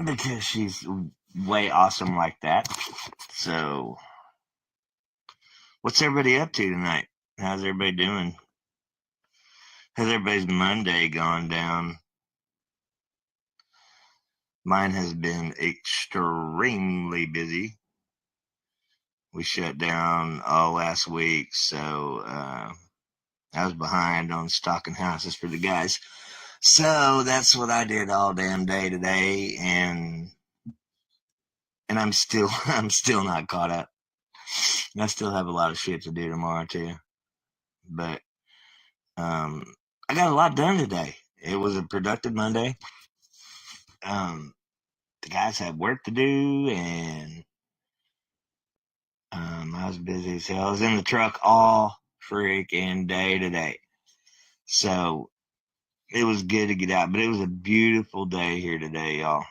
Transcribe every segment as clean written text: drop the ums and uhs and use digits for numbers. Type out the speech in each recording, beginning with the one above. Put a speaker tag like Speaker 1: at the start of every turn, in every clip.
Speaker 1: because she's way awesome like that. So, what's everybody up to tonight? How's everybody doing? How's everybody's Monday gone down? Mine has been extremely busy. We shut down all last week, so I was behind on stocking houses for the guys. So that's what I did all damn day today, and I'm still not caught up. I still have a lot of shit to do tomorrow too, but um, I got a lot done today. It was a productive Monday. Um, the guys had work to do, and I was busy as hell. I was in the truck all freaking day today, so it was good to get out. But it was a beautiful day here today, y'all.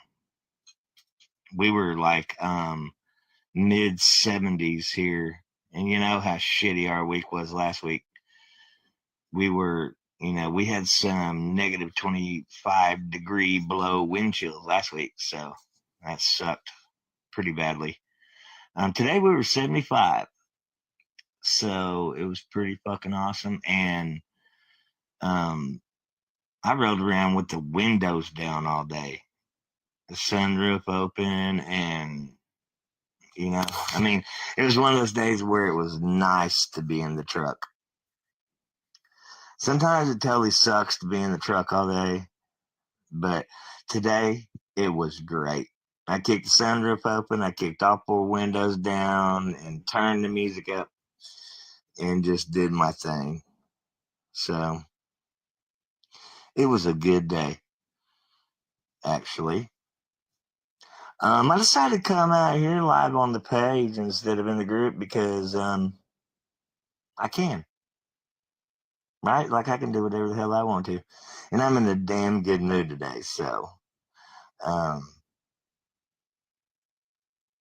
Speaker 1: We were like mid 70s here, and you know how shitty our week was last week. We had some negative 25-degree below wind chills last week, so that sucked pretty badly. Today we were 75, so it was pretty fucking awesome. And um, I rode around with the windows down all day, the sunroof open, and I mean, it was one of those days where it was nice to be in the truck. Sometimes it totally sucks to be in the truck all day, but today it was great. I kicked the sunroof open, I kicked all four windows down, and turned the music up, and just did my thing. So it was a good day, actually. I decided to come out here live on the page instead of in the group because I can, right? Like I can do whatever the hell I want to, and I'm in a damn good mood today. So, um,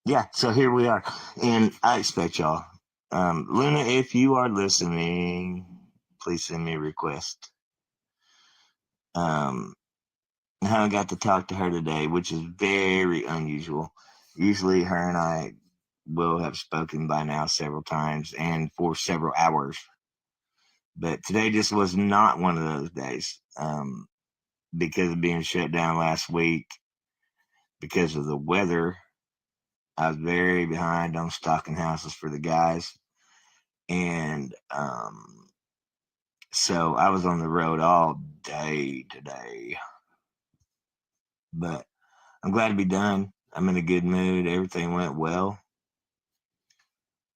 Speaker 1: yeah. So here we are, and I expect y'all, Luna, if you are listening, please send me a request. I haven't got to talk to her today, which is very unusual. Usually, her and I will have spoken by now several times and for several hours. But today just was not one of those days because of being shut down last week because of the weather. I was very behind on stocking houses for the guys. And so I was on the road all day today. But I'm glad to be done. I'm in a good mood. Everything went well.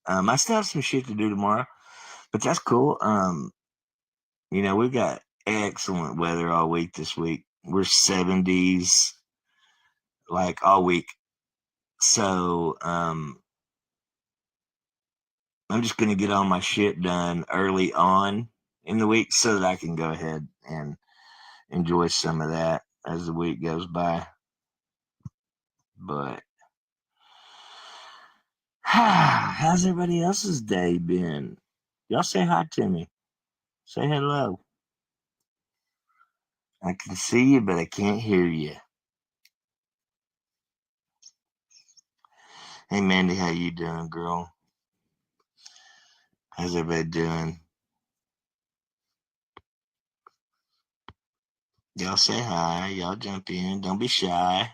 Speaker 1: I still have some shit to do tomorrow, but that's cool. We've got excellent weather all week this week. We're 70s like all week. So I'm just gonna get all my shit done early on in the week so that I can go ahead and enjoy some of that as the week goes by. But how's everybody else's day been? Y'all say hi to me. Say hello. I can see you, but I can't hear you. Hey, Mandy, how you doing, girl? How's everybody doing? Y'all say hi. Y'all jump in. Don't be shy.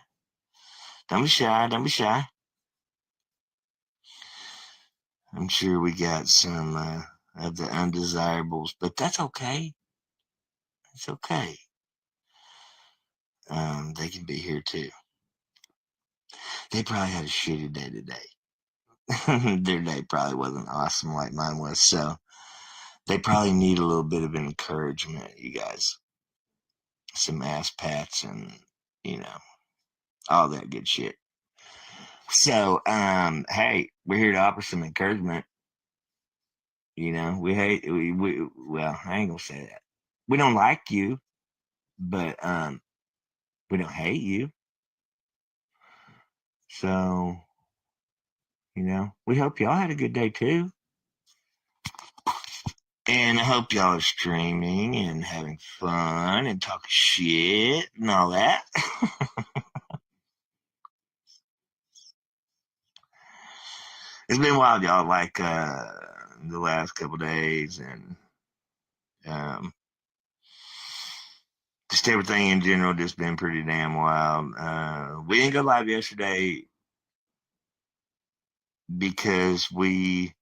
Speaker 1: Don't be shy. Don't be shy. I'm sure we got some of the undesirables, but that's okay. It's okay. They can be here too. They probably had a shitty day today. Their day probably wasn't awesome like mine was, so they probably need a little bit of encouragement, you guys. Some ass pats and, you know, all that good shit. So, hey, we're here to offer some encouragement. Well, I ain't gonna say that. We don't like you, but we don't hate you. So, we hope y'all had a good day too. And I hope y'all are streaming and having fun and talking shit and all that. it's been wild, y'all. Like the last couple days, and um, just everything in general, just been pretty damn wild. We didn't go live yesterday because we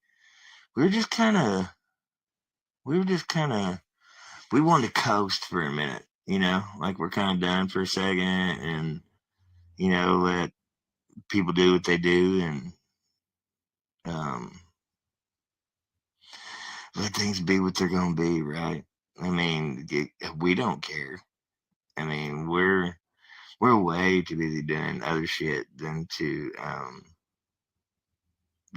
Speaker 1: were just kind of we were just kind of we wanted to coast for a minute, like we're kind of done for a second, and let people do what they do, and um, let things be what they're gonna be, right? I mean, we don't care. I mean, we're way too busy doing other shit than to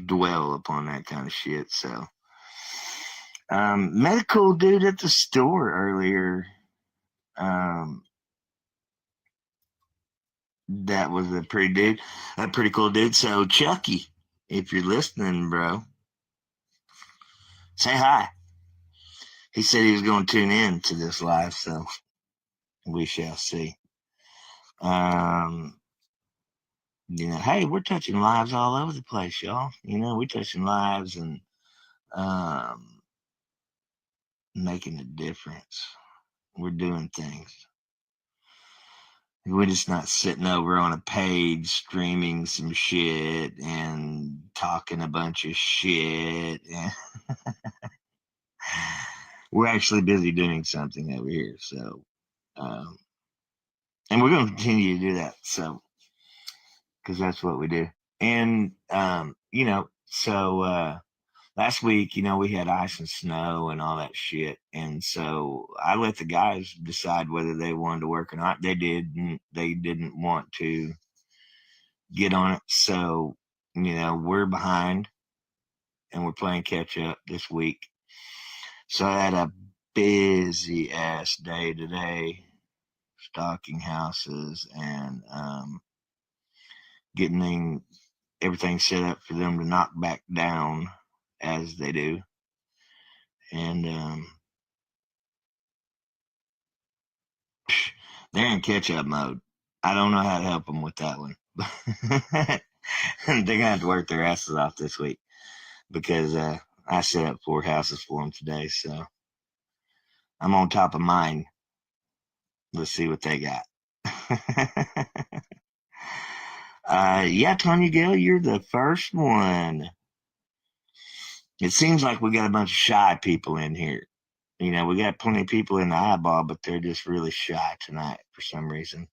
Speaker 1: dwell upon that kind of shit. So, met a cool dude at the store earlier. Um, that was a pretty cool dude. So, Chucky, if you're listening, bro, say hi. He said he was going to tune in to this live, so we shall see. Hey, we're touching lives all over the place, y'all. We're touching lives and um, making a difference. We're doing things. We're just not sitting over on a page streaming some shit and talking a bunch of shit. We're actually busy doing something over here. So, um, and we're going to continue to do that. So, because that's what we do. And, last week, we had ice and snow and all that shit. And so I let the guys decide whether they wanted to work or not. They didn't want to get on it. So, we're behind and we're playing catch up this week. So I had a busy ass day today, stocking houses and getting everything set up for them to knock back down as they do. And they're in catch up mode. I don't know how to help them with that one. They're going to have to work their asses off this week because I set up 4 houses for them today. So I'm on top of mine. Let's see what they got. Yeah, Tanya Gale, you're the first one. It seems like we got a bunch of shy people in here. We got plenty of people in the eyeball, but they're just really shy tonight for some reason.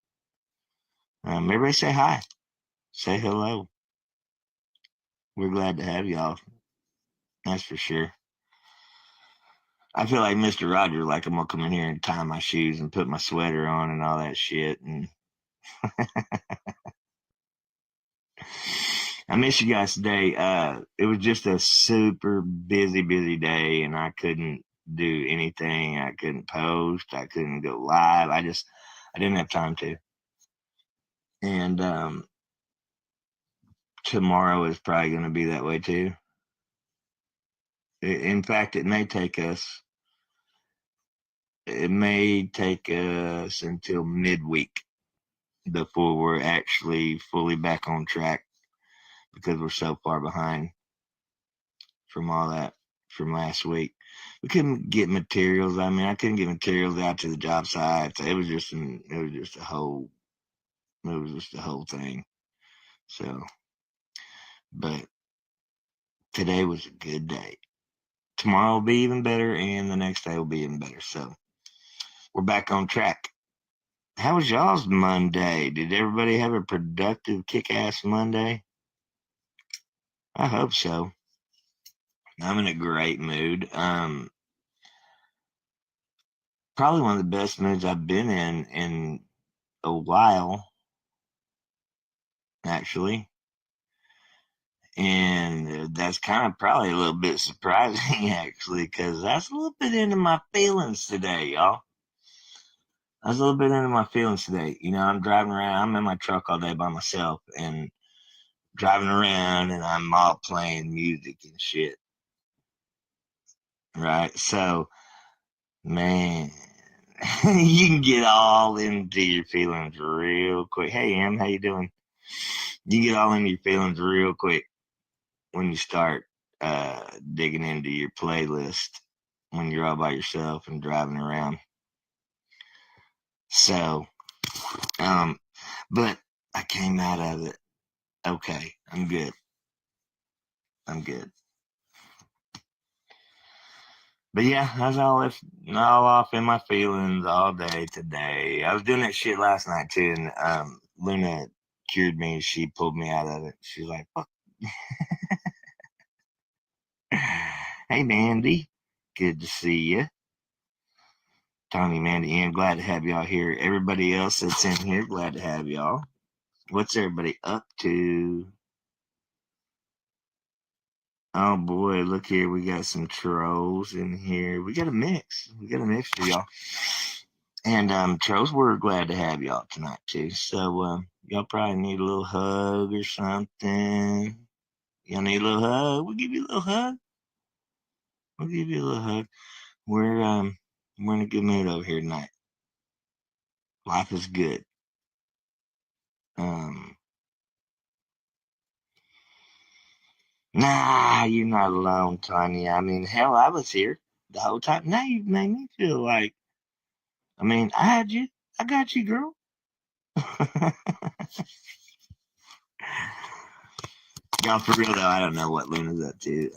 Speaker 1: Everybody say hi. Say hello. We're glad to have y'all. That's for sure. I feel like Mr. Rogers, like I'm gonna come in here and tie my shoes and put my sweater on and all that shit. And I miss you guys today. It was just a super busy day, and I couldn't do anything. I couldn't post. I couldn't go live. I didn't have time to. And tomorrow is probably going to be that way too. In fact, it may take us until midweek before we're actually fully back on track because we're so far behind from all that from last week. We couldn't get materials. I mean, I couldn't get materials out to the job sites. It was just a whole thing. So, but today was a good day. Tomorrow will be even better, and the next day will be even better. So we're back on track. How was y'all's Monday? Did everybody have a productive, kick-ass Monday? I hope so. I'm in a great mood. Probably one of the best moods I've been in a while, actually. And that's kind of probably a little bit surprising, actually, because that's a little bit into my feelings today, y'all. I was a little bit into my feelings today. I'm driving around. I'm in my truck all day by myself and driving around, and I'm all playing music and shit. Right? So, man, you can get all into your feelings real quick. Hey, Em, how you doing? You get all into your feelings real quick. when you start digging into your playlist when you're all by yourself and driving around. So, but I came out of it. Okay, I'm good. I'm good. But yeah, I was all off in my feelings all day today. I was doing that shit last night too, and Luna cured me. She pulled me out of it. She's like, "Fuck." Hey, Mandy. Good to see you. Tommy, Mandy, and glad to have y'all here. Everybody else that's in here, glad to have y'all. What's everybody up to? Oh boy, look here. We got some trolls in here. We got a mix. We got a mixture, y'all. And trolls, we're glad to have y'all tonight too. So y'all probably need a little hug or something. Y'all need a little hug? We'll give you a little hug. We'll give you a little hug. We're in a good mood over here tonight. Life is good. Nah, you're not alone, Tanya. I mean, hell, I was here the whole time. Now you've made me feel like, I mean, I had you. I got you, girl. Y'all, for real though, I don't know what Luna's up to.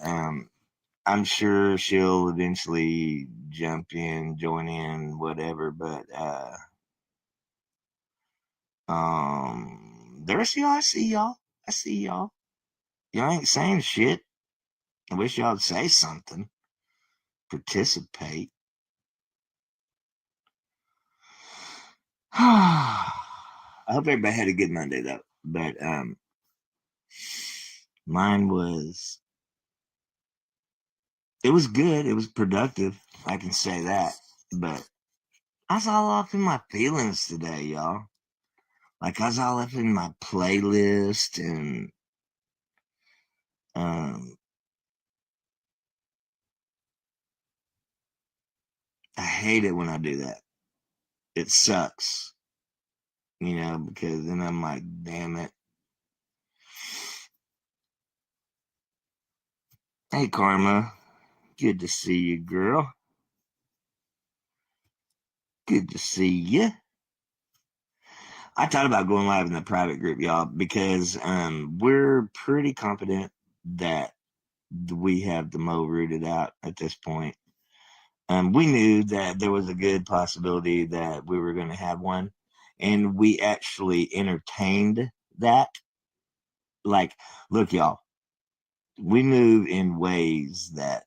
Speaker 1: I'm sure she'll eventually jump in, join in, whatever. But there's y'all. I see y'all. I see y'all. Y'all ain't saying shit. I wish y'all'd say something. Participate. I hope everybody had a good Monday though. But mine was, it was good. It was productive. I can say that. But I was all off in my feelings today, y'all. Like I was all up in my playlist, and um I hate it when I do that. It sucks, because then I'm like, damn it. Hey, Karma. Good to see you, girl. Good to see you. I thought about going live in the private group, y'all, because we're pretty confident that we have the Mo rooted out at this point. We knew that there was a good possibility that we were going to have one, and we actually entertained that. Like, look, y'all, we move in ways that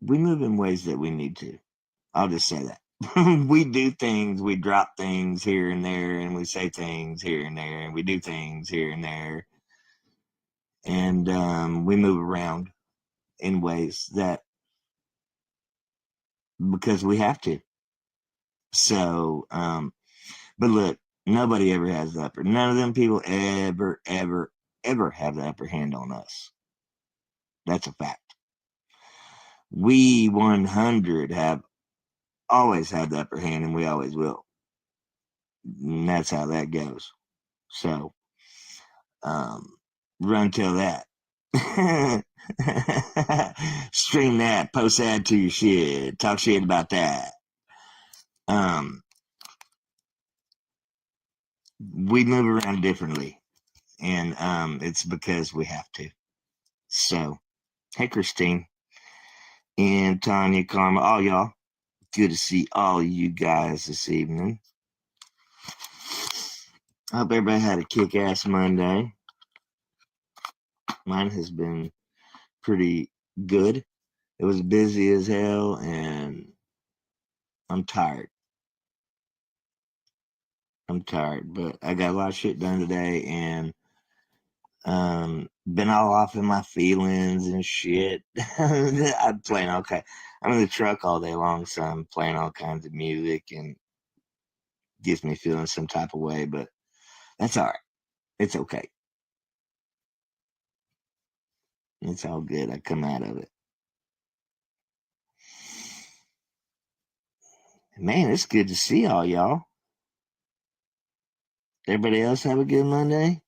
Speaker 1: we need to. I'll just say that. We do things, we drop things here and there, and we say things here and there, and we do things here and there, and we move around in ways that, because we have to. So, but look, nobody ever has the upper. None of them people ever, ever, ever have the upper hand on us. That's a fact. We 100 have always had the upper hand, and we always will. And that's how that goes. So, run till that. Stream that, post that to your shit, talk shit about that. We move around differently, and it's because we have to. So, hey, Christine and Tanya, Karma, all y'all, good to see all you guys this evening. I hope everybody had a kick-ass Monday. Mine has been pretty good. It was busy as hell, and I'm tired. But I got a lot of shit done today, and been all off in my feelings and shit. I'm playing okay. I'm in the truck all day long, so I'm playing all kinds of music, and gets me feeling some type of way, but that's all right. It's okay. It's all good. I come out of it. Man, it's good to see all y'all. Everybody else have a good Monday?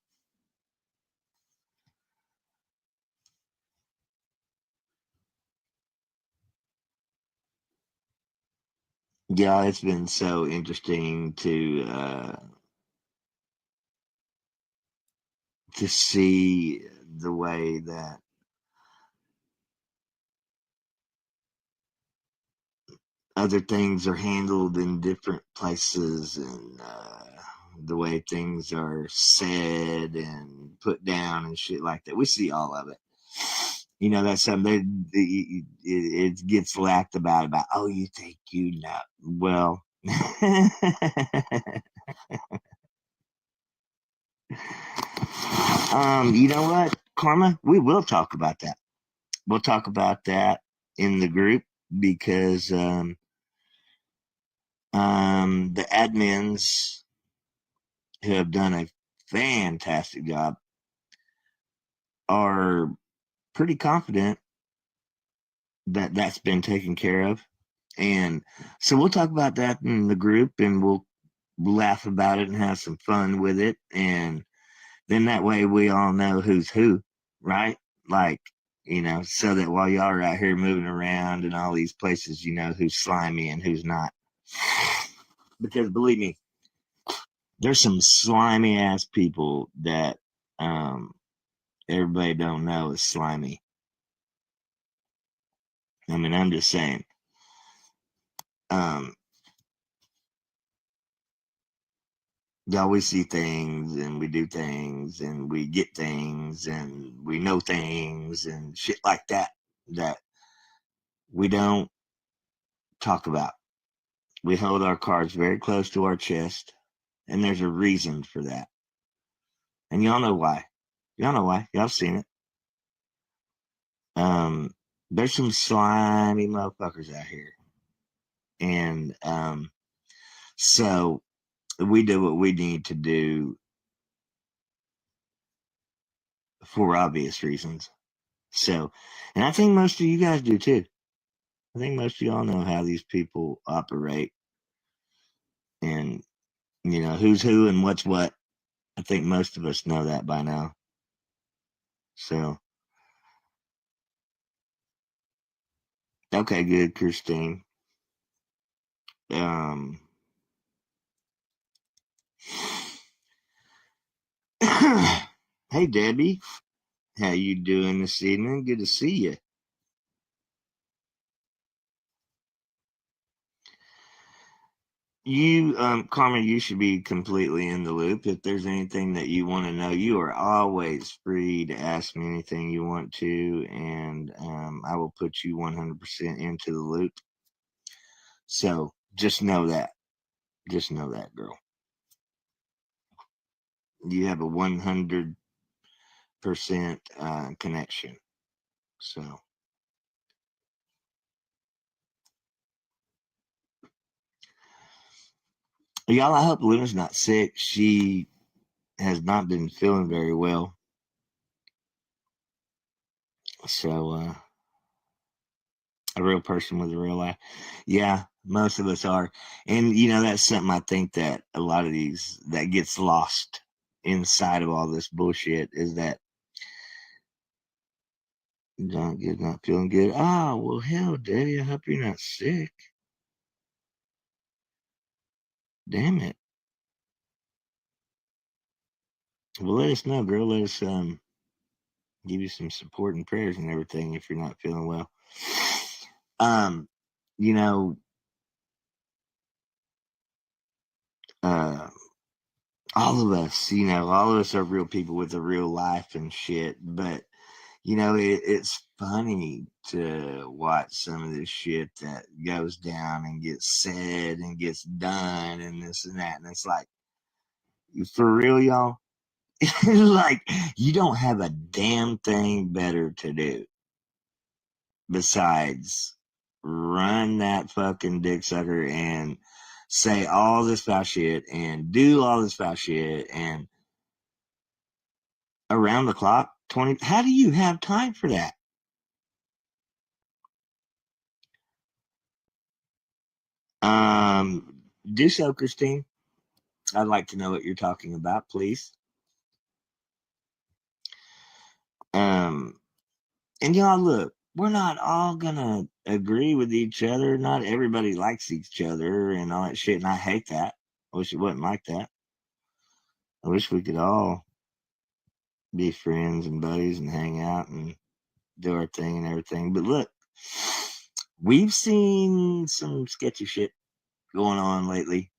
Speaker 1: Yeah, it's been so interesting to see the way that other things are handled in different places, and the way things are said and put down and shit like that. We see all of it. You know, that's something it gets laughed about. Oh, you think you know? Well, you know what, Karma? We will talk about that. We'll talk about that in the group because the admins who have done a fantastic job are pretty confident that that's been taken care of. And so we'll talk about that in the group and we'll laugh about it and have some fun with it. And then that way we all know who's who, right? Like, you know, so that while y'all are out here moving around in all these places, you know who's slimy and who's not. Because believe me, there's some slimy ass people that um, everybody don't know is slimy. I mean, I'm just saying. Um, yeah, we see things and we do things and we get things and we know things and shit like that that we don't talk about. We hold our cards very close to our chest, and there's a reason for that. And y'all know why. Y'all know why. Y'all seen it. Um, there's some slimy motherfuckers out here, and so we do what we need to do for obvious reasons. So, and I think most of you guys do too. I think most of y'all know how these people operate and, you know, who's who and what's what. I think most of us know that by now. So, okay, good, Christine. Um, hey, Debbie. How you doing this evening? Good to see you. You, Carmen, you should be completely in the loop. If there's anything that you want to know, you are always free to ask me anything you want to, and I will put you 100% into the loop. So just know that. Just know that, girl. You have a 100% connection. So, y'all, I hope Luna's not sick. She has not been feeling very well. So, a real person with a real life. Yeah, most of us are. And, you know, that's something I think that a lot of these that gets lost inside of all this bullshit is that John is not feeling good. Oh, well, hell, Daddy, I hope you're not sick. Damn it. Well, let us know, girl. Let us give you some support and prayers and everything if you're not feeling well. Um, you know, uh, all of us, you know, all of us are real people with a real life and shit. But you know, it's funny to watch some of this shit that goes down and gets said and gets done and this and that. And it's like, for real, y'all, like you don't have a damn thing better to do besides run that fucking dick sucker and say all this foul shit and do all this foul shit and around the clock 20. How do you have time for that? Do so, Christine. I'd like to know what you're talking about, please. um and y'all, look, we're not all gonna agree with each other. Not everybody likes each other and all that shit, and I hate that. I wish it wasn't like that. I wish we could all be friends and buddies and hang out and do our thing and everything. But look, we've seen some sketchy shit going on lately.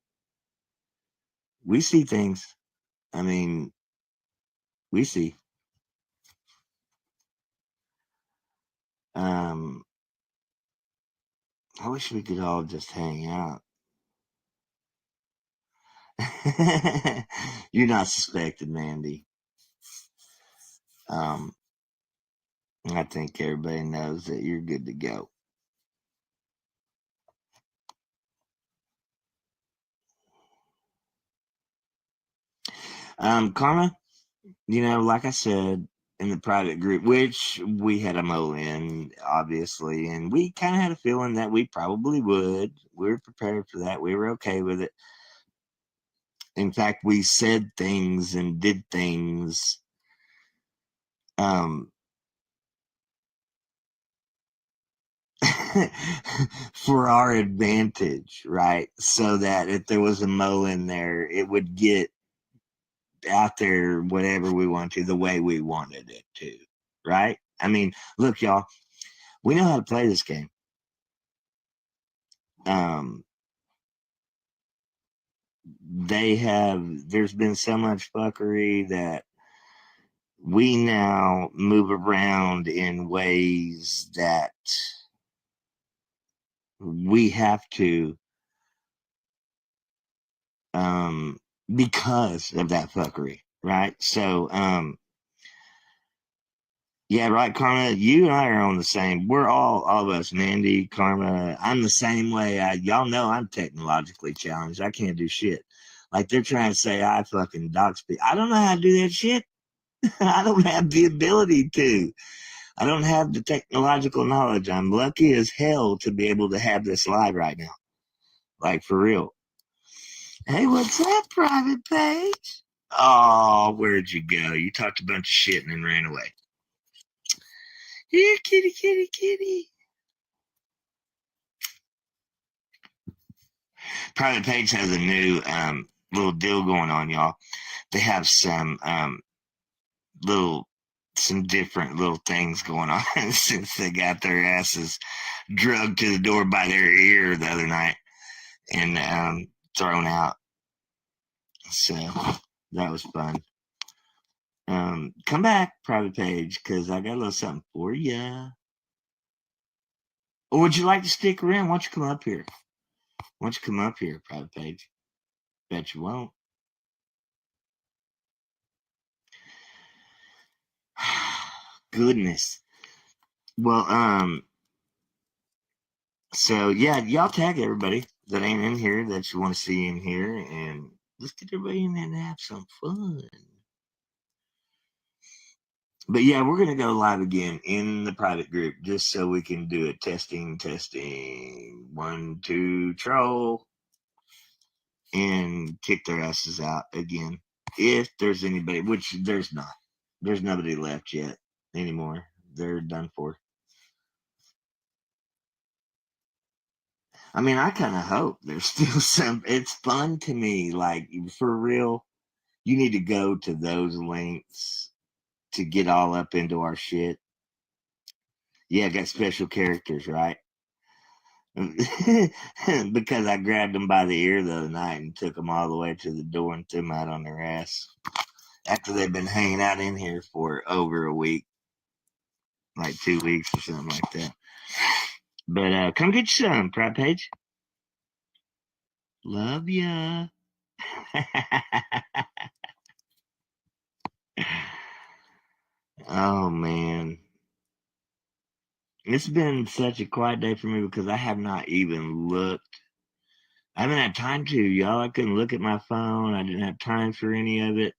Speaker 1: We see things. I mean, we see. Um, I wish we could all just hang out. You're not suspected, Mandy. Um, I think everybody knows that you're good to go. Karma, like I said in the private group, which we had a mo in, obviously, and we kind of had a feeling that we probably would. We were prepared for that. We were okay with it. In fact, we said things and did things um, for our advantage, right? So that if there was a mo in there, it would get out there whatever we want to, the way we wanted it to, right? I mean, look, y'all, we know how to play this game. Um, there's been so much fuckery that we now move around in ways that we have to, um, because of that fuckery, right? So, yeah, right, Karma. You and I are on the same. We're all of us, Mandy, Karma. I'm the same way. Y'all know I'm technologically challenged. I can't do shit. Like they're trying to say I fucking dog speak. I don't know how to do that shit. I don't have the ability to. I don't have the technological knowledge. I'm lucky as hell to be able to have this live right now. Like for real. Hey, what's that private page? Oh, where'd you go? You talked a bunch of shit and then ran away. Here, kitty, kitty, kitty. Private Page has a new little deal going on, y'all. They have little some different little things going on since they got their asses drugged to the door by their ear the other night and thrown out. So that was fun. Come back, Private Page, because I got a little something for you. Or would you like to stick around? Why don't you come up here? Why don't you come up here, Private Page? Bet you won't. Goodness. Well, so yeah, y'all tag everybody that ain't in here that you want to see in here, and let's get everybody in there and have some fun. But yeah, we're gonna go live again in the private group just so we can do it. Testing, testing. 1, 2, troll, and kick their asses out again. If there's anybody, which there's not. There's nobody left yet anymore. They're done for. I mean, I kind of hope there's still some. It's fun to me, like for real. You need to go to those links to get all up into our shit. Yeah, got special characters, right? Because I grabbed them by the ear the other night and took them all the way to the door and threw them out on their ass after they've been hanging out in here for over a week, like 2 weeks or something like that. But come get you some, Pride Page. Love ya. Oh man. It's been such a quiet day for me because I have not even looked. I haven't had time to, y'all. I couldn't look at my phone. I didn't have time for any of it.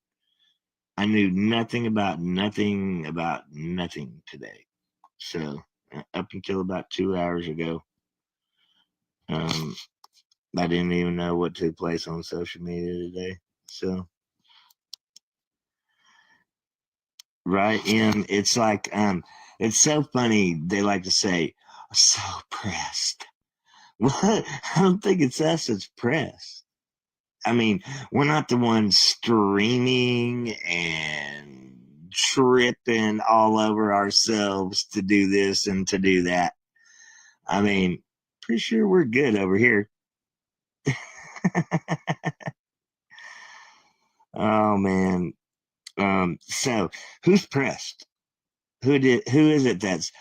Speaker 1: I knew nothing about nothing today. So up until about 2 hours ago, um, I didn't even know what took place on social media today. So right, it's like It's so funny. They like to say, so pressed. Well, I don't think it's us that's pressed. I mean, we're not the ones streaming and tripping all over ourselves to do this and to do that. I mean, pretty sure we're good over here. Oh man. So who's pressed? Who is it that's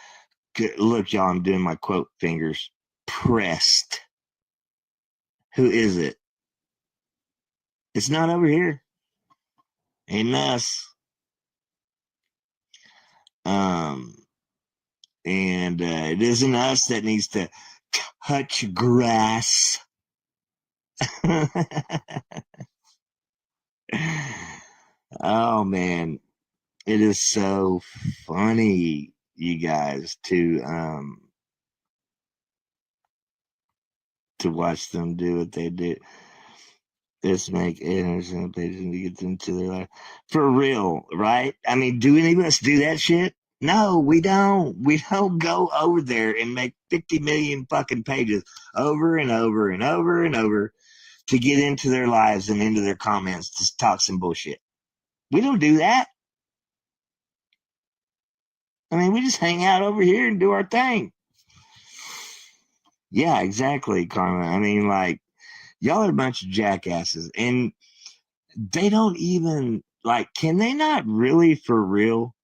Speaker 1: good? Look, y'all, I'm doing my quote fingers. Pressed. Who is it? It's not over here. Ain't us. Um, and it isn't us that needs to touch grass. Oh man, it is so funny, you guys, to watch them do what they do. Just make innocent pages to get them to their life. For real, right? I mean, do any of us do that shit? No, we don't. We don't go over there and make 50 million fucking pages over and over and over and over to get into their lives and into their comments to talk some bullshit. We don't do that. I mean, we just hang out over here and do our thing. Yeah, exactly, Karma. I mean, like, y'all are a bunch of jackasses. And they don't even, like, can they not really, for real,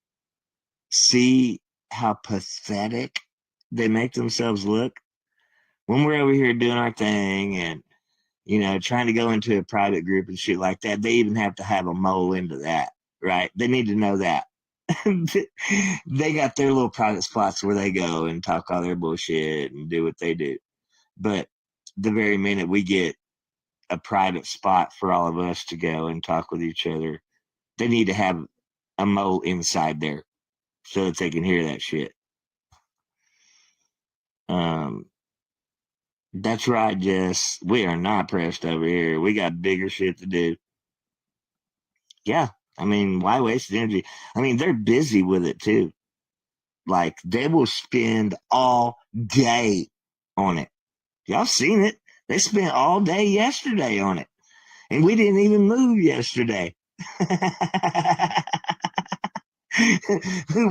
Speaker 1: see how pathetic they make themselves look? When we're over here doing our thing and, trying to go into a private group and shit like that, they even have to have a mole into that, right? They need to know that. They got their little private spots where they go and talk all their bullshit and do what they do. But the very minute we get a private spot for all of us to go and talk with each other, they need to have a mole inside there so that they can hear that shit. Um, that's right, Jess. We are not pressed over here. We got bigger shit to do. Yeah. I mean, why waste energy? I mean, they're busy with it too. Like, they will spend all day on it. Y'all seen it. They spent all day yesterday on it. And we didn't even move yesterday.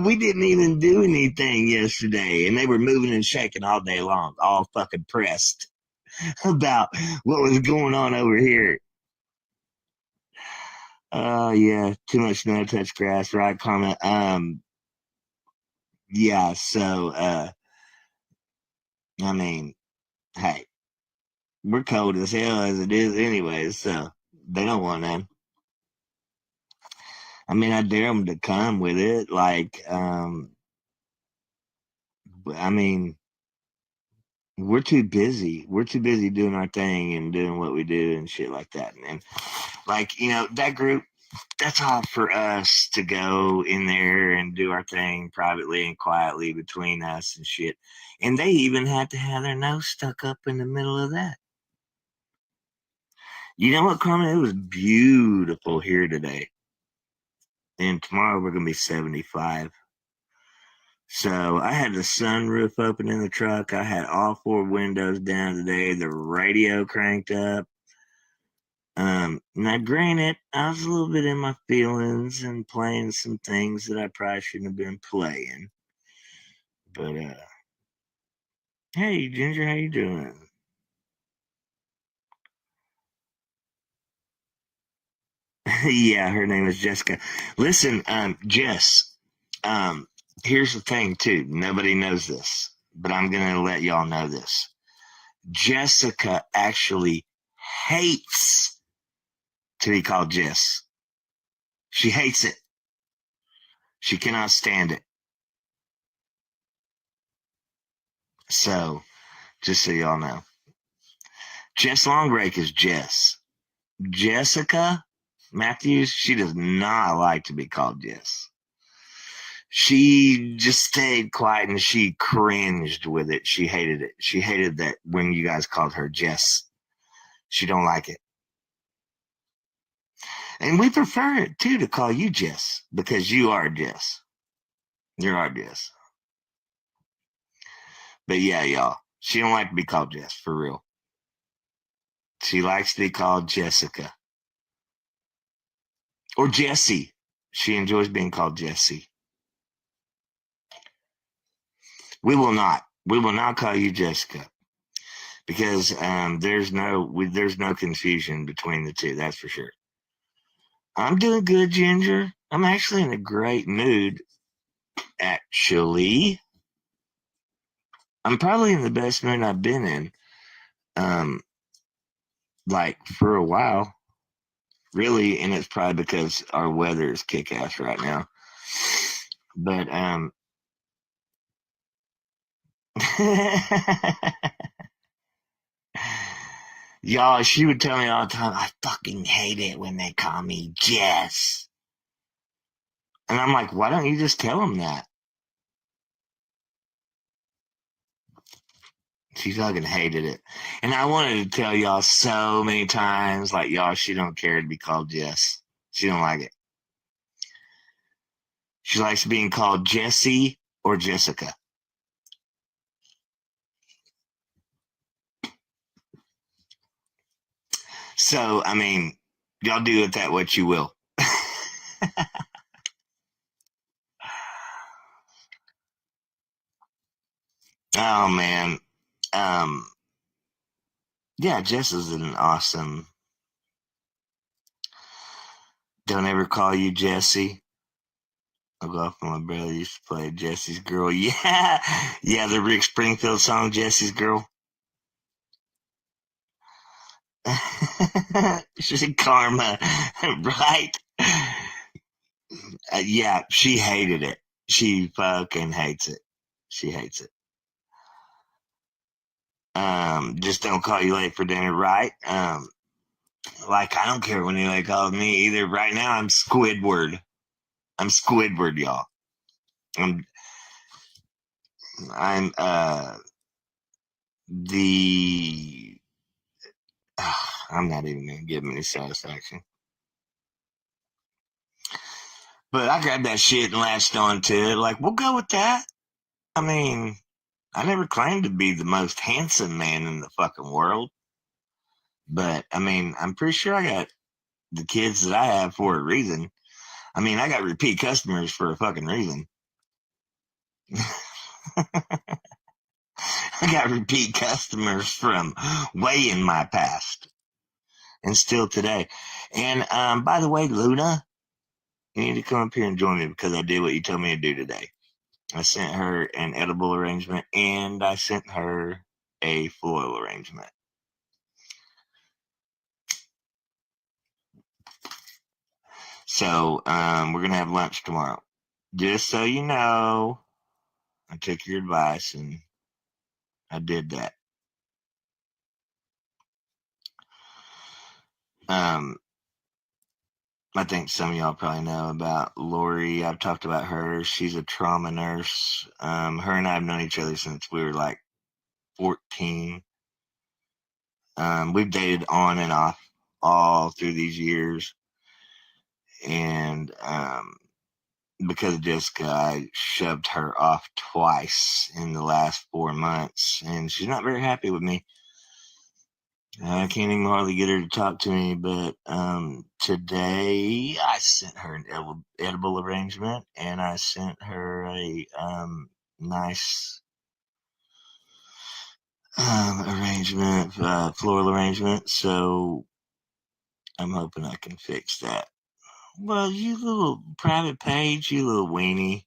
Speaker 1: We didn't even do anything yesterday. And they were moving and shaking all day long, all fucking pressed about what was going on over here. Oh yeah, too much no touch grass, right? Comment. Yeah, so I mean, hey, we're cold as hell as it is anyway, so they don't want them. I mean, I dare them to come with it. Like, I mean, we're too busy. We're too busy doing our thing and doing what we do and shit like that. And like, that group, that's all for us to go in there and do our thing privately and quietly between us and shit. And they even had to have their nose stuck up in the middle of that. You know what, Carmen? It was beautiful here today. And tomorrow we're going to be 75. So I had the sunroof open in the truck. I had all four windows down today. The radio cranked up. Now granted, I was a little bit in my feelings and playing some things that I probably shouldn't have been playing. But hey Ginger, how you doing? Yeah, her name is Jessica. Listen, Jess, um, here's the thing too. Nobody knows this, but I'm gonna let y'all know this. Jessica actually hates to be called Jess. She hates it. She cannot stand it. So, just so y'all know, Jess Longbreak is Jess. Jessica Matthews, she does not like to be called Jess. She just stayed quiet and she cringed with it. She hated it. She hated that when you guys called her Jess. She don't like it. And we prefer it too to call you Jess because you are Jess. You're our Jess. But yeah, y'all, she don't like to be called Jess, for real. She likes to be called Jessica or Jessie. She enjoys being called Jessie. We will not. We will not call you Jessica because there's no confusion between the two. That's for sure. I'm doing good, Ginger. I'm actually in a great mood. Actually, I'm probably in the best mood I've been in, um, like for a while, really. And it's probably because our weather is kick ass right now. But y'all, she would tell me all the time, I fucking hate it when they call me Jess. And I'm like, why don't you just tell them that? She fucking hated it. And I wanted to tell y'all so many times, like, y'all, she don't care to be called Jess. She don't like it. She likes being called Jessie or Jessica. So, I mean, y'all do with that what you will. Oh man. Um yeah, Jess is an awesome. Don't ever call you Jessie. I go off my brother used to play Jesse's Girl. Yeah. Yeah, the Rick Springfield song Jesse's Girl. She's Karma, right? Yeah, she hated it. She fucking hates it. She hates it. Just don't call you late for dinner, right? Like I don't care when anybody calls me either. Right now, I'm Squidward. I'm Squidward, y'all. I'm I'm the I'm not even gonna give him any satisfaction. But I grabbed that shit and latched on to it. Like, we'll go with that. I mean, I never claimed to be the most handsome man in the fucking world. But I mean, I'm pretty sure I got the kids that I have for a reason. I mean, I got repeat customers for a fucking reason. I got repeat customers from way in my past and still today. And by the way, Luna, you need to come up here and join me because I did what you told me to do today. I sent her an edible arrangement and I sent her a foil arrangement. So we're gonna have lunch tomorrow. Just so you know, I took your advice and I did that. Um, I think some of y'all probably know about Lori. I've talked about her. She's a trauma nurse. Her and I have known each other since we were like 14. We've dated on and off all through these years. And because of Jessica, I shoved her off twice in the last 4 months. And she's not very happy with me. I can't even hardly get her to talk to me, but today I sent her an edible arrangement and I sent her a nice arrangement, floral arrangement. So I'm hoping I can fix that. Well, you little private page, you little weenie.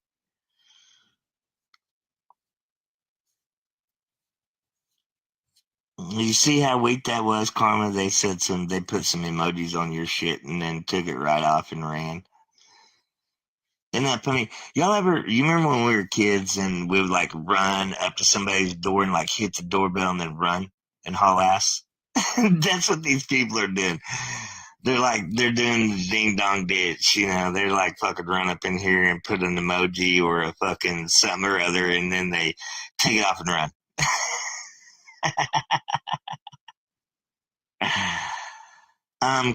Speaker 1: You see how weak that was, Karma? They put some emojis on your shit and then took it right off and ran. Isn't that funny? You remember when we were kids and we would like run up to somebody's door and like hit the doorbell and then run and haul ass? That's what these people are doing. They're doing the ding dong ditch, you know. They're like fucking run up in here and put an emoji or a fucking something or other and then they take it off and run.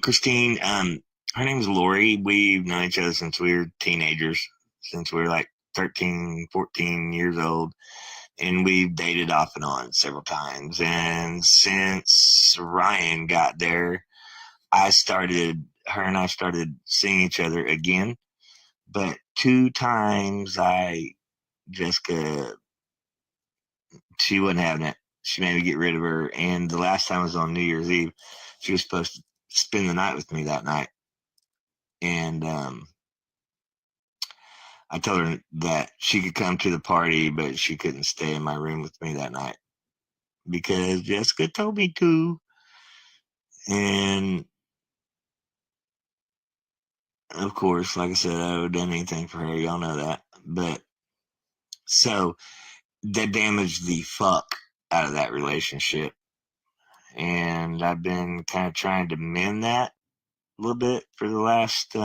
Speaker 1: Christine, her name's Lori. We've known each other since we were teenagers, since we were like 13, 14 years old. and we've dated off and on several times. And since Ryan got there, her and I started seeing each other again. But 2 times Jessica, she wasn't having it. She made me get rid of her. And the last time was on New Year's Eve. She was supposed to spend the night with me that night. And I told her that she could come to the party, but she couldn't stay in my room with me that night because Jessica told me to. And of course, like I said, I would have done anything for her. Y'all know that. But so that damaged the fuck out of that relationship. And I've been kind of trying to mend that a little bit for the last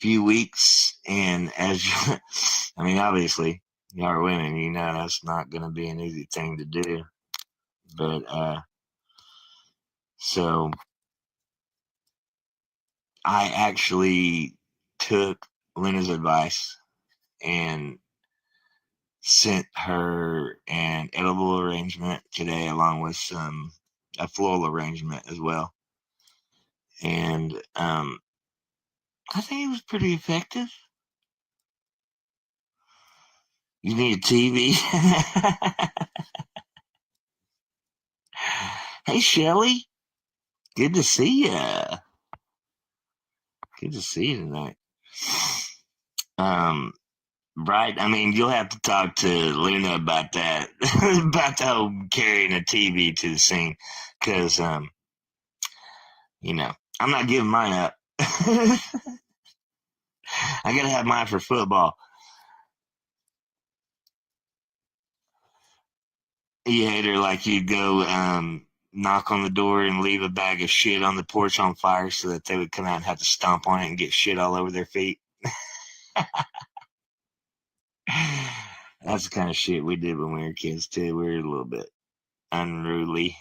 Speaker 1: few weeks. And as I mean, obviously, y'all are women, you know that's not going to be an easy thing to do. But so I actually took Lena's advice and sent her an edible arrangement today, along with a floral arrangement as well. And I think it was pretty effective. You need a TV. Hey, Shelly. Good to see you. Good to see you tonight. Right. I mean, you'll have to talk to Luna about that, about the whole carrying a TV to the scene, because you know, I'm not giving mine up. I gotta have mine for football. You hate her like you go knock on the door and leave a bag of shit on the porch on fire so that they would come out and have to stomp on it and get shit all over their feet. That's the kind of shit we did when we were kids too. We were a little bit unruly.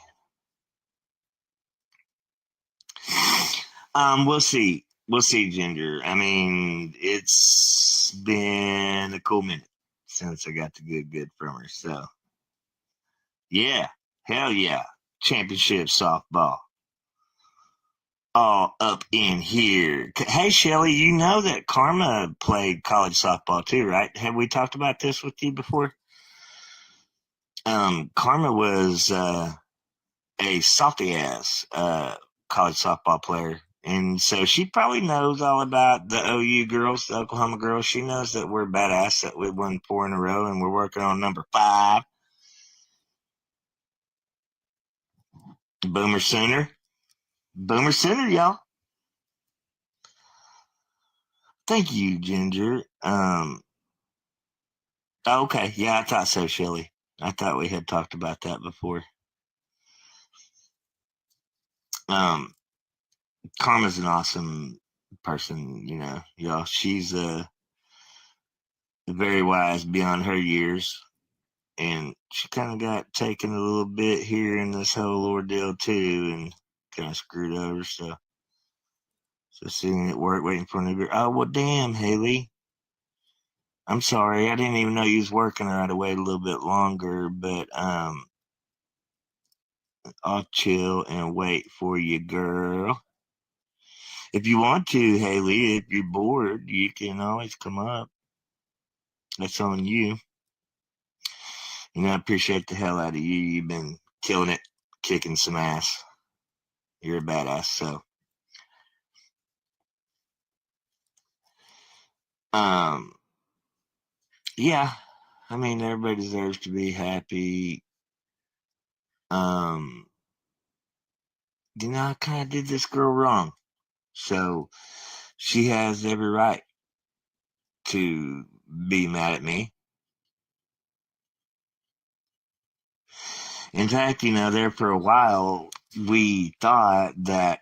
Speaker 1: We'll see. We'll see, Ginger. I mean, it's been a cool minute since I got the good from her. So, yeah, hell yeah, championship softball. All up in here. Hey, Shelly, you know that Karma played college softball too, right? Have we talked about this with you before? Karma was a salty ass college softball player. And so she probably knows all about the OU girls, the Oklahoma girls. She knows that we're badass, that we won 4 in a row, and we're working on number 5. Boomer Sooner. Boomer Sooner, y'all. Thank you, Ginger. Okay, yeah, I thought so, Shelly. I thought we had talked about that before. Um, Karma's an awesome person, you know, y'all. She's very wise beyond her years, and she kind of got taken a little bit here in this whole ordeal too, and kind of screwed over. So seeing it work, waiting for a new girl. Oh well, damn, Haley. I'm sorry, I didn't even know you was working. I had to wait a little bit longer, but I'll chill and wait for you, girl. If you want to, Haley, if you're bored, you can always come up. That's on you. And I appreciate the hell out of you. You've been killing it, kicking some ass. You're a badass. So, um, yeah. I mean, everybody deserves to be happy. Um, I kind of did this girl wrong. So she has every right to be mad at me. In fact, there for a while, we thought that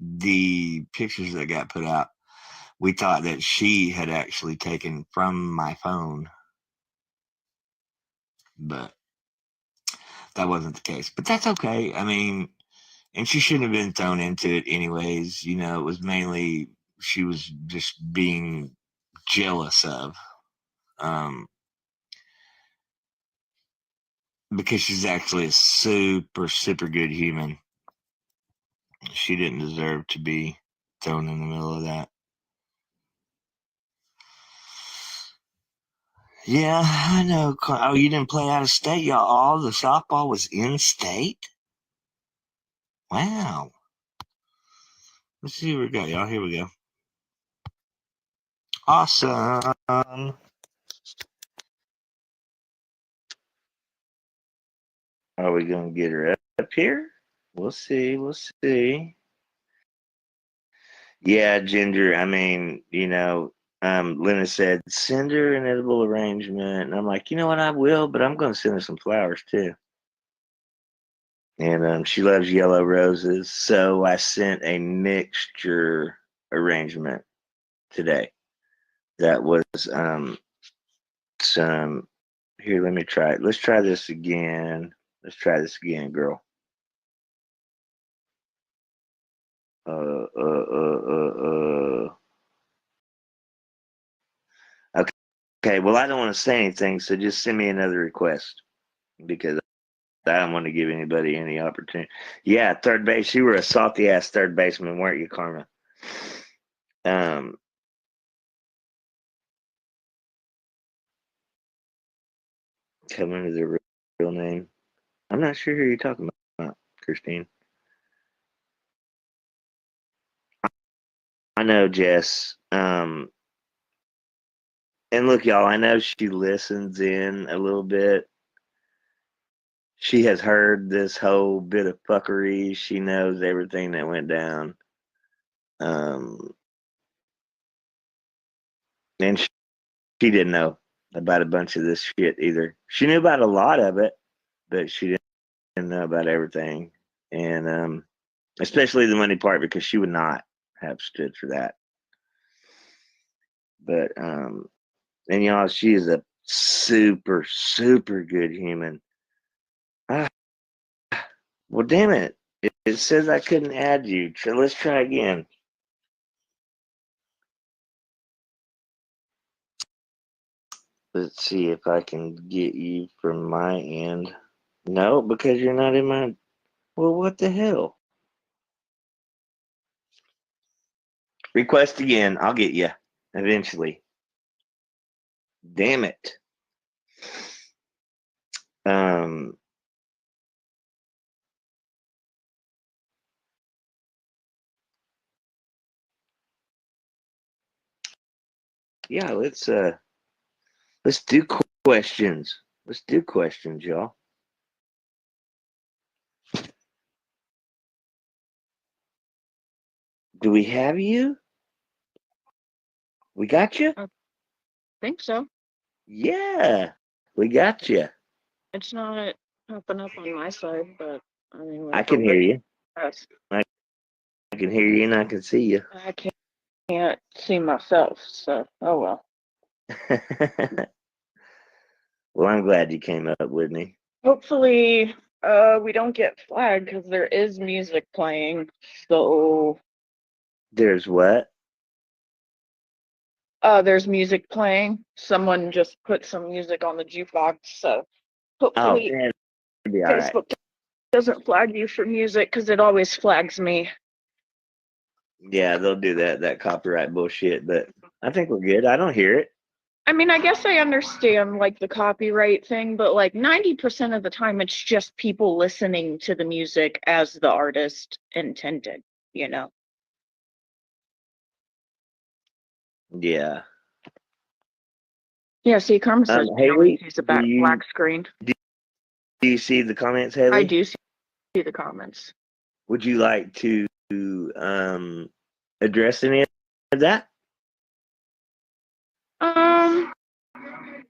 Speaker 1: the pictures that got put out, we thought that she had actually taken from my phone, but that wasn't the case. But that's okay. I mean, and she shouldn't have been thrown into it anyways. It was mainly she was just being jealous of. Um, because she's actually a super, super good human. She didn't deserve to be thrown in the middle of that. Yeah, I know. Oh, you didn't play out of state, y'all. All the softball was in state. Wow. Let's see what we got, y'all. Here we go. Awesome. Are we gonna get her up here? We'll see. We'll see. Yeah, Ginger. I mean, Lena said send her an edible arrangement, and I'm like, you know what, I will, but I'm gonna send her some flowers too. And she loves yellow roses, so I sent a mixture arrangement today. That was some. Here, let me try it. Let's try this again. Let's try this again, girl. Okay, well, I don't want to say anything, so just send me another request because I don't want to give anybody any opportunity. Yeah, third base. You were a salty ass third baseman, weren't you, Karma? Coming to the real name. I'm not sure who you're talking about, Christine. I know, Jess. And look, y'all, I know she listens in a little bit. She has heard this whole bit of fuckery. She knows everything that went down. And she didn't know about a bunch of this shit either. She knew about a lot of it, but she didn't know about everything. And especially the money part, because she would not have stood for that. But and y'all, she is a super, super good human. Ah, well, damn it. It says I couldn't add you. So let's try again. Let's see if I can get you from my end. No, because you're not in my. Well, what the hell? Request again. I'll get you eventually. Damn it. Um. Yeah, let's do questions. Let's do questions, y'all. Do we have you? We got you?
Speaker 2: I think so.
Speaker 1: Yeah, we got you.
Speaker 2: It's not popping up on my side, but I mean,
Speaker 1: I can hear you.
Speaker 2: yes.
Speaker 1: I can hear you and I can see you.
Speaker 2: I can't see myself, so oh well.
Speaker 1: Well, I'm glad you came up with me.
Speaker 2: Hopefully, we don't get flagged because there is music playing. So
Speaker 1: There's what?
Speaker 2: there's music playing. Someone just put some music on the jukebox, so
Speaker 1: Oh,
Speaker 2: hopefully
Speaker 1: man, it'll be all right.
Speaker 2: Facebook doesn't flag you for music because it always flags me.
Speaker 1: Yeah, they'll do that copyright bullshit, but I think we're good. I don't hear it.
Speaker 2: I mean, I guess I understand like the copyright thing, but like 90% of the time it's just people listening to the music as the artist intended, you know?
Speaker 1: Yeah.
Speaker 2: Yeah, see, Karma says
Speaker 1: Haley,
Speaker 2: sees a black screen.
Speaker 1: do you see the comments, Haley?
Speaker 2: I do see the comments.
Speaker 1: Would you like to address any of that?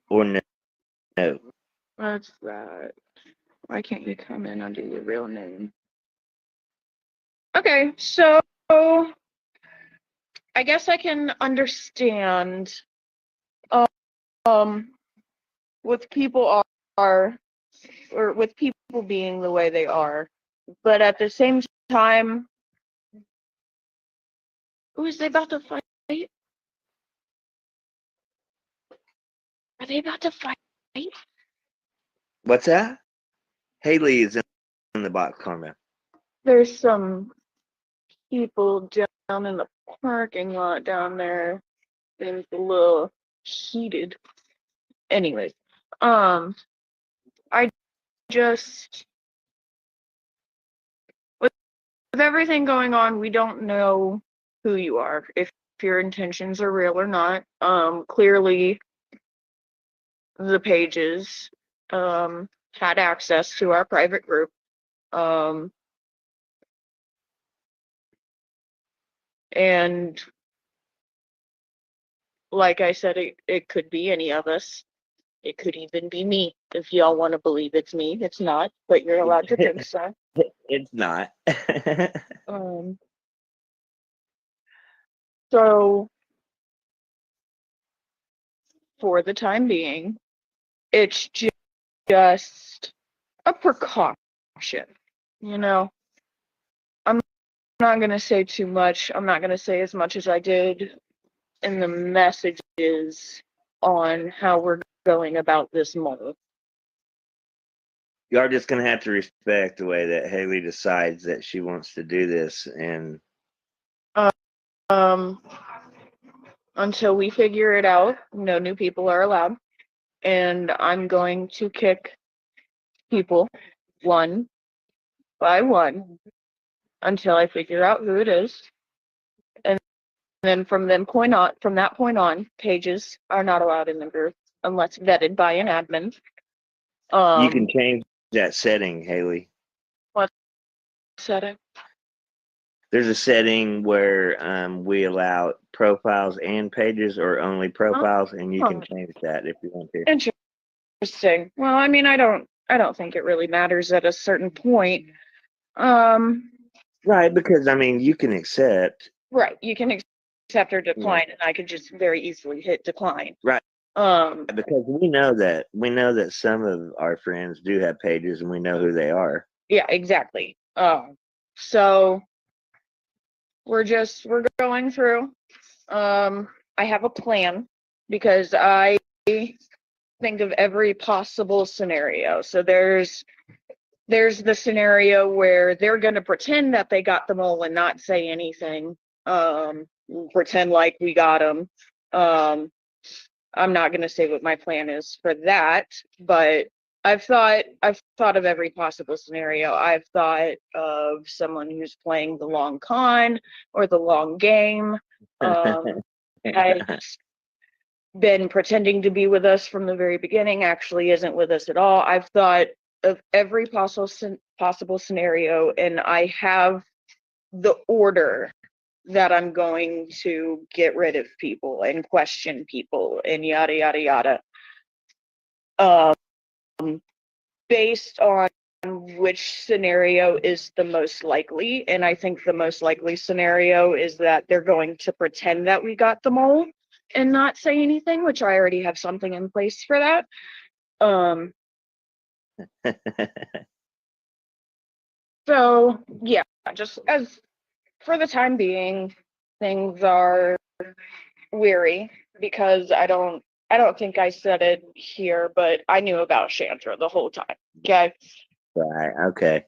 Speaker 1: Or no?
Speaker 2: What's that? Why can't you come in under your real name? Okay, so I guess I can understand with people are or with people being the way they are, but at the same time, who is they about to fight? Are they about to fight?
Speaker 1: What's that? Haley is in the box, Carmen.
Speaker 2: There's some people down in the parking lot down there. It's a little heated. Anyways, I just with everything going on, we don't know who you are, if your intentions are real or not. Clearly the pages had access to our private group. And like I said, it could be any of us. It could even be me. If y'all want to believe it's me, it's not, but you're allowed to think so.
Speaker 1: It's not.
Speaker 2: So for the time being, it's just a precaution. You know, I'm not going to say too much. I'm not going to say as much as I did in the messages on how we're going about this mole.
Speaker 1: You are just gonna have to respect the way that Haley decides that she wants to do this, and
Speaker 2: until we figure it out, no new people are allowed, and I'm going to kick people one by one until I figure out who it is, and then from that point on, pages are not allowed in the group unless vetted by an admin.
Speaker 1: you can change that setting, Haley.
Speaker 2: What setting?
Speaker 1: There's a setting where we allow profiles and pages, or only profiles, and you can change that if you want to.
Speaker 2: Interesting. Well, I mean, I don't think it really matters at a certain point.
Speaker 1: Right, because I mean, you can accept.
Speaker 2: Right, you can accept or decline, and I could just very easily hit decline.
Speaker 1: Right. Because we know that some of our friends do have pages, and we know who they are.
Speaker 2: Yeah, exactly. So we're going through. I have a plan because I think of every possible scenario. So there's the scenario where they're going to pretend that they got the mole and not say anything. Pretend like we got them. I'm not going to say what my plan is for that, but I've thought of every possible scenario. I've thought of someone who's playing the long con or the long game. I've been pretending to be with us from the very beginning, actually isn't with us at all. I've thought of every possible scenario, and I have the order that I'm going to get rid of people and question people and yada yada yada. Based on which scenario is the most likely, and I think the most likely scenario is that they're going to pretend that we got the mole and not say anything, which I already have something in place for that. So yeah, just as for the time being, things are weary because I don't think I said it here, but I knew about Chandra the whole time. Okay.
Speaker 1: Right. Okay.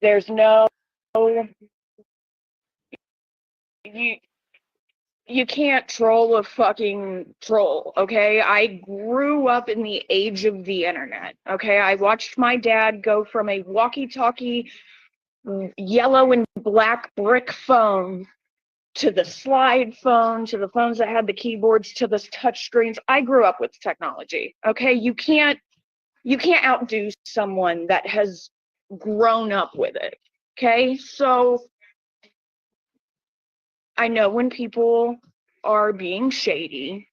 Speaker 2: There's no you can't troll a fucking troll, okay? I grew up in the age of the internet, okay? I watched my dad go from a walkie-talkie yellow and black brick phone to the slide phone, to the phones that had the keyboards, to the touch screens. I grew up with technology, okay? You can't outdo someone that has grown up with it, okay? So I know when people are being shady.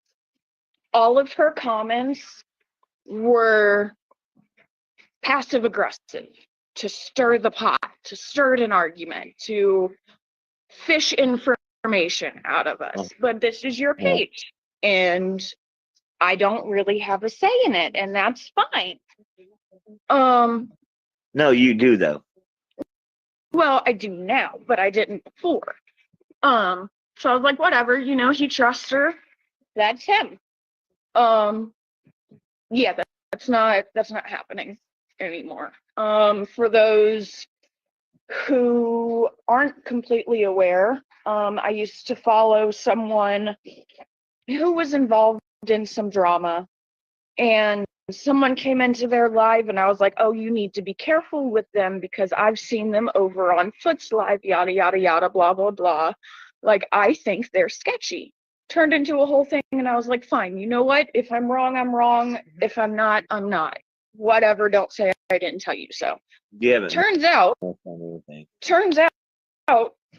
Speaker 2: All of her comments were passive aggressive, to stir the pot, to stir an argument, to fish information out of us. But this is your page, and I don't really have a say in it, and that's fine.
Speaker 1: No, you do though.
Speaker 2: Well, I do now, but I didn't before. So I was like, whatever, he trusts her. That's him. Yeah, that's not happening. anymore. For those who aren't completely aware, I used to follow someone who was involved in some drama, and someone came into their live and I was like, oh, you need to be careful with them because I've seen them over on Foot's live, yada, yada, yada, blah, blah, blah. Like, I think they're sketchy. Turned into a whole thing, and I was like, fine, you know what? If I'm wrong, I'm wrong. If I'm not, I'm not. Whatever, don't say I didn't tell you so.
Speaker 1: You haven't
Speaker 2: Turns out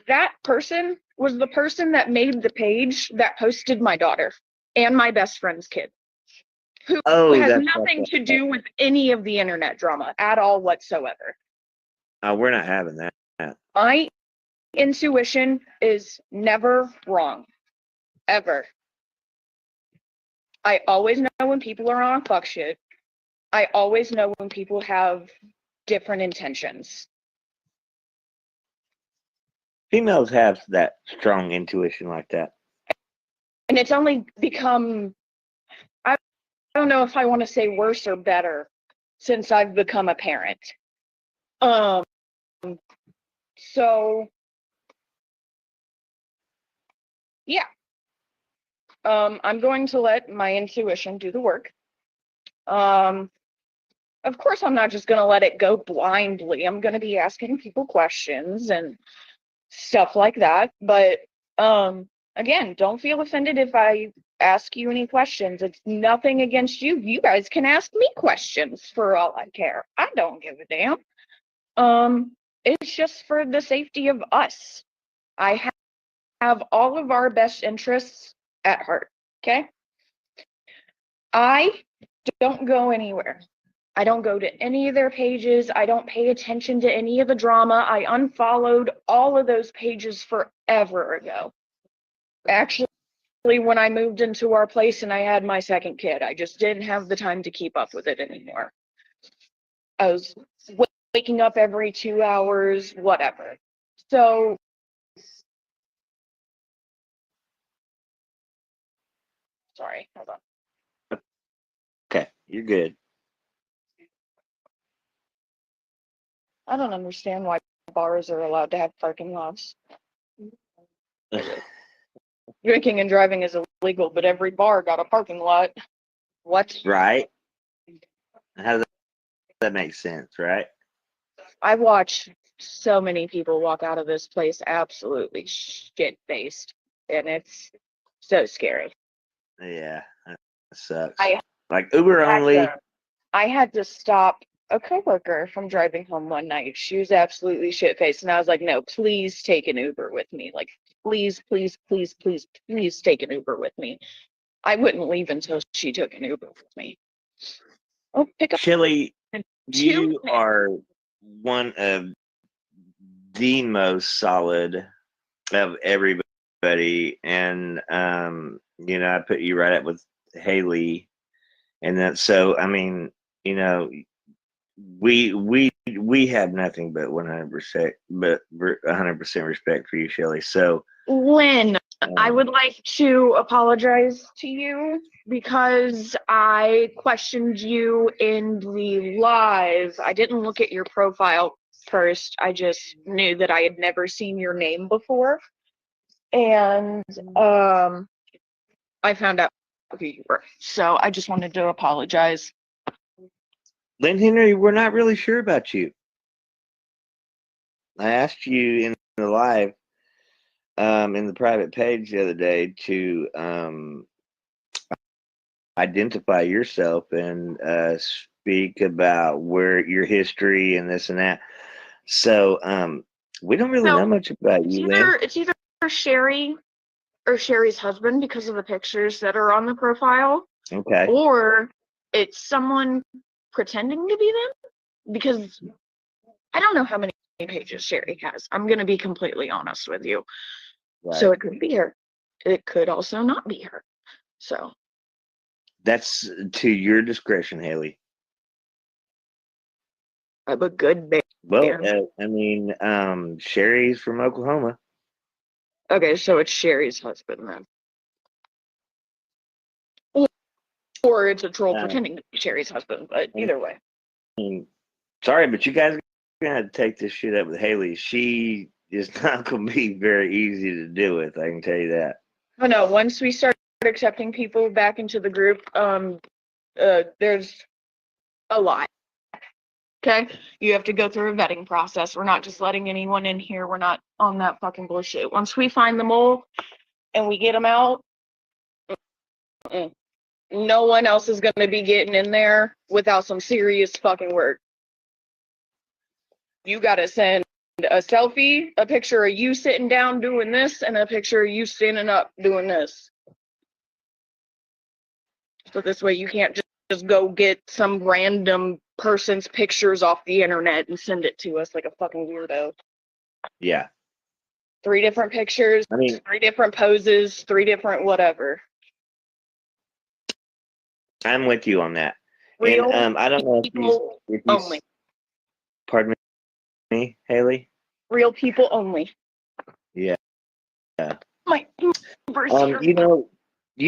Speaker 2: that person was the person that made the page that posted my daughter and my best friend's kid, who has nothing to do with any of the internet drama at all whatsoever.
Speaker 1: We're not having that.
Speaker 2: My intuition is never wrong, ever. I always know when people are on fuck shit. I always know when people have different intentions.
Speaker 1: Females have that strong intuition like that.
Speaker 2: And it's only become, I don't know if I want to say worse or better since I've become a parent. So yeah. I'm going to let my intuition do the work. Of course, I'm not just going to let it go blindly. I'm going to be asking people questions and stuff like that. But again, don't feel offended if I ask you any questions. It's nothing against you. You guys can ask me questions for all I care. I don't give a damn. It's just for the safety of us. I have all of our best interests at heart, okay? I don't go anywhere. I don't go to any of their pages. I don't pay attention to any of the drama. I unfollowed all of those pages forever ago. Actually, when I moved into our place and I had my second kid, I just didn't have the time to keep up with it anymore. I was waking up every 2 hours, whatever. So, sorry, hold on.
Speaker 1: Okay, you're good.
Speaker 2: I don't understand why bars are allowed to have parking lots. Drinking and driving is illegal, but every bar got a parking lot. What?
Speaker 1: Right? How does that make sense, right?
Speaker 2: I watch so many people walk out of this place absolutely shit-faced, and it's so scary.
Speaker 1: Yeah, that sucks.
Speaker 2: I
Speaker 1: Like Uber only.
Speaker 2: I had to stop a coworker from driving home one night. She was absolutely shit-faced, and I was like, no, please take an Uber with me. Like, please, please, please, please, please take an Uber with me. I wouldn't leave until she took an Uber with me. Oh, pick up.
Speaker 1: Chili, you are one of the most solid of everybody, and you know, I put you right up with Haley, and that. So I mean, you know, we have nothing but 100%, but 100% respect for you, Shelly. So,
Speaker 2: Lynn, I would like to apologize to you because I questioned you in the live. I didn't look at your profile first. I just knew that I had never seen your name before. And I found out who you were. So I just wanted to apologize.
Speaker 1: Lynn Henry, we're not really sure about you. I asked you in the live, in the private page the other day to identify yourself and speak about where your history and this and that. So we don't really know much about you, Lynn.
Speaker 2: It's either Sherry or Sherry's husband because of the pictures that are on the profile.
Speaker 1: Okay.
Speaker 2: Or it's someone pretending to be them because I don't know how many pages Sherry has. I'm going to be completely honest with you. Right. So it could be her. It could also not be her. So
Speaker 1: that's to your discretion, Haley.
Speaker 2: I'm a good man.
Speaker 1: Well, I mean, Sherry's from Oklahoma.
Speaker 2: Okay, so it's Sherry's husband then. Or it's a troll pretending to be Sherry's husband, but either way.
Speaker 1: Sorry, but you guys are gonna have to take this shit up with Haley. She is not gonna be very easy to deal with. I can tell you that.
Speaker 2: Oh no, once we start accepting people back into the group, there's a lot. Okay, you have to go through a vetting process. We're not just letting anyone in here. We're not on that fucking bullshit. Once we find them all and we get them out, no one else is going to be getting in there without some serious fucking work. You got to send a selfie, a picture of you sitting down doing this, and a picture of you standing up doing this. So this way you can't just go get some random person's pictures off the internet and send it to us like a fucking weirdo.
Speaker 1: Yeah.
Speaker 2: 3 different pictures, 3 different poses, 3 different whatever.
Speaker 1: I'm with you on that.
Speaker 2: Real
Speaker 1: and I don't know if you
Speaker 2: only.
Speaker 1: Pardon me, Haley?
Speaker 2: Real people only.
Speaker 1: Yeah.
Speaker 2: My
Speaker 1: you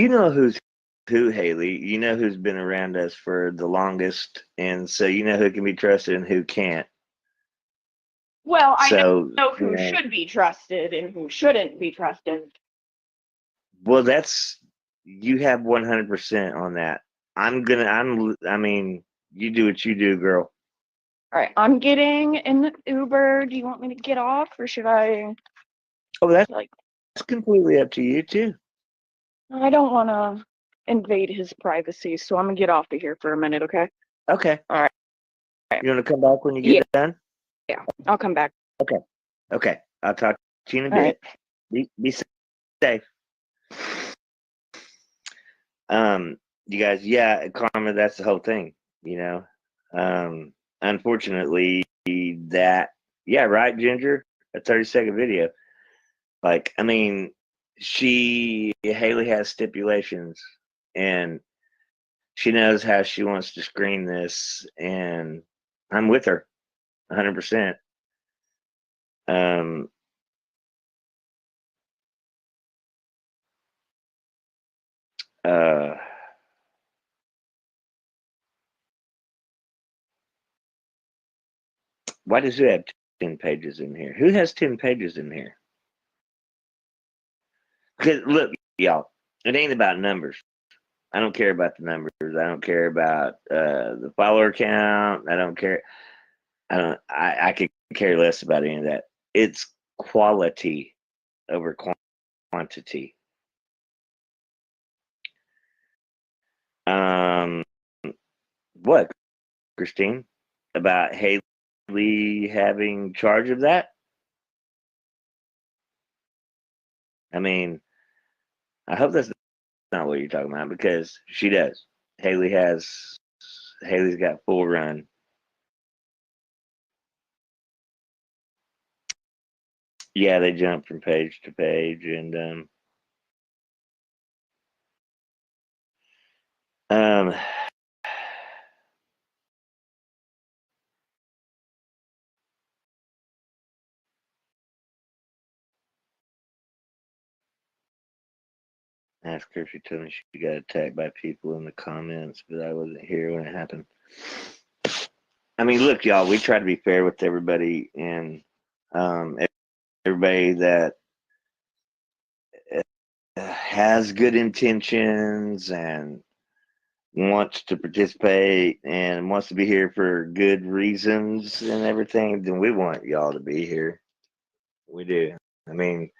Speaker 1: know who's who, Haley. You know who's been around us for the longest, and so you know who can be trusted and who can't.
Speaker 2: Well, I know who should be trusted and who shouldn't be trusted.
Speaker 1: Well, you have 100% on that. I mean, you do what you do, girl.
Speaker 2: All right, I'm getting in the Uber. Do you want me to get off or should I?
Speaker 1: Oh, that's completely up to you too.
Speaker 2: I don't want to invade his privacy, so I'm gonna get off of here for a minute, okay?
Speaker 1: Okay.
Speaker 2: All right.
Speaker 1: You want to come back when you get done?
Speaker 2: Yeah, I'll come back.
Speaker 1: Okay. I'll talk to you in a bit. Right. Be safe. You guys, yeah, karma, that's the whole thing, you know. Unfortunately, right, Ginger? A 30-second video. Like, I mean, Haley has stipulations, and she knows how she wants to screen this, and I'm with her 100%. Why does it have 10 pages in here? Who has 10 pages in here? Because look, y'all, it ain't about numbers. I don't care about the numbers. I don't care about the follower count. I don't care. I could care less about any of that. It's quality over quantity. What, Christine? About Haley having charge of that? I mean, I hope that's not what you're talking about, because she does. Haley's got full run. Yeah, they jump from page to page, and ask her if she told me she got attacked by people in the comments, but I wasn't here when it happened. I mean, look, y'all, we try to be fair with everybody, and everybody that has good intentions and wants to participate and wants to be here for good reasons and everything, then we want y'all to be here. We do. I mean,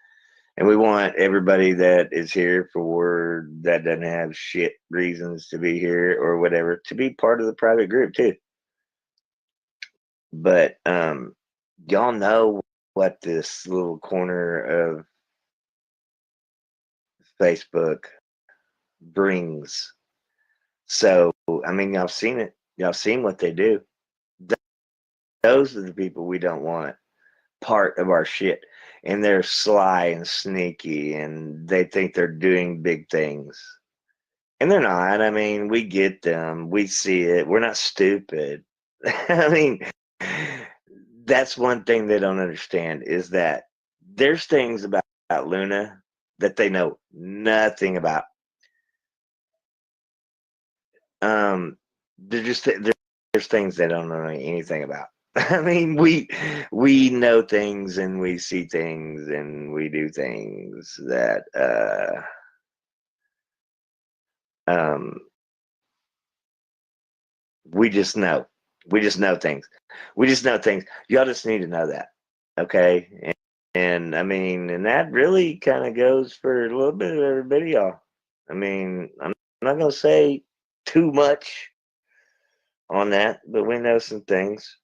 Speaker 1: and we want everybody that is here that doesn't have shit reasons to be here or whatever to be part of the private group too. But y'all know what this little corner of Facebook brings. So, I mean, y'all seen it. Y'all seen what they do. Those are the people we don't want part of our shit. And they're sly and sneaky, and they think they're doing big things. And they're not. I mean, we get them. We see it. We're not stupid. I mean, that's one thing they don't understand, is that there's things about Luna that they know nothing about. They're there's things they don't know anything about. I mean, we know things and we see things and we do things that um we just know. We just know things. We just know things. Y'all just need to know that. Okay? And I mean, and that really kind of goes for a little bit of everybody, y'all. I mean, I'm not going to say too much on that, but we know some things.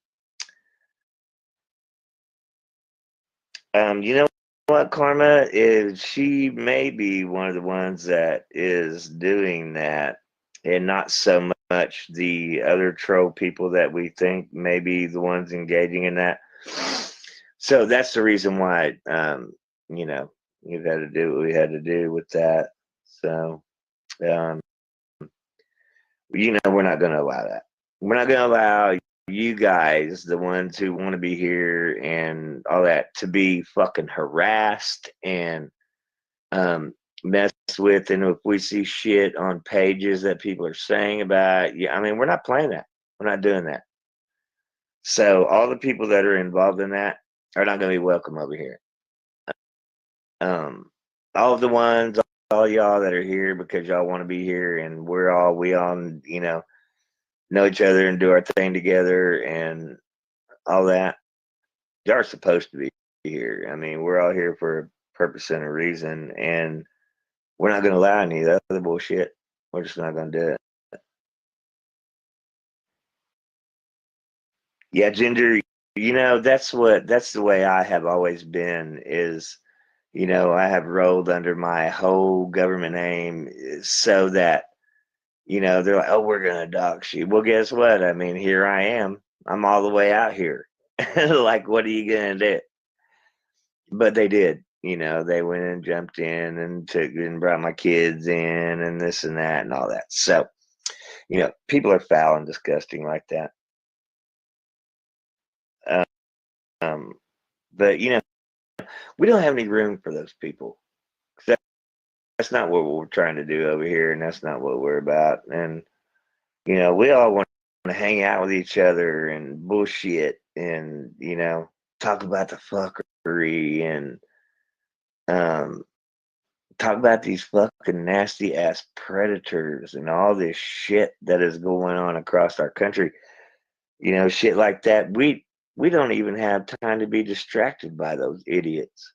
Speaker 1: You know what, Karma is she may be one of the ones that is doing that, and not so much the other troll people that we think may be the ones engaging in that. So that's the reason why, you know, we've had to do what we had to do with that. So, um, you know, we're not going to allow that. We're not going to allow you guys, the ones who want to be here and all that, to be fucking harassed and messed with. And if we see shit on pages that people are saying about, yeah, I mean, we're not playing that. We're not doing that. So all the people that are involved in that are not going to be welcome over here. All of the ones, all y'all that are here because y'all want to be here, and we all, you know each other and do our thing together and all that. Y'all are supposed to be here. I mean, we're all here for a purpose and a reason, and we're not going to allow any of that other bullshit. We're just not going to do it. Yeah, Ginger, you know, that's the way I have always been is, you know, I have rolled under my whole government name so that, you know, they're like, oh, we're going to dox you. Well, guess what? I mean, here I am. I'm all the way out here. Like, what are you going to do? But they did. You know, they went and jumped in and took and brought my kids in and this and that and all that. So, you know, people are foul and disgusting like that. Um, but you know, we don't have any room for those people. That's not what we're trying to do over here, and that's not what we're about. And you know, we all want to hang out with each other and bullshit, and you know, talk about the fuckery and um, talk about these fucking nasty ass predators and all this shit that is going on across our country. You know, shit like that. We don't even have time to be distracted by those idiots.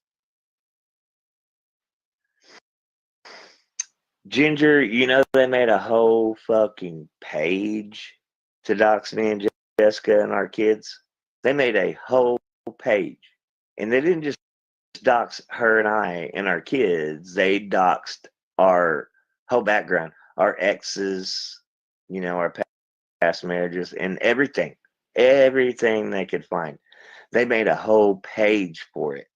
Speaker 1: Ginger, you know they made a whole fucking page to dox me and Jessica and our kids. They made a whole page. And they didn't just dox her and I and our kids. They doxed our whole background, our exes, you know, our past marriages and everything. Everything they could find. They made a whole page for it.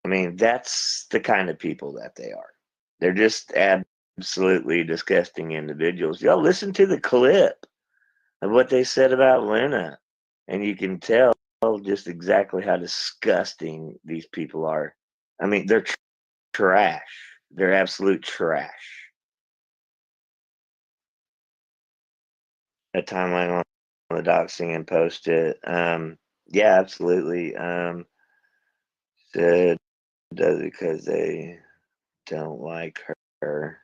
Speaker 1: I mean, that's the kind of people that they are. They're just absolutely disgusting individuals. Y'all listen to the clip of what they said about Luna, and you can tell just exactly how disgusting these people are. I mean, they're trash. They're absolute trash. A timeline on the doxing and post it. Yeah, absolutely. Said does it because they don't like her.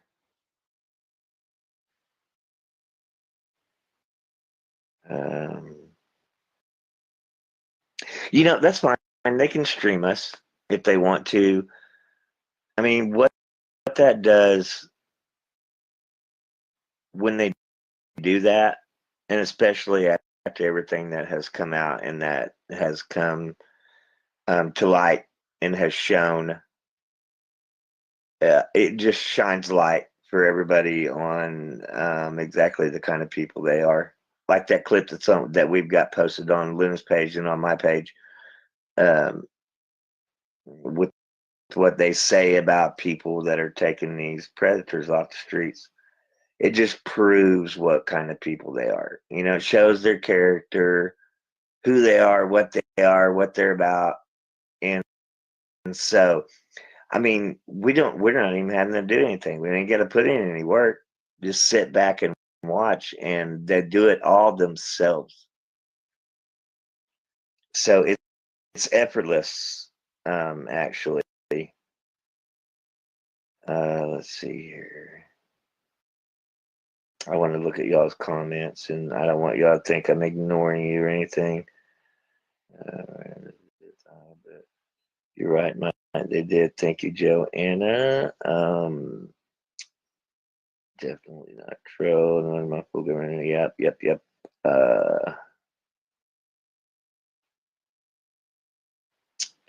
Speaker 1: Um, you know, that's fine. They can stream us if they want to. I mean, what that does when they do that, and especially after everything that has come out and that has come to light and has shown, it just shines light for everybody on exactly the kind of people they are. Like that clip that we've got posted on Luna's page and on my page, um, with what they say about people that are taking these predators off the streets. It just proves what kind of people they are. You know, it shows their character, who they are, what they're about. And so, I mean, we're not even having to do anything. We didn't get to put in any work. Just sit back and watch, and they do it all themselves. So it's effortless, actually. Let's see here. I want to look at y'all's comments, and I don't want y'all to think I'm ignoring you or anything. But you're right, Mike. They did. Thank you, Joanna. Definitely not troll. None of my folk are in. Yep.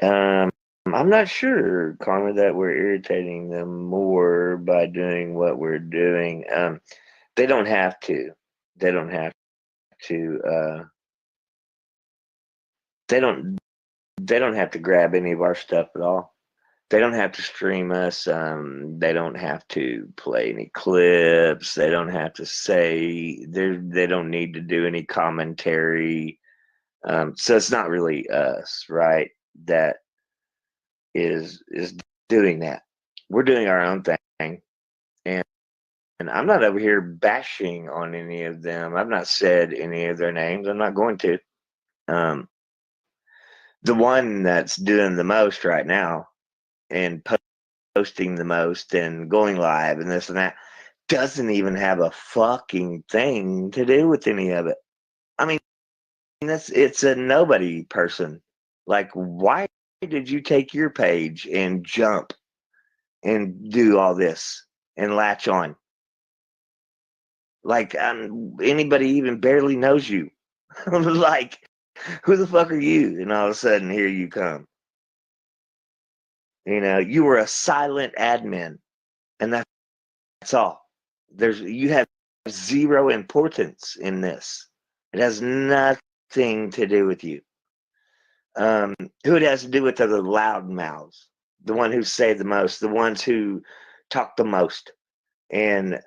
Speaker 1: I'm not sure, Karma, that we're irritating them more by doing what we're doing. They don't have to. They don't have to. They don't. They don't have to grab any of our stuff at all. They don't have to stream us. They don't have to play any clips. They don't have to say. They don't need to do any commentary. So it's not really us, right? That is doing that. We're doing our own thing, and I'm not over here bashing on any of them. I've not said any of their names. I'm not going to. The one that's doing the most right now and posting the most and going live and this and that doesn't even have a fucking thing to do with any of it. I mean, it's a nobody person. Like, why did you take your page and jump and do all this and latch on? Like, anybody even barely knows you. Like, who the fuck are you? And all of a sudden, here you come. You were a silent admin, and that's all. You have zero importance in this. It has nothing to do with you. Who it has to do with are the loud mouths, the one who say the most, the ones who talk the most, and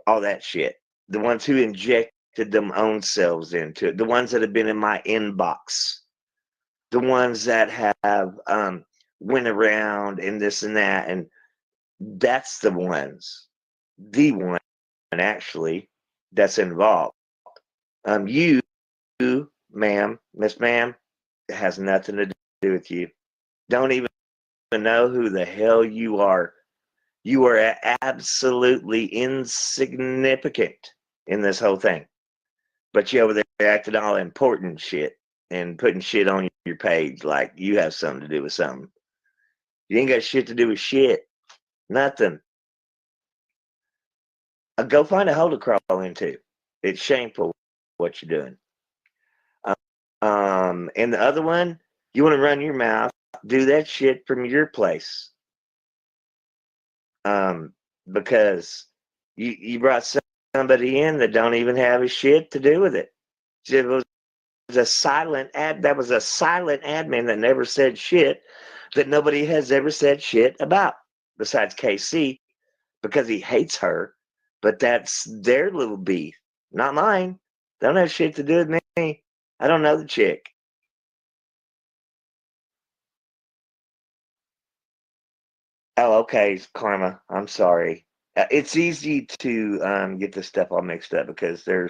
Speaker 1: all that shit. The ones who injected them own selves into it. The ones that have been in my inbox. The ones that have went around and this and that, and that's the one actually that's involved. You, ma'am, Miss Ma'am, it has nothing to do with you. Don't even know who the hell you are. You are absolutely insignificant in this whole thing. But you over there acting all important shit and putting shit on your page like you have something to do with something. You ain't got shit to do with shit. Nothing. Go find a hole to crawl into. It's shameful what you're doing. And the other one, you want to run your mouth, do that shit from your place. Because you brought somebody in that don't even have a shit to do with it. It was a silent that was a silent admin that never said shit, that nobody has ever said shit about besides KC, because he hates her. But that's their little beef, not mine. They don't have shit to do with me. I don't know the chick. Oh, okay, Karma. I'm sorry. It's easy to get this stuff all mixed up because there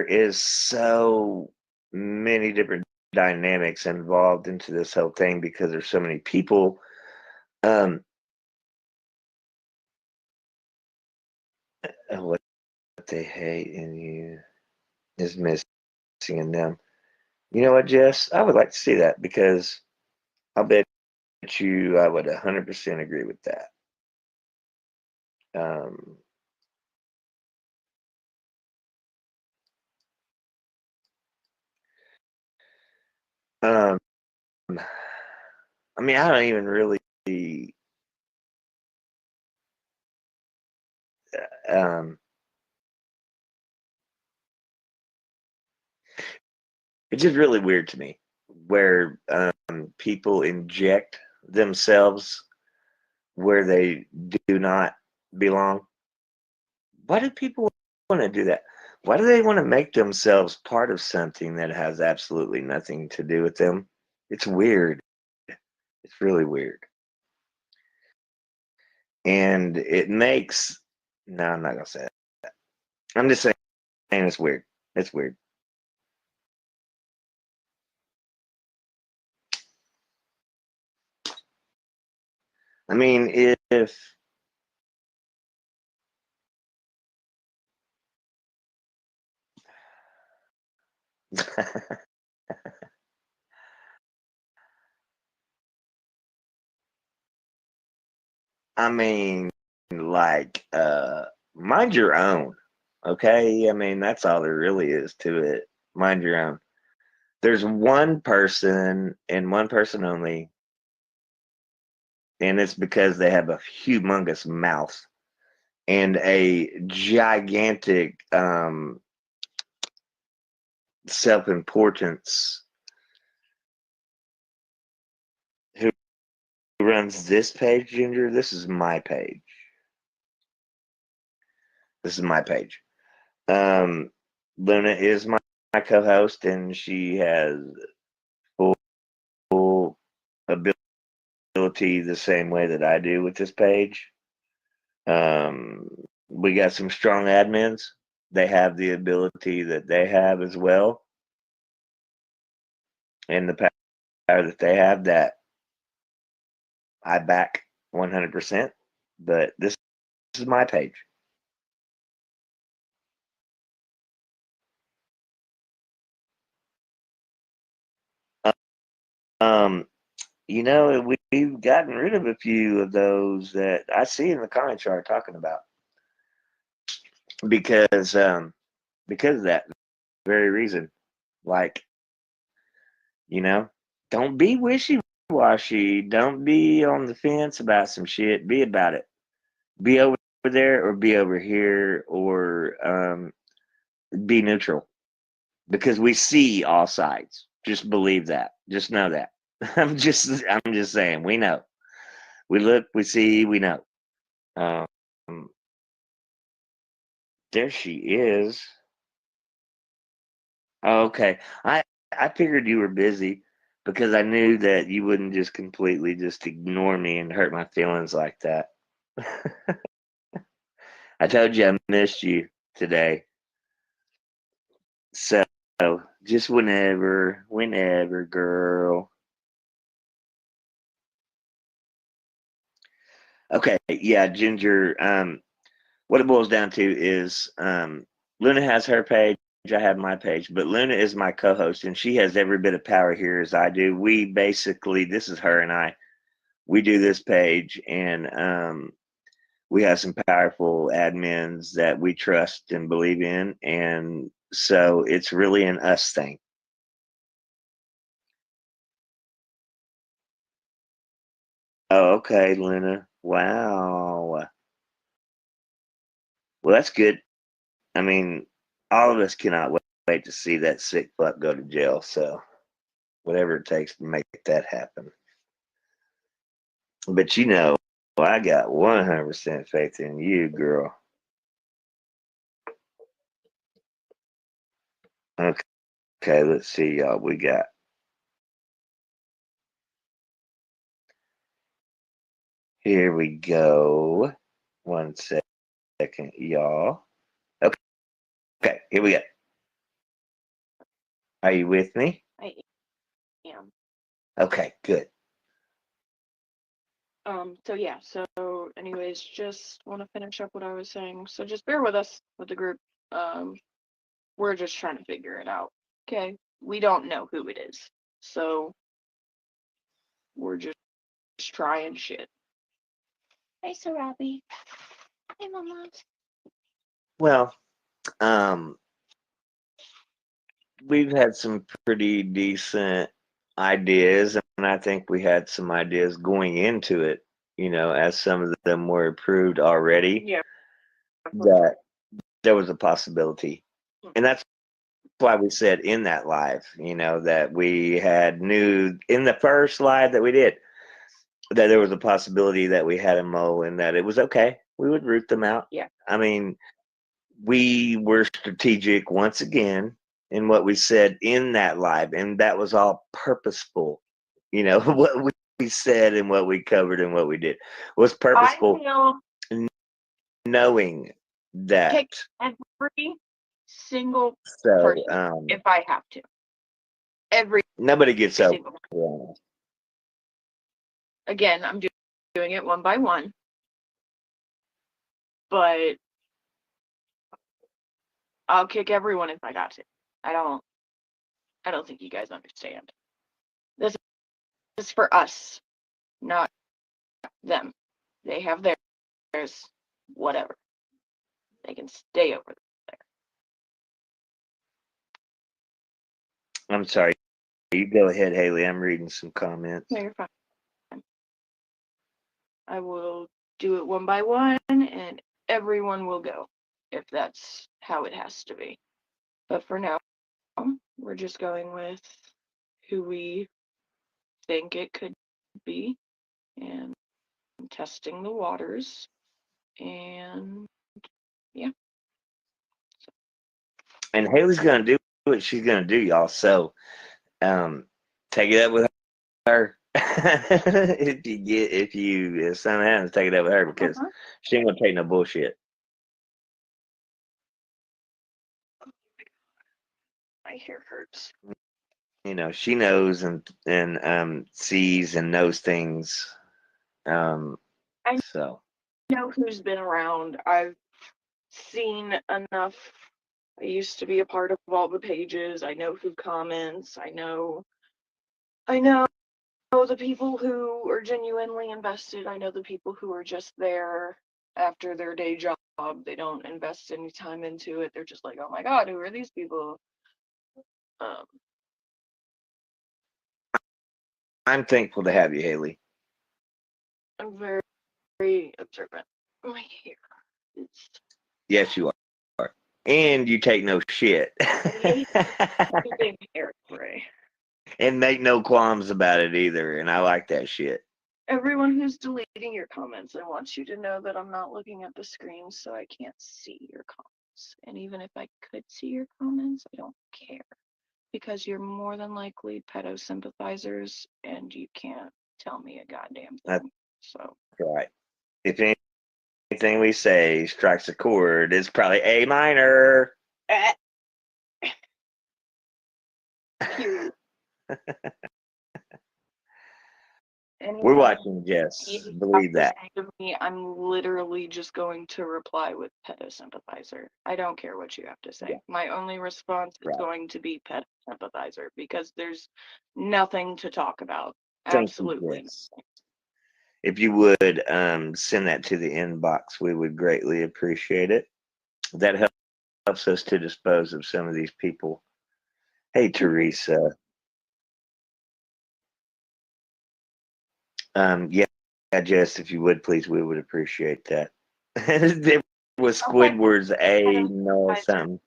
Speaker 1: is so many different dynamics involved into this whole thing because there's so many people. What they hate in you is missing in them. You know what, Jess? I would like to see that because I'll bet you I would 100% agree with that. Um, um, I mean, I don't even really um, it's just really weird to me where people inject themselves where they do not belong. Why do people want to do that? Why do they want to make themselves part of something that has absolutely nothing to do with them? It's weird. It's really weird. And it makes, no, I'm not going to say that. I'm just saying it's weird. It's weird. I mean, if I mean, like, mind your own. Okay? I mean, that's all there really is to it. Mind your own. There's one person and one person only, and it's because they have a humongous mouth and a gigantic self-importance. Who runs this page, Ginger? This is my page. This is my page. Luna is my co-host, and she has full ability the same way that I do with this page. We got some strong admins. They have the ability that they have as well, and the power that they have that I back 100%. But this is my page. Um, we've gotten rid of a few of those that I see in the comment chart talking about because of that very reason. Like, don't be wishy washy. Don't be on the fence about some shit. Be about it. Be over there or be over here or be neutral because we see all sides. Just believe that. Just know that. I'm just saying. We know. We look. We see. We know. Um, there she is. Okay. I figured you were busy because I knew that you wouldn't just completely just ignore me and hurt my feelings like that. I told you I missed you today. So just whenever, girl. Okay, yeah, Ginger. What it boils down to is Luna has her page, I have my page, but Luna is my co-host, and she has every bit of power here as I do. We basically, this is her and I. We do this page, and we have some powerful admins that we trust and believe in, and so it's really an us thing. Oh, okay, Luna. Wow. Well, that's good. I mean, all of us cannot wait to see that sick fuck go to jail. So, whatever it takes to make that happen. But I got 100% faith in you, girl. Okay, let's see, y'all. We got. Here we go. 1 second, y'all. Okay, here we go. Are you with me?
Speaker 2: I am.
Speaker 1: Okay, good.
Speaker 2: So yeah, so anyways, just want to finish up what I was saying. So just bear with us with the group. We're just trying to figure it out. Okay. We don't know who it is. So we're just trying shit. Hey, Sir Robbie. Hey, Mama.
Speaker 1: Well, we've had some pretty decent ideas, and I think we had some ideas going into it, as some of them were approved already.
Speaker 2: Yeah.
Speaker 1: That there was a possibility. And that's why we said in that live, that we had knew in the first live that we did that there was a possibility that we had a mole and that it was okay. We would root them out.
Speaker 2: Yeah.
Speaker 1: I mean, we were strategic once again in what we said in that live, and that was all purposeful. What we said and what we covered and what we did was purposeful, knowing that.
Speaker 2: Take every single
Speaker 1: So
Speaker 2: person if I have to. Every
Speaker 1: nobody gets over.
Speaker 2: single one. Again, I'm doing it one by one. But I'll kick everyone if I got to. I don't think you guys understand. This is for us, not them. They have theirs, whatever. They can stay over there.
Speaker 1: I'm sorry. You go ahead, Haley. I'm reading some comments.
Speaker 2: No, you're fine. I will do it one by one, and everyone will go, if that's how it has to be. But for now, we're just going with who we think it could be, and testing the waters, and yeah.
Speaker 1: And Haley's gonna do what she's gonna do, y'all. So, take it up with her. if something happens, take it up with her because she ain't gonna take no bullshit.
Speaker 2: My hair hurts.
Speaker 1: You know, she knows and sees and knows things.
Speaker 2: I
Speaker 1: So
Speaker 2: know who's been around. I've seen enough. I used to be a part of all the pages. I know who comments. I know the people who are genuinely invested. I know the people who are just there after their day job. They don't invest any time into it. They're just like, oh my God, who are these people?
Speaker 1: I'm thankful to have you, Haley.
Speaker 2: I'm very, very observant. My hair is.
Speaker 1: Yes, you are. And you take no shit.
Speaker 2: Hair spray.
Speaker 1: And make no qualms about it either. And I like that shit.
Speaker 2: Everyone who's deleting your comments, I want you to know that I'm not looking at the screen, so I can't see your comments. And even if I could see your comments, I don't care. Because you're more than likely pedo sympathizers, and you can't tell me a goddamn thing. So
Speaker 1: right. If anything we say strikes a chord, it's probably A minor. We're watching, Jess. Believe that.
Speaker 2: Me, I'm literally just going to reply with pedo sympathizer. I don't care what you have to say. Yeah. My only response is going to be pedo sympathizer because there's nothing to talk about. Absolutely.
Speaker 1: If you would send that to the inbox, we would greatly appreciate it. That helps us to dispose of some of these people. Hey, Teresa. Yeah, Jess, if you would, please, we would appreciate that. It was Squidward's something.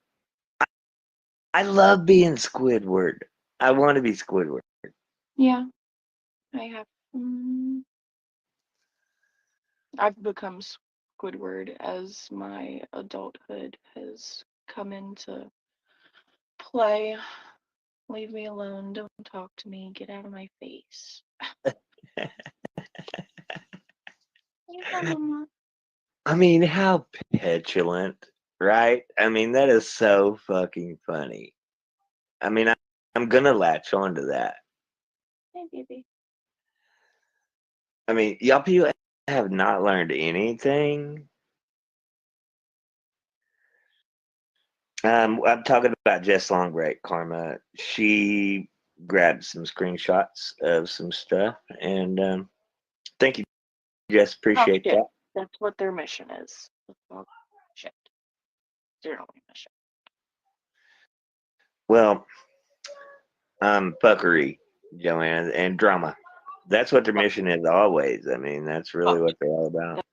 Speaker 1: I love being Squidward. I want to be Squidward.
Speaker 2: Yeah, I have. I've become Squidward as my adulthood has come into play. Leave me alone. Don't talk to me. Get out of my face.
Speaker 1: I mean, how petulant, right? I mean, that is so fucking funny. I mean, I'm gonna latch onto that.
Speaker 2: Hey, baby.
Speaker 1: I mean, y'all people have not learned anything. I'm talking about Jess Longbreak, Karma. She grabbed some screenshots of some stuff, and thank you, Jess. Appreciate that.
Speaker 2: That's what their mission is. Shit. Their only mission.
Speaker 1: Well, fuckery, Joanna, and drama. That's what their mission is always. I mean, that's really what they're all about.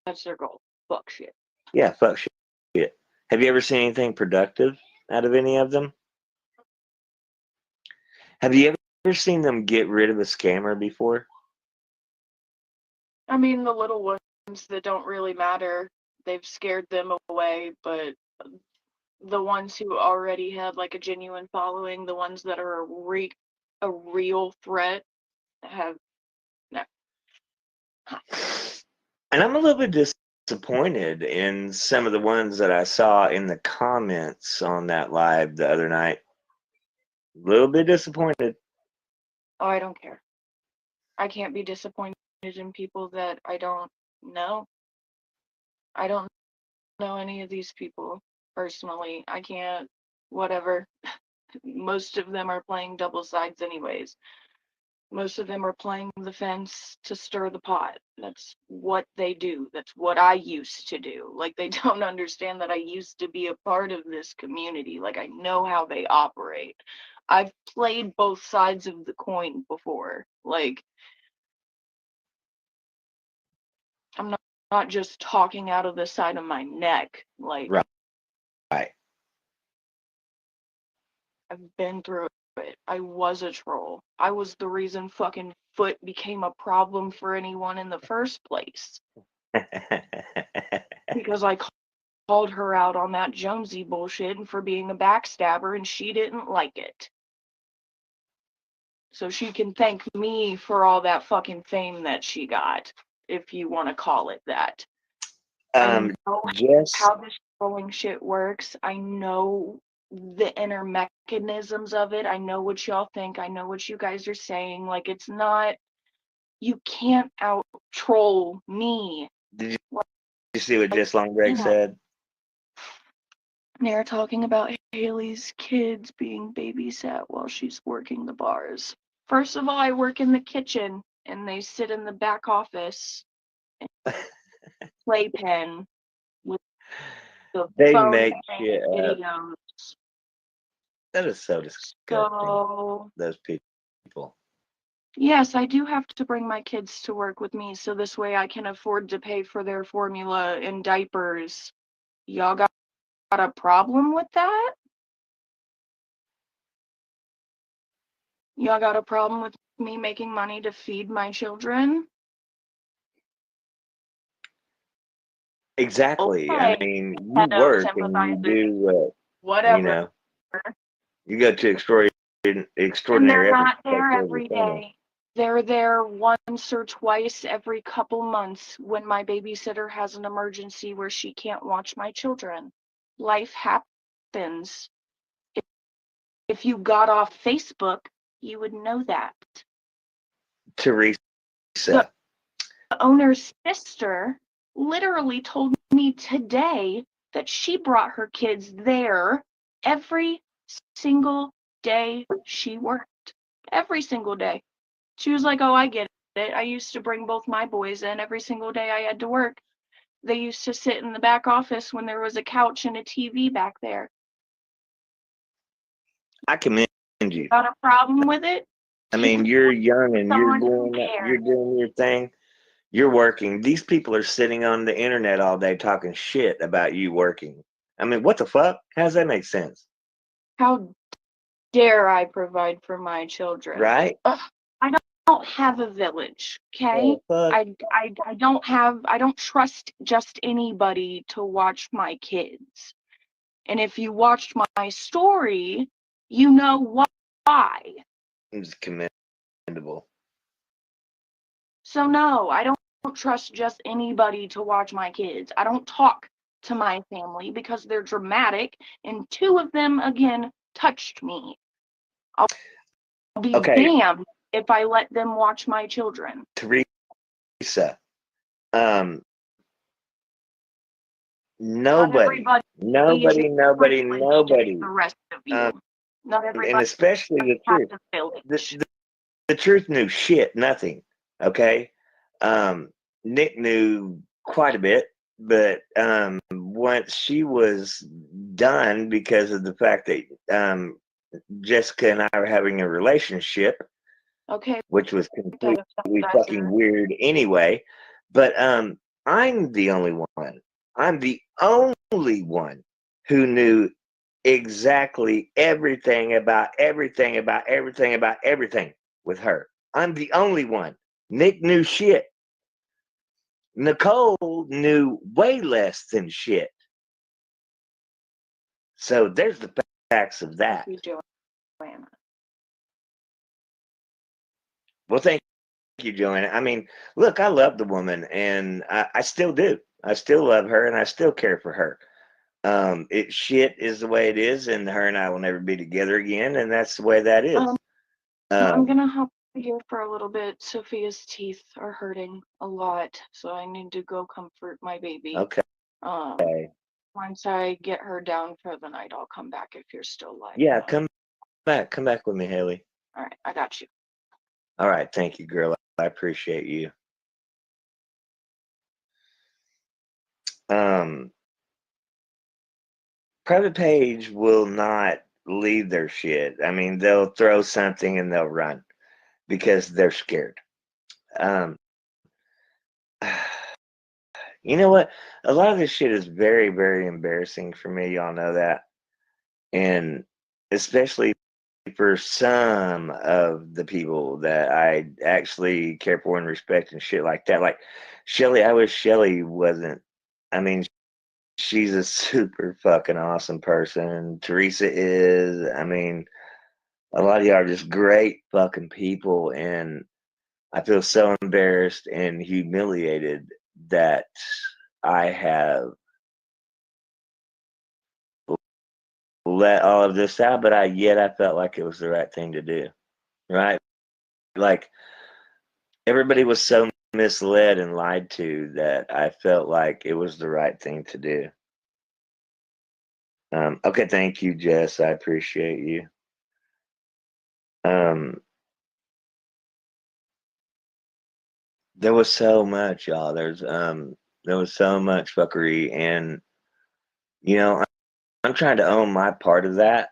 Speaker 2: That's their goal. Fuck shit.
Speaker 1: Yeah, fuck shit. Have you ever seen anything productive out of any of them? Have you ever seen them get rid of a scammer before?
Speaker 2: I mean, the little ones that don't really matter, they've scared them away, but the ones who already had like a genuine following, the ones that are a real threat, have no.
Speaker 1: And I'm a little bit disappointed in some of the ones that I saw in the comments on that live the other night. A little bit disappointed.
Speaker 2: Oh, I don't care. I can't be disappointed in people that I don't know. I don't know any of these people personally. I can't, whatever. Most of them are playing double sides anyways. Most of them are playing the fence to stir the pot. That's what they do. That's what I used to do. Like, they don't understand that I used to be a part of this community. Like, I know how they operate. I've played both sides of the coin before. Like, I'm not just talking out of the side of my neck. Like,
Speaker 1: Right.
Speaker 2: I've been through it. I was a troll. I was the reason fucking Foot became a problem for anyone in the first place. Because I called her out on that Jonesy bullshit and for being a backstabber, and she didn't like it. So she can thank me for all that fucking fame that she got, if you want to call it that. I know how this trolling shit works. I know the inner mechanisms of it. I know what y'all think. I know what you guys are saying. Like, it's not, you can't out troll me.
Speaker 1: Did you see what Jess Longbreg said?
Speaker 2: They're talking about Haley's kids being babysat while she's working the bars. First of all, I work in the kitchen and they sit in the back office playpen with the
Speaker 1: They
Speaker 2: phone
Speaker 1: make
Speaker 2: and
Speaker 1: shit up.
Speaker 2: videos.
Speaker 1: That is so disgusting.
Speaker 2: So,
Speaker 1: those people.
Speaker 2: Yes, I do have to bring my kids to work with me so this way I can afford to pay for their formula and diapers. Y'all got a problem with that? Y'all got a problem with me making money to feed my children?
Speaker 1: Exactly.
Speaker 2: Okay.
Speaker 1: I mean, you work and you do
Speaker 2: whatever.
Speaker 1: You know, you go to
Speaker 2: And
Speaker 1: extraordinary
Speaker 2: they're
Speaker 1: efforts.
Speaker 2: not there every day. They're there once or twice every couple months when my babysitter has an emergency where she can't watch my children. Life happens. If you got off Facebook, you would know that.
Speaker 1: Teresa.
Speaker 2: The owner's sister literally told me today that she brought her kids there every single day she worked. Every single day. She was like, oh, I get it. I used to bring both my boys in every single day I had to work. They used to sit in the back office when there was a couch and a TV back there.
Speaker 1: I commend you.
Speaker 2: Got a problem with it?
Speaker 1: I mean, you're young and you're doing your thing. You're working. These people are sitting on the internet all day talking shit about you working. I mean, what the fuck? How does that make sense?
Speaker 2: How dare I provide for my children?
Speaker 1: Right?
Speaker 2: I don't have a village, okay? I don't trust just anybody to watch my kids. And if you watched my story, you know why.
Speaker 1: It's commendable.
Speaker 2: So no, I don't trust just anybody to watch my kids. I don't talk to my family because they're dramatic, and two of them again touched me. I'll be damned if I let them watch my children.
Speaker 1: Teresa, nobody.
Speaker 2: The rest of you. Not everybody.
Speaker 1: And especially the truth. The truth knew shit, nothing. Okay. Nick knew quite a bit, but once she was done because of the fact that Jessica and I were having a relationship, which was completely fucking weird anyway. But I'm the only one. I'm the only one who knew exactly everything about everything with her. I'm the only one. Nick knew shit. Nicole knew way less than shit. So there's the facts of that. Well, thank you, Joanna. I mean, look, I love the woman, and I still do. I still love her and I still care for her. It shit is the way it is, and her and I will never be together again, and that's the way that is.
Speaker 2: I'm gonna hop here for a little bit. Sophia's teeth are hurting a lot, so I need to go comfort my baby.
Speaker 1: Okay.
Speaker 2: Once I get her down for the night, I'll come back if you're still live.
Speaker 1: Yeah, come back. Come back with me, Haley.
Speaker 2: All right, I got you.
Speaker 1: All right, thank you, girl. I appreciate you. Private page will not leave their shit. I mean, they'll throw something and they'll run because they're scared. You know what? A lot of this shit is very, very embarrassing for me. Y'all know that. And especially for some of the people that I actually care for and respect and shit like that. Like Shelly, I wish Shelly wasn't. I mean, she's a super fucking awesome person. Teresa is. I mean, a lot of y'all are just great fucking people. And I feel so embarrassed and humiliated that I have let all of this out, but I felt like it was the right thing to do. Right? Like everybody was so misled and lied to that I felt like it was the right thing to do. Okay, thank you, Jess. I appreciate you. There was so much, y'all. There was so much fuckery, and you know, I'm trying to own my part of that,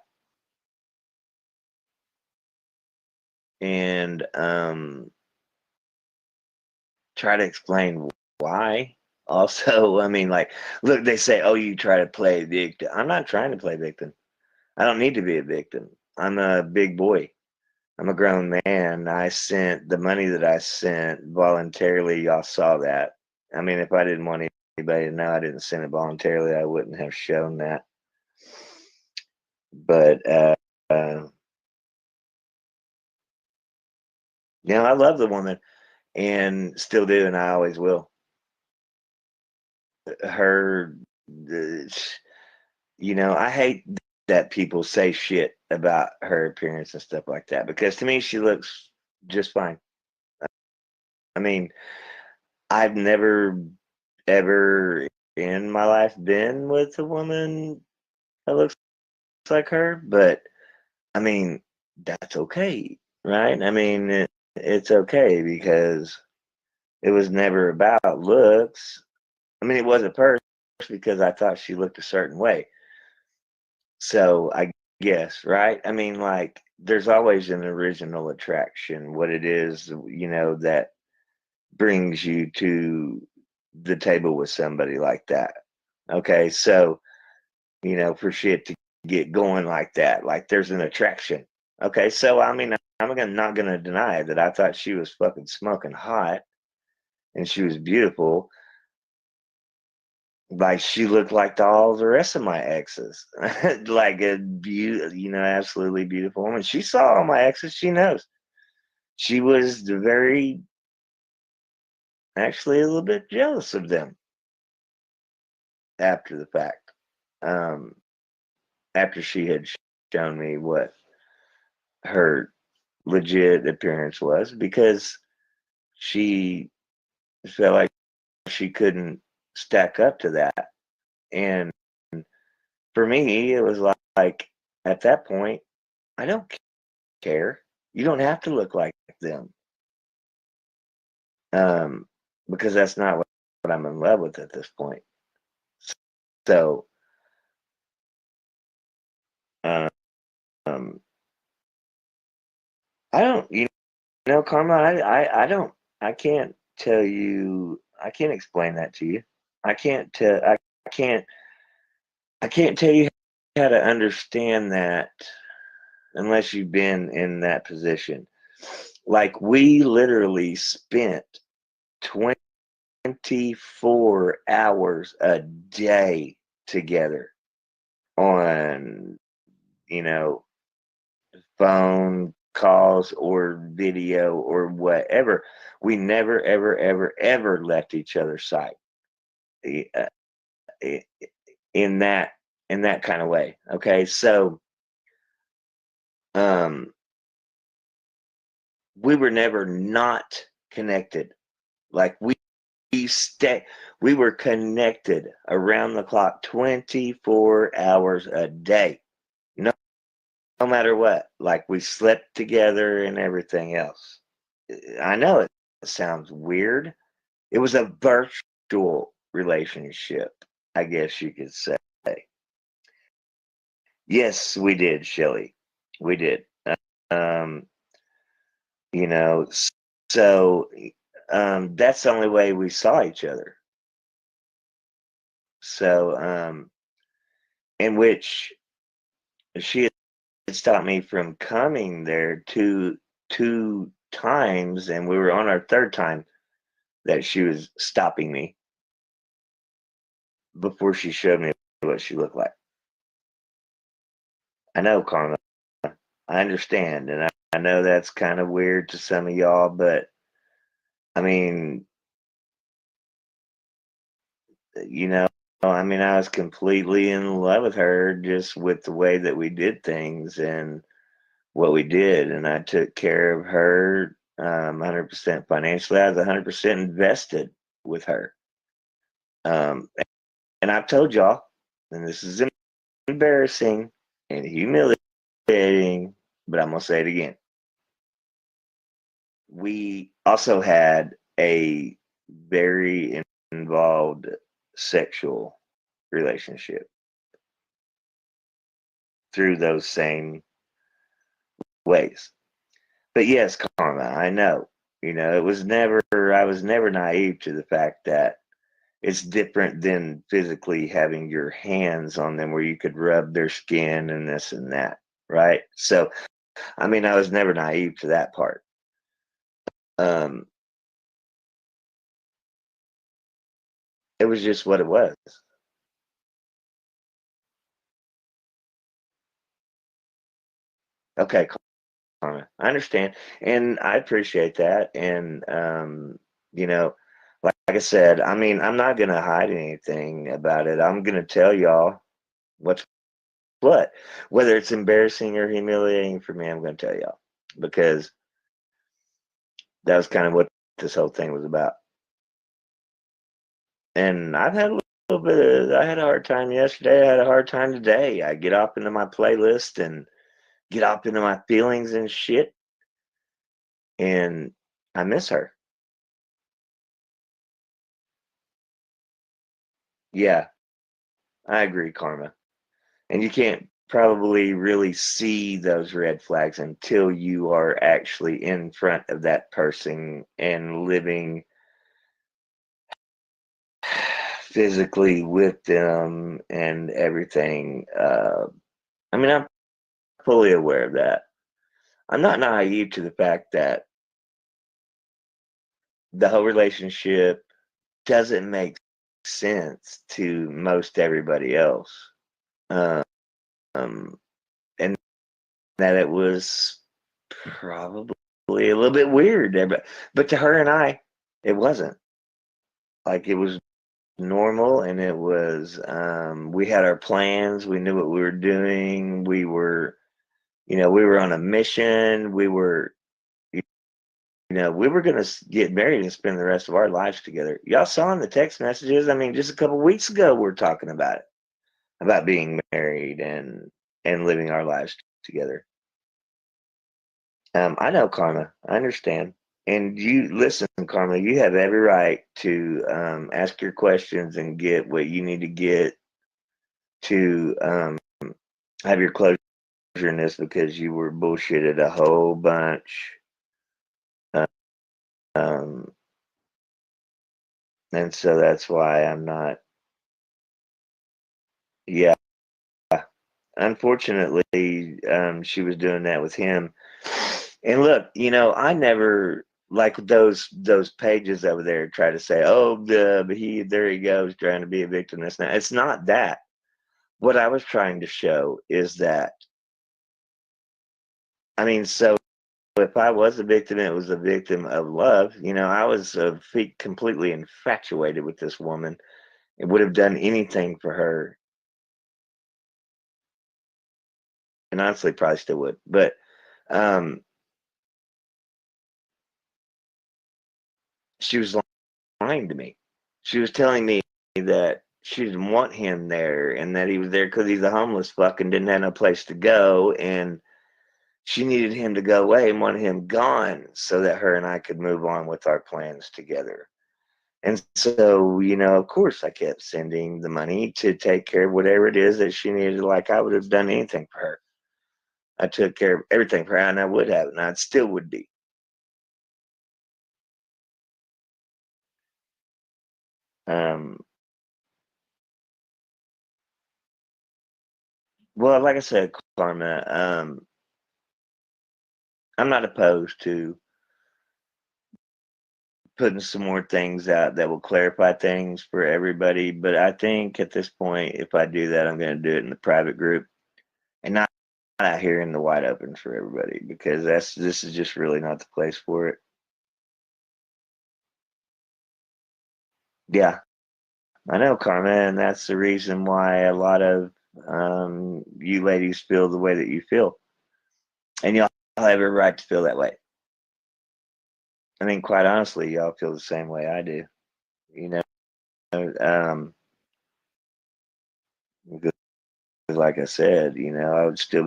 Speaker 1: and try to explain why. Also, I mean, like, look, they say, "Oh, you try to play victim." I'm not trying to play victim. I don't need to be a victim. I'm a big boy. I'm a grown man. I sent the money that I sent voluntarily. Y'all saw that. I mean, if I didn't want anybody to know I didn't send it voluntarily, I wouldn't have shown that. But you know, I love the woman and still do, and I always will. Her, you know, I hate that people say shit about her appearance and stuff like that because to me, she looks just fine. I mean, I've never ever in my life been with a woman that looks like her, but I mean, that's okay, right? I mean, it's okay because it was never about looks. I mean, it was at first because I thought she looked a certain way. So I guess, right? I mean, like, there's always an original attraction, what it is, you know, that brings you to the table with somebody like that. Okay, so you know, for shit to get going like that, like there's an attraction. Okay, so I mean, not gonna deny that I thought she was fucking smoking hot and she was beautiful. Like she looked like all the rest of my exes, like a you know, absolutely beautiful woman. She saw all my exes. She knows. She was very, actually, a little bit jealous of them after the fact. Um, after she had shown me what her legit appearance was, because she felt like she couldn't stack up to that. And for me, it was like at that point, I don't care. You don't have to look like them. Um, because that's not what I'm in love with at this point. So, um, I don't, you know, Karma, I don't, I can't tell you, I can't explain that to you. I can't tell, I can't, I can't tell you how to understand that unless you've been in that position. Like we literally spent 24 hours a day together on, you know, phone calls or video or whatever. We never, ever, ever, ever left each other's sight. uh, in that kind of way. Okay, so um, we were never not connected. Like we were connected around the clock, 24 hours a day. No matter what. Like we slept together and everything else. I know it sounds weird. It was a virtual relationship, I guess you could say. Yes, we did, Shelly. We did. Um, you know, so that's the only way we saw each other. So, in which she had stopped me from coming there two times, and we were on our third time that she was stopping me before she showed me what she looked like. I know, Karma. I understand, and I know that's kind of weird to some of y'all, but I mean, you know, I mean, I was completely in love with her just with the way that we did things and what we did, and I took care of her 100% financially. I was 100% invested with her. Um, and I've told y'all, and this is embarrassing and humiliating, but I'm gonna say it again. We also had a very involved sexual relationship through those same ways. But yes, Karma, I know. It was never, I was never naive to the fact that it's different than physically having your hands on them where you could rub their skin and this and that, right? So, I mean, I was never naive to that part. Um, it was just what it was. Okay, Karma, I understand, and I appreciate that. And you know, like I said, I mean, I'm not gonna hide anything about it. I'm gonna tell y'all what's what, whether it's embarrassing or humiliating for me. I'm gonna tell y'all because that was kind of what this whole thing was about. And I've had a little bit of, I had a hard time yesterday. I had a hard time today. I get up into my playlist and get up into my feelings and shit. And I miss her. Yeah, I agree, Karma. And you can't probably really see those red flags until you are actually in front of that person and living physically with them and everything. I mean, I'm fully aware of that. I'm not naive to the fact that the whole relationship doesn't make sense to most everybody else. Um, and that it was probably a little bit weird, but to her and I, it wasn't. Like it was normal, and it was. We had our plans. We knew what we were doing. We were on a mission. We were going to get married and spend the rest of our lives together. Y'all saw in the text messages. I mean, just a couple weeks ago, we're talking about it, about being married and living our lives together. I know, Karma. I understand. And you listen, Karma. You have every right to ask your questions and get what you need to get to have your closure in this because you were bullshitted a whole bunch. Um, and so that's why I'm not. Yeah, unfortunately, she was doing that with him. And look, I never like those pages over there try to say, "Oh, but he there he goes trying to be a victim." It's not that. What I was trying to show is that, I mean, so if I was a victim, it was a victim of love. I was completely infatuated with this woman, It would have done anything for her. And honestly, probably still would. But um, she was lying to me. She was telling me that she didn't want him there and that he was there because he's a homeless fuck and didn't have no place to go. And she needed him to go away and wanted him gone so that her and I could move on with our plans together. And so, of course, I kept sending the money to take care of whatever it is that she needed. Like I would have done anything for her. I took care of everything for her, and I would have, and I still would be. Um, well, like I said, Karma, I'm not opposed to putting some more things out that will clarify things for everybody. But I think at this point, if I do that, I'm going to do it in the private group and not out here in the wide open for everybody because this is just really not the place for it. Yeah, I know, Karma, and that's the reason why a lot of you ladies feel the way that you feel, and y'all have every right to feel that way. I mean, quite honestly, y'all feel the same way I do. You know, um, because like I said, I would still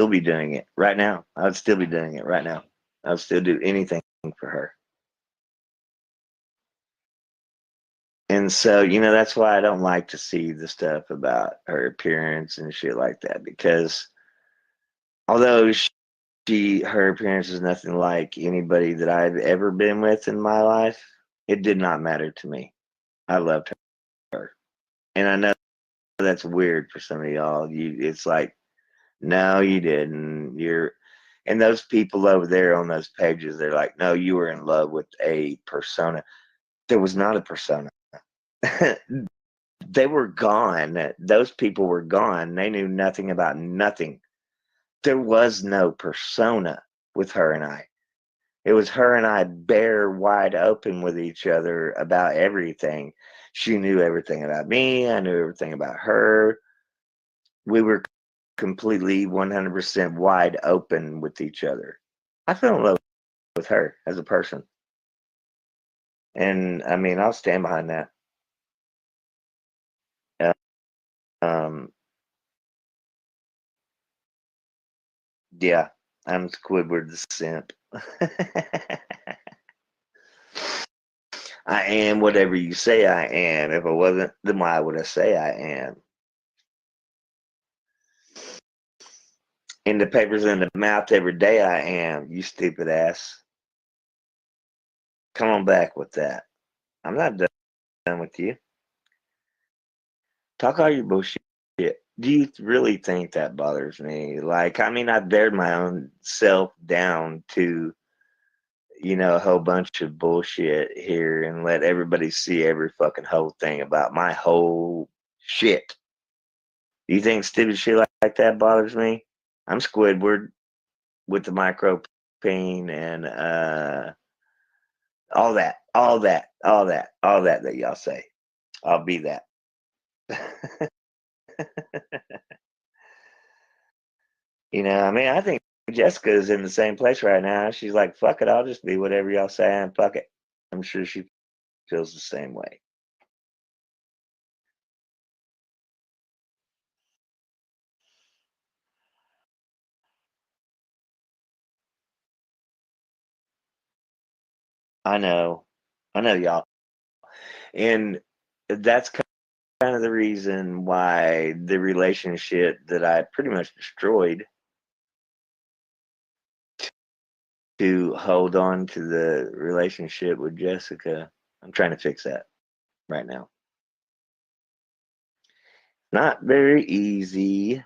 Speaker 1: be doing it right now. I would still be doing it right now. I would still do anything for her. And so, that's why I don't like to see the stuff about her appearance and shit like that because although her appearance is nothing like anybody that I've ever been with in my life, it did not matter to me. I loved her. And I know that's weird for some of y'all. It's like, no, you didn't. And those people over there on those pages, they're like, no, you were in love with a persona. There was not a persona. They were gone. Those people were gone. They knew nothing about nothing. There was no persona with her and I. It was her and I bare wide open with each other about everything. She knew everything about me. I knew everything about her. We were completely 100% wide open with each other. I fell in love with her as a person. And I mean, I'll stand behind that. Uh, Um, yeah, I'm Squidward the simp. I am whatever you say I am. If I wasn't, then why would I say I am? In the papers in the mouth every day I am, you stupid ass. Come on back with that. I'm not done with you. Talk all your bullshit. Do you really think that bothers me? Like, I mean, I bared my own self down to, a whole bunch of bullshit here and let everybody see every fucking whole thing about my whole shit. Do you think stupid shit like that bothers me? I'm Squidward with the micro pain and all that y'all say. I'll be that. I mean, I think Jessica's in the same place right now. She's like, fuck it, I'll just be whatever y'all say and fuck it. I'm sure she feels the same way. I know. I know y'all. And that's kind of the reason why the relationship that I pretty much destroyed to hold on to the relationship with Jessica. I'm trying to fix that right now. Not very easy.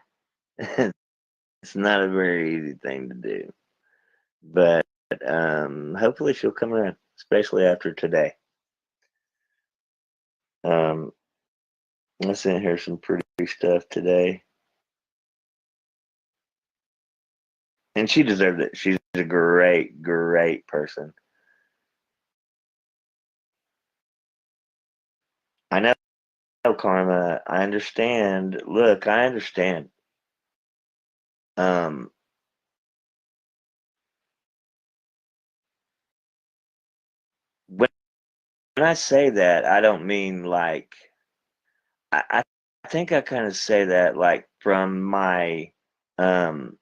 Speaker 1: It's not a very easy thing to do. But hopefully she'll come around, especially after today. Um, I sent her some pretty stuff today. And she deserved it. She's a great, great person. I know Karma, I understand. Look, I understand. Um, when I say that, I don't mean like I think I kind of say that like um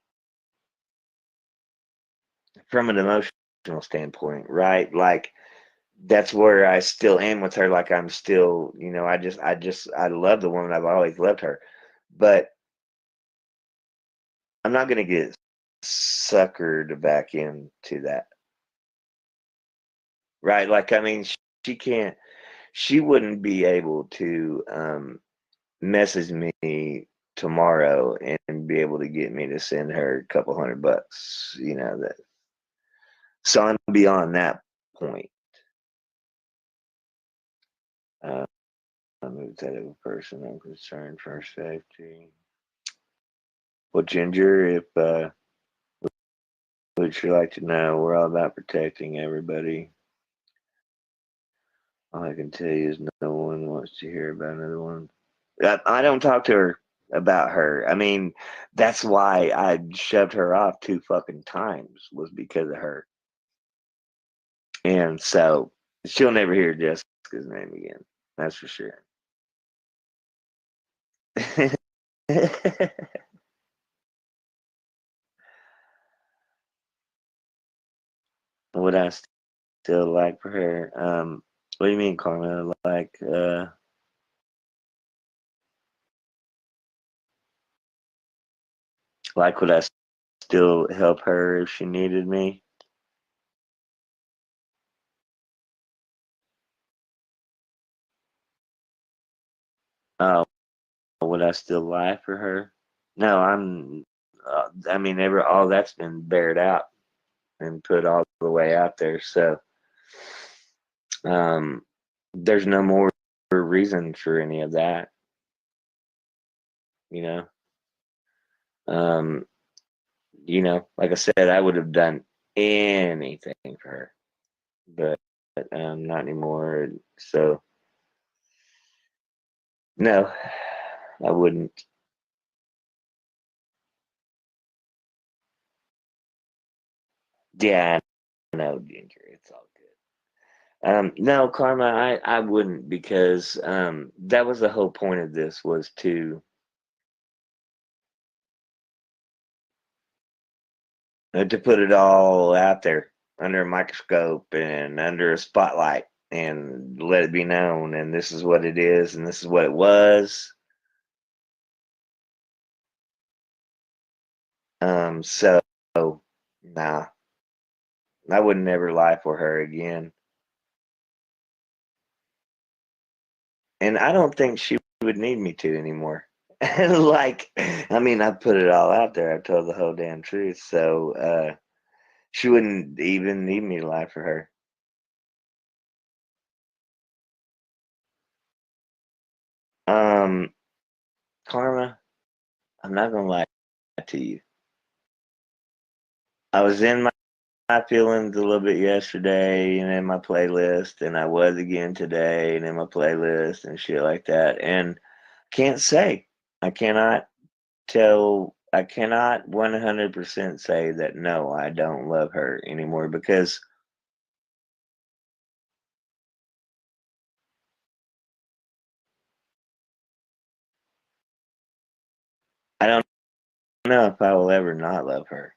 Speaker 1: from an emotional standpoint, right? Like that's where I still am with her. Like I'm still, I love the woman. I've always loved her, but I'm not gonna get suckered back into that, right? Like I mean, she can't, she wouldn't be able to message me tomorrow and be able to get me to send her a couple $100. That. So I'm beyond that point. Uh, I'm a type of person. I'm concerned for her safety. Well, Ginger, if would you like to know, we're all about protecting everybody. All I can tell you is no one wants to hear about another one. I don't talk to her about her. I mean, that's why I shoved her off 2 fucking times was because of her. And so she'll never hear Jessica's name again. That's for sure. Would I still like for her? What do you mean, Karma? Like would I still help her if she needed me? Oh, would I still lie for her? No, I'm. I mean, all that's been bared out and put all the way out there. So, um, there's no more reason for any of that. You know. Um, like I said, I would have done anything for her, but not anymore. So, no, I wouldn't. Yeah, no, Ginger, it's all good. No, Karma, I wouldn't because that was the whole point of this was to put it all out there under a microscope and under a spotlight and let it be known. And this is what it is, and this is what it was. So, nah, I would never lie for her again. And I don't think she would need me to anymore. Like, I mean, I put it all out there. I told the whole damn truth. So, she wouldn't even need me to lie for her. Um, Karma, I'm not gonna lie to you. I was in my feelings a little bit yesterday and in my playlist, and I was again today and in my playlist and shit like that. And can't say, I cannot I cannot 100% say that no, I don't love her anymore because I don't know if I will ever not love her.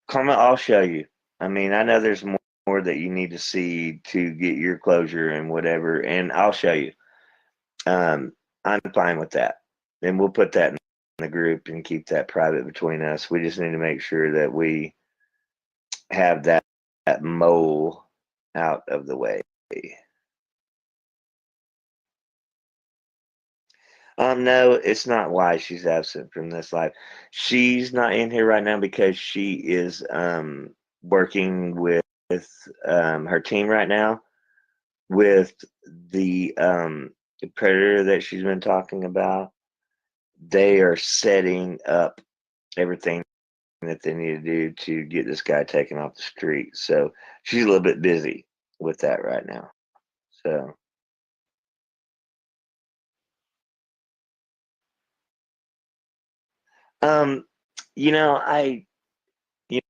Speaker 1: Karma, I'll show you. I mean, I know there's more that you need to see to get your closure and whatever, and I'll show you. Um, I'm fine with that. And we'll put that in the group and keep that private between us. We just need to make sure that we have that mole out of the way. No, it's not why she's absent from this life. She's not in here right now because she is working with her team right now with the predator that she's been talking about. They are setting up everything that they need to do to get this guy taken off the street. So she's a little bit busy with that right now. So, um, you know, you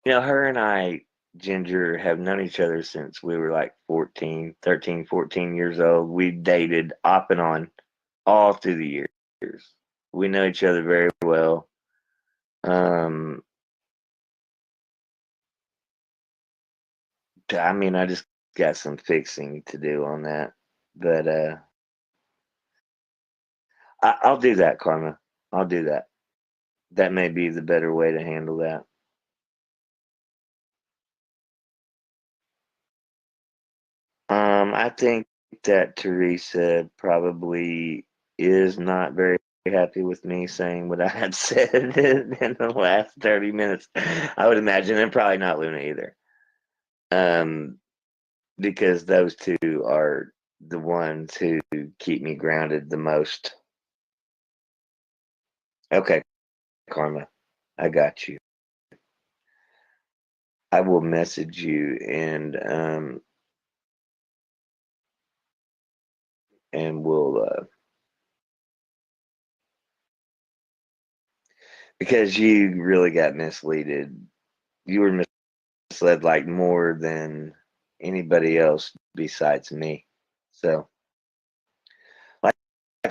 Speaker 1: her and I, Ginger, have known each other since we were like 14, 13, 14 years old. We dated off and on all through the years. We know each other very well. Um, I mean, I just got some fixing to do on that, but I'll do that, Karma. I'll do that. That may be the better way to handle that. I think that Teresa probably is not very happy with me saying what I had said in the last 30 minutes. I would imagine, and probably not Luna either. Um, because those two are the ones who keep me grounded the most. Okay, Karma, I got you. I will message you and we'll because you really got misleaded. You were misled like more than anybody else besides me. So like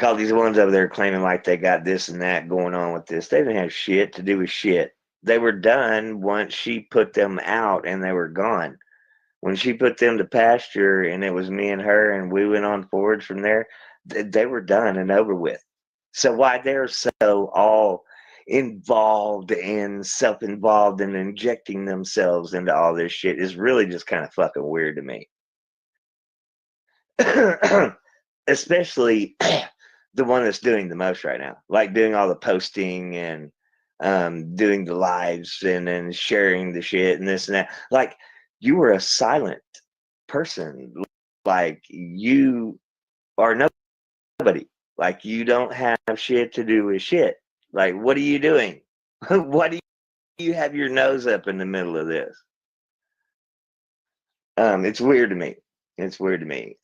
Speaker 1: all these ones over there claiming like they got this and that going on with this. They didn't have shit to do with shit. They were done once she put them out and they were gone. When she put them to pasture and it was me and her and we went on forward from there, they were done and over with. So why they're so all involved and self-involved and injecting themselves into all this shit is really just kind of fucking weird to me. Especially the one that's doing the most right now, like doing all the posting and doing the lives and then sharing the shit and this and that. Like you were a silent person, like you are nobody, like you don't have shit to do with shit. Like what are you doing? What do you have your nose up in the middle of this? It's weird to me. It's weird to me.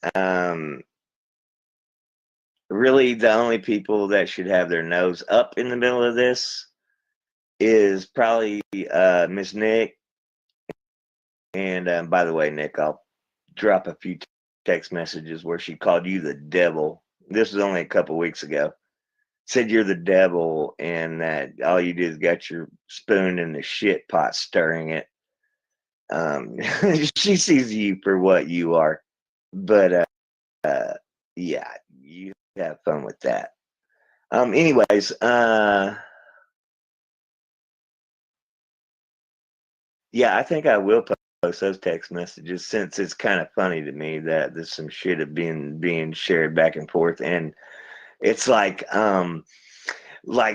Speaker 1: Really the only people that should have their nose up in the middle of this is probably Miss Nick. And by the way, Nick, I'll drop a few text messages where she called you the devil. This was only a couple weeks ago. Said you're the devil and that all you do is got your spoon in the shit pot stirring it. Um, she sees you for what you are. But yeah, you have fun with that. Anyways, yeah, I think I will post those text messages since it's kind of funny to me that there's some shit of being shared back and forth, and it's like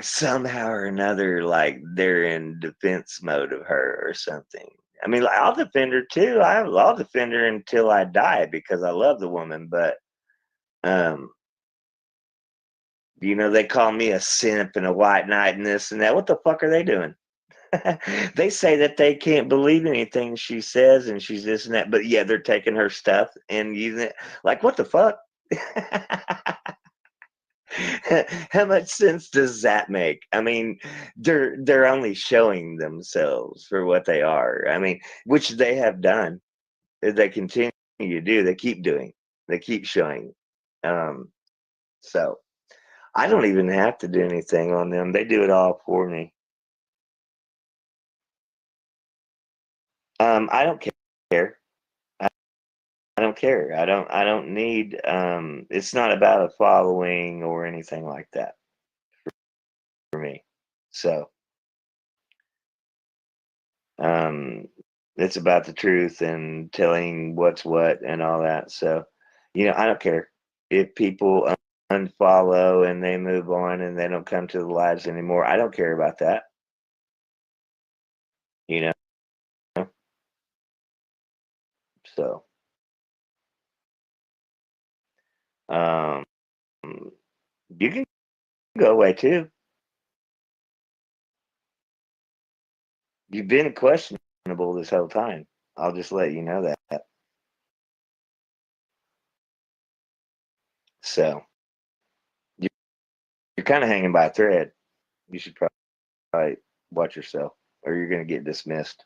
Speaker 1: somehow or another, like they're in defense mode of her or something. I mean, like I'll defend her too. I'll defend her until I die because I love the woman. But um, they call me a simp and a white knight and this and that. What the fuck are they doing? They say that they can't believe anything she says and she's this and that, but yeah, they're taking her stuff and using it. Like, what the fuck? How much sense does that make? I mean, they're only showing themselves for what they are. I mean, which they have done. They continue to do. They keep doing. They keep showing. Um, so I don't even have to do anything on them. They do it all for me. I don't care. I don't care. I don't need it's not about a following or anything like that for me. So um it's about the truth and telling what's what and all that. So, I don't care if people unfollow and they move on and they don't come to the lives anymore. I don't care about that, you know. So um you can go away too. You've been questionable this whole time. I'll just let you know that. So you're kind of hanging by a thread. You should probably watch yourself, or you're going to get dismissed.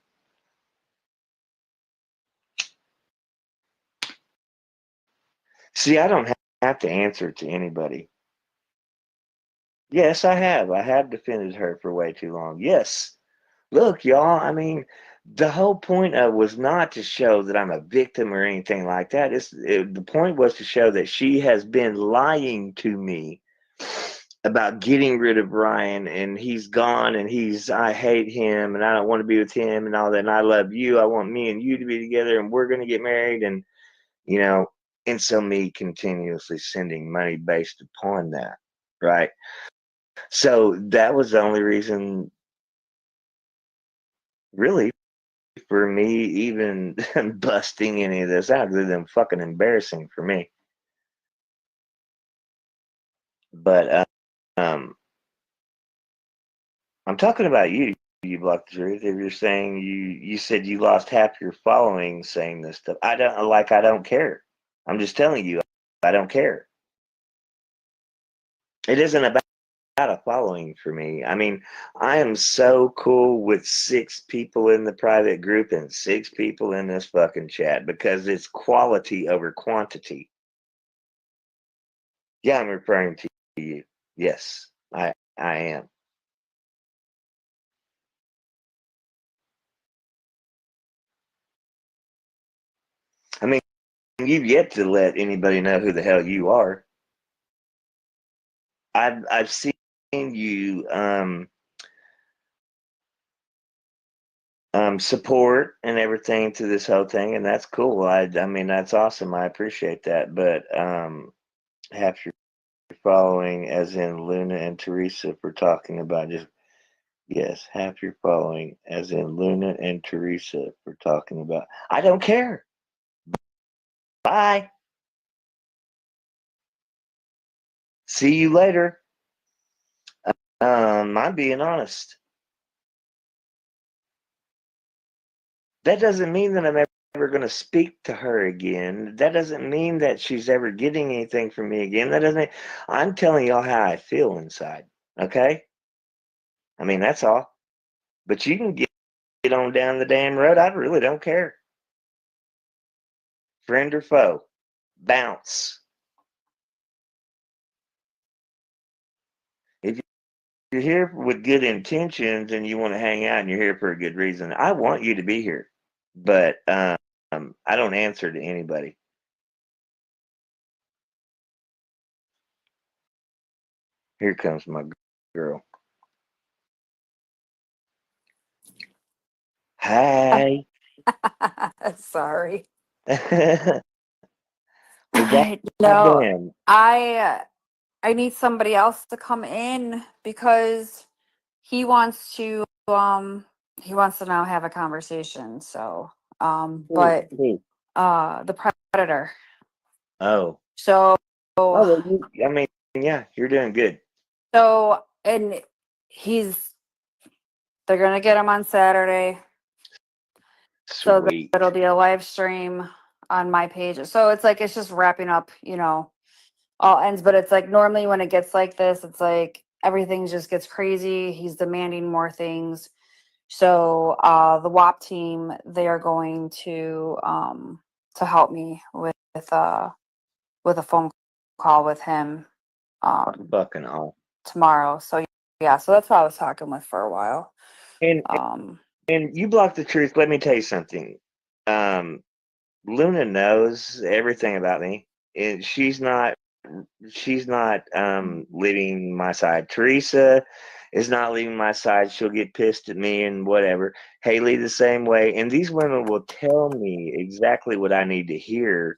Speaker 1: See, I don't have to answer to anybody. Yes, I have. I have defended her for way too long. Yes. Look, y'all, I mean, the whole point of was not to show that I'm a victim or anything like that. The point was to show that she has been lying to me about getting rid of Ryan, and he's gone, and I hate him, and I don't want to be with him, and all that. And I love you. I want me and you to be together, and we're going to get married, and you know, and so me continuously sending money based upon that, right? So that was the only reason, really, for me even busting any of this out, other than fucking embarrassing for me. But I'm talking about you. You block the truth. If you're saying you said you lost half your following saying this stuff, I don't care. I'm just telling you, I don't care. It isn't about a following for me. I mean, I am so cool with 6 people in the private group and 6 people in this fucking chat because it's quality over quantity. Yeah, I'm referring to you. Yes, I am. I mean, you've yet to let anybody know who the hell you are. I've seen you support and everything to this whole thing, and that's cool. I mean that's awesome. I appreciate that. But half your following, as in Luna and Teresa, for talking about just yes, half your following, as in Luna and Teresa, for talking about. I don't care. Bye. See you later. I'm being honest. That doesn't mean that I'm ever going to speak to her again. That doesn't mean that she's ever getting anything from me again. That doesn't. I'm telling y'all how I feel inside. Okay. I mean that's all. But you can get on down the damn road. I really don't care. Friend or foe, bounce. If you're here with good intentions and you want to hang out and you're here for a good reason, I want you to be here. But I don't answer to anybody. Here comes my girl. Hi.
Speaker 3: Sorry.
Speaker 1: Well,
Speaker 3: No,
Speaker 1: goddamn.
Speaker 3: I need somebody else to come in because he wants to now have a conversation. So but
Speaker 1: Who?
Speaker 3: the predator.
Speaker 1: Oh.
Speaker 3: So
Speaker 1: Oh, well, I mean, yeah, you're doing good.
Speaker 3: and they're gonna get him on Saturday. So
Speaker 1: Sweet.
Speaker 3: it'll be a live stream on my page. So it's just wrapping up, all ends, but it's like normally when it gets like this, it's like everything just gets crazy. He's demanding more things. So the WAP team, they are going to help me with a phone call with him
Speaker 1: Fucking all.
Speaker 3: tomorrow. So yeah, so that's what I was talking with for a while.
Speaker 1: And you block the truth. Let me tell you something. Luna knows everything about me. And she's not leaving my side. Teresa is not leaving my side. She'll get pissed at me and whatever. Haley the same way. And these women will tell me exactly what I need to hear.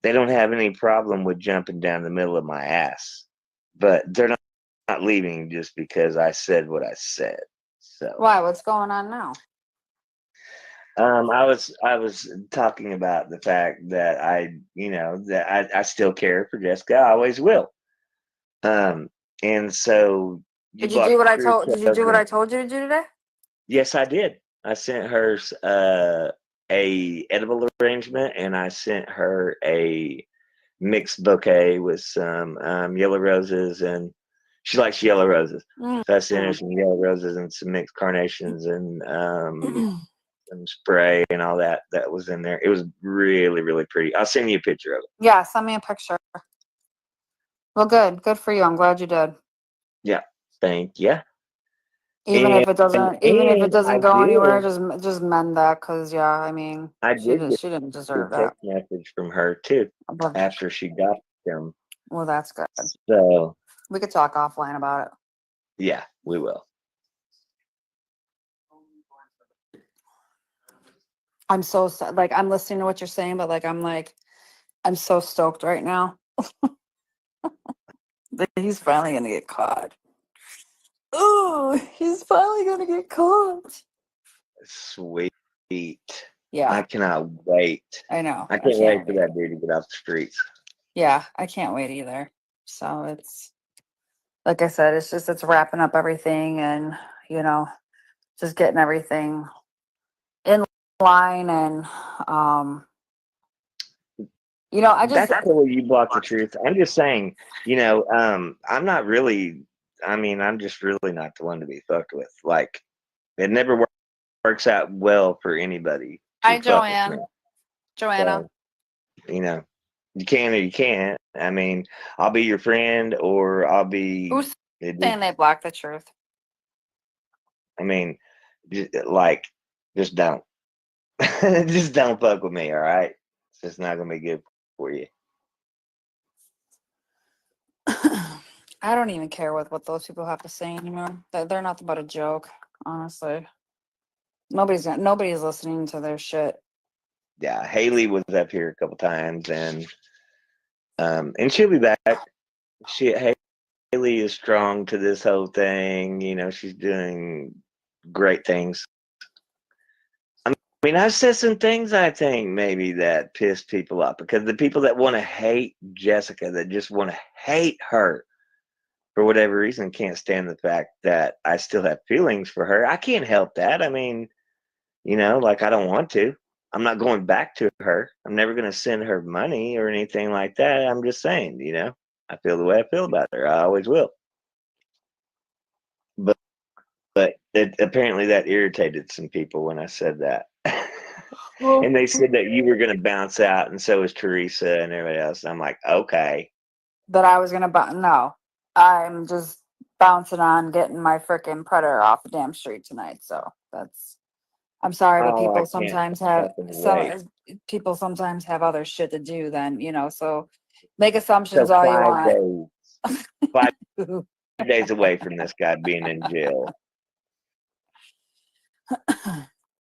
Speaker 1: They don't have any problem with jumping down the middle of my ass. But they're not leaving just because I said what I said. So
Speaker 3: why? What's going on now?
Speaker 1: I was talking about the fact that I still care for Jessica. I always will. And so
Speaker 3: Did you do what I told you to do today?
Speaker 1: Yes, I did. I sent her a edible arrangement, and I sent her a mixed bouquet with some yellow roses, and she likes yellow roses. So I sent her some yellow roses and some mixed carnations and some spray and all that was in there. It was really, really pretty. I'll send you a picture of it.
Speaker 3: Yeah, send me a picture. Well, good for you. I'm glad you did.
Speaker 1: Yeah, thank you.
Speaker 3: Even if it
Speaker 1: And
Speaker 3: doesn't go anywhere, just mend that, because yeah, I mean,
Speaker 1: I
Speaker 3: she
Speaker 1: did get
Speaker 3: didn't
Speaker 1: a
Speaker 3: deserve that.
Speaker 1: text message from her too
Speaker 3: But,
Speaker 1: after she got them.
Speaker 3: well, that's good.
Speaker 1: So
Speaker 3: We could talk offline about it.
Speaker 1: yeah, we will.
Speaker 3: I'm so like, I'm listening to what you're saying, but like I'm so stoked right now that he's finally gonna get caught. Oh, he's finally gonna get caught.
Speaker 1: Sweet.
Speaker 3: Yeah,
Speaker 1: I cannot wait.
Speaker 3: I know.
Speaker 1: I can't wait for that dude to get off the streets.
Speaker 3: Yeah, I can't wait either. So it's, like I said, it's wrapping up everything, and just getting everything in line, and
Speaker 1: That's cool. You block the truth. I'm just saying, I'm not really. I mean, I'm just really not the one to be fucked with. Like, it never works out well for anybody.
Speaker 3: Hi,
Speaker 1: Fuck with me.
Speaker 3: Joanna.
Speaker 1: So, you can or you can't. I mean, I'll be your friend, or I'll be.
Speaker 3: Who's saying they block the truth?
Speaker 1: I mean, just don't. Just don't fuck with me, all right? It's just not gonna be good for you.
Speaker 3: I don't even care what those people have to say anymore. They're nothing but a joke, honestly. Nobody's listening to their shit.
Speaker 1: Yeah, Haley was up here a couple times, and she'll be back. Haley is strong to this whole thing. She's doing great things. I mean, I said some things I think maybe that pissed people off, because the people that want to hate Jessica, that just want to hate her for whatever reason, can't stand the fact that I still have feelings for her. I can't help that. I mean, like, I don't want to. I'm not going back to her. I'm never going to send her money or anything like that. I'm just saying, I feel the way I feel about her. I always will. But apparently that irritated some people when I said that. And they said that you were going to bounce out, and so was Teresa and everybody else. And I'm like, okay.
Speaker 3: That I was gonna no. I'm just bouncing on getting my freaking Predator off the damn street tonight. So I'm sorry, but people sometimes have other shit to do than, so make assumptions
Speaker 1: So
Speaker 3: all you want.
Speaker 1: 5 days away from this guy being in jail.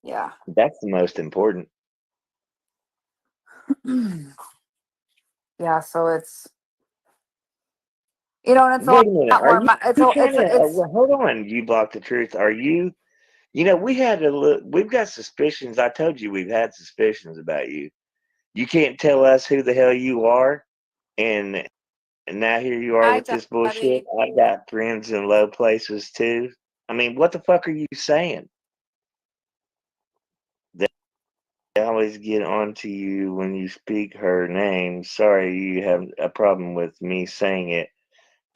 Speaker 3: Yeah.
Speaker 1: That's the most important.
Speaker 3: Yeah, so it's, and it's
Speaker 1: Wait a minute.
Speaker 3: lot more.
Speaker 1: Hold on. You block the truth. Are you? We've got suspicions. I told you we've had suspicions about you. You can't tell us who the hell you are, and now here you are with this bullshit. I've got friends in low places too. I mean, what the fuck are you saying? They always get onto you when you speak her name. Sorry, you have a problem with me saying it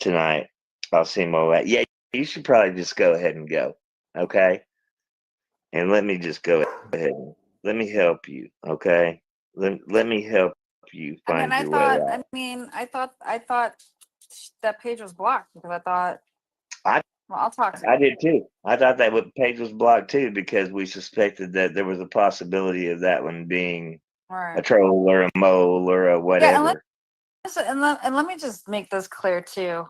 Speaker 1: tonight. I'll see more of that. Yeah, you should probably just go ahead and go. Okay? And let me just go ahead and let me help you. Okay? Let me help you find your way out.
Speaker 3: I thought that page was blocked, because I thought, I'll talk to you.
Speaker 1: I did too. I thought that page was blocked too, because we suspected that there was a possibility of that one being a troll or a mole or a whatever.
Speaker 3: Yeah, and let me just make this clear too.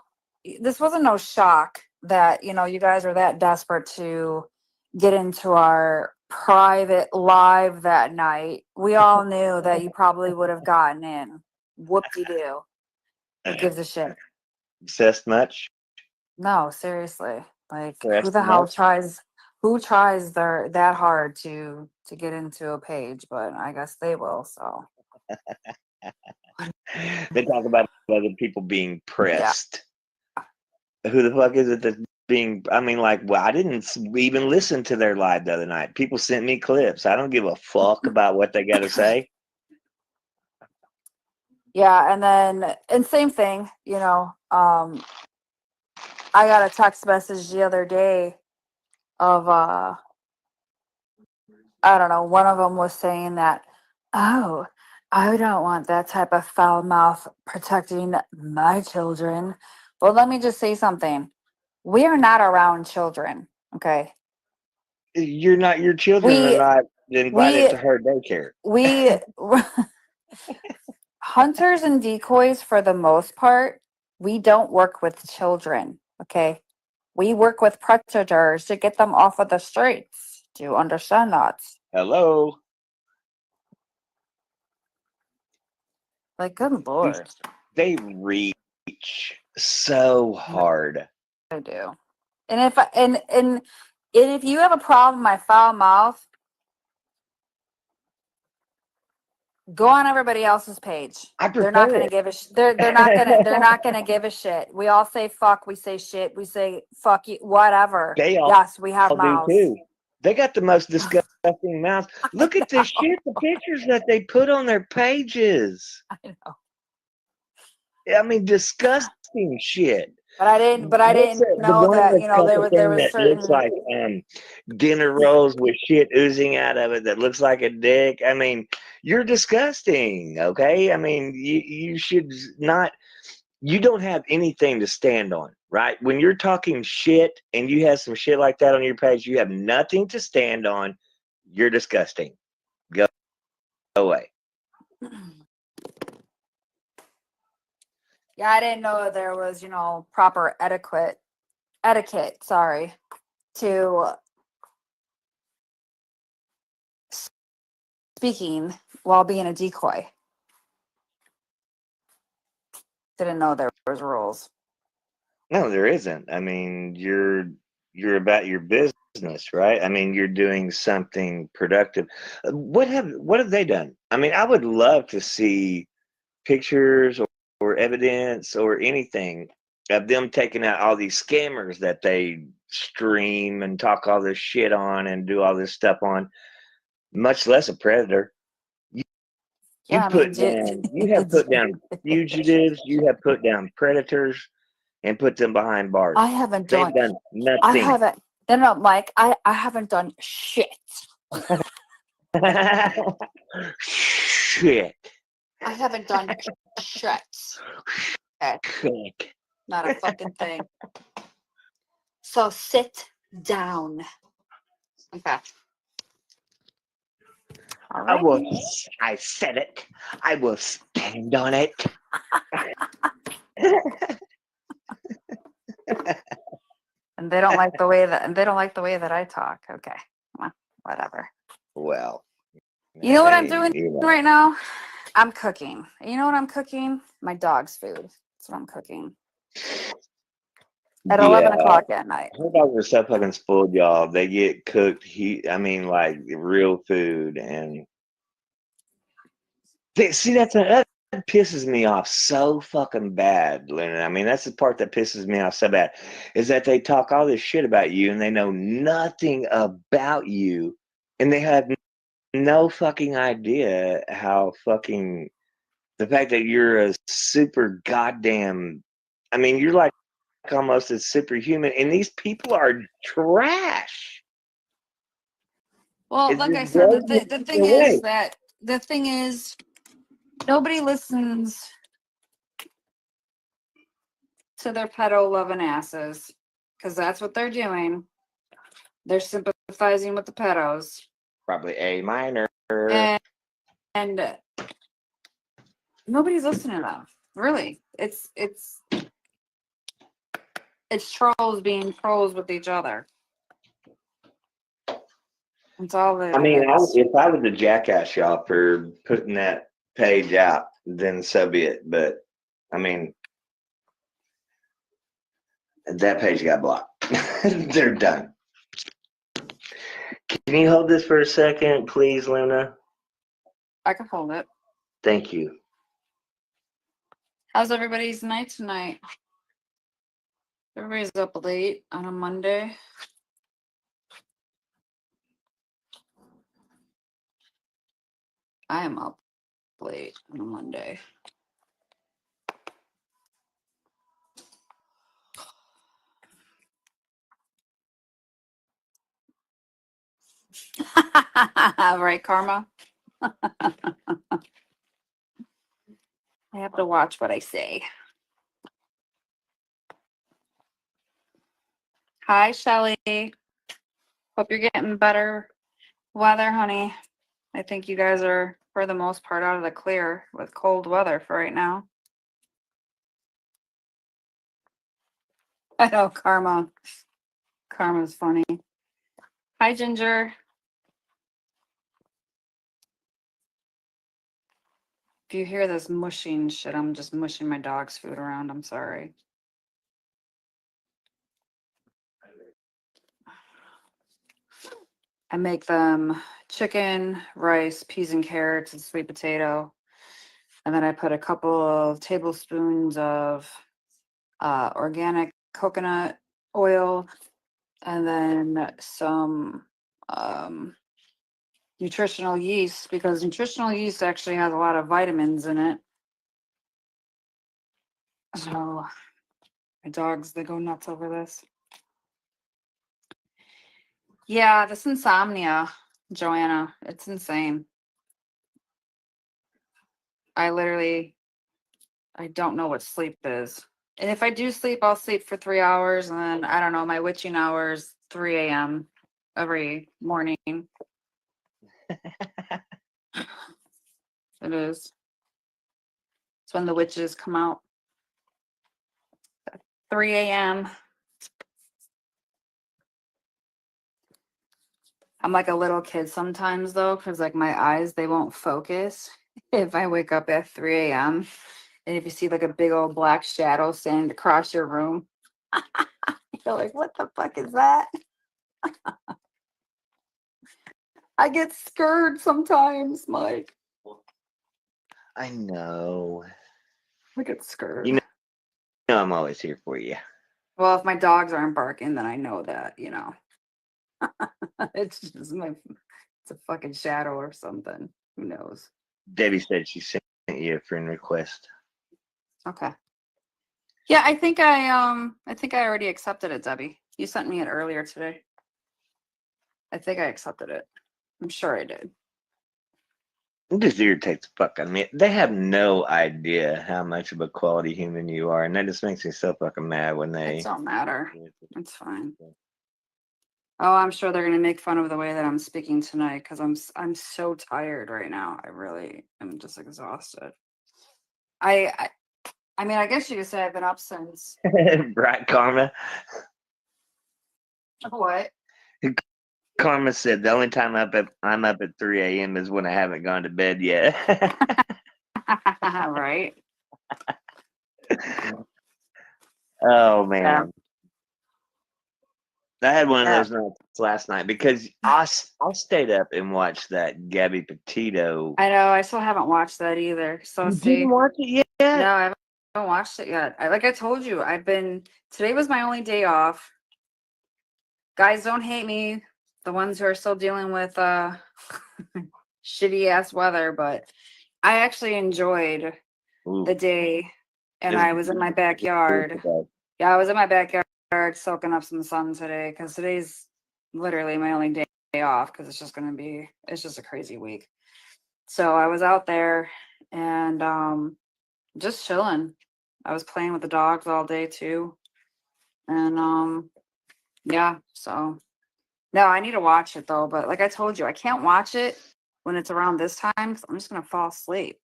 Speaker 3: This wasn't no shock that, you guys are that desperate to get into our private live that night. We all knew that you probably would have gotten in. Whoop-de-doo. Who gives a shit?
Speaker 1: Obsessed much?
Speaker 3: No, seriously. Like,
Speaker 1: Stressed
Speaker 3: who the hell
Speaker 1: much?
Speaker 3: tries that hard to get into a page? But I guess they will, so.
Speaker 1: They talk about other people being pressed. Who the fuck is it that's being, I mean, like, well, I didn't even listen to their live the other night. People sent me clips. I don't give a fuck about what they got to say.
Speaker 3: Yeah, and same thing, I got a text message the other day of I don't know, one of them was saying that, oh, I don't want that type of foul mouth protecting my children. Well, let me just say something. We are not around children, okay?
Speaker 1: You're not, your children are
Speaker 3: We
Speaker 1: not invited
Speaker 3: we
Speaker 1: to her daycare.
Speaker 3: we hunters and decoys for the most part, we don't work with children, okay? We work with predators to get them off of the streets. Do you understand that?
Speaker 1: Hello.
Speaker 3: Like, good lord.
Speaker 1: They reach so hard.
Speaker 3: I do. And and if you have a problem with my foul mouth, go on everybody else's page.
Speaker 1: I
Speaker 3: They're not
Speaker 1: prefer
Speaker 3: gonna
Speaker 1: it.
Speaker 3: give a they're not gonna give a shit. We all say fuck, we say shit, we say fuck you, whatever.
Speaker 1: They all
Speaker 3: Yes, we have
Speaker 1: do
Speaker 3: mouths.
Speaker 1: too. They got the most disgusting mouths. Look at the shit, the pictures that they put on their pages.
Speaker 3: I know.
Speaker 1: I mean, disgusting shit.
Speaker 3: But I didn't
Speaker 1: What's the
Speaker 3: know
Speaker 1: one
Speaker 3: that,
Speaker 1: that's got
Speaker 3: there
Speaker 1: the
Speaker 3: was
Speaker 1: thing that looks
Speaker 3: certain
Speaker 1: like dinner rolls with shit oozing out of it that looks like a dick? I mean, you're disgusting, okay? I mean, you should not, you don't have anything to stand on, right? When you're talking shit and you have some shit like that on your page, you have nothing to stand on. You're disgusting. Go away.
Speaker 3: Yeah, I didn't know there was, proper etiquette, sorry, to speaking while being a decoy. Didn't know there was rules.
Speaker 1: No, there isn't. I mean, you're about your business, right? I mean, you're doing something productive. What have they done? I mean, I would love to see pictures or evidence or anything of them taking out all these scammers that they stream and talk all this shit on and do all this stuff on, much less a predator. You
Speaker 3: Yeah, I mean,
Speaker 1: put down, you have put down fugitives, you have put down predators and put them behind bars.
Speaker 3: I haven't
Speaker 1: They've
Speaker 3: done.
Speaker 1: done
Speaker 3: I
Speaker 1: nothing.
Speaker 3: haven't. No, Mike. I haven't done shit.
Speaker 1: Shit.
Speaker 3: I haven't done shit. Okay.
Speaker 1: Shit.
Speaker 3: Not a fucking thing. So sit down. Okay. All
Speaker 1: I
Speaker 3: right.
Speaker 1: will. I said it. I will stand on it.
Speaker 3: And they don't like the way that I talk. Okay. Well, whatever.
Speaker 1: Well,
Speaker 3: You know what I'm
Speaker 1: hey,
Speaker 3: doing
Speaker 1: you know.
Speaker 3: right now? I'm cooking. You know what I'm cooking? My dog's food. That's what I'm cooking. At 11
Speaker 1: Yeah,
Speaker 3: o'clock at night.
Speaker 1: her dogs are so fucking spoiled, y'all. They get cooked. I mean, like real food, and see that pisses me off so fucking bad, Lennon. I mean, that's the part that pisses me off so bad, is that they talk all this shit about you and they know nothing about you, and they have no fucking idea how fucking the fact that you're a super goddamn. I mean, you're like almost as superhuman, and these people are trash.
Speaker 3: Well,
Speaker 1: It
Speaker 3: like I
Speaker 1: just
Speaker 3: said,
Speaker 1: blows me away.
Speaker 3: the thing is nobody listens to their pedo loving asses because that's what they're doing. They're sympathizing with the pedos.
Speaker 1: Probably A minor.
Speaker 3: And nobody's listening to them. Really. It's trolls being trolls with each other. That's all it
Speaker 1: I mean,
Speaker 3: is.
Speaker 1: if I was a jackass y'all for putting that page out, then so be it. But I mean, that page got blocked. They're done. Can you hold this for a second, please, Luna?
Speaker 3: I can hold it.
Speaker 1: Thank you.
Speaker 3: How's everybody's night tonight? Everybody's up late on a Monday. I am up late on a Monday. Right, Karma? I have to watch what I say. Hi, Shelly. Hope you're getting better weather, honey. I think you guys are, for the most part, out of the clear with cold weather for right now. I know, Karma. Karma's funny. Hi, Ginger. If you hear this mushing shit, I'm just mushing my dog's food around. I'm sorry. I make them chicken, rice, peas and carrots, and sweet potato. And then I put a couple of tablespoons of organic coconut oil and then some nutritional yeast, because nutritional yeast actually has a lot of vitamins in it. So my dogs, they go nuts over this. Yeah, this insomnia, Joanna, it's insane. I don't know what sleep is. And if I do sleep, I'll sleep for 3 hours. And then, I don't know, my witching hours, 3 a.m. every morning. It is. It's when the witches come out. 3 a.m. I'm like a little kid sometimes, though, because like my eyes, they won't focus if I wake up at 3 a.m. And if you see like a big old black shadow standing across your room, you're like, what the fuck is that? I get scared sometimes, Mike.
Speaker 1: I know.
Speaker 3: I get scared.
Speaker 1: You know I'm always here for you.
Speaker 3: Well, if my dogs aren't barking, then I know that, you know. It's just it's a fucking shadow or something. Who knows?
Speaker 1: Debbie said she sent you a friend request.
Speaker 3: Okay. Yeah, I think I already accepted it, Debbie. You sent me it earlier today. I think I accepted it. I'm sure I did.
Speaker 1: It just irritates the fuck out of me. They have no idea how much of a quality human you are, and that just makes me so fucking mad when
Speaker 3: It
Speaker 1: they.
Speaker 3: don't matter. It's fine. Oh, I'm sure they're gonna make fun of the way that I'm speaking tonight because I'm so tired right now. I really am just exhausted. I mean, I guess you could say I've been up since
Speaker 1: Right, Karma?
Speaker 3: what?
Speaker 1: Karma said the only time I'm up at 3 a.m. is when I haven't gone to bed yet.
Speaker 3: Right?
Speaker 1: Oh, man.
Speaker 3: Yeah.
Speaker 1: I had one of
Speaker 3: Yeah.
Speaker 1: those nights last night because I stayed up and watched that Gabby Petito.
Speaker 3: I know. I still haven't watched that either. So
Speaker 1: You
Speaker 3: see,
Speaker 1: didn't watch it yet?
Speaker 3: no, I haven't watched it yet. Like I told you, today was my only day off. Guys, don't hate me. The ones who are still dealing with shitty ass weather, but I actually enjoyed
Speaker 1: Ooh,
Speaker 3: the day and
Speaker 1: it was
Speaker 3: I was in my backyard. Yeah, I was in my backyard soaking up some sun today because today's literally my only day off because it's just a crazy week. So I was out there and just chilling. I was playing with the dogs all day too. And yeah, so no, I need to watch it though, but like I told you, I can't watch it when it's around this time because I'm just gonna fall asleep.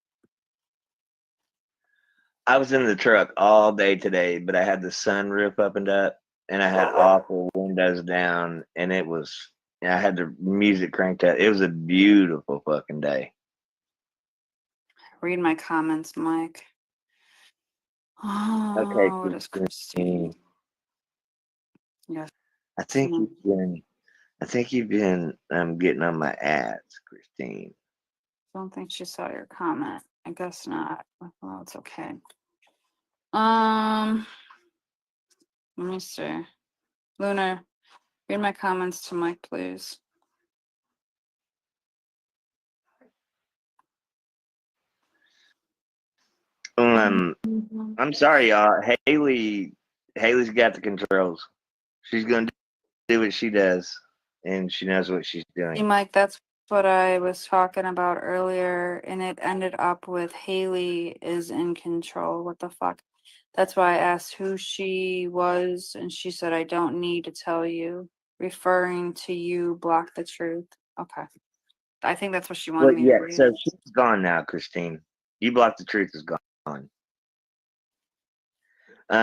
Speaker 1: I was in the truck all day today, but I had the sunroof up and up, and I had awful windows down, and I had the music cranked up. It was a beautiful fucking day.
Speaker 3: Read my comments, Mike.
Speaker 1: Okay,
Speaker 3: Oh, it is Christine. Yes.
Speaker 1: I think you've been getting on my ass, Christine.
Speaker 3: Don't think she saw your comment. I guess not. Well, it's okay. Let me see. Luna, read my comments to Mike, please.
Speaker 1: I'm sorry, y'all. Haley's got the controls. She's gonna do what she does, and she knows what she's
Speaker 3: Hey,
Speaker 1: doing.
Speaker 3: Mike, that's what I was talking about earlier, and it ended up with Haley is in control. What the fuck? That's why I asked who she was, and she said, I don't need to tell you. Referring to you, block the truth. Okay. I think that's what she wanted
Speaker 1: Well,
Speaker 3: me
Speaker 1: yeah.
Speaker 3: to read.
Speaker 1: So she's gone now, Christine. You block the truth is gone.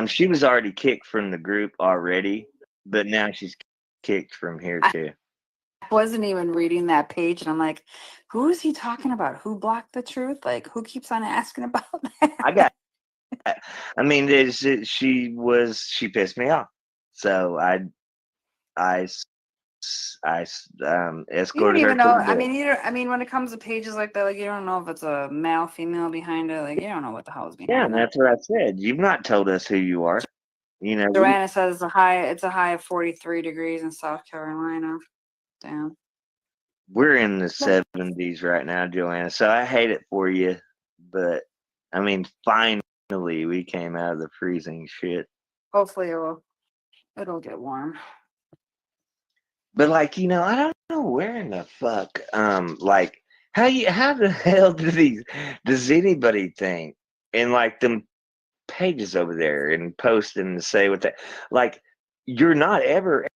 Speaker 1: She was already kicked from the group already, but now she's kicked from here too.
Speaker 3: I wasn't even reading that page, and I'm like, who is he talking about? Who blocked the truth? Like, who keeps on asking about that?
Speaker 1: I got. I mean, she pissed me off, so I
Speaker 3: You don't
Speaker 1: escorted her
Speaker 3: even
Speaker 1: to
Speaker 3: know.
Speaker 1: the door.
Speaker 3: I mean, when it comes to pages like that, like you don't know if it's a male, female behind it. Like you don't know what the hell's
Speaker 1: Yeah,
Speaker 3: behind
Speaker 1: and
Speaker 3: that.
Speaker 1: that's what I said. You've not told us who you are. You know,
Speaker 3: Joanna says it's a high of 43 degrees in South Carolina. Damn.
Speaker 1: we're in the 70s right now, Joanna. So I hate it for you, but I mean, finally we came out of the freezing shit.
Speaker 3: Hopefully it'll get warm.
Speaker 1: But like, I don't know where in the fuck, like, how the hell does anybody think? And like them pages over there and post and say what that, like, you're not ever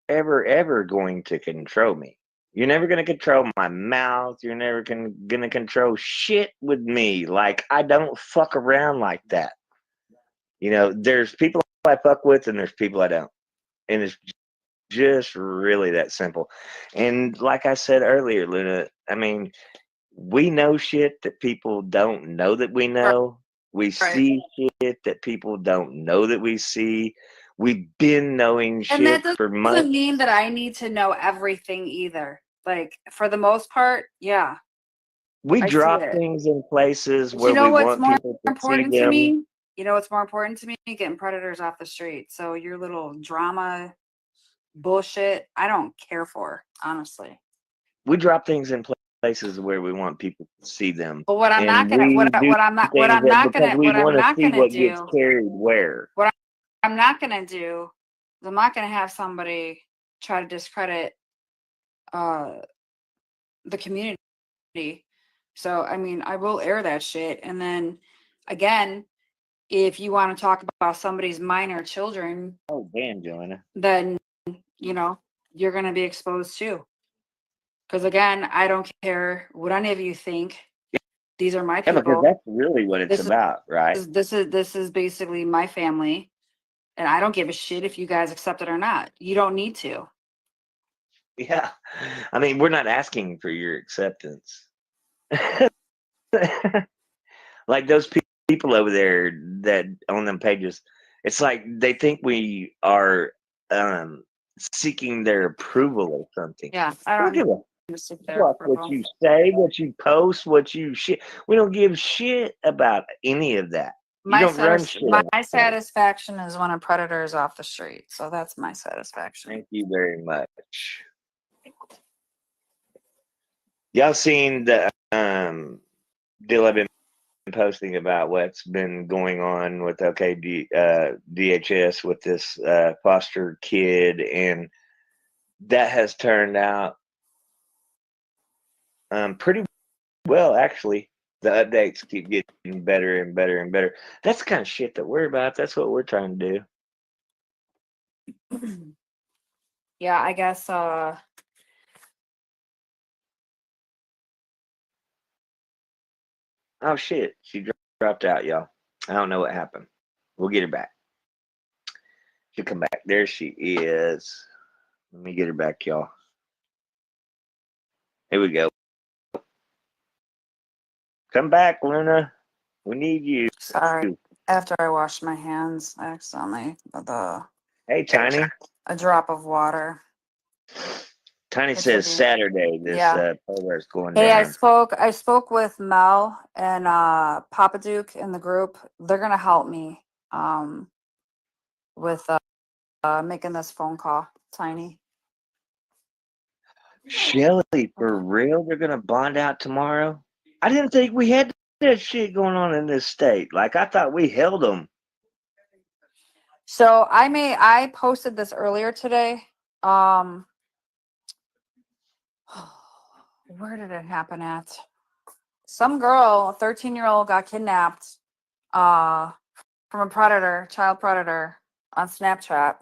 Speaker 1: going to control me. You're never going to control my mouth. You're never going to control shit with me. Like, I don't fuck around like that. There's people I fuck with and there's people I don't. And it's just really that simple. And like I said earlier, Luna, I mean, we know shit that people don't know that we know. We see shit that people don't know that we see. We've been knowing
Speaker 3: And that
Speaker 1: shit for
Speaker 3: doesn't
Speaker 1: months.
Speaker 3: mean that I need to know everything either. Like for the most part, yeah.
Speaker 1: We
Speaker 3: I see
Speaker 1: drop
Speaker 3: it.
Speaker 1: things in places
Speaker 3: But
Speaker 1: where
Speaker 3: you know
Speaker 1: we
Speaker 3: what's
Speaker 1: want
Speaker 3: more
Speaker 1: people to see
Speaker 3: important to
Speaker 1: them.
Speaker 3: me? You know what's more important to me? Getting predators off the street. So your little drama bullshit, I don't care for, honestly.
Speaker 1: We drop things in places where we want people to see them.
Speaker 3: But what I'm
Speaker 1: And
Speaker 3: not gonna
Speaker 1: we do
Speaker 3: what I'm not
Speaker 1: because we
Speaker 3: what I'm
Speaker 1: want to
Speaker 3: not
Speaker 1: see
Speaker 3: gonna
Speaker 1: what gets
Speaker 3: do
Speaker 1: carried where.
Speaker 3: what I'm not gonna do is I'm not gonna have somebody try to discredit the community. So I mean I will air that shit. And then again, if you want to talk about somebody's minor children,
Speaker 1: Oh damn, Joanna.
Speaker 3: then you're gonna be exposed too. Because again, I don't care what any of you think. These are my
Speaker 1: Yeah, because
Speaker 3: people.
Speaker 1: that's really what it's about, right?
Speaker 3: This is basically my family, and I don't give a shit if you guys accept it or not. You don't need to.
Speaker 1: Yeah. I mean, we're not asking for your acceptance. Like those people over there that on them pages, it's like they think we are seeking their approval or something.
Speaker 3: Yeah, I
Speaker 1: I don't
Speaker 3: don't
Speaker 1: give a
Speaker 3: need to sit there.
Speaker 1: fuck what you say, what you post, what you shit. We don't give shit about any of that. You don't run shit.
Speaker 3: My satisfaction is when a predator is off the street. So that's my satisfaction.
Speaker 1: Thank you very much. Y'all seen the deal I've been posting about what's been going on with DHS with this foster kid, and that has turned out pretty well, actually. The updates keep getting better and better and better. That's the kind of shit that we're about. That's what we're trying to do.
Speaker 3: Yeah, I guess
Speaker 1: Oh shit, she dropped out, y'all. I don't know what happened. We'll get her back. She'll come back. There she is. Let me get her back, y'all. Here we go. Come back, Luna. We need you.
Speaker 3: sorry. After I washed my hands, I accidentally
Speaker 1: Hey, Tiny.
Speaker 3: a drop of water.
Speaker 1: Tiny
Speaker 3: It
Speaker 1: says
Speaker 3: should be.
Speaker 1: Saturday this
Speaker 3: Yeah.
Speaker 1: polar is going
Speaker 3: Hey,
Speaker 1: down.
Speaker 3: I spoke with Mel and Papa Duke in the group. They're gonna help me with making this phone call, Tiny.
Speaker 1: Shelly, for real? They're gonna bond out tomorrow? I didn't think we had that shit going on in this state. Like I thought we held them.
Speaker 3: So I posted this earlier today. Where did it happen at? Some girl, a 13-year-old, got kidnapped from a predator, child predator, on Snapchat.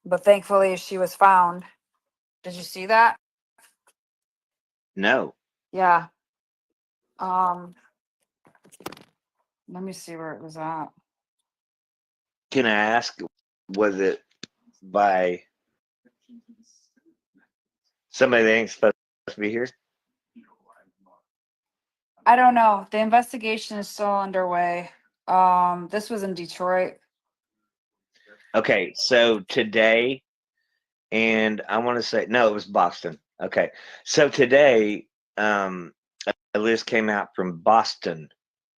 Speaker 3: But thankfully she was found. Did you see that?
Speaker 1: No.
Speaker 3: Yeah. Let me see where it was at.
Speaker 1: Can I ask, was it by somebody that ain't supposed to be here?
Speaker 3: I don't know. The investigation is still underway. This was in Detroit.
Speaker 1: Okay, so today, and I want to say no, it was Boston. Okay, so today, a list came out from Boston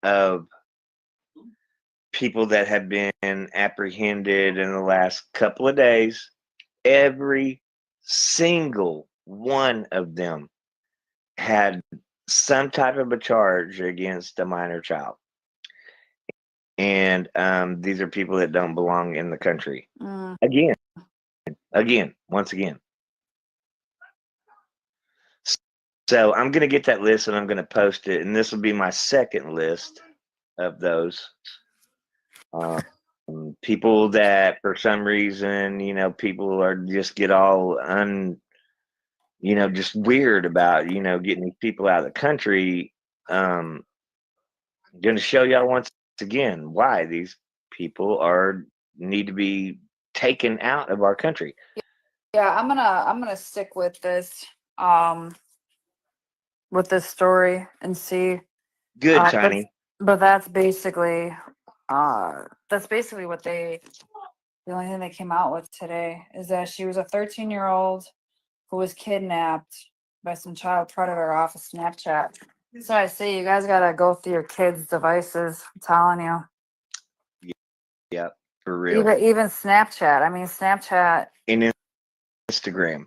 Speaker 1: of people that have been apprehended in the last couple of days. Every single one of them had some type of a charge against a minor child. And these are people that don't belong in the country. Once again. So I'm going to get that list and I'm going to post it. And this will be my second list of those. People that for some reason, people are just get all just weird about, getting these people out of the country. I'm going to show y'all once again why these people need to be taken out of our country.
Speaker 3: Yeah, I'm gonna stick with this story and see.
Speaker 1: Good, Tiny.
Speaker 3: But that's basically what the only thing they came out with today is that she was a 13-year-old who was kidnapped by some child predator off of Snapchat. So I say you guys gotta go through your kids' devices. I'm telling you.
Speaker 1: Yeah, for real.
Speaker 3: Even Snapchat. I mean, Snapchat
Speaker 1: and Instagram.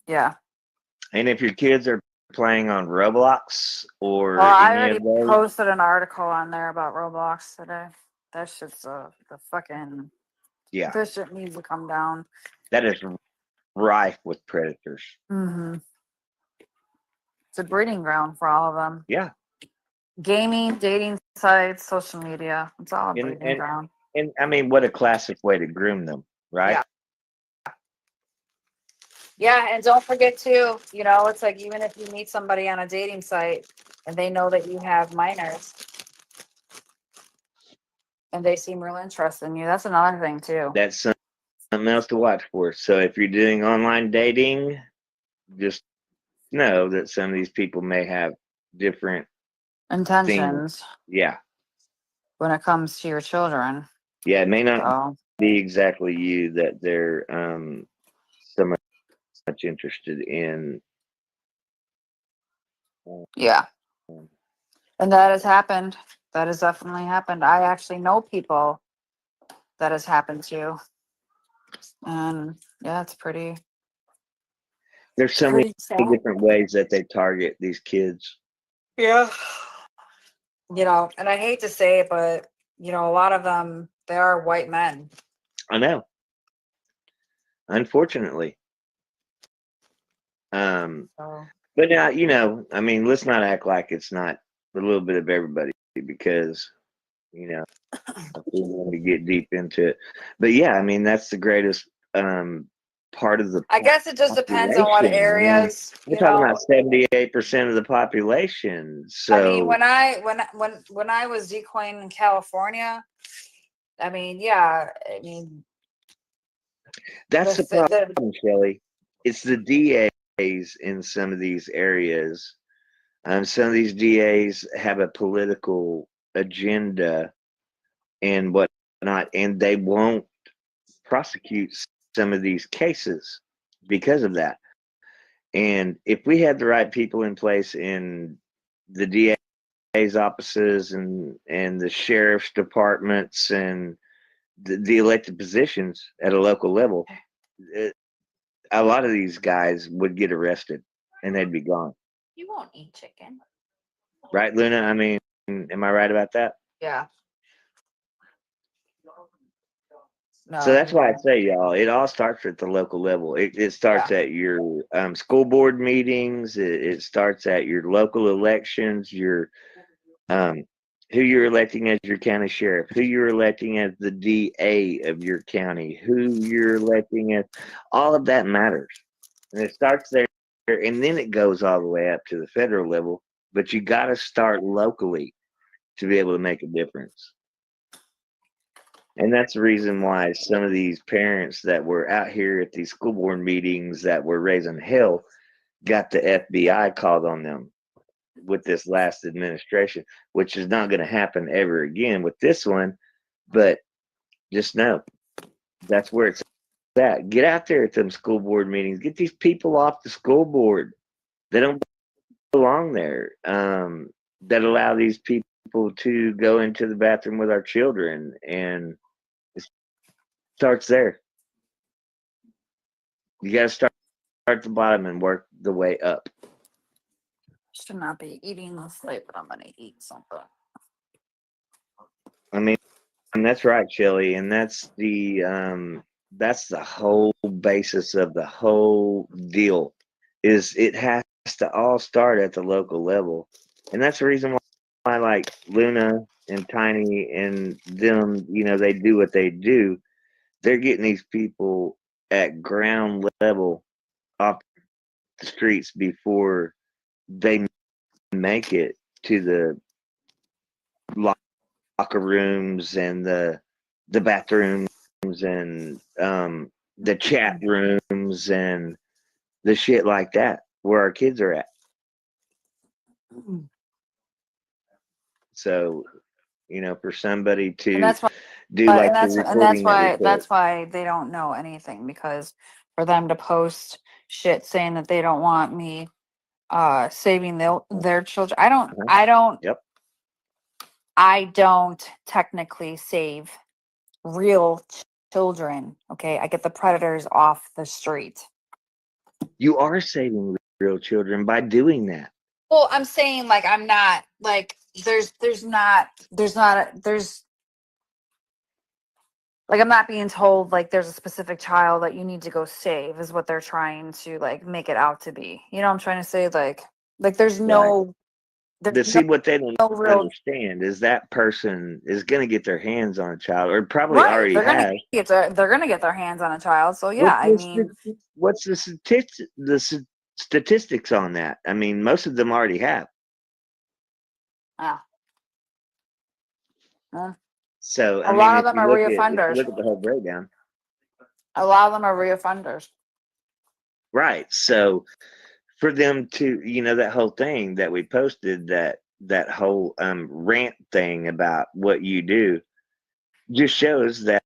Speaker 3: Yeah.
Speaker 1: And if your kids are playing on Roblox or
Speaker 3: I
Speaker 1: any
Speaker 3: already
Speaker 1: of those,
Speaker 3: posted an article on there about Roblox today. That shit's the fucking This shit needs to come down.
Speaker 1: That is rife with predators.
Speaker 3: Mm-hmm. It's a breeding ground for all of them.
Speaker 1: Yeah.
Speaker 3: Gaming, dating sites, social media. It's all a breeding ground.
Speaker 1: And I mean, what a classic way to groom them, right?
Speaker 3: Yeah. Yeah, and don't forget to, it's like even if you meet somebody on a dating site and they know that you have minors and they seem real interested in you, that's another thing too.
Speaker 1: That's something else to watch for. So if you're doing online dating, just know that some of these people may have different
Speaker 3: intentions.
Speaker 1: Yeah.
Speaker 3: When it comes to your children.
Speaker 1: Yeah, it may not be exactly you that they're so much interested in.
Speaker 3: Yeah. And that has happened. That has definitely happened. I actually know people that has happened to. And yeah, it's pretty.
Speaker 1: There's so many different ways that they target these kids.
Speaker 3: Yeah. And I hate to say it, but, a lot of them, they are white men.
Speaker 1: I know. Unfortunately. But now, I mean, let's not act like it's not a little bit of everybody because, I want to get deep into it. But yeah, I mean, that's the greatest part of the
Speaker 3: I guess it just depends on what areas.
Speaker 1: We're talking about 78% of the population. So
Speaker 3: I mean, when I was decoying in California, I mean,
Speaker 1: that's the problem, Shelly. It's the DAs in some of these areas. Some of these DAs have a political agenda and whatnot, and they won't prosecute some of these cases because of that. And if we had the right people in place in the DA's offices and the sheriff's departments and the elected positions at a local level, a lot of these guys would get arrested and they'd be gone.
Speaker 3: You won't eat chicken.
Speaker 1: Right, Luna? I mean, am I right about that?
Speaker 3: Yeah. No,
Speaker 1: So that's why I say, y'all, it all starts at the local level. It starts at your school board meetings. It starts at your local elections, your who you're electing as your county sheriff, who you're electing as the DA of your county, who you're electing as. All of that matters. And it starts there, and then it goes all the way up to the federal level. But you got to start locally to be able to make a difference. And that's the reason why some of these parents that were out here at these school board meetings that were raising hell got the FBI called on them with this last administration, which is not going to happen ever again with this one. But just know that's where it's at. Get out there at them school board meetings. Get these people off the school board. They don't belong there. That allow these people to go into the bathroom with our children, and it starts there. You got to start at the bottom and work the way up.
Speaker 3: Should not be eating this late, but I'm gonna eat something.
Speaker 1: I mean, and that's right, Shelly, and that's the whole basis of the whole deal. Is it has to all start at the local level, and that's the reason why like Luna and Tiny and them, they do what they do. They're getting these people at ground level off the streets before they make it to the locker rooms and the bathrooms and the chat rooms and the shit like that where our kids are at. So, for somebody to
Speaker 3: And that's why,
Speaker 1: do like the
Speaker 3: and
Speaker 1: recording
Speaker 3: that's why they don't know anything, because for them to post shit saying that they don't want me saving their children.
Speaker 1: Yep.
Speaker 3: I don't technically save real children. Okay, I get the predators off the street.
Speaker 1: You are saving real children by doing that.
Speaker 3: Well, I'm saying, like, I'm not, like, there's like, I'm not being told, like, there's a specific child that you need to go save is what they're trying to, like, make it out to be. You know what I'm trying to say? Like there's no,
Speaker 1: But see, what they don't
Speaker 3: no real,
Speaker 1: understand is that person is going to get their hands on a child, or probably
Speaker 3: right.
Speaker 1: already has.
Speaker 3: They're gonna get their hands on a child. So yeah,
Speaker 1: What's the statistics on that? I mean, most of them already have. So
Speaker 3: a lot of them are reoffenders.
Speaker 1: Look at the whole breakdown.
Speaker 3: A lot of them are reoffenders.
Speaker 1: Right. So for them to, that whole thing that we posted, that whole rant thing about what you do, just shows that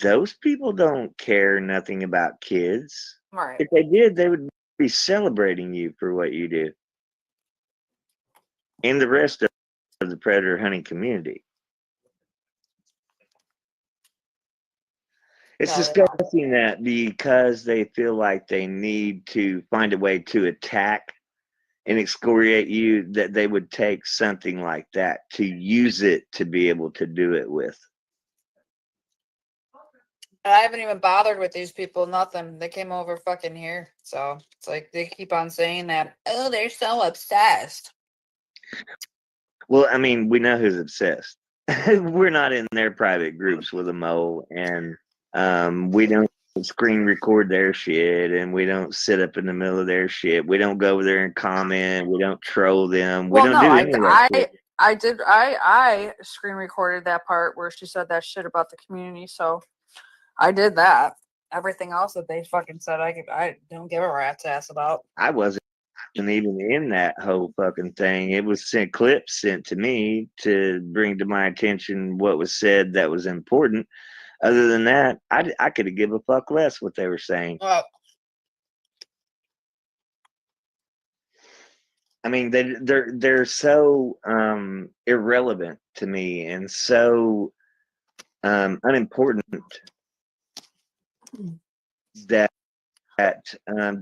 Speaker 1: those people don't care nothing about kids.
Speaker 3: Right.
Speaker 1: If they did, they would be celebrating you for what you do, and the rest of the predator hunting community. It's disgusting that because they feel like they need to find a way to attack and excoriate you, that they would take something like that to use it to be able to do it with.
Speaker 3: I haven't even bothered with these people, nothing. They came over fucking here. So it's like they keep on saying that, oh, they're so obsessed.
Speaker 1: Well, I mean, we know who's obsessed. We're not in their private groups with a mole, and we don't screen record their shit, and we don't sit up in the middle of their shit. We don't go over there and comment. We don't troll them. We don't do any of that shit.
Speaker 3: I screen recorded that part where she said that shit about the community, so I did that. Everything else that they fucking said, I don't give a rat's ass about.
Speaker 1: I wasn't even in that whole fucking thing. It was clips sent to me to bring to my attention what was said that was important. Other than that, I could have given a fuck less what they were saying. I mean, they're so irrelevant to me, and so unimportant that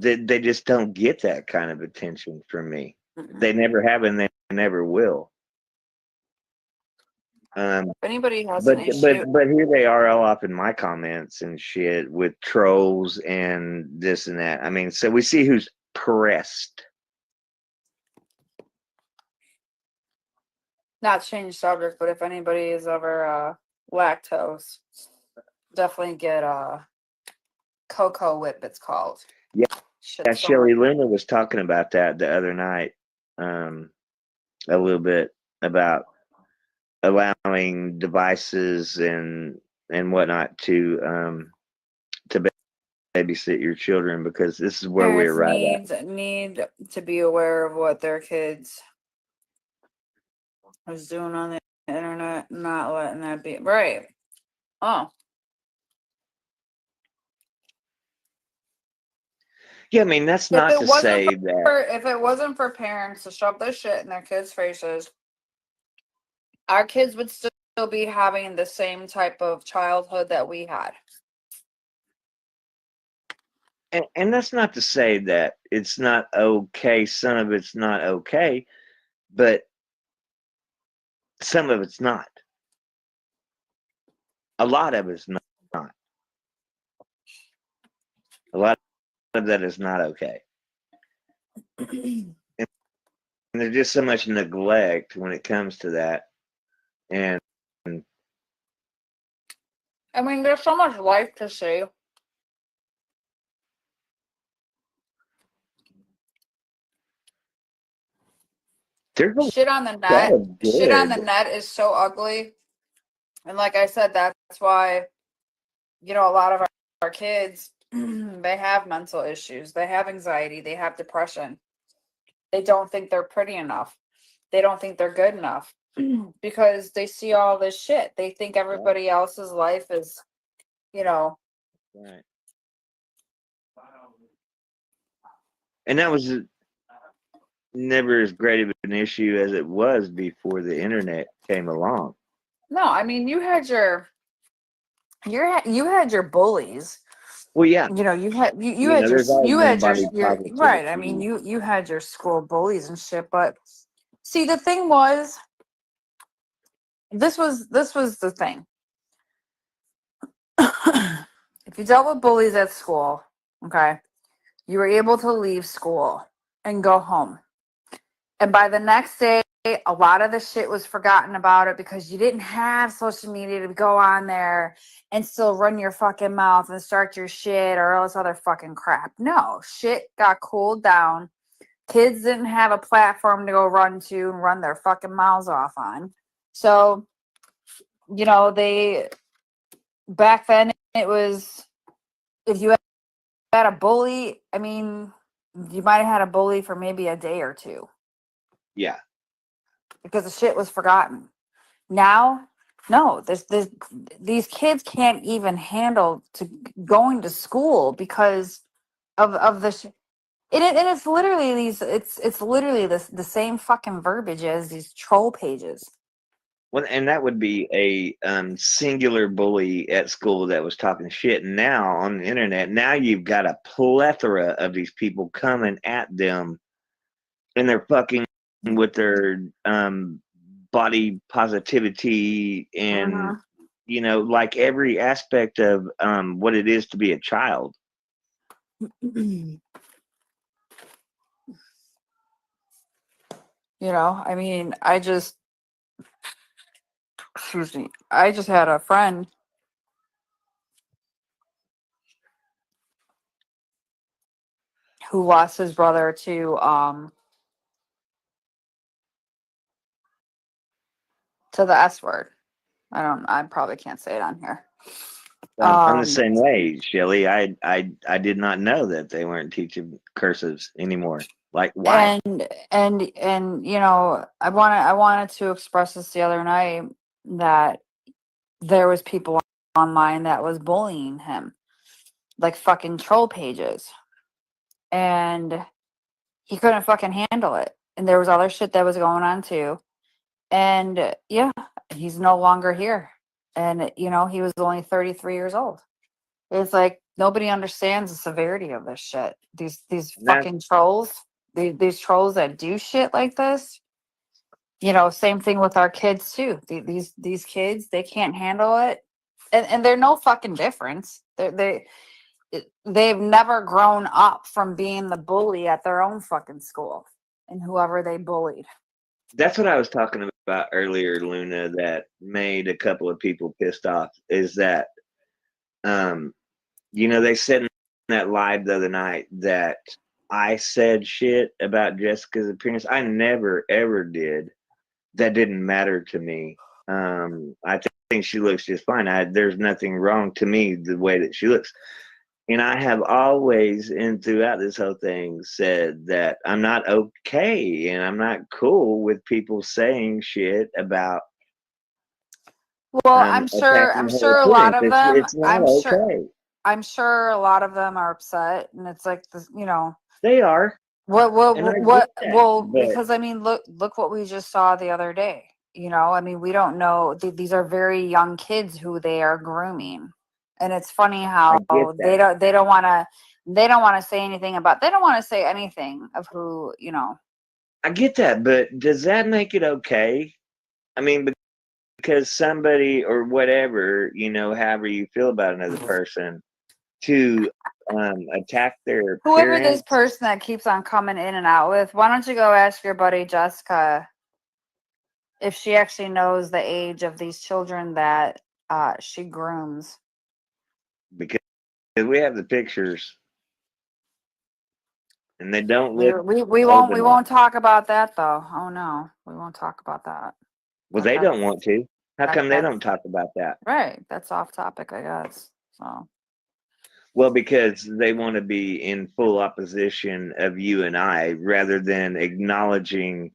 Speaker 1: they just don't get that kind of attention from me. They never have, and they never will.
Speaker 3: If anybody has
Speaker 1: But
Speaker 3: an issue,
Speaker 1: here they are all up in my comments and shit with trolls and this and that. I mean, so we see who's pressed.
Speaker 3: not to change subject, but if anybody is ever lactose, definitely get cocoa whip. It's called.
Speaker 1: Yeah,
Speaker 3: Shit's so
Speaker 1: Shelly Luna was talking about that the other night, a little bit about allowing devices and whatnot to babysit your children, because this is where we
Speaker 3: Parents
Speaker 1: arrive at.
Speaker 3: need to be aware of what their kids is doing on the internet, not letting that be right. Oh,
Speaker 1: Yeah, I mean, that's
Speaker 3: if
Speaker 1: not
Speaker 3: it
Speaker 1: to
Speaker 3: wasn't
Speaker 1: say that.
Speaker 3: if it wasn't for parents to shove this shit in their kids' faces, our kids would still be having the same type of childhood that we had.
Speaker 1: And that's not to say that it's not okay. Some of it's not okay, but some of it's not. A lot of it's not. A lot of that is not okay. And there's just so much neglect when it comes to that. And
Speaker 3: I mean, there's so much life to see.
Speaker 1: there's a
Speaker 3: Shit on the
Speaker 1: lot
Speaker 3: net.
Speaker 1: of
Speaker 3: Shit on the
Speaker 1: good.
Speaker 3: net is so ugly. And like I said, that's why, a lot of our kids, they have mental issues. They have anxiety. They have depression. They don't think they're pretty enough. They don't think they're good enough because they see all this shit. They think everybody else's life is,
Speaker 1: Right. And that was never as great of an issue as it was before the internet came along.
Speaker 3: No, I mean, you had your bullies.
Speaker 1: Well, yeah,
Speaker 3: You had
Speaker 1: there's always been body
Speaker 3: your right. I mean,
Speaker 1: positivity.
Speaker 3: you had your school bullies and shit, but see, the thing was, this was the thing. If you dealt with bullies at school, okay, you were able to leave school and go home. And by the next day, a lot of the shit was forgotten about it because you didn't have social media to go on there and still run your fucking mouth and start your shit or all this other fucking crap. No, shit got cooled down. Kids didn't have a platform to go run to and run their fucking mouths off on. So, back then it was, if you had a bully, I mean, you might have had a bully for maybe a day or two.
Speaker 1: Yeah.
Speaker 3: Because the shit was forgotten. Now, no, these kids can't even handle to going to school because of the and it's literally it's literally the same fucking verbiage as these troll pages.
Speaker 1: Well, and that would be a singular bully at school that was talking shit. Now on the internet, now you've got a plethora of these people coming at them, and they're fucking with their body positivity and like every aspect of what it is to be a child.
Speaker 3: I mean, excuse me, I just had a friend who lost his brother to the S word. I probably can't say it on here.
Speaker 1: I'm the same way, Shelly. I did not know that they weren't teaching cursives anymore. Like, why?
Speaker 3: And I wanted to express this the other night that there was people online that was bullying him, like fucking troll pages, and he couldn't fucking handle it. And there was other shit that was going on too. And yeah, he's no longer here. And, you know, he was only 33 years old. It's like nobody understands the severity of this shit. These
Speaker 1: That's
Speaker 3: fucking trolls, these trolls that do shit like this. You know, same thing with our kids too. These kids, they can't handle it, and they're no fucking difference. They've never grown up from being the bully at their own fucking school and whoever they bullied.
Speaker 1: that's what I was talking about earlier, Luna, that made a couple of people pissed off is that you know, they said in that live the other night that I said shit about Jessica's appearance. I never ever did. That didn't matter to me. I think she looks just fine. There's nothing wrong to me the way that she looks. And I have always, and throughout this whole thing, said that I'm not okay and I'm not cool with people saying shit about
Speaker 3: Well, I'm
Speaker 1: attacking her
Speaker 3: sure a lot
Speaker 1: appearance.
Speaker 3: of them,
Speaker 1: It's not okay.
Speaker 3: I'm sure a lot of them are upset, and it's like this, you know,
Speaker 1: They are, and I get that,
Speaker 3: well,
Speaker 1: but
Speaker 3: because I mean, look what we just saw the other day. You know, I mean, we don't know. These are very young kids who they are grooming, and it's funny
Speaker 1: I
Speaker 3: how
Speaker 1: get that.
Speaker 3: they don't want to they don't want to say anything about they don't want to say anything of who, you know.
Speaker 1: I get that, but does that make it okay? I mean, because somebody or whatever, you know, however you feel about another person, to attack their
Speaker 3: Whoever this
Speaker 1: appearance,
Speaker 3: person that keeps on coming in and out with, why don't you go ask your buddy Jessica if she actually knows the age of these children that she grooms?
Speaker 1: because we have the pictures and they don't look old
Speaker 3: We
Speaker 1: enough.
Speaker 3: won't talk about that though. Oh no, we won't talk about that.
Speaker 1: Well, they don't
Speaker 3: That's
Speaker 1: want to. How come they
Speaker 3: that's
Speaker 1: don't talk about that?
Speaker 3: right. That's off topic, I guess. So
Speaker 1: Well, because they want to be in full opposition of you and I rather than acknowledging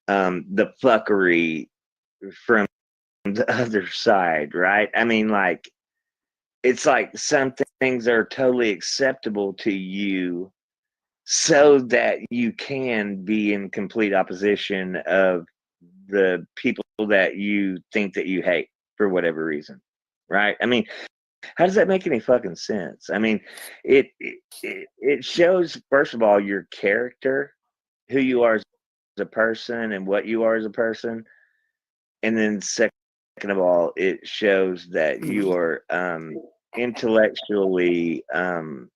Speaker 1: the fuckery from the other side, right? I mean, like, it's like some things are totally acceptable to you so that you can be in complete opposition of the people that you think that you hate for whatever reason, right? I mean, how does that make any fucking sense? I mean, it shows, first of all, your character, who you are as a person and what you are as a person, and then second of all, it shows that you are intellectually
Speaker 3: oh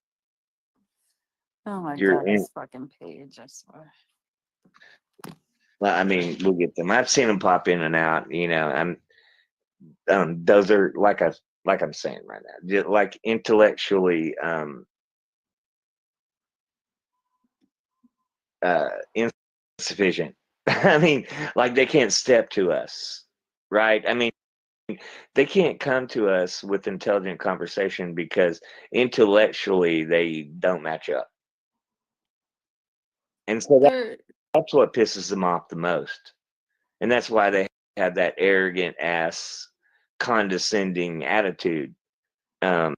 Speaker 3: my
Speaker 1: you're
Speaker 3: god,
Speaker 1: in.
Speaker 3: this fucking page, I swear.
Speaker 1: Well, I mean, we'll get them. I've seen them pop in and out. You know, those are like I'm saying right now, like intellectually insufficient. I mean, like they can't step to us, right? I mean, they can't come to us with intelligent conversation because intellectually they don't match up. And so
Speaker 3: They're
Speaker 1: that's what pisses them off the most. And that's why they have that arrogant ass condescending attitude. Um,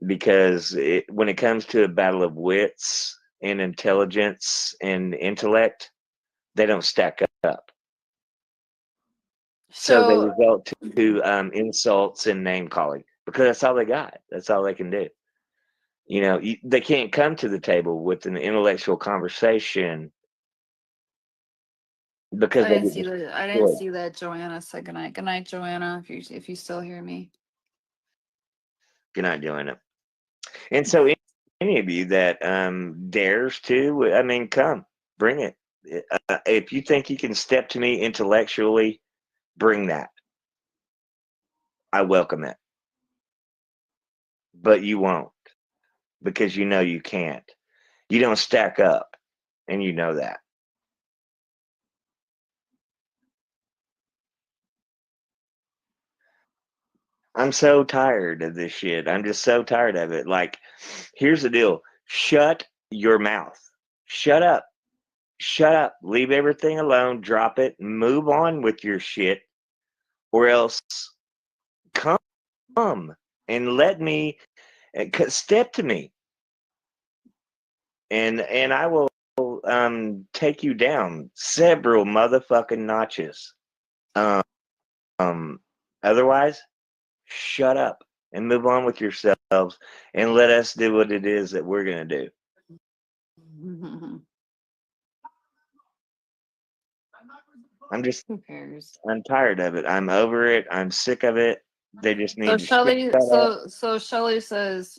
Speaker 1: because when it comes to a battle of wits and intelligence and intellect, they don't stack up. So they
Speaker 3: so
Speaker 1: result to insults and name calling because that's all they got. That's all they can do. You know, they can't come to the table with an intellectual conversation because they get
Speaker 3: I didn't
Speaker 1: destroyed.
Speaker 3: see that Joanna said good night. Good night, Joanna, if you still hear me.
Speaker 1: You're not doing it. And so any of you that dares to, I mean, come, bring it. If you think you can step to me intellectually, bring that. I welcome it. But you won't because you know you can't. You don't stack up, and you know that. I'm so tired of this shit. I'm just so tired of it. Like, here's the deal. Shut your mouth. Shut up. Shut up. Leave everything alone. Drop it. Move on with your shit. Or else come and let me step to me. And I will take you down several motherfucking notches. Um, otherwise, shut up and move on with yourselves and let us do what it is that we're going to do.
Speaker 3: Who cares?
Speaker 1: I'm tired of it. I'm over it. I'm sick of it. They just need
Speaker 3: So
Speaker 1: to
Speaker 3: Shelley,
Speaker 1: shut up.
Speaker 3: so Shelley says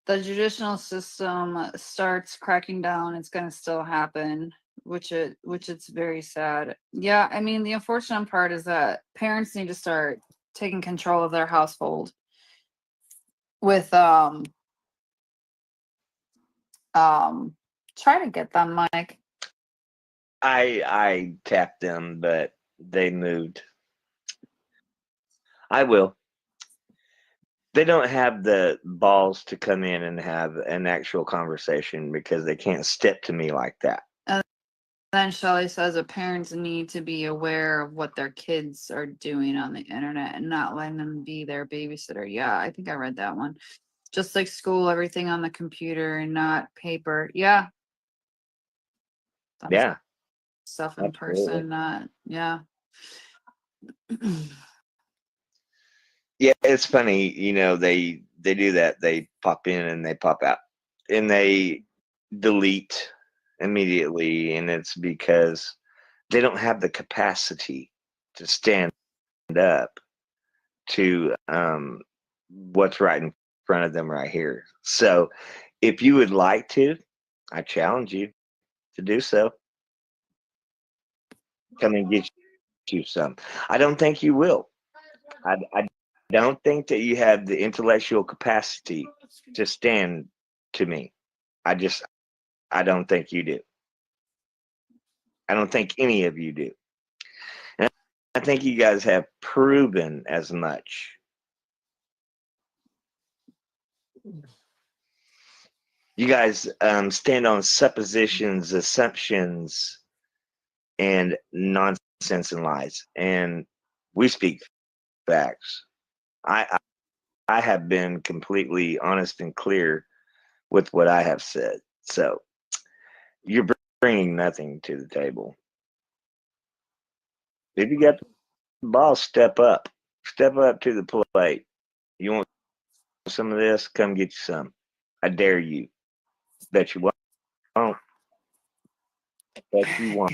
Speaker 3: the judicial system starts cracking down. It's going to still happen, which it's very sad. Yeah, I mean the unfortunate part is that parents need to start taking control of their household with try to get them, Mike.
Speaker 1: I tapped them, but they moved. I will. They don't have the balls to come in and have an actual conversation because they can't step to me like that.
Speaker 3: Then Shelley says that parents need to be aware of what their kids are doing on the internet and not letting them be their babysitter. Yeah, I think I read that one. Just like school, everything on the computer and not paper. Yeah.
Speaker 1: Yeah.
Speaker 3: Stuff in
Speaker 1: Absolutely.
Speaker 3: person, not, yeah.
Speaker 1: Yeah, it's funny, they do that. They pop in and they pop out and they delete immediately, and it's because they don't have the capacity to stand up to what's right in front of them right here. So if you would like to, I challenge you to do so. Come and get you some. I don't think you will. I don't think that you have the intellectual capacity to stand to me. I don't think you do. I don't think any of you do. And I think you guys have proven as much. You guys stand on suppositions, assumptions, and nonsense and lies. And we speak facts. I have been completely honest and clear with what I have said. So you're bringing nothing to the table. If you got the ball, step up. Step up to the plate. You want some of this? Come get you some. I dare you. Bet you won't. Bet you won't.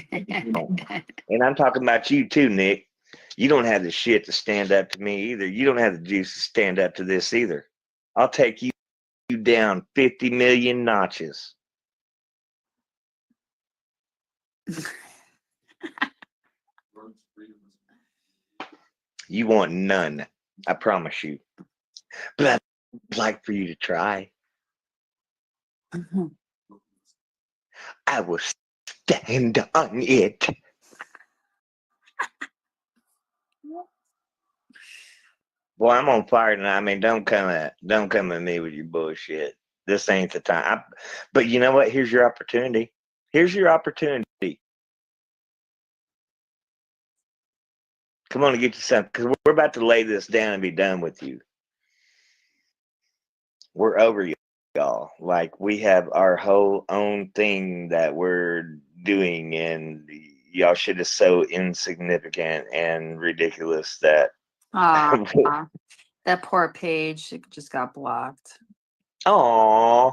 Speaker 1: And I'm talking about you too, Nick. You don't have the shit to stand up to me either. You don't have the juice to stand up to this either. I'll take you down 50 million notches. You want none. I promise you. But I'd like for you to try. I will stand on it. Boy, I'm on fire tonight. I mean, don't come at me with your bullshit. This ain't the time. But you know what? Here's your opportunity. Here's your opportunity. Come on and get you something, because we're about to lay this down and be done with you. We're over y'all. Like, we have our whole own thing that we're doing, and y'all shit is so insignificant and ridiculous that
Speaker 3: that poor page just got blocked.
Speaker 1: Aw.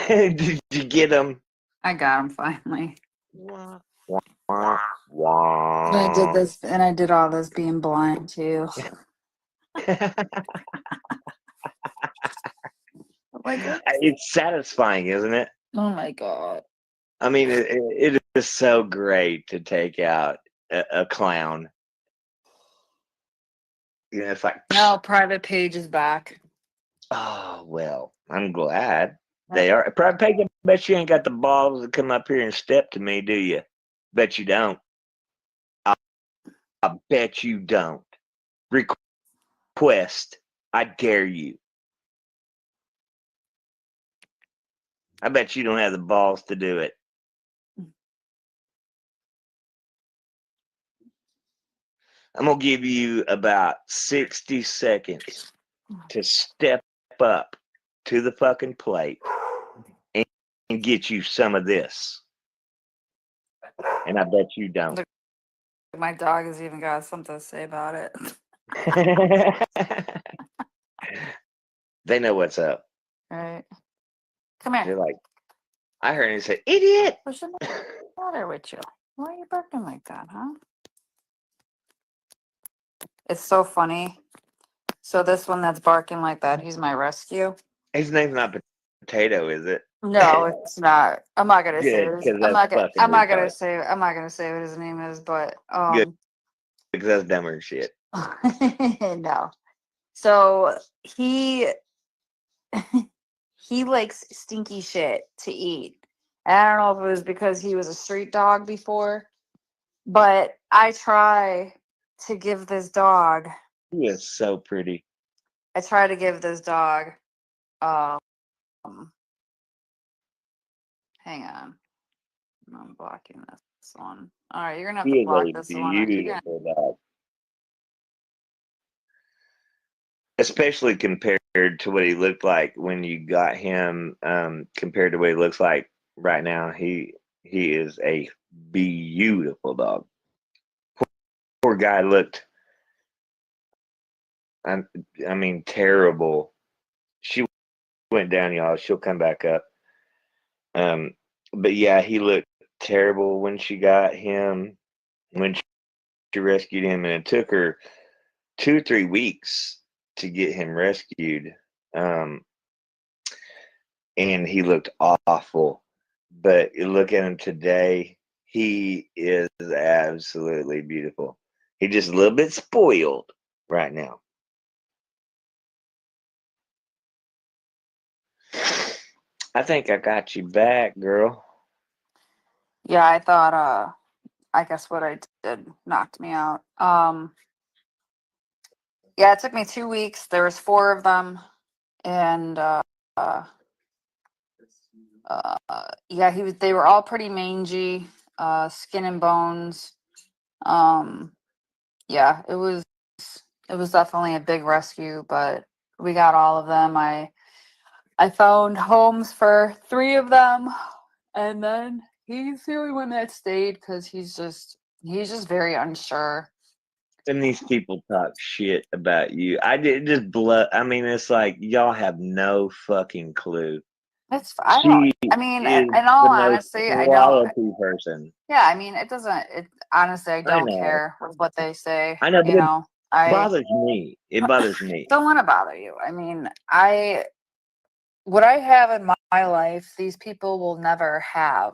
Speaker 1: Did you get him?
Speaker 3: I got him finally.
Speaker 1: Wah,
Speaker 3: And
Speaker 1: wah.
Speaker 3: I did this, and I did all this being blind too. Like,
Speaker 1: It's satisfying, isn't it?
Speaker 3: oh my god!
Speaker 1: I mean, it is so great to take out a clown. It's like,
Speaker 3: No, private page is back.
Speaker 1: oh well, I'm glad they are. Private page, I bet you ain't got the balls to come up here and step to me, do you? Bet you don't. I bet you don't. Request. I dare you. I bet you don't have the balls to do it. I'm going to give you about 60 seconds to step up to the fucking plate and get you some of this. And I bet you don't.
Speaker 3: My dog has even got something to say about it.
Speaker 1: They know what's up.
Speaker 3: Right. Come here.
Speaker 1: They're like, I heard him say, idiot.
Speaker 3: What's the matter with you? Why are you barking like that, huh? It's so funny. So this one that's barking like that, he's my rescue.
Speaker 1: His name's not Potato, is it?
Speaker 3: No, it's not. I'm not gonna say
Speaker 1: Good,
Speaker 3: it.
Speaker 1: because that's fucking retarded.
Speaker 3: I'm not gonna say what his name is, but
Speaker 1: Good, because that's dumber than shit.
Speaker 3: no. So he he likes stinky shit to eat. And I don't know if it was because he was a street dog before, but I try to give this dog.
Speaker 1: He is so pretty.
Speaker 3: I try to give this dog. Um, hang on, I'm blocking this one. All right, you're gonna have
Speaker 1: He
Speaker 3: to
Speaker 1: is
Speaker 3: block
Speaker 1: a
Speaker 3: this one. You're gonna-
Speaker 1: beautiful dog. Especially compared to what he looked like when you got him, compared to what he looks like right now. He is a beautiful dog. Poor guy looked, I mean, terrible. She went down, y'all. She'll come back up. But yeah, he looked terrible when she got him, when she rescued him, and it took her 2 or 3 weeks to get him rescued. And he looked awful. But you look at him today, he is absolutely beautiful. He's just a little bit spoiled right now. I think I got you back, girl.
Speaker 3: Yeah, I thought. I guess what I did knocked me out. Yeah, it took me 2 weeks. There was 4 of them, and yeah, they were all pretty mangy, skin and bones. Yeah, it was definitely a big rescue, but we got all of them. I found homes for 3 of them, and then he's the only one that stayed because he's just very unsure.
Speaker 1: And these people talk shit about you. I did just blow. I mean, it's like y'all have no fucking clue.
Speaker 3: I don't. I mean, in all honesty, I don't.
Speaker 1: Person.
Speaker 3: Yeah, I mean, it doesn't. It honestly, I don't care with what they say.
Speaker 1: I know, but
Speaker 3: you know,
Speaker 1: it bothers me. It bothers me.
Speaker 3: Don't want to bother you. I mean, what I have in my life, these people will never have,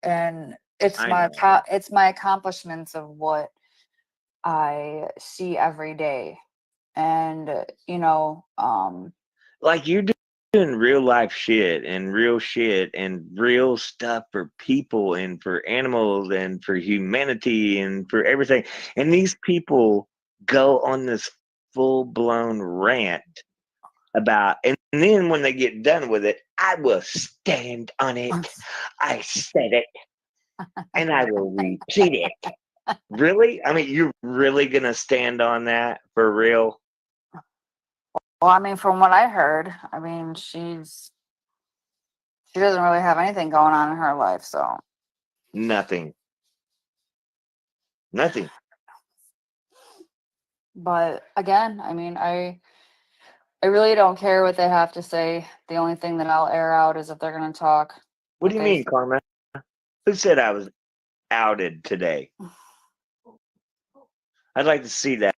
Speaker 3: and it's my accomplishments of what I see every day, and
Speaker 1: like you're doing real life shit and real stuff for people and for animals and for humanity and for everything. And these people go on this full-blown rant about, and then when they get done with it, I will stand on it. I said it, and I will repeat it. Really? I mean, you're really gonna stand on that for real?
Speaker 3: Well, I mean, from what I heard, I mean, she doesn't really have anything going on in her life, so
Speaker 1: Nothing.
Speaker 3: But again, I mean, I really don't care what they have to say. The only thing that I'll air out is if they're going to talk.
Speaker 1: What do you mean, Karma? Who said I was outed today? I'd like to see that.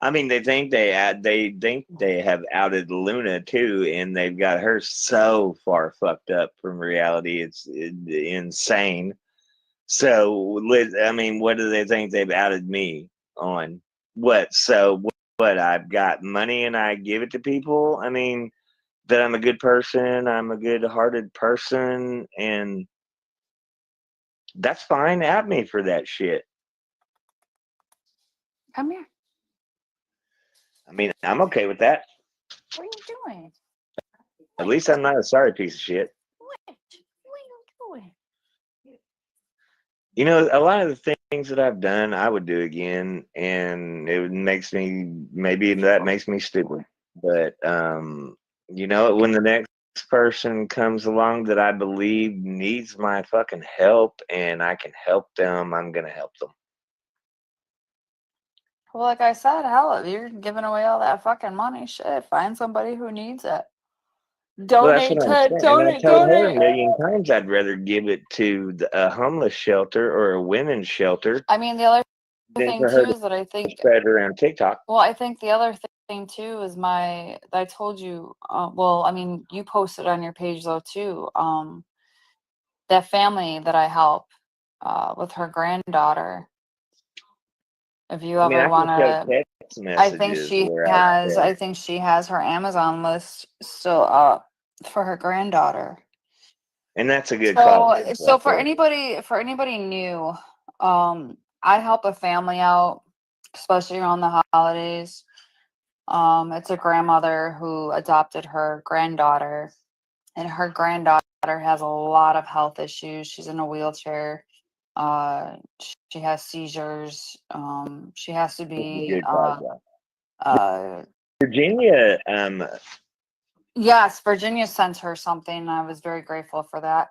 Speaker 1: I mean, they think they have outed Luna too, and they've got her so far fucked up from reality. It's insane. So, I mean, what do they think they've outed me on? What? So, what? I've got money and I give it to people? I mean, that I'm a good person, I'm a good-hearted person, and that's fine. Out me for that shit.
Speaker 3: Come here.
Speaker 1: I mean, I'm okay with that.
Speaker 3: What are you doing?
Speaker 1: At least I'm not a sorry piece of shit.
Speaker 3: What are you doing?
Speaker 1: You know, a lot of the things that I've done, I would do again, and maybe that makes me stupid. But you know, when the next person comes along that I believe needs my fucking help and I can help them, I'm gonna help them.
Speaker 3: Well, like I said, hell, if you're giving away all that fucking money, shit, find somebody who needs it.
Speaker 1: Well, that's
Speaker 3: Donate
Speaker 1: what I'm
Speaker 3: to
Speaker 1: saying. And I
Speaker 3: donate,
Speaker 1: told her a
Speaker 3: donate.
Speaker 1: million times I'd rather give it to a homeless shelter or a women's shelter
Speaker 3: I mean, the other
Speaker 1: than
Speaker 3: thing
Speaker 1: for her
Speaker 3: too
Speaker 1: to
Speaker 3: is that I think,
Speaker 1: spread around TikTok.
Speaker 3: well, I think the other thing too is that I told you, well, I mean, you posted on your page though too, that family that I help, with her granddaughter. If you
Speaker 1: I mean,
Speaker 3: ever
Speaker 1: I can
Speaker 3: want
Speaker 1: show
Speaker 3: to,
Speaker 1: text messages where I said,
Speaker 3: I think she has her Amazon list still up for her granddaughter.
Speaker 1: and that's a good cause.
Speaker 3: So for anybody new, I help a family out, especially around the holidays. It's a grandmother who adopted her granddaughter, and her granddaughter has a lot of health issues. She's in a wheelchair. She has seizures. She has to
Speaker 1: It's a
Speaker 3: be
Speaker 1: good cause, yeah.
Speaker 3: uh
Speaker 1: Virginia,
Speaker 3: yes, Virginia sent her something. I was very grateful for that.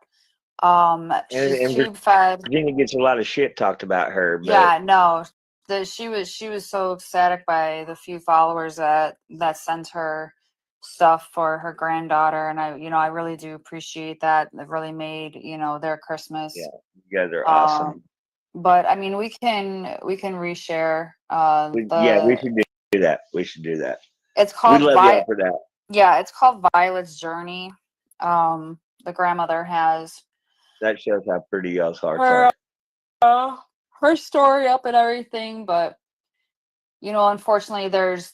Speaker 3: She's
Speaker 1: and
Speaker 3: tube fed.
Speaker 1: Virginia gets a lot of shit talked about her, but
Speaker 3: Yeah, no. She was so ecstatic by the few followers that sent her stuff for her granddaughter, and I really do appreciate that. It really made, their Christmas.
Speaker 1: yeah, you guys are
Speaker 3: Um
Speaker 1: awesome.
Speaker 3: but I mean, we can reshare
Speaker 1: Yeah, we should do that. We should do that.
Speaker 3: it's
Speaker 1: We
Speaker 3: called
Speaker 1: love y'all for that.
Speaker 3: it's called Violet's Journey. The grandmother has
Speaker 1: That shows how pretty y'all's hearts
Speaker 3: her
Speaker 1: are.
Speaker 3: her story up and everything, but unfortunately there's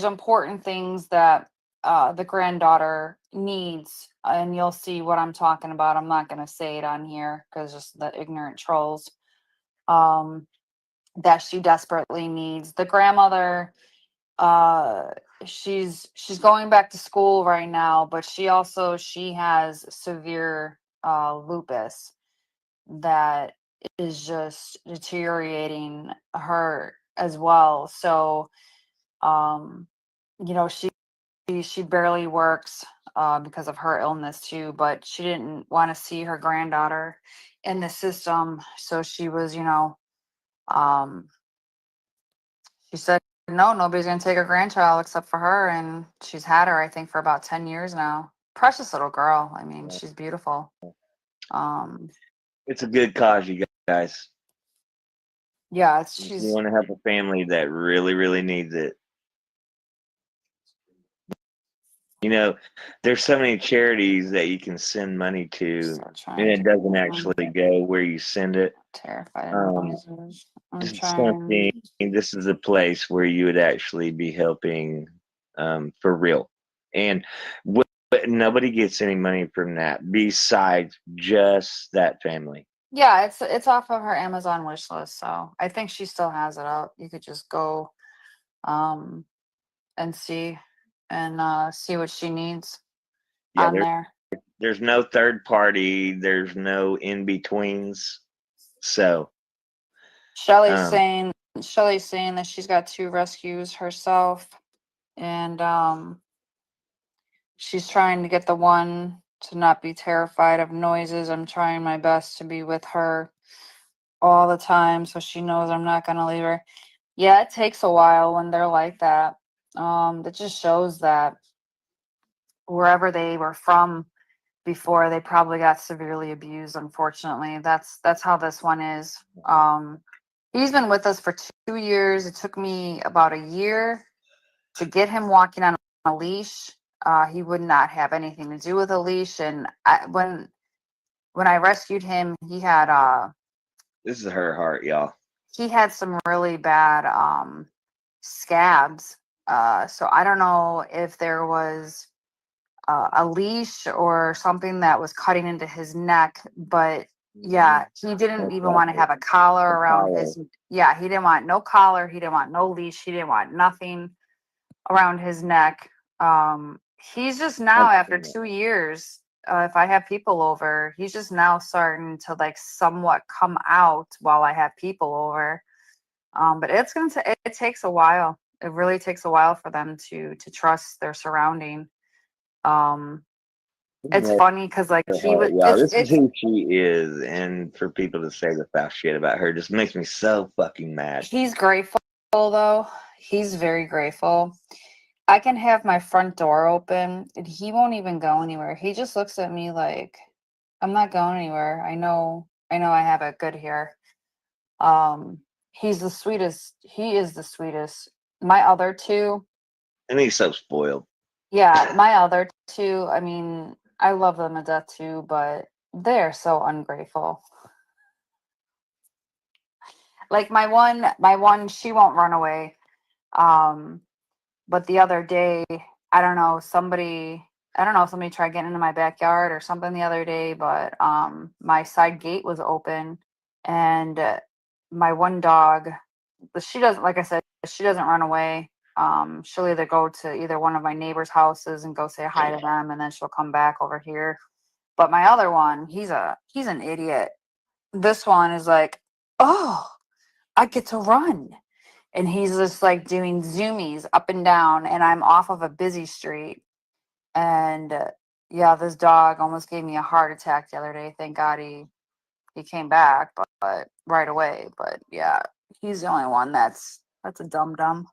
Speaker 3: important things that the granddaughter needs, and you'll see what I'm talking about. I'm not going to say it on here because just the ignorant trolls, um that she desperately needs. The grandmother, uh she's going back to school right now, but she has severe lupus that is just deteriorating her as well. So um she barely works because of her illness too, but she didn't want to see her granddaughter in the system, so she was um she said no, nobody's gonna take her grandchild except for her, and she's had her, I think, for about 10 years now. Precious little girl. I mean, she's beautiful. um
Speaker 1: It's a good cause, you guys.
Speaker 3: yeah,
Speaker 1: If you want to help a family that really, really needs it. There's so many charities that you can send money to, and it doesn't actually go where you send it.
Speaker 3: terrified of noises.
Speaker 1: This is a place where you would actually be helping for real. And but nobody gets any money from that besides just that family.
Speaker 3: Yeah, it's off of her Amazon wish list, so I think she still has it out. You could just go and see what she needs
Speaker 1: Yeah,
Speaker 3: on there.
Speaker 1: there's no third party, there's no in betweens. So
Speaker 3: Shelly's saying that she's got 2 rescues herself, and she's trying to get the one to not be terrified of noises. I'm trying my best to be with her all the time so she knows I'm not going to leave her. Yeah, it takes a while when they're like that. That just shows that wherever they were from before, they probably got severely abused. Unfortunately, that's how this one is. He's been with us for 2 years. It took me about a year to get him walking on a leash. He would not have anything to do with a leash, and when I rescued him, he had
Speaker 1: this is her heart, y'all.
Speaker 3: He had some really bad scabs. So I don't know if there was a leash or something that was cutting into his neck, but yeah, he didn't even want to have a collar around his. Yeah, he didn't want no collar. He didn't want no leash. He didn't want nothing around his neck. He's just now, after 2 years, if I have people over, he's just now starting to like somewhat come out while I have people over. But it takes a while. It really takes a while for them to trust their surrounding. It's
Speaker 1: Bless
Speaker 3: funny because like
Speaker 1: her
Speaker 3: he
Speaker 1: heart,
Speaker 3: was.
Speaker 1: y'all. This is who she is, and for people to say the foul shit about her just makes me so fucking mad.
Speaker 3: He's grateful though. He's very grateful. I can have my front door open and he won't even go anywhere. He just looks at me like I'm not going anywhere. I have it good here. He's the sweetest. He is the sweetest. My other two,
Speaker 1: And he's so spoiled.
Speaker 3: yeah, my other two, I mean, I love them to death too, but they're so ungrateful. Like my one, she won't run away. Um, but the other day, I don't know if somebody tried getting into my backyard or something the other day, but my side gate was open and my one dog, but she doesn't, like I said, she doesn't run away. She'll either go to either one of my neighbors' houses and go say hi to them, and then she'll come back over here. But my other one, he's an idiot. This one is like, oh, I get to run. And he's just like doing zoomies up and down, and I'm off of a busy street. And yeah, this dog almost gave me a heart attack the other day. Thank God he came back, but right away. But yeah, he's the only one that's a dum dum.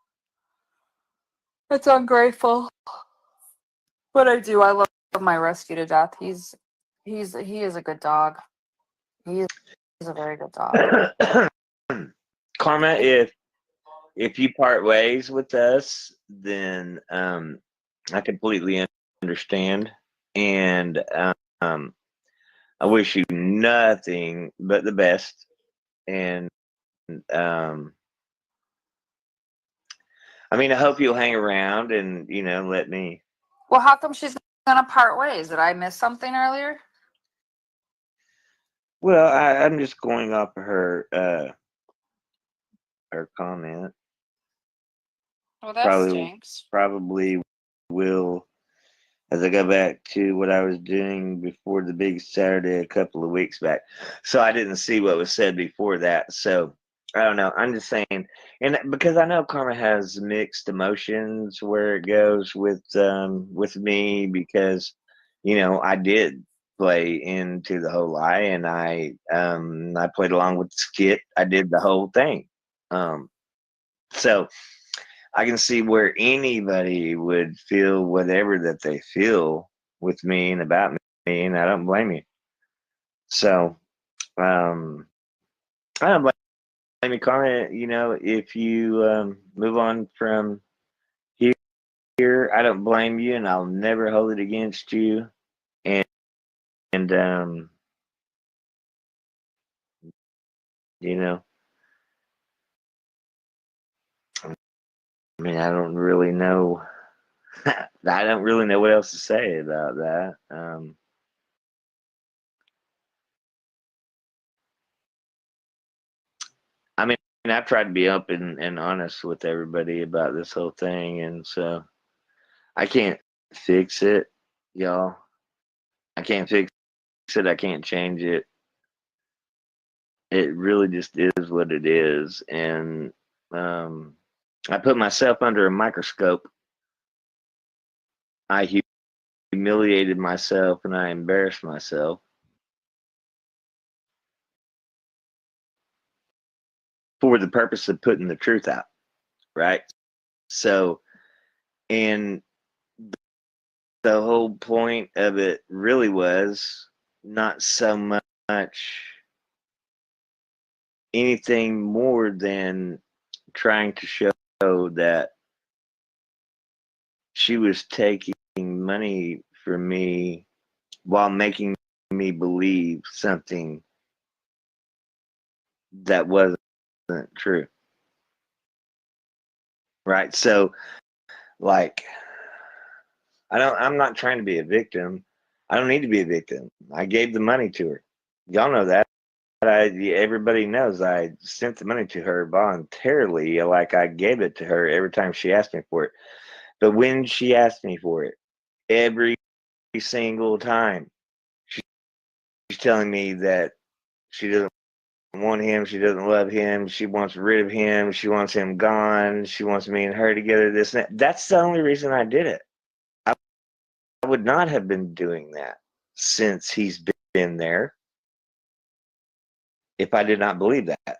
Speaker 3: It's ungrateful, but I love my rescue to death. He is a good dog. He is a very good dog.
Speaker 1: Karma, if you part ways with us, then I completely understand, and I wish you nothing but the best. And I mean, I hope you'll hang around and let me.
Speaker 3: Well, how come she's gonna part ways? Did I miss something earlier?
Speaker 1: Well, I'm just going off of her comment.
Speaker 3: Well, that
Speaker 1: Probably
Speaker 3: stinks.
Speaker 1: probably will, as I go back to what I was doing before the big Saturday a couple of weeks back. So I didn't see what was said before that. So I don't know. I'm just saying, and because I know Karma has mixed emotions where it goes with me, because I did play into the whole lie, and I played along with the skit. I did the whole thing. So I can see where anybody would feel whatever that they feel with me and about me, and I don't blame you. So, I don't blame you, Carmen. If you move on from here, I don't blame you, and I'll never hold it against you. And you know, I mean, I don't really know. I don't really know what else to say about that. I mean, I've tried to be open and honest with everybody about this whole thing, and so I can't fix it, y'all. I can't fix it. I can't change it. It really just is what it is, and I put myself under a microscope. I humiliated myself, and I embarrassed myself for the purpose of putting the truth out, right? So, and the whole point of it really was not so much anything more than trying to show that she was taking money from me while making me believe something that wasn't true. Right? So, like, I'm not trying to be a victim. I don't need to be a victim. I gave the money to her. Y'all know that. Everybody knows I sent the money to her voluntarily, like I gave it to her every time she asked me for it. But when she asked me for it, every single time, she's telling me that she doesn't want him, she doesn't love him, she wants rid of him, she wants him gone, she wants me and her together, this and that. That's the only reason I did it. I would not have been doing that since he's been there if I did not believe that.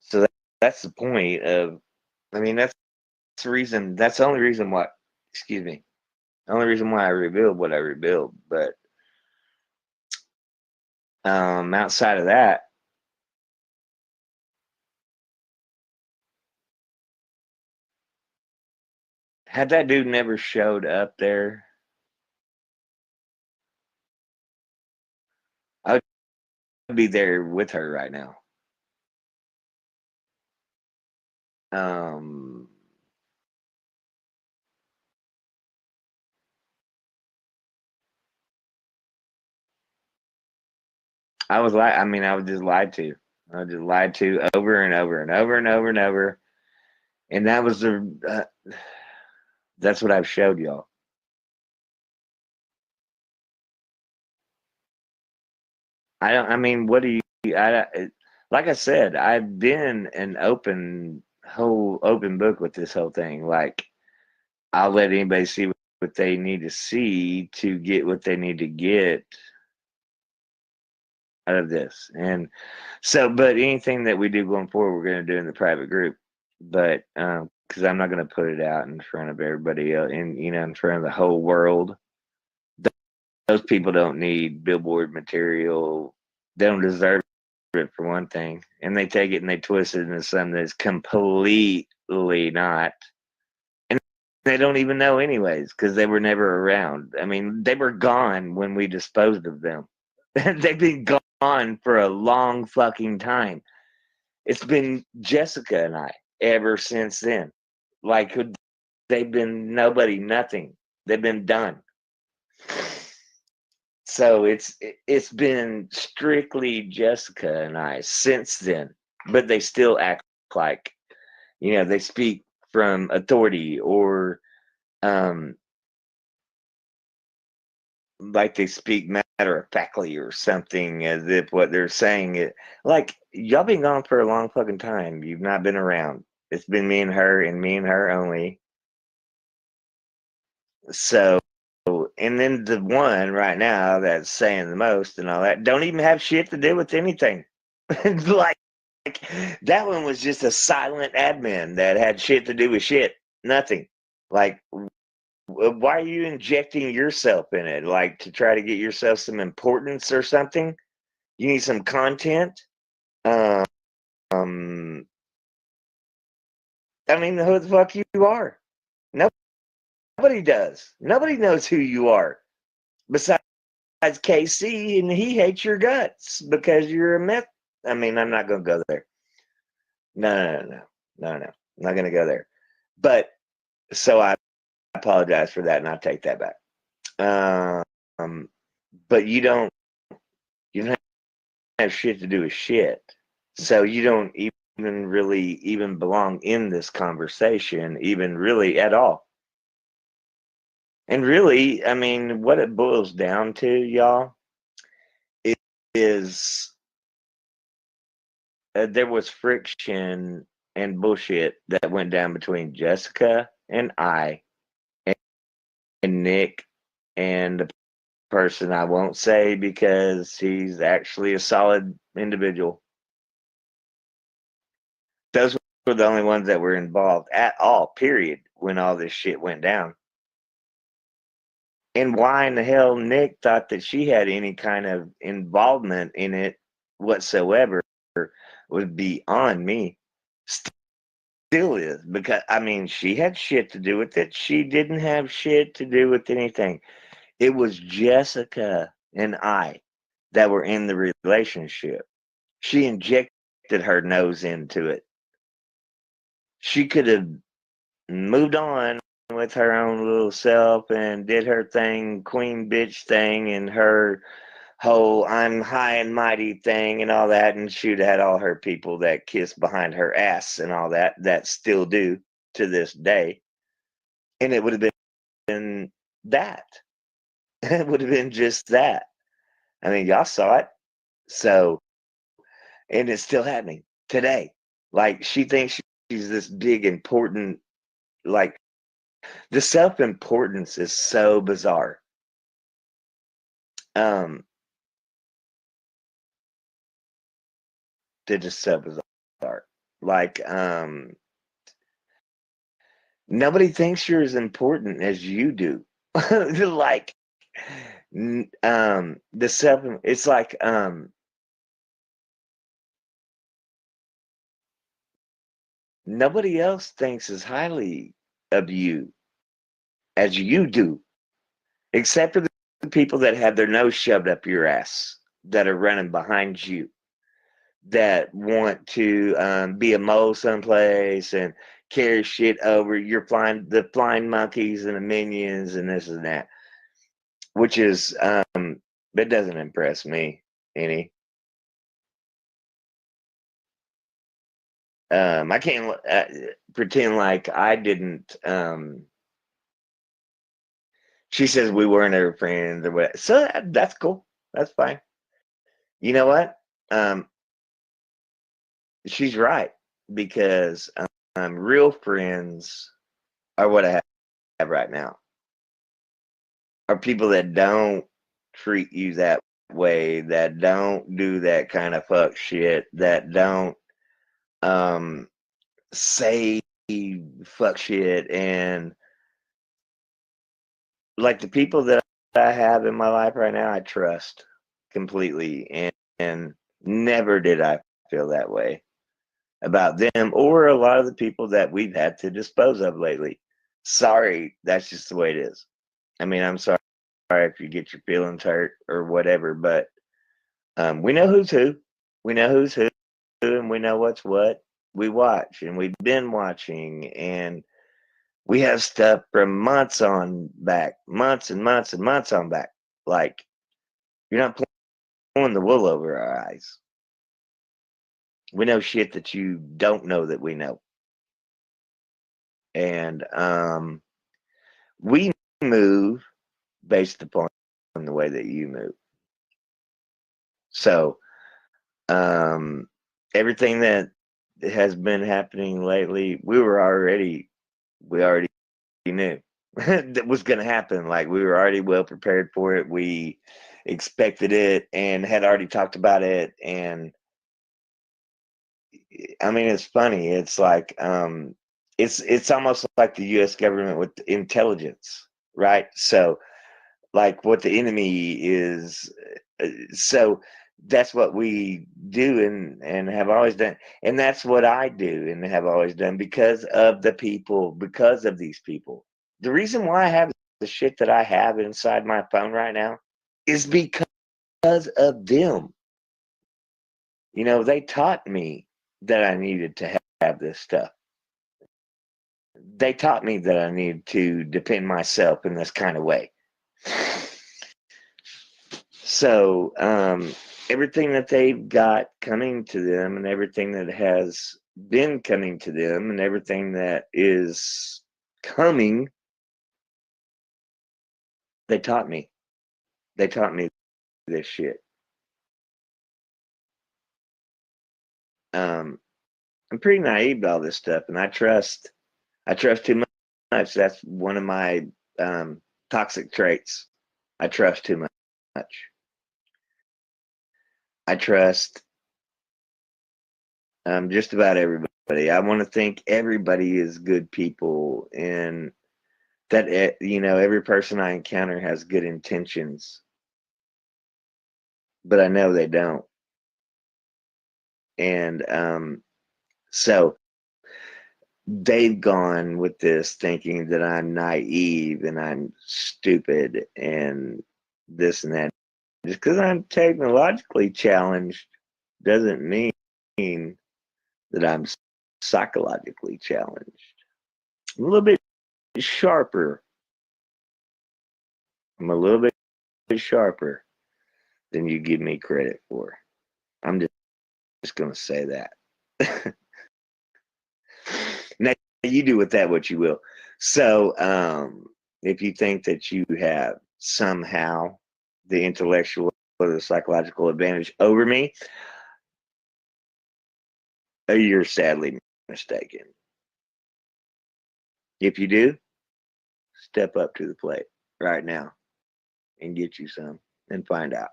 Speaker 1: So that's the point of, I mean, that's the reason, that's the only reason why, excuse me, the only reason why I revealed what I revealed. But outside of that, had that dude never showed up there, I would be there with her right now. I was like, I mean, I was just lied to. I was just lied to over and over and over and over and over. And that was that's what I've showed y'all. I mean, what do you, like I said, I've been an whole open book with this whole thing. Like, I'll let anybody see what they need to see to get what they need to get out of this. And so, but anything that we do going forward, we're going to do in the private group. But, because I'm not going to put it out in front of everybody else, and in front of the whole world. Those people don't need billboard material. They don't deserve it, for one thing, and they take it and they twist it into something that's completely not. And they don't even know anyways, because they were never around. I mean, they were gone when we disposed of them. They've been gone for a long fucking time. It's been Jessica and I ever since then. Like, they've been nobody, nothing. They've been done. So it's been strictly Jessica and I since then, but they still act like, they speak from authority, or like they speak matter of factly or something, as if what they're saying is like, y'all been gone for a long fucking time. You've not been around. It's been me and her only. So, and then the one right now that's saying the most and all that don't even have shit to do with anything. Like, that one was just a silent admin that had shit to do with shit. Nothing. Like, why are you injecting yourself in it? Like, to try to get yourself some importance or something? You need some content? I mean, who the fuck you are? Nobody does. Nobody knows who you are. Besides KC, and he hates your guts because you're a myth. I mean, I'm not going to go there. No. I'm not going to go there. But so I apologize for that, and I'll take that back. But you don't have shit to do with shit, so you don't even really even belong in this conversation, even really at all. And really, I mean, what it boils down to, y'all, is there was friction and bullshit that went down between Jessica and I, and Nick, and the person I won't say because he's actually a solid individual. Those were the only ones that were involved at all, period, when all this shit went down. And why in the hell Nick thought that she had any kind of involvement in it whatsoever would be on me. Still is, because I mean, she had shit to do with it. She didn't have shit to do with anything. It was Jessica and I that were in the relationship. She injected her nose into it. She could have moved on with her own little self and did her thing, queen bitch thing, and her whole I'm high and mighty thing and all that, and she'd had all her people that kiss behind her ass and all that still do to this day. And it would have been that. It would have been just that. I mean, y'all saw it. So, and it's still happening today. Like, she thinks she's this big, important, like, The self-importance is so bizarre. They're just so bizarre. Like, nobody thinks you're as important as you do. Like, the self, it's like, nobody else thinks as highly of you as you do, except for the people that have their nose shoved up your ass, that are running behind you, that want to be a mole someplace and carry shit over. You're flying the flying monkeys and the minions and this and that, which is that doesn't impress me any. I can't pretend like I didn't. She says we weren't ever friends or what, so that's cool. That's fine. You know what? Um, she's right, because real friends are what I have right now. Are people that don't treat you that way, that don't do that kind of fuck shit, that don't say fuck shit, and like the people that I have in my life right now, I trust completely, and never did I feel that way about them or a lot of the people that we've had to dispose of lately. Sorry, that's just the way it is. I mean, I'm sorry if you get your feelings hurt or whatever, but we know who's who. We know who's who, and we know what's what. We watch, and we've been watching, and we have stuff from months on back, months and months and months on back. Like, you're not pulling the wool over our eyes. We know shit that you don't know that we know. And we move based upon the way that you move. So everything that has been happening lately, we already knew that was going to happen. Like, we were already well prepared for it. We expected it and had already talked about it. And I mean, it's funny. It's like it's almost like the U.S. government with intelligence, right? So, like, what the enemy is, so that's what we do, and have always done, and that's what I do and have always done, because of the people, because of these people. The reason why I have the shit that I have inside my phone right now is because of them. You know, they taught me that I needed to have this stuff. They taught me that I needed to defend myself in this kind of way. So everything that they've got coming to them, and everything that has been coming to them, and everything that is coming, they taught me. They taught me this shit. I'm pretty naive to all this stuff, and I trust too much. That's one of my toxic traits. I trust too much. I trust just about everybody. I want to think everybody is good people, and that you know, every person I encounter has good intentions, but I know they don't. And so they've gone with this thinking that I'm naive and I'm stupid and this and that. Just because I'm technologically challenged doesn't mean that I'm psychologically challenged. I'm a little bit sharper. I'm a little bit sharper than you give me credit for. I'm just going to say that. Now, you do with that what you will. So, if you think that you have somehow the intellectual or the psychological advantage over me, you're sadly mistaken. If you do, step up to the plate right now and get you some and find out.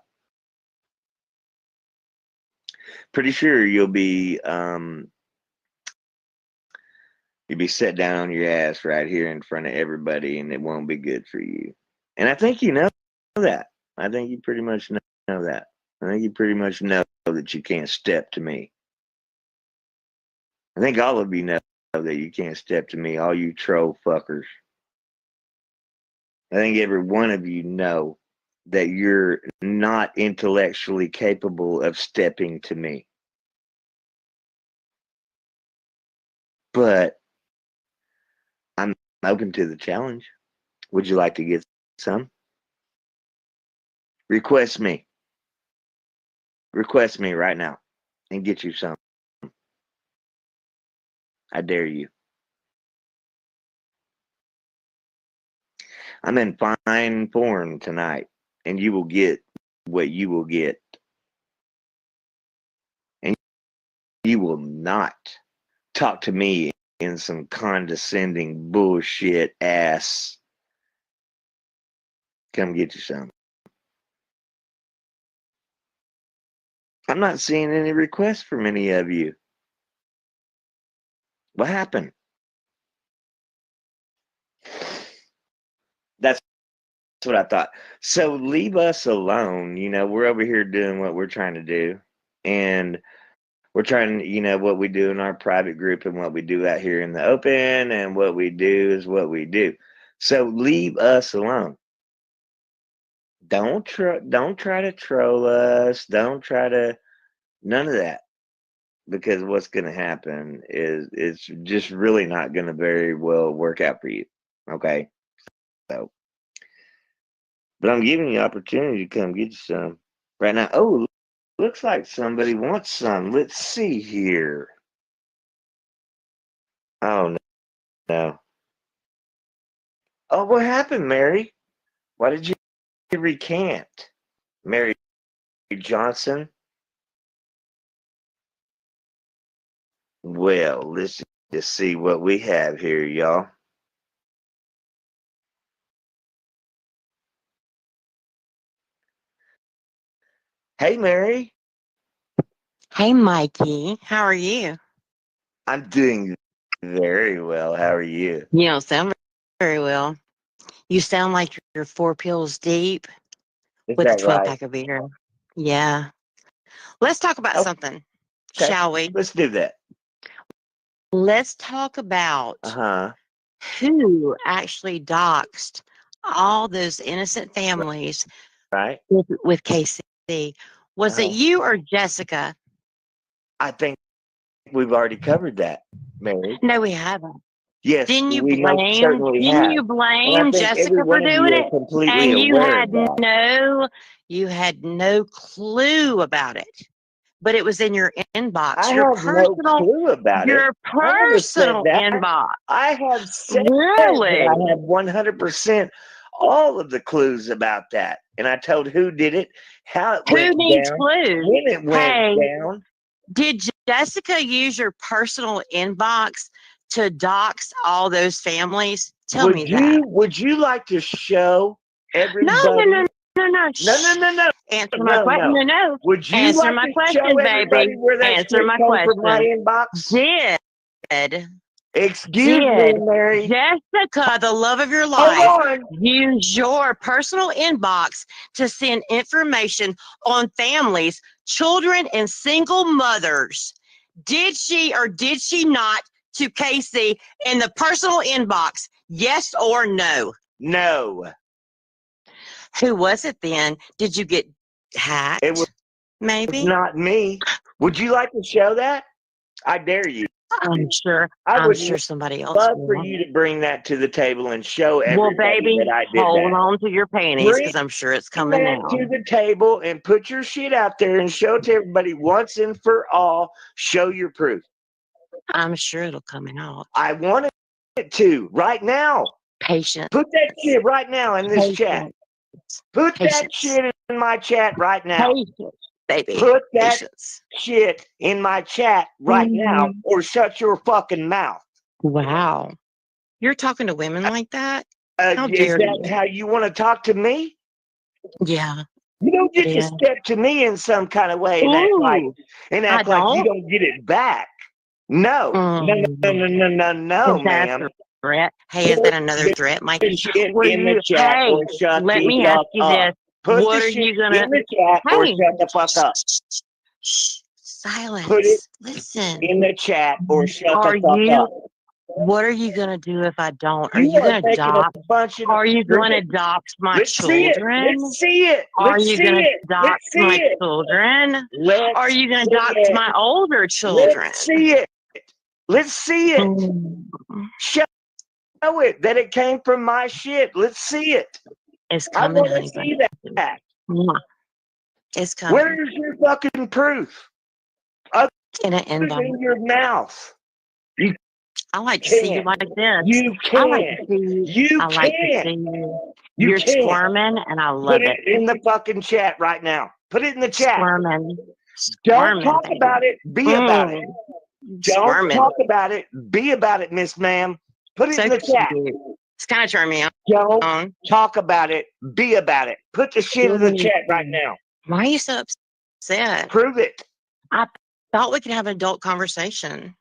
Speaker 1: Pretty sure you'll be set down on your ass right here in front of everybody, and it won't be good for you. And I think you know that. I think you pretty much know that. I think you pretty much know that you can't step to me. I think all of you know that you can't step to me, all you troll fuckers. I think every one of you know that you're not intellectually capable of stepping to me. But I'm open to the challenge. Would you like to get some? Request me. Request me right now and get you some. I dare you. I'm in fine form tonight, and you will get what you will get. And you will not talk to me in some condescending bullshit ass. Come get you some. I'm not seeing any requests from any of you. What happened? That's what I thought. So leave us alone. You know, we're over here doing what we're trying to do. And we're trying, you know, what we do in our private group and what we do out here in the open, and what we do is what we do. So leave us alone. Don't try to troll us. Don't try to, none of that. Because what's going to happen is it's just really not going to very well work out for you. Okay? So, but I'm giving you opportunity to come get you some right now. Oh, looks like somebody wants some. Let's see here. Oh, no. No. Oh, what happened, Mary? Why did you recant? Mary Johnson? Well, let's just see what we have here, y'all. Hey, Mary.
Speaker 4: Hey, Mikey. How are you?
Speaker 1: I'm doing very well. How are you?
Speaker 4: You don't sound very well. You sound like you're 4 pills deep
Speaker 1: Is
Speaker 4: with a
Speaker 1: that
Speaker 4: 12
Speaker 1: right?
Speaker 4: pack of beer. Yeah. Let's talk about something,
Speaker 1: Okay.
Speaker 4: shall we?
Speaker 1: Let's do that.
Speaker 4: Let's talk about
Speaker 1: Uh-huh.
Speaker 4: who actually doxed all those innocent families
Speaker 1: Right?
Speaker 4: with KC. Was it
Speaker 1: Uh-huh.
Speaker 4: you or Jessica?
Speaker 1: I think we've already covered that, Mary.
Speaker 4: No, we haven't.
Speaker 1: Yes,
Speaker 4: Didn't you
Speaker 1: we most
Speaker 4: blame?
Speaker 1: certainly
Speaker 4: Didn't
Speaker 1: have.
Speaker 4: you
Speaker 1: And I
Speaker 4: blame
Speaker 1: think every
Speaker 4: Jessica for
Speaker 1: one of
Speaker 4: doing
Speaker 1: you are
Speaker 4: it?
Speaker 1: completely
Speaker 4: And
Speaker 1: aware of that.
Speaker 4: you had no clue about it. But it was in your inbox,
Speaker 1: I have no clue about it.
Speaker 4: your
Speaker 1: I never said
Speaker 4: personal
Speaker 1: that.
Speaker 4: inbox.
Speaker 1: I have said
Speaker 4: Really?
Speaker 1: that I have 100% all of the clues about that. And I told who did it, how it
Speaker 4: Who
Speaker 1: went
Speaker 4: needs
Speaker 1: down,
Speaker 4: clues?
Speaker 1: when it went
Speaker 4: Hey,
Speaker 1: down.
Speaker 4: did Jessica use your personal inbox to dox all those families? Tell me that.
Speaker 1: Would you like to show
Speaker 4: No,
Speaker 1: everybody?
Speaker 4: no.
Speaker 1: No.
Speaker 4: Answer my question. No.
Speaker 1: Would you
Speaker 4: Answer
Speaker 1: like
Speaker 4: my
Speaker 1: to
Speaker 4: question,
Speaker 1: show
Speaker 4: baby.
Speaker 1: everybody where that
Speaker 4: Answer
Speaker 1: shit
Speaker 4: my
Speaker 1: came from my
Speaker 4: question.
Speaker 1: inbox?
Speaker 4: Did
Speaker 1: Excuse me, Mary.
Speaker 4: Jessica, the love of your
Speaker 1: Hold
Speaker 4: life,
Speaker 1: on.
Speaker 4: use your personal inbox to send information on families, children, and single mothers? Did she or did she not to Casey in the personal inbox? Yes or no?
Speaker 1: No.
Speaker 4: Who was it then? Did you get hacked?
Speaker 1: It was
Speaker 4: Maybe?
Speaker 1: not me. Would you like to show that? I dare you.
Speaker 4: I'm sure somebody else
Speaker 1: Love for
Speaker 4: will.
Speaker 1: you to bring that to the table and show
Speaker 4: Well,
Speaker 1: everybody
Speaker 4: baby,
Speaker 1: that I did
Speaker 4: hold
Speaker 1: that.
Speaker 4: on to your panties because I'm sure it's coming
Speaker 1: Bring
Speaker 4: out.
Speaker 1: that to the table and put your shit out there and show it to everybody once and for all. Show your proof.
Speaker 4: I'm sure it'll come out.
Speaker 1: I want it to right now.
Speaker 4: Patience.
Speaker 1: Put that shit right now in this chat. Put that shit in my chat right now.
Speaker 4: Patience, baby.
Speaker 1: Put that
Speaker 4: Patience.
Speaker 1: shit in my chat right now, or shut your fucking mouth.
Speaker 4: Wow. You're talking to women like that? How
Speaker 1: Is
Speaker 4: dare
Speaker 1: that
Speaker 4: you?
Speaker 1: how you want to talk to me?
Speaker 4: Yeah.
Speaker 1: You don't get to
Speaker 4: Yeah.
Speaker 1: step to me in some kind of way and act like
Speaker 4: Ooh,
Speaker 1: you
Speaker 4: I
Speaker 1: don't
Speaker 4: don't.
Speaker 1: get it back. No, no, no, no,
Speaker 4: Mm,
Speaker 1: no, no, no,
Speaker 4: is that
Speaker 1: ma'am.
Speaker 4: a threat? Hey, is
Speaker 1: Put
Speaker 4: that another
Speaker 1: the
Speaker 4: threat, Mikey?
Speaker 1: shit
Speaker 4: Were
Speaker 1: in the
Speaker 4: you,
Speaker 1: chat
Speaker 4: hey,
Speaker 1: or shut
Speaker 4: let
Speaker 1: the
Speaker 4: me ask
Speaker 1: fuck
Speaker 4: you
Speaker 1: up.
Speaker 4: this.
Speaker 1: Put
Speaker 4: What
Speaker 1: the
Speaker 4: are
Speaker 1: shit
Speaker 4: you gonna,
Speaker 1: in the chat or
Speaker 4: hey,
Speaker 1: shut the fuck up.
Speaker 4: shh,
Speaker 1: Put it
Speaker 4: silence. Listen,
Speaker 1: in the chat or shut the
Speaker 4: are
Speaker 1: fuck up.
Speaker 4: you, what are you gonna do if I don't? Are
Speaker 1: You
Speaker 4: you
Speaker 1: are
Speaker 4: gonna
Speaker 1: taking a
Speaker 4: adopt?
Speaker 1: bunch of.
Speaker 4: Are you gonna adopt my
Speaker 1: Let's see it.
Speaker 4: children?
Speaker 1: Let's see it.
Speaker 4: Are
Speaker 1: Let's
Speaker 4: you
Speaker 1: see
Speaker 4: gonna
Speaker 1: it.
Speaker 4: adopt
Speaker 1: Let's see
Speaker 4: my
Speaker 1: it.
Speaker 4: children?
Speaker 1: Let's
Speaker 4: Are you gonna
Speaker 1: see
Speaker 4: adopt
Speaker 1: it.
Speaker 4: my older children?
Speaker 1: Let's see it. Let's see it.
Speaker 4: Mm,
Speaker 1: Show it that it came from my shit. Let's see it.
Speaker 4: It's
Speaker 1: I
Speaker 4: coming,
Speaker 1: want to
Speaker 4: honey
Speaker 1: see
Speaker 4: bunny.
Speaker 1: that.
Speaker 4: Mwah. It's coming
Speaker 1: Where's your fucking proof? Other
Speaker 4: in an
Speaker 1: than
Speaker 4: inbox.
Speaker 1: your mouth. You
Speaker 4: I like to see you
Speaker 1: can't.
Speaker 4: like this.
Speaker 1: You
Speaker 4: I like to
Speaker 1: can't.
Speaker 4: see you.
Speaker 1: You
Speaker 4: I like to
Speaker 1: can't.
Speaker 4: see you.
Speaker 1: You
Speaker 4: You're
Speaker 1: can't.
Speaker 4: squirming, and I
Speaker 1: Put
Speaker 4: love
Speaker 1: it
Speaker 4: it.
Speaker 1: in the fucking chat right now. Put it in the chat.
Speaker 4: Squirming,
Speaker 1: Don't
Speaker 4: squirming,
Speaker 1: talk
Speaker 4: baby.
Speaker 1: about it. Be about it. Don't
Speaker 4: Squirming.
Speaker 1: talk about it. Be about it, Miss Ma'am. Put it
Speaker 4: So
Speaker 1: in the chat.
Speaker 4: cute. It's kind of turning me
Speaker 1: Don't talk about it. Be about it. Put the shit in the chat right
Speaker 4: on.
Speaker 1: now.
Speaker 4: Why are you so upset?
Speaker 1: Prove it.
Speaker 4: I thought we could have an adult conversation.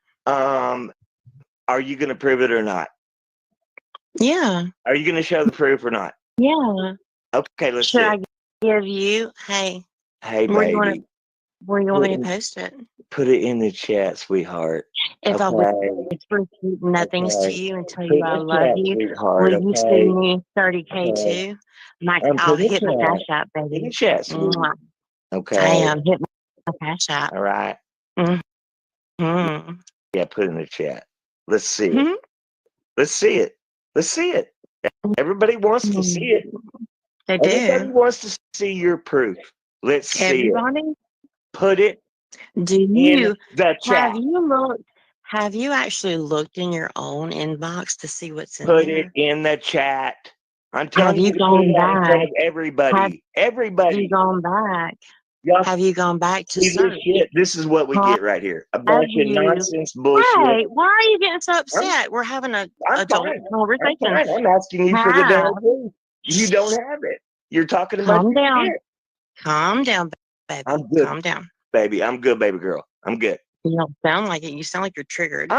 Speaker 1: Are you going to prove it or not?
Speaker 4: Yeah.
Speaker 1: Are you going to show the proof or not?
Speaker 4: Yeah.
Speaker 1: Okay, let's
Speaker 4: Should
Speaker 1: see.
Speaker 4: I give you? Hey,
Speaker 1: Hey,
Speaker 4: where you want
Speaker 1: baby.
Speaker 4: to? Where you want me to post it?
Speaker 1: Put it in the chat, sweetheart.
Speaker 4: If I
Speaker 1: Okay.
Speaker 4: whisper sweet nothings to
Speaker 1: Okay.
Speaker 4: you and tell
Speaker 1: Put
Speaker 4: you
Speaker 1: it
Speaker 4: I
Speaker 1: in the
Speaker 4: love
Speaker 1: chat,
Speaker 4: you,
Speaker 1: sweetheart.
Speaker 4: will you
Speaker 1: Okay.
Speaker 4: send me 30K
Speaker 1: Okay.
Speaker 4: too? Mike,
Speaker 1: Put
Speaker 4: I'll
Speaker 1: it in
Speaker 4: hit
Speaker 1: the
Speaker 4: my
Speaker 1: chat.
Speaker 4: cash app,
Speaker 1: In
Speaker 4: baby.
Speaker 1: the chat, sweetie.
Speaker 4: Mwah.
Speaker 1: Okay.
Speaker 4: I am. Hit my cash app.
Speaker 1: All right.
Speaker 4: Mm-hmm.
Speaker 1: Yeah, put it in the chat. Let's see it.
Speaker 4: Mm-hmm.
Speaker 1: Let's see it. Let's see it. Everybody wants to see it.
Speaker 4: They
Speaker 1: Everybody
Speaker 4: do.
Speaker 1: wants to see your proof. Let's see it.
Speaker 4: Everybody,
Speaker 1: Put it
Speaker 4: do
Speaker 1: in
Speaker 4: you
Speaker 1: the chat.
Speaker 4: have you looked? Have you actually looked in your own inbox to see what's in
Speaker 1: Put
Speaker 4: there?
Speaker 1: it in the chat. I'm
Speaker 4: Have
Speaker 1: telling
Speaker 4: you
Speaker 1: you to put it
Speaker 4: gone
Speaker 1: out in front
Speaker 4: back?
Speaker 1: of everybody.
Speaker 4: Have
Speaker 1: Everybody.
Speaker 4: you gone back?
Speaker 1: Y'all
Speaker 4: Have you gone back to
Speaker 1: see this
Speaker 4: search?
Speaker 1: shit? This is what we get right here. A
Speaker 4: Have
Speaker 1: bunch of
Speaker 4: you?
Speaker 1: nonsense bullshit.
Speaker 4: Hey, why are you getting so upset? We're having a
Speaker 1: I'm
Speaker 4: adult
Speaker 1: fine. I'm
Speaker 4: conversation.
Speaker 1: fine. I'm asking you for the damn
Speaker 4: Have.
Speaker 1: truth. You don't have it. You're talking about
Speaker 4: Calm
Speaker 1: your
Speaker 4: down.
Speaker 1: shit.
Speaker 4: Calm down, baby.
Speaker 1: I'm good,
Speaker 4: Calm down.
Speaker 1: baby. I'm good, baby girl. I'm good.
Speaker 4: You don't sound like it. You sound like you're triggered.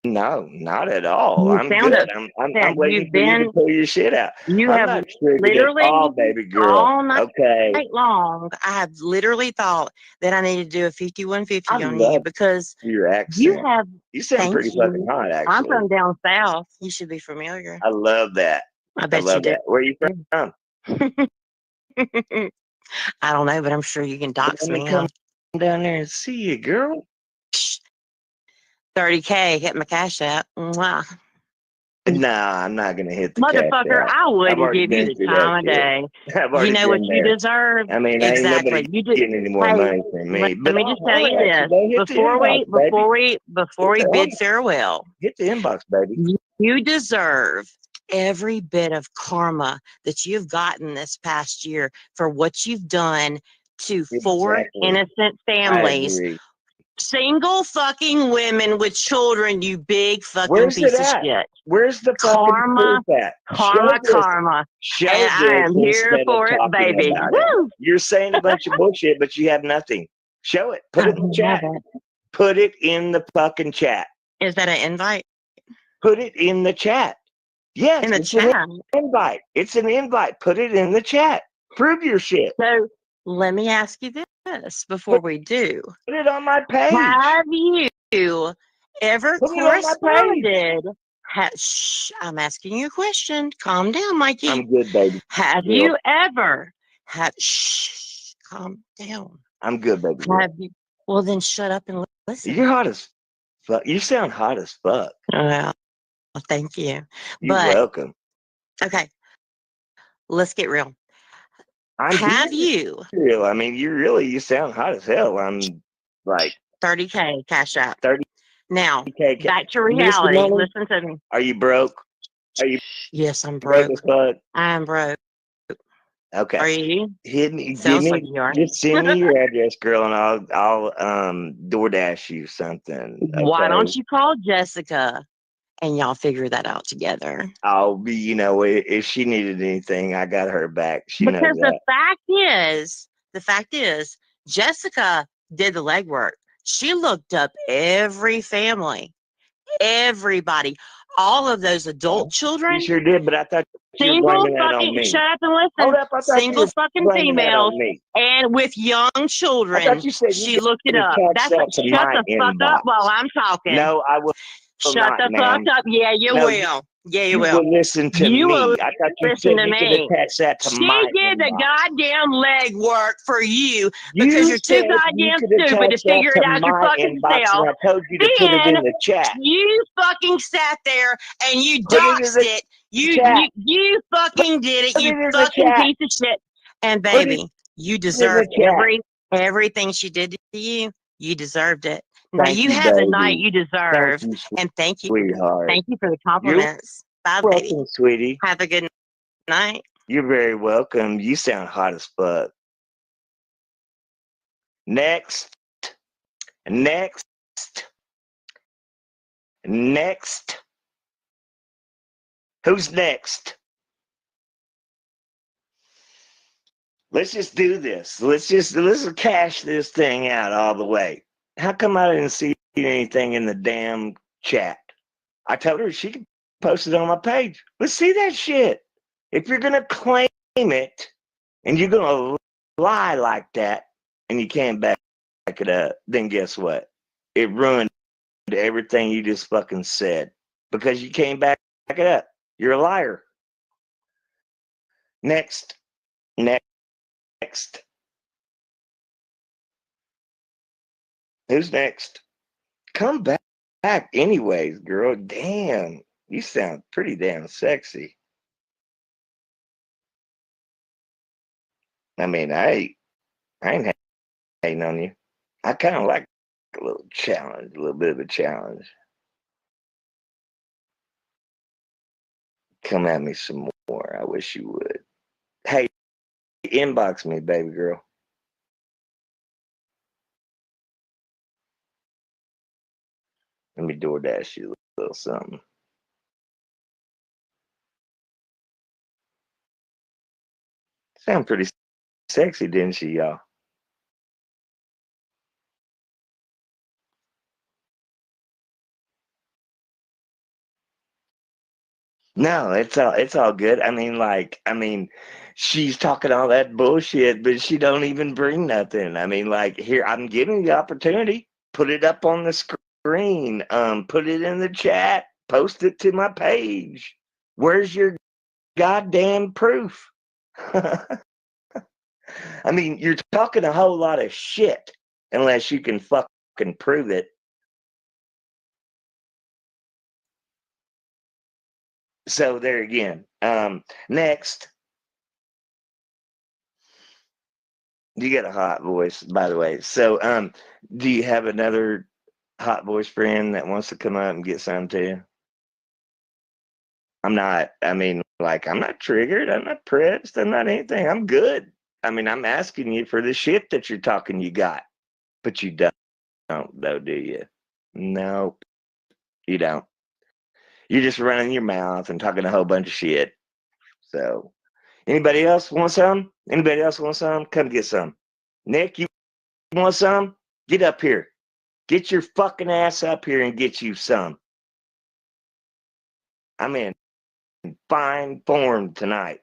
Speaker 1: No, not at all.
Speaker 4: You
Speaker 1: I'm
Speaker 4: sound
Speaker 1: good.
Speaker 4: upset.
Speaker 1: I'm waiting
Speaker 4: You've
Speaker 1: for you to
Speaker 4: been.
Speaker 1: pull your shit out.
Speaker 4: You
Speaker 1: I'm
Speaker 4: have
Speaker 1: not triggered at
Speaker 4: literally
Speaker 1: all, baby girl.
Speaker 4: all night
Speaker 1: Okay.
Speaker 4: long. I have literally thought that I needed to do a 5150
Speaker 1: I
Speaker 4: on you
Speaker 1: love
Speaker 4: because
Speaker 1: your
Speaker 4: you
Speaker 1: accent.
Speaker 4: have.
Speaker 1: You sound
Speaker 4: Thank
Speaker 1: pretty fucking
Speaker 4: you.
Speaker 1: hot,
Speaker 4: I'm
Speaker 1: actually.
Speaker 4: from down south. You should be familiar.
Speaker 1: I love that.
Speaker 4: I
Speaker 1: I
Speaker 4: bet you
Speaker 1: love
Speaker 4: do.
Speaker 1: that. Where are you from?
Speaker 4: I don't know, but I'm sure you can dox
Speaker 1: Let me
Speaker 4: me.
Speaker 1: come down there and see you, girl.
Speaker 4: 30K, hit my cash app. Mwah.
Speaker 1: Nah, I'm not gonna hit the cash
Speaker 4: Motherfucker,
Speaker 1: app.
Speaker 4: I
Speaker 1: I've
Speaker 4: wouldn't
Speaker 1: already
Speaker 4: give you
Speaker 1: been
Speaker 4: the
Speaker 1: through
Speaker 4: time
Speaker 1: that
Speaker 4: of
Speaker 1: shit.
Speaker 4: day.
Speaker 1: I've
Speaker 4: You
Speaker 1: already
Speaker 4: know what
Speaker 1: been
Speaker 4: you
Speaker 1: there.
Speaker 4: deserve?
Speaker 1: I mean,
Speaker 4: Exactly.
Speaker 1: ain't nobody
Speaker 4: You do.
Speaker 1: getting any more
Speaker 4: Hey,
Speaker 1: money from me.
Speaker 4: let me just tell you this:
Speaker 1: Hit the inbox, baby.
Speaker 4: before we bid farewell,
Speaker 1: Hit the inbox, baby.
Speaker 4: you deserve every bit of karma that you've gotten this past year for what you've done to four
Speaker 1: Exactly.
Speaker 4: innocent
Speaker 1: I
Speaker 4: families.
Speaker 1: agree.
Speaker 4: Single fucking women with children, you big fucking
Speaker 1: Where's
Speaker 4: piece
Speaker 1: it
Speaker 4: of
Speaker 1: at?
Speaker 4: shit.
Speaker 1: Where's the
Speaker 4: Karma,
Speaker 1: fucking proof at?
Speaker 4: karma,
Speaker 1: Show this.
Speaker 4: karma.
Speaker 1: Show
Speaker 4: And I
Speaker 1: this
Speaker 4: am here
Speaker 1: instead of
Speaker 4: for it,
Speaker 1: talking
Speaker 4: baby.
Speaker 1: about
Speaker 4: Woo!
Speaker 1: it. You're saying a bunch of bullshit, but you have nothing. Show it. Put it in the chat. Put it in the fucking chat.
Speaker 4: Is that an invite?
Speaker 1: Put it in the chat. Yes,
Speaker 4: In the
Speaker 1: it's
Speaker 4: chat.
Speaker 1: an invite. It's an invite. Put it in the chat. Prove your shit.
Speaker 4: So let me ask you this before we do.
Speaker 1: Put it on my page.
Speaker 4: Have you ever
Speaker 1: Put it on my page.
Speaker 4: corresponded? Shh, I'm asking you a question. Calm down, Mikey.
Speaker 1: I'm good, baby.
Speaker 4: Have
Speaker 1: Girl.
Speaker 4: you ever shh, calm down.
Speaker 1: I'm good, baby. Girl.
Speaker 4: Have you? Well, then shut up and listen.
Speaker 1: You're hot as fuck. You sound hot as fuck.
Speaker 4: Well, thank you.
Speaker 1: You're
Speaker 4: But
Speaker 1: welcome.
Speaker 4: okay, let's get real.
Speaker 1: I'm
Speaker 4: Have
Speaker 1: being
Speaker 4: you?
Speaker 1: real. I mean, you sound hot as hell. I'm like
Speaker 4: 30K cash out.
Speaker 1: 30K.
Speaker 4: Now, back to reality. Listen to me.
Speaker 1: Are you broke? Are you
Speaker 4: Yes, I'm broke.
Speaker 1: as fuck?
Speaker 4: I'm broke.
Speaker 1: Okay.
Speaker 4: Are you?
Speaker 1: Hit me.
Speaker 4: Sounds like you are.
Speaker 1: Just send me your address, girl, and I'll DoorDash you something. Okay?
Speaker 4: Why don't you call Jessica and y'all figure that out together.
Speaker 1: I'll be, you know, if she needed anything, I got her back. She knows
Speaker 4: Because
Speaker 1: that.
Speaker 4: the fact is, Jessica did the legwork. She looked up every family, everybody, all of those adult
Speaker 1: She
Speaker 4: children,
Speaker 1: sure did, but I thought you were
Speaker 4: single
Speaker 1: blaming that on
Speaker 4: fucking,
Speaker 1: me.
Speaker 4: shut up and
Speaker 1: Hold
Speaker 4: listen,
Speaker 1: up, I thought you
Speaker 4: single
Speaker 1: were
Speaker 4: fucking
Speaker 1: blaming that
Speaker 4: females,
Speaker 1: on me.
Speaker 4: and with young
Speaker 1: I
Speaker 4: children,
Speaker 1: thought you said
Speaker 4: she
Speaker 1: you
Speaker 4: looked it
Speaker 1: could
Speaker 4: up.
Speaker 1: attach
Speaker 4: That's
Speaker 1: that to
Speaker 4: shut
Speaker 1: my
Speaker 4: the fuck up
Speaker 1: inbox.
Speaker 4: while I'm talking.
Speaker 1: No, I will
Speaker 4: Shut
Speaker 1: not,
Speaker 4: the fuck
Speaker 1: ma'am.
Speaker 4: up. Yeah, you
Speaker 1: No,
Speaker 4: will. Yeah, you
Speaker 1: You
Speaker 4: will.
Speaker 1: will listen to
Speaker 4: You will
Speaker 1: me. I thought you
Speaker 4: listen
Speaker 1: said
Speaker 4: to
Speaker 1: you could
Speaker 4: me.
Speaker 1: attach that to
Speaker 4: She
Speaker 1: my
Speaker 4: did the
Speaker 1: inbox.
Speaker 4: goddamn legwork for you because
Speaker 1: You
Speaker 4: you're too
Speaker 1: said you
Speaker 4: goddamn
Speaker 1: could
Speaker 4: stupid
Speaker 1: attach
Speaker 4: to
Speaker 1: that
Speaker 4: figure it
Speaker 1: to
Speaker 4: out your
Speaker 1: my
Speaker 4: fucking
Speaker 1: inbox,
Speaker 4: self.
Speaker 1: and I told you to put it
Speaker 4: Then
Speaker 1: in the chat.
Speaker 4: you fucking sat there and you
Speaker 1: Put it in
Speaker 4: doxed
Speaker 1: the
Speaker 4: it. You
Speaker 1: chat.
Speaker 4: fucking did it.
Speaker 1: Put it
Speaker 4: You
Speaker 1: in the
Speaker 4: fucking
Speaker 1: chat.
Speaker 4: piece of shit. And
Speaker 1: Put it
Speaker 4: baby, you
Speaker 1: in the
Speaker 4: deserved
Speaker 1: chat.
Speaker 4: everything she did to you. You deserved it. Now
Speaker 1: Thank
Speaker 4: you
Speaker 1: you,
Speaker 4: have the night
Speaker 1: baby.
Speaker 4: you
Speaker 1: Thank
Speaker 4: deserved.
Speaker 1: you,
Speaker 4: And thank you.
Speaker 1: sweetheart.
Speaker 4: Thank you for the
Speaker 1: You're
Speaker 4: compliments. Bye, baby.
Speaker 1: welcome, sweetie.
Speaker 4: Have a good night.
Speaker 1: You're very welcome. You sound hot as fuck. Next. Next. Next. Who's next? Let's just do this. Let's cash this thing out all the way. How come I didn't see anything in the damn chat? I told her she could post it on my page. Let's see that shit. If you're gonna claim it and you're gonna lie like that and you can't back it up, then guess what? It ruined everything you just fucking said because you can't back it up. You're a liar. Next. Who's next? Come back anyways, girl. Damn. You sound pretty damn sexy. I mean, I ain't hating on you. I kind of like a little challenge, a little bit of a challenge. Come at me some more. I wish you would. Hey, inbox me, baby girl. Let me DoorDash you a little something. Sound pretty sexy, didn't she, y'all? No, it's all good. I mean, she's talking all that bullshit, but she don't even bring nothing. I mean, like, here, I'm giving you the opportunity. Put it up on the screen. Put it in the chat. Post it to my page. Where's your goddamn proof? I mean, you're talking a whole lot of shit unless you can fucking prove it. So there again. Next. You got a hot voice, by the way. So, do you have another hot voice friend that wants to come up and get some to you? I'm not, I mean, like, I'm not triggered. I'm not pressed. I'm not anything. I'm good. I mean, I'm asking you for the shit that you're talking you got, but you don't, though, do you? Nope, you don't. You're just running your mouth and talking a whole bunch of shit. So, anybody else want some? Anybody else want some? Come get some. Nick, you want some? Get up here. Get your fucking ass up here and get you some. I'm in fine form tonight.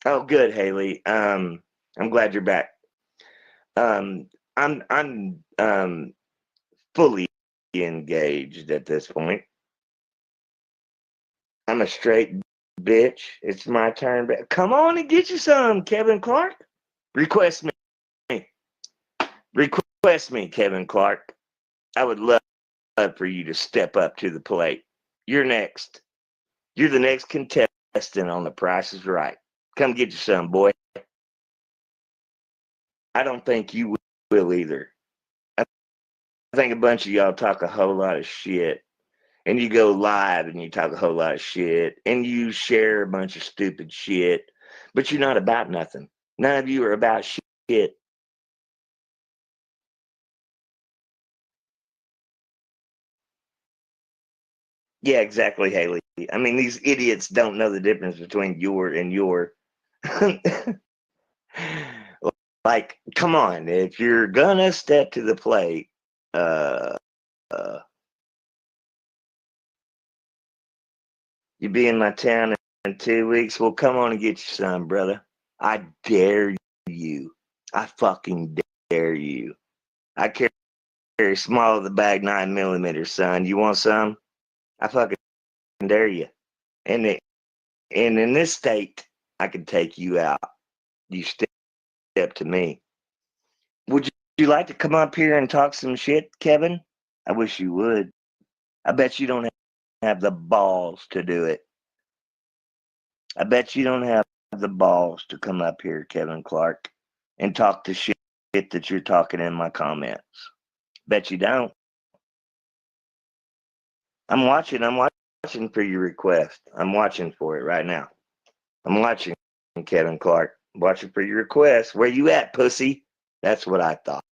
Speaker 1: Oh, good, Haley. I'm glad you're back. I'm fully engaged at this point. I'm a straight bitch. It's my turn. Come on and get you some, Kevin Clark. Request me. Request me, Kevin Clark. I would love for you to step up to the plate. You're next. You're the next contestant on The Price is Right. Come get you some, boy. I don't think you will either. I think a bunch of y'all talk a whole lot of shit. And you go live and you talk a whole lot of shit. And you share a bunch of stupid shit. But you're not about nothing. None of you are about shit. Yeah, exactly, Haley. I mean, these idiots don't know the difference between your and your. Like, come on, if you're gonna step to the plate, uh, uh you be in my town in 2 weeks. Well, come on and get you some, brother. I dare you. I fucking dare you. I carry small of the bag 9mm, son. You want some? I fucking dare you. And in this state, I can take you out. You step to me. Would you like to come up here and talk some shit, Kevin? I wish you would. I bet you don't have the balls to do it. I bet you don't have the balls to come up here, Kevin Clark, and talk the shit that you're talking in my comments. Bet you don't. I'm watching for your request. I'm watching for it right now. I'm watching, Kevin Clark. I'm watching for your request. Where you at, pussy? That's what I thought.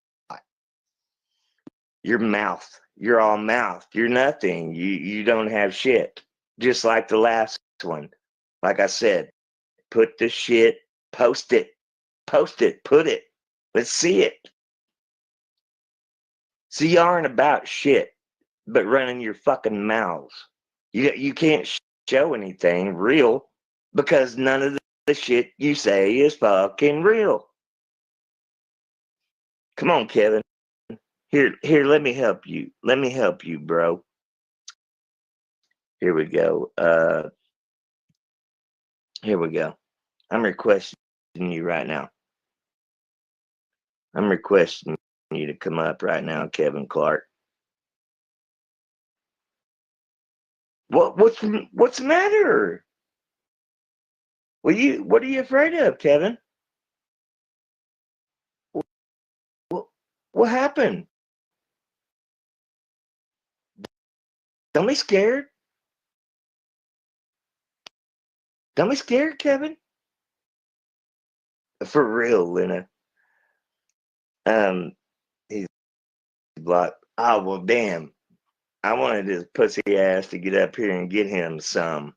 Speaker 1: Your mouth. You're all mouth. You're nothing. You don't have shit. Just like the last one. Like I said, put the shit, post it, put it. Let's see it. See, you aren't about shit, but running your fucking mouths. You can't show anything real because none of the shit you say is fucking real. Come on, Kevin. Here, let me help you. Let me help you, bro. Here we go. Here we go. I'm requesting you right now. I'm requesting you to come up right now, Kevin Clark. What's the matter? What are you afraid of, Kevin? What happened? Don't be scared. Don't be scared, Kevin. For real, Lena. He's like, oh well, damn. I wanted his pussy ass to get up here and get him some.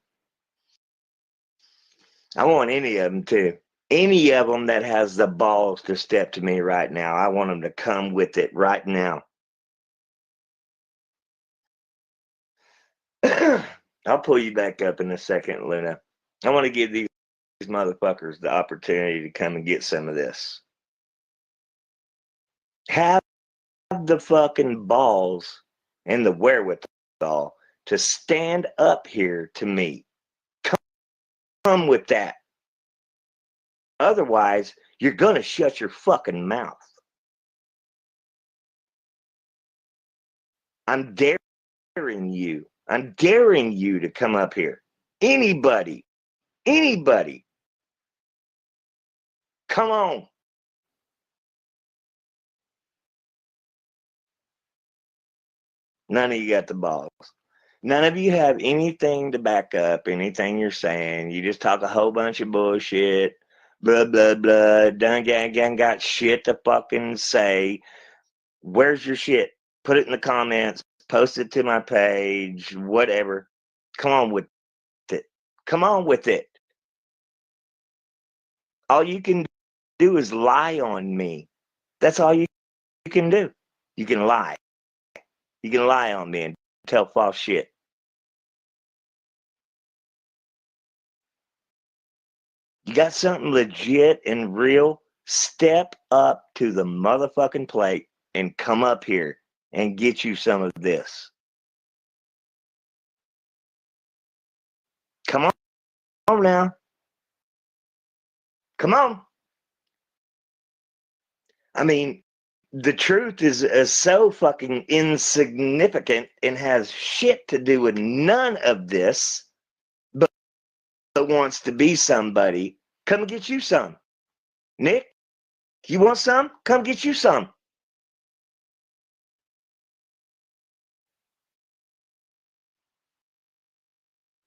Speaker 1: I want any of them to. Any of them that has the balls to step to me right now. I want them to come with it right now. I'll pull you back up in a second, Luna. I want to give these motherfuckers the opportunity to come and get some of this. Have the fucking balls and the wherewithal to stand up here to me. Come with that. Otherwise, you're going to shut your fucking mouth. I'm daring you. I'm daring you to come up here. Anybody. Come on. None of you got the balls. None of you have anything to back up anything you're saying. You just talk a whole bunch of bullshit. Blah, blah, blah. Done gang got shit to fucking say. Where's your shit? Put it in the comments. Post it to my page. Whatever. Come on with it. Come on with it. All you can do is lie on me. That's all you can do. You can lie. You can lie on me and tell false shit. You got something legit and real? Step up to the motherfucking plate and come up here and get you some of this. Come on now. Come on. I mean, the truth is so fucking insignificant and has shit to do with none of this, but wants to be somebody. Come and get you some. Nick, you want some? Come get you some.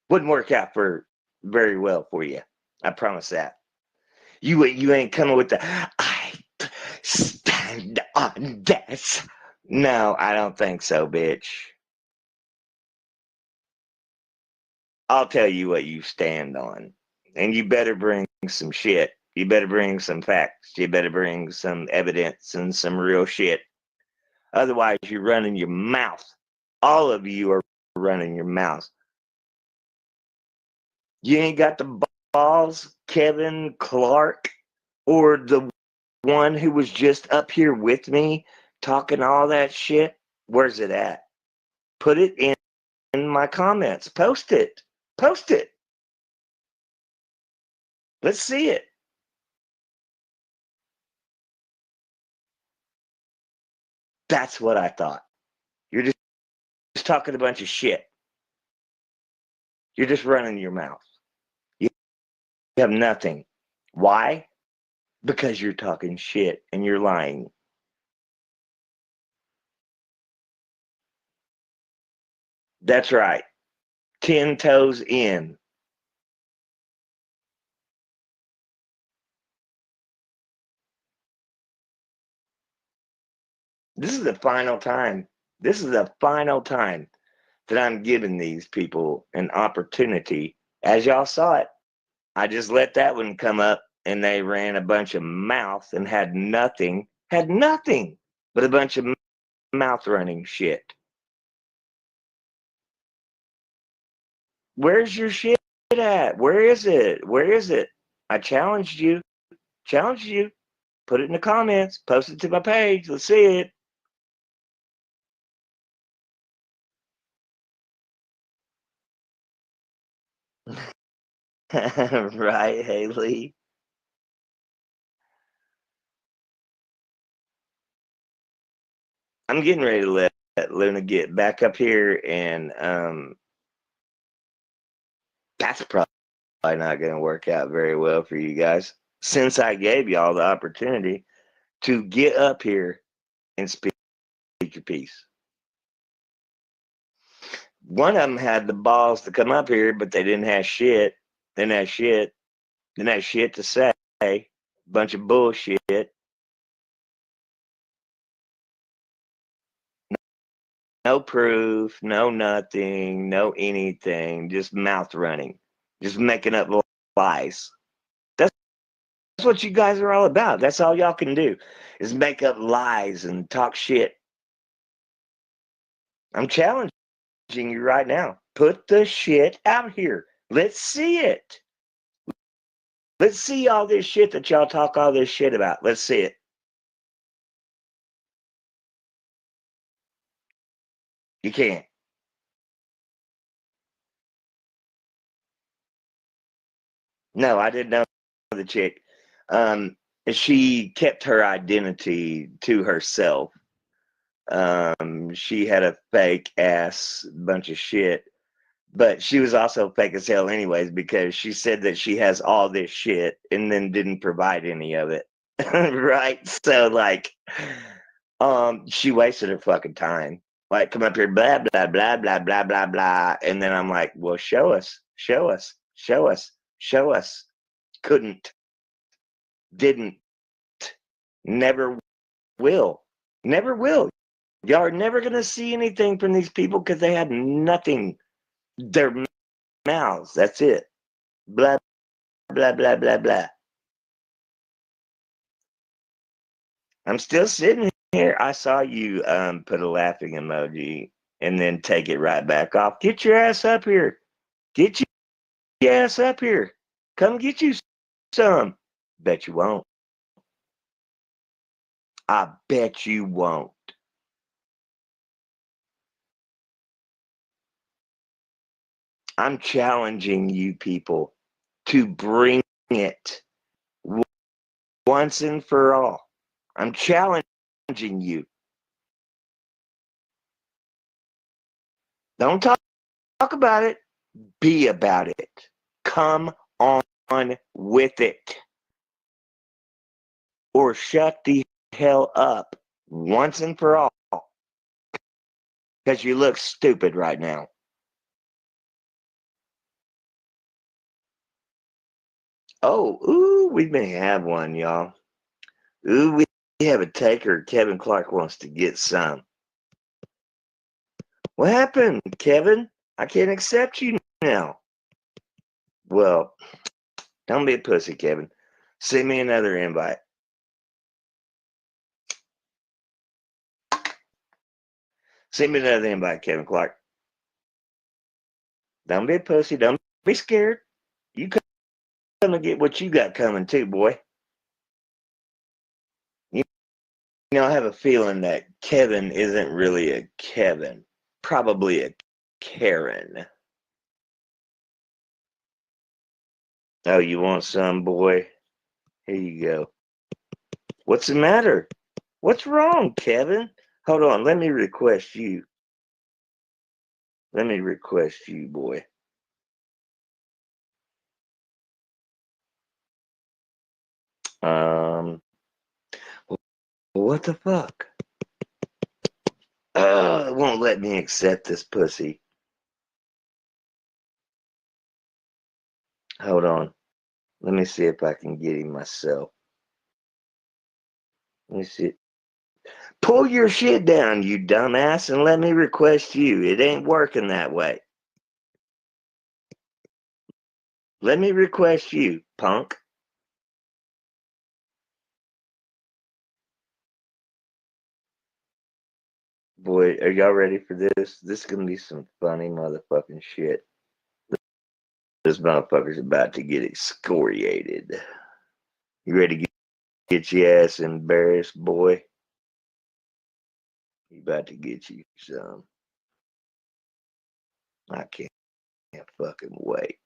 Speaker 1: Wouldn't work out very well for you. I promise that. You ain't coming with the I stand on this. No, I don't think so, bitch. I'll tell you what you stand on. And you better bring some shit. You better bring some facts. You better bring some evidence and some real shit. Otherwise, you're running your mouth. All of you are running your mouth. You ain't got the balls, Kevin Clark, or the one who was just up here with me talking all that shit. Where's it at? Put it in my comments. Post it. Post it. Let's see it. That's what I thought. You're just talking a bunch of shit. You're just running your mouth. You have nothing. Why? Because you're talking shit and you're lying. That's right. 10 toes in. This is the final time. This is the final time that I'm giving these people an opportunity. As y'all saw it, I just let that one come up and they ran a bunch of mouth and had nothing but a bunch of mouth running shit. Where's your shit at? Where is it? Where is it? I challenged you. Challenged you. Put it in the comments. Post it to my page. Let's see it. Right, Haley? I'm getting ready to let Luna get back up here, and that's probably not going to work out very well for you guys, since I gave y'all the opportunity to get up here and speak your piece. One of them had the balls to come up here, but they didn't have shit. They didn't have shit. Didn't have shit to say. Bunch of bullshit. No proof, no nothing, no anything, just mouth running, just making up lies. That's what you guys are all about. That's all y'all can do is make up lies and talk shit. I'm challenging you right now. Put the shit out here. Let's see it. Let's see all this shit that y'all talk all this shit about. Let's see it. You can't. No, I didn't know the chick. She kept her identity to herself. She had a fake ass bunch of shit, but she was also fake as hell anyways, because she said that she has all this shit and then didn't provide any of it. Right? So like, she wasted her fucking time. Like, come up here, blah, blah, blah, blah, blah, blah, blah. And then I'm like, well, show us, show us, show us, show us. Couldn't, didn't, never will, never will. Y'all are never going to see anything from these people because they had nothing. Their mouths, that's it. Blah, blah, blah, blah, blah. I'm still sitting here. I saw you put a laughing emoji and then take it right back off. Get your ass up here. Get your ass up here. Come get you some. Bet you won't. I bet you won't. I'm challenging you people to bring it once and for all. I'm challenging you. Don't talk about it. Be about it. Come on with it. Or shut the hell up once and for all. Because you look stupid right now. Oh, ooh, we may have one, y'all. Ooh, we have a taker. Kevin Clark wants to get some. What happened, Kevin? I can't accept you now. Well, don't be a pussy, Kevin. Send me another invite. Send me another invite, Kevin Clark. Don't be a pussy. Don't be scared. You come and get what you got coming too, boy. You know, I have a feeling that Kevin isn't really a Kevin. Probably a Karen. Oh, you want some, boy? Here you go. What's the matter? What's wrong, Kevin? Hold on. Let me request you. Let me request you, boy. What the fuck? It won't let me accept this pussy. Hold on. Let me see if I can get him myself. Let me see. Pull your shit down, you dumbass, and let me request you. It ain't working that way. Let me request you, punk. Boy, are y'all ready for this? This is gonna be some funny motherfucking shit. This motherfucker's about to get excoriated. You ready to get your ass embarrassed, boy? He about to get you some. I can't fucking wait.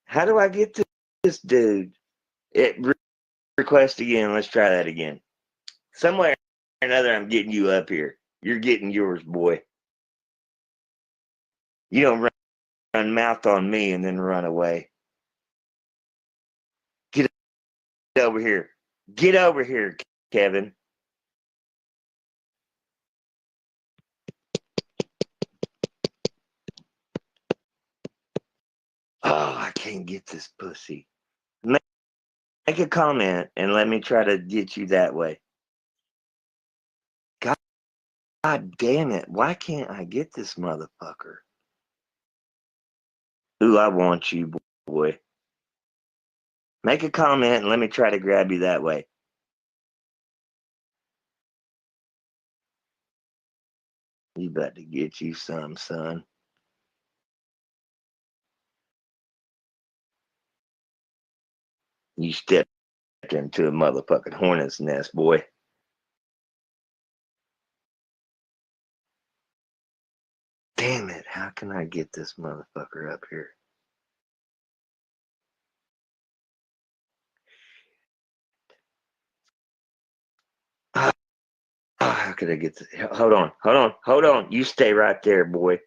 Speaker 1: How do I get this dude? Request again. Let's try that again. Somewhere or another, I'm getting you up here. You're getting yours, boy. You don't run mouth on me and then run away. Get over here. Get over here, Kevin. Oh, I can't get this pussy. Make a comment and let me try to get you that way. God damn it. Why can't I get this motherfucker? Ooh, I want you, boy. Make a comment and let me try to grab you that way. You about to get you some, son. You stepped into a motherfucking hornet's nest, boy. Damn it. How can I get this motherfucker up here? How could I get this? Hold on. You stay right there, boy.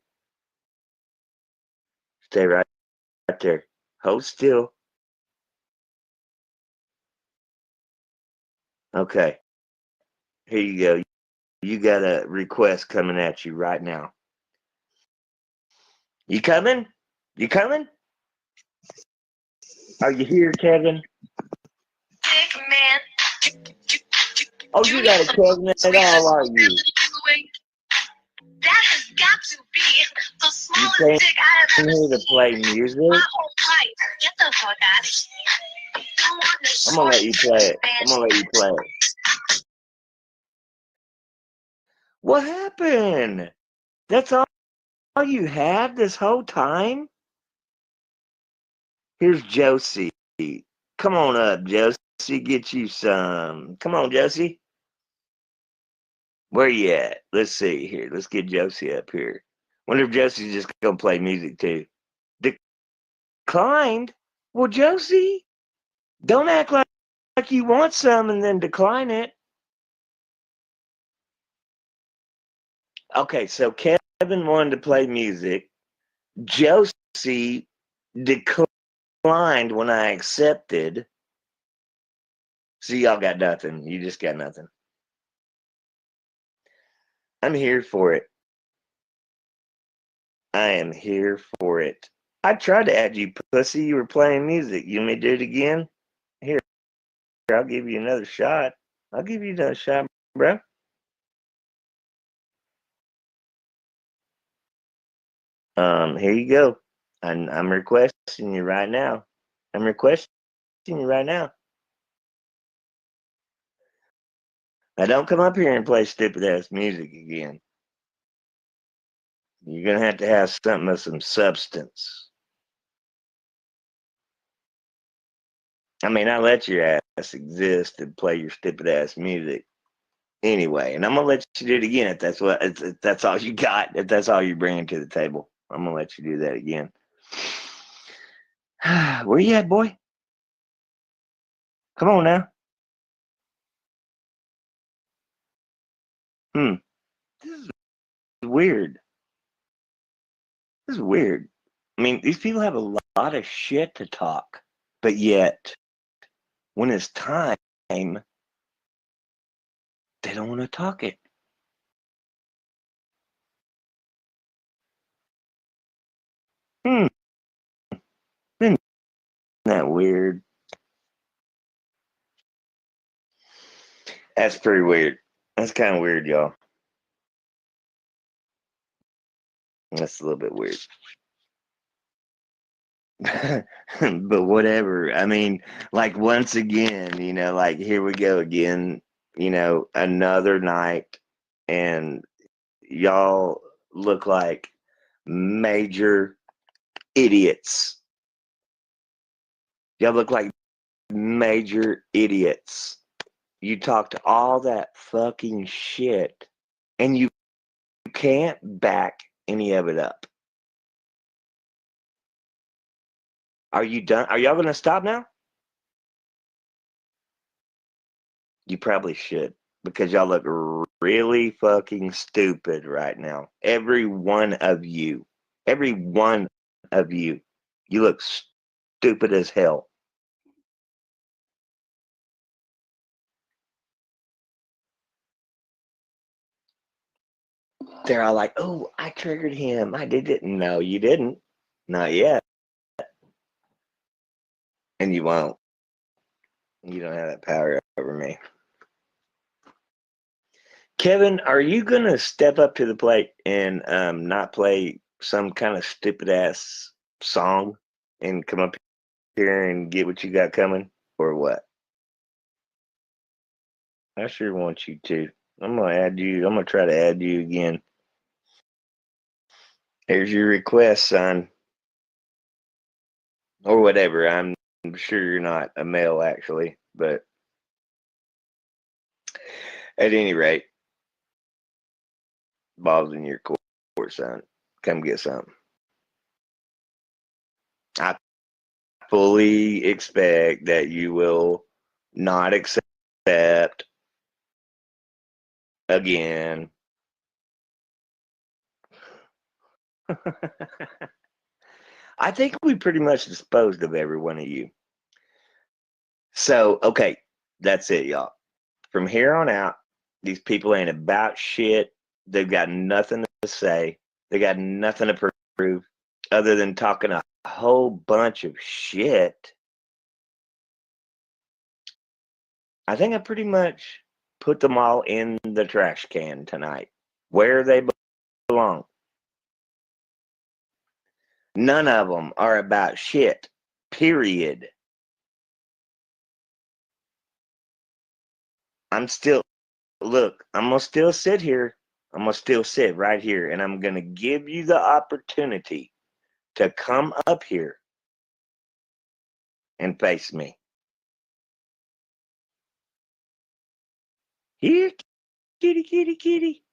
Speaker 1: Stay right there. Hold still. Okay. Here you go. You got a request coming at you right now. You coming? You coming? Are you here, Kevin? Oh, you got a Kevin at all, are you?
Speaker 5: That has got to be the smallest
Speaker 1: You
Speaker 5: dick I have
Speaker 1: came
Speaker 5: ever
Speaker 1: here to
Speaker 5: seen
Speaker 1: play
Speaker 5: in
Speaker 1: music?
Speaker 5: my whole life. Get the fuck out of here. Don't want no
Speaker 1: I'm gonna let you play it.
Speaker 5: man.
Speaker 1: I'm gonna let you play it. What happened? That's all you had this whole time? Here's Josie. Come on up, Josie. Get you some. Come on, Josie. Where you at? Let's see here. Let's get Josie up here. Wonder if Josie's just gonna play music too. Declined? Well, Josie, don't act like you want some and then decline it. Okay, so Kevin wanted to play music. Josie declined when I accepted. See, y'all got nothing. You just got nothing. I'm here for it. I am here for it. I tried to add you, pussy. You were playing music. You want me to do it again? Here, I'll give you another shot. I'll give you another shot, bro. Here you go. I'm requesting you right now. I'm requesting you right now. Now don't come up here and play stupid ass music again. You're gonna have to have something of some substance. I mean, I let your ass exist and play your stupid ass music anyway, and I'm gonna let you do it again if that's all you got. If that's all you're bringing to the table, I'm gonna let you do that again. Where you at, boy? Come on now. This is weird. This is weird. I mean, these people have a lot of shit to talk, but yet, when it's time, they don't want to talk it. Isn't that weird? That's pretty weird. That's kind of weird, y'all. That's a little bit weird. But whatever. I mean, like, once again, like, here we go again, another night, and y'all look like major idiots. Y'all look like major idiots. You talked all that fucking shit, and you can't back any of it up. Are you done? Are y'all gonna stop now? You probably should, because y'all look really fucking stupid right now. Every one of you. Every one of you. You look stupid as hell. They're all like, oh, I triggered him. I did it. No, you didn't. Not yet. And you won't. You don't have that power over me. Kevin, are you going to step up to the plate and not play some kind of stupid ass song and come up here and get what you got coming, or what? I sure want you to. I'm going to add you. I'm going to try to add you again. Here's your request, son. Or whatever. I'm sure you're not a male, actually, but at any rate, ball's in your court, son. Come get some. I fully expect that you will not accept again. I think we pretty much disposed of every one of you. So, okay, that's it, y'all. From here on out, these people ain't about shit. They've got nothing to say. They got nothing to prove other than talking a whole bunch of shit. I think I pretty much put them all in the trash can tonight, where they belong. None of them are about shit, period. I'm gonna still sit here. I'm gonna still sit right here, and I'm gonna give you the opportunity to come up here and face me. Here, kitty, kitty, kitty.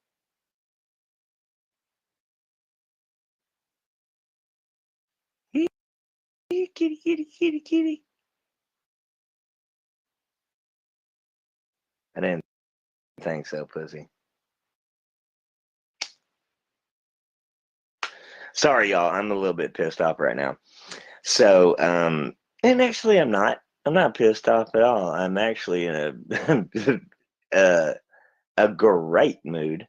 Speaker 1: Here, kitty, kitty, kitty, kitty. I didn't think so, pussy. Sorry, y'all. I'm a little bit pissed off right now. So, and actually, I'm not. I'm not pissed off at all. I'm actually in a great mood.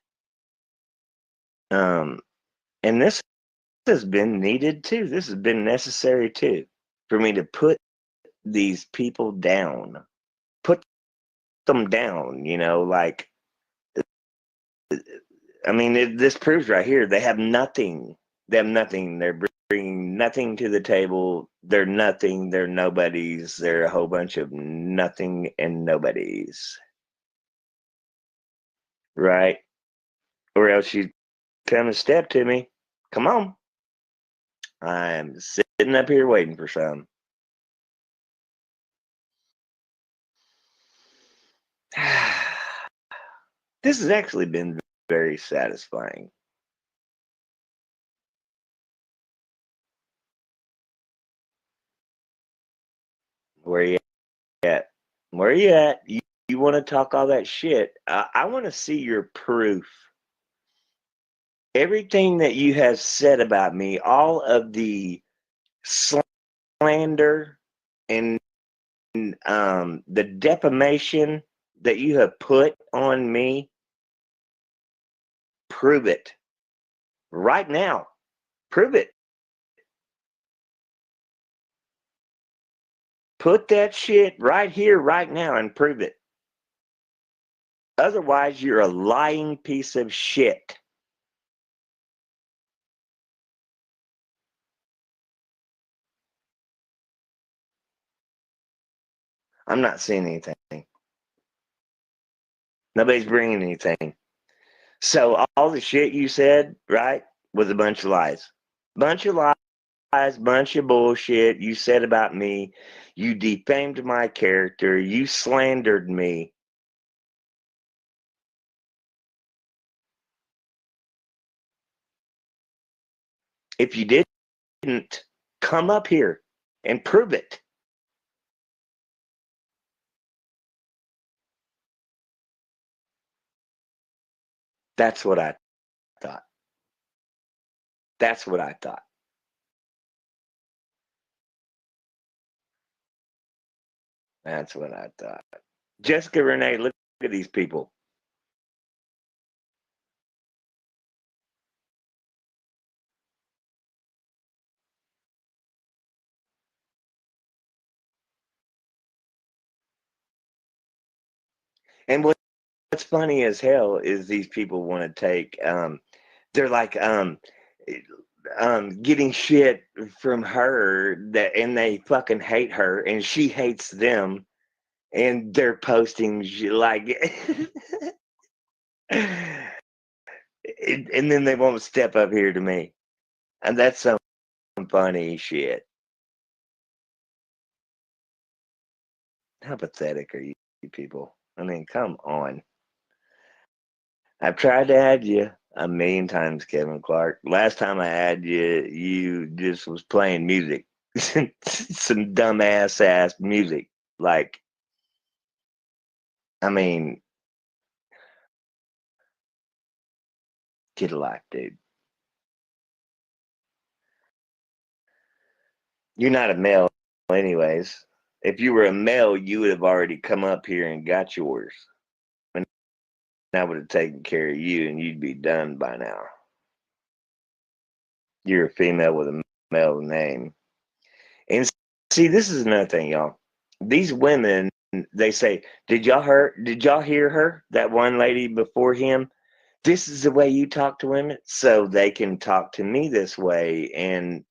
Speaker 1: And this has been needed too. This has been necessary too, for me to put these people down. Put them down. Like, I mean, this proves right here they have nothing. They have nothing. They're bringing nothing to the table. They're nothing. They're nobodies. They're a whole bunch of nothing and nobodies. Right? Or else you come and step to me. Come on. I'm sitting up here waiting for some. This has actually been very satisfying. Where you at? Where you at? You want to talk all that shit? I want to see your proof. Everything that you have said about me, all of the slander and the defamation that you have put on me, prove it right now. Prove it. Put that shit right here, right now, and prove it. Otherwise, you're a lying piece of shit. I'm not seeing anything. Nobody's bringing anything. So all the shit you said, right, was a bunch of lies. Bunch of lies, bunch of bullshit you said about me. You defamed my character. You slandered me. If you didn't, come up here and prove it. That's what I thought. That's what I thought. That's what I thought. Jessica Renee, look at these people. And what's funny as hell is these people want to take they're like getting shit from her that, and they fucking hate her and she hates them, and they're posting like and then they won't step up here to me, and that's some funny shit. How pathetic are you people? I mean, come on. I've tried to add you a million times, Kevin Clark. Last time I had you, you just was playing music. Some dumbass ass music. Like, I mean, get a life, dude. You're not a male, anyways. If you were a male, you would have already come up here and got yours. And I would have taken care of you, and you'd be done by now. You're a female with a male name. And see, this is another thing, y'all. These women, they say, did y'all hear her? That one lady before him? This is the way you talk to women, so they can talk to me this way, and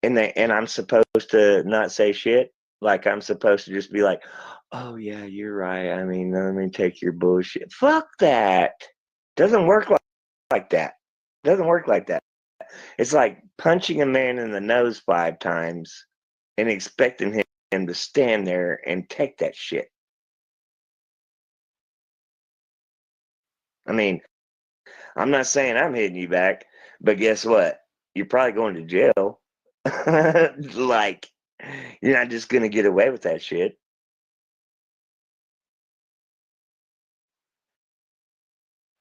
Speaker 1: I'm supposed to not say shit. Like, I'm supposed to just be like, oh yeah, you're right. I mean, let me take your bullshit. Fuck that. Doesn't work like that. Doesn't work like that. It's like punching a man in the nose 5 times and expecting him to stand there and take that shit. I mean, I'm not saying I'm hitting you back, but guess what? You're probably going to jail. Like, you're not just going to get away with that shit.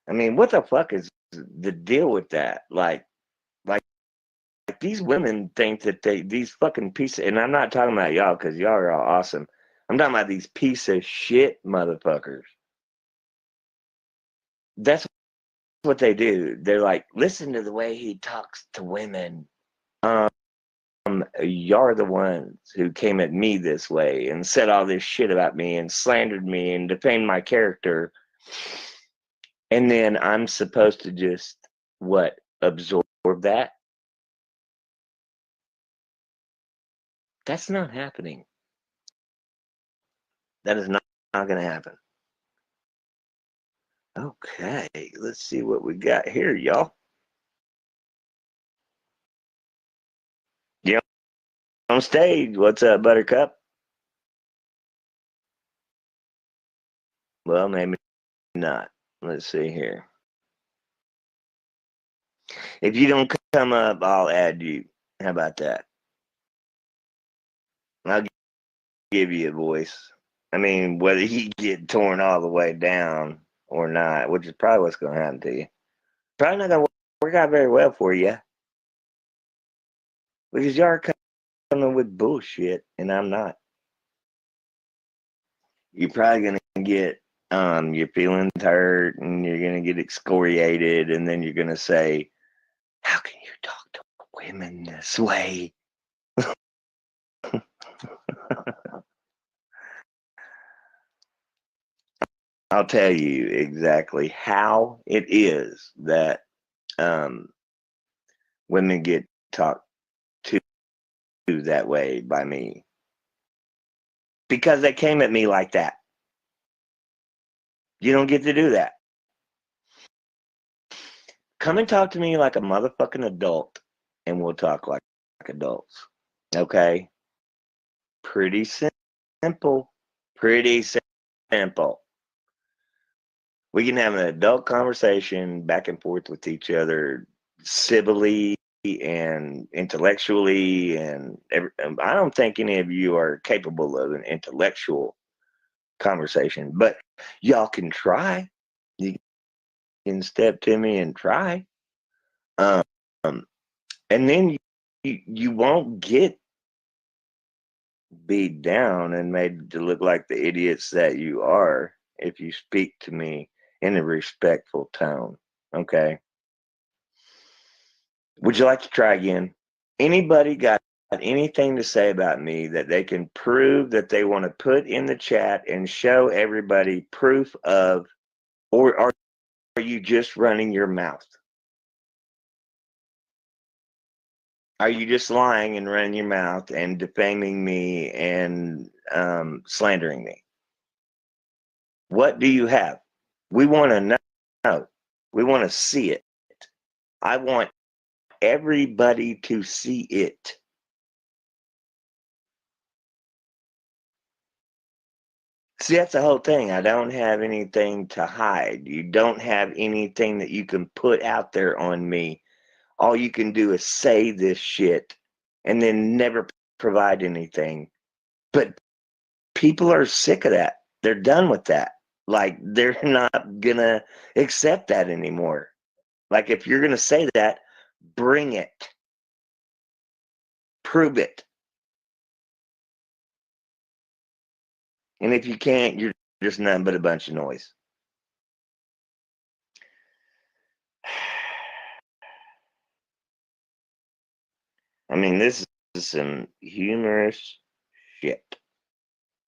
Speaker 1: I mean, what the fuck is the deal with that? Like these women think that these fucking pieces, and I'm not talking about y'all because y'all are all awesome. I'm talking about these piece of shit motherfuckers. That's what they do. They're like, listen to the way he talks to women. You're the ones who came at me this way and said all this shit about me and slandered me and defamed my character. And then I'm supposed to just, what, absorb that? That's not happening. That is not going to happen. Okay, let's see what we got here, y'all. Yeah, on stage. What's up, Buttercup? Well, maybe not. Let's see here. If you don't come up, I'll add you. How about that? I'll give you a voice. I mean, whether you get torn all the way down or not, which is probably what's going to happen to you. Probably not going to work out very well for you. Because you are coming with bullshit, and I'm not. You're probably going to get, your feelings hurt, and you're going to get excoriated, and then you're going to say, how can you talk to women this way? I'll tell you exactly how it is that women get talked to that way by me. Because they came at me like that. You don't get to do that. Come and talk to me like a motherfucking adult, and we'll talk like adults. Okay? Pretty simple. Pretty simple. We can have an adult conversation back and forth with each other civilly and intellectually, and I don't think any of you are capable of an intellectual conversation, but y'all can try. You can step to me and try, and then you won't get beat down and made to look like the idiots that you are if you speak to me in a respectful tone. Okay? Would you like to try again? Anybody got anything to say about me that they can prove that they want to put in the chat and show everybody proof of, or are you just running your mouth? Are you just lying and running your mouth and defaming me and slandering me? What do you have? We want to know. We want to see it. I want everybody to see it. See, that's the whole thing. I don't have anything to hide. You don't have anything that you can put out there on me. All you can do is say this shit and then never provide anything. But people are sick of that. They're done with that. Like, they're not gonna accept that anymore. Like, if you're gonna say that, bring it. Prove it. And if you can't, you're just nothing but a bunch of noise. I mean, this is some humorous shit.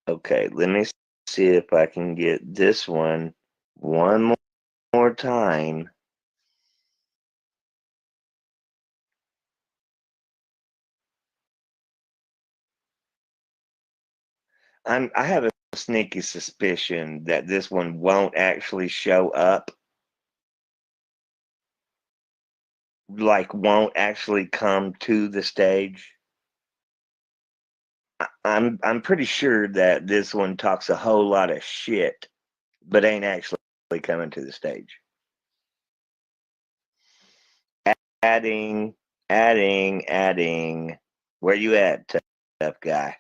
Speaker 1: Okay, let me see if I can get this one more time. I have a sneaky suspicion that this one won't actually show up. Like, won't actually come to the stage. I'm pretty sure that this one talks a whole lot of shit, but ain't actually coming to the stage. Adding. Where you at, tough guy?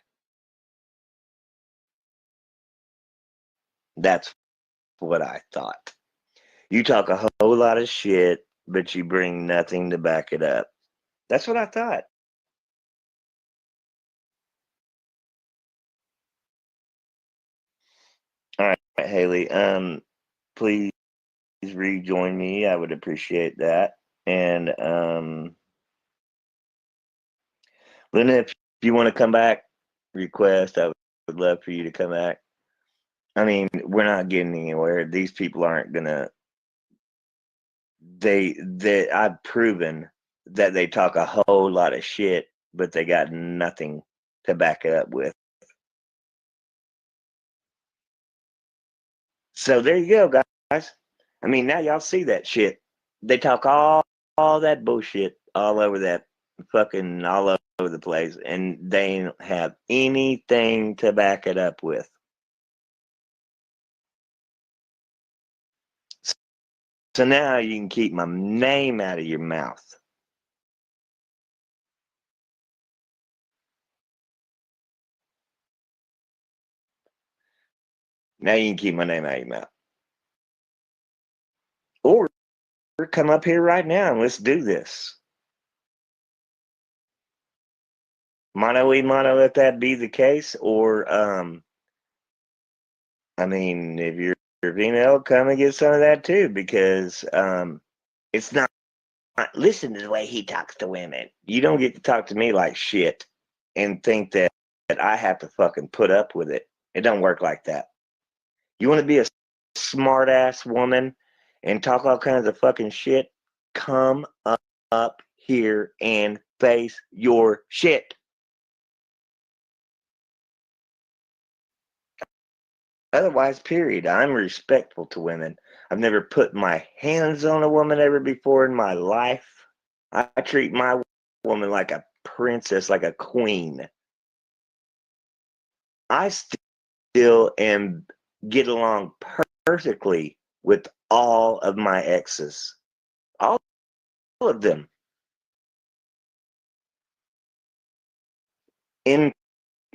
Speaker 1: That's what I thought. You talk a whole lot of shit, but you bring nothing to back it up. That's what I thought. All right, Haley. Please rejoin me. I would appreciate that. And Lena, if you want to come back, request. I would love for you to come back. I mean, we're not getting anywhere. These people aren't gonna. I've proven that they talk a whole lot of shit, but they got nothing to back it up with. So there you go, guys. I mean, now y'all see that shit. They talk all that bullshit all over that fucking all over the place, and they don't have anything to back it up with. So now you can keep my name out of your mouth. Now you can keep my name out of your mouth. Or come up here right now and let's do this. Mono e mono, if that be the case, or I mean, if you're female, come and get some of that too, because it's not. Listen to the way he talks to women. You don't get to talk to me like shit and think that I have to fucking put up with it. It don't work like that. You want to be a smart ass woman and talk all kinds of fucking shit? Come up here and face your shit. Otherwise, period. I'm respectful to women. I've never put my hands on a woman ever before in my life. I treat my woman like a princess, like a queen. I still get along perfectly with all of my exes. All of them. In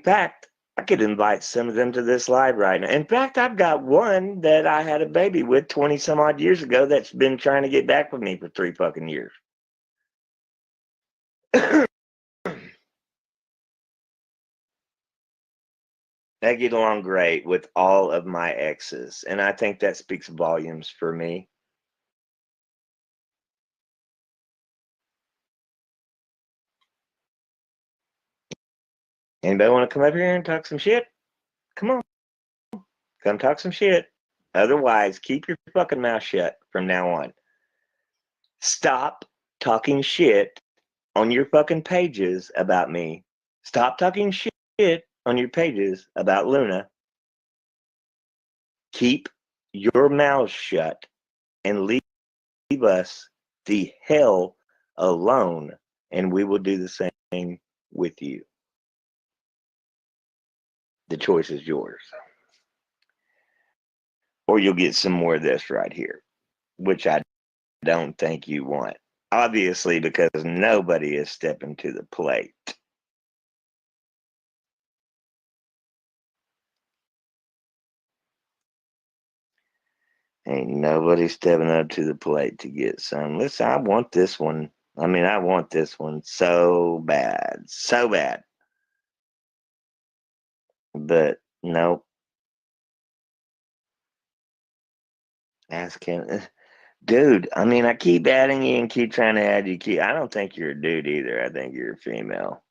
Speaker 1: fact, I could invite some of them to this live right now. In fact, I've got one that I had a baby with 20 some odd years ago that's been trying to get back with me for 3 fucking years. I get along great with all of my exes, and I think that speaks volumes for me. Anybody want to come up here and talk some shit? Come on. Come talk some shit. Otherwise, keep your fucking mouth shut from now on. Stop talking shit on your fucking pages about me. Stop talking shit on your pages about Luna. Keep your mouth shut and leave us the hell alone, and we will do the same with you. The choice is yours. Or you'll get some more of this right here, which I don't think you want. Obviously, because nobody is stepping to the plate. Ain't nobody stepping up to the plate to get some. Listen, I want this one. I mean, I want this one so bad. So bad. But nope. Ask him. Dude, I mean, I keep adding you and keep trying to add you. I don't think you're a dude either. I think you're a female.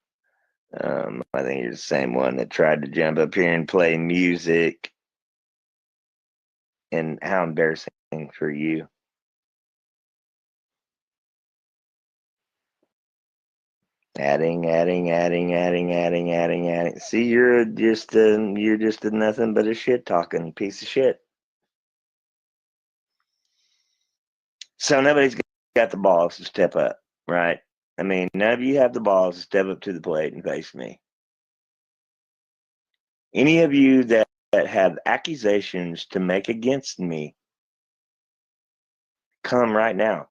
Speaker 1: I think you're the same one that tried to jump up here and play music. And how embarrassing for you. Adding. See, you're just a nothing but a shit talking piece of shit. So nobody's got the balls to step up, right? I mean, none of you have the balls to step up to the plate and face me. Any of you that have accusations to make against me, come right now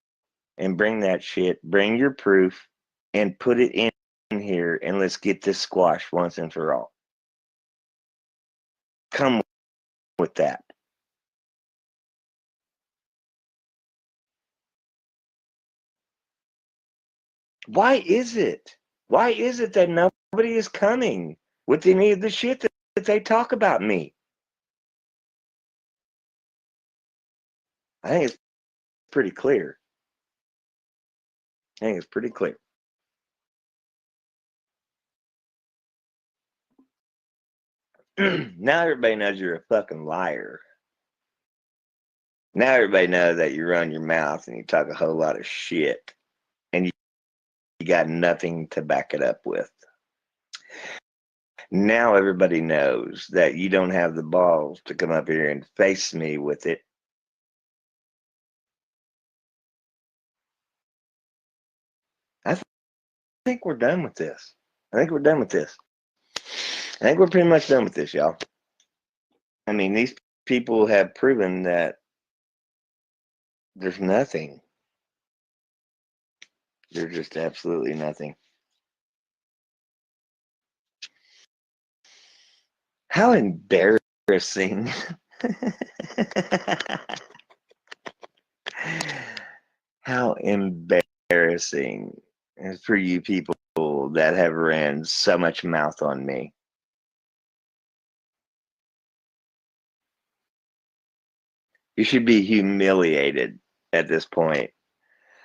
Speaker 1: and bring that shit. Bring your proof and put it in here, and let's get this squashed once and for all. Come with that. Why is it? Why is it that nobody is coming with any of the shit that they talk about me? I think it's pretty clear. I think it's pretty clear. Now everybody knows you're a fucking liar. Now everybody knows that you run your mouth and you talk a whole lot of shit. And you got nothing to back it up with. Now everybody knows that you don't have the balls to come up here and face me with it. I think we're done with this. I think we're done with this. I think we're pretty much done with this, y'all. I mean, these people have proven that there's nothing. There's just absolutely nothing. How embarrassing. How embarrassing for you people that have ran so much mouth on me. You should be humiliated at this point.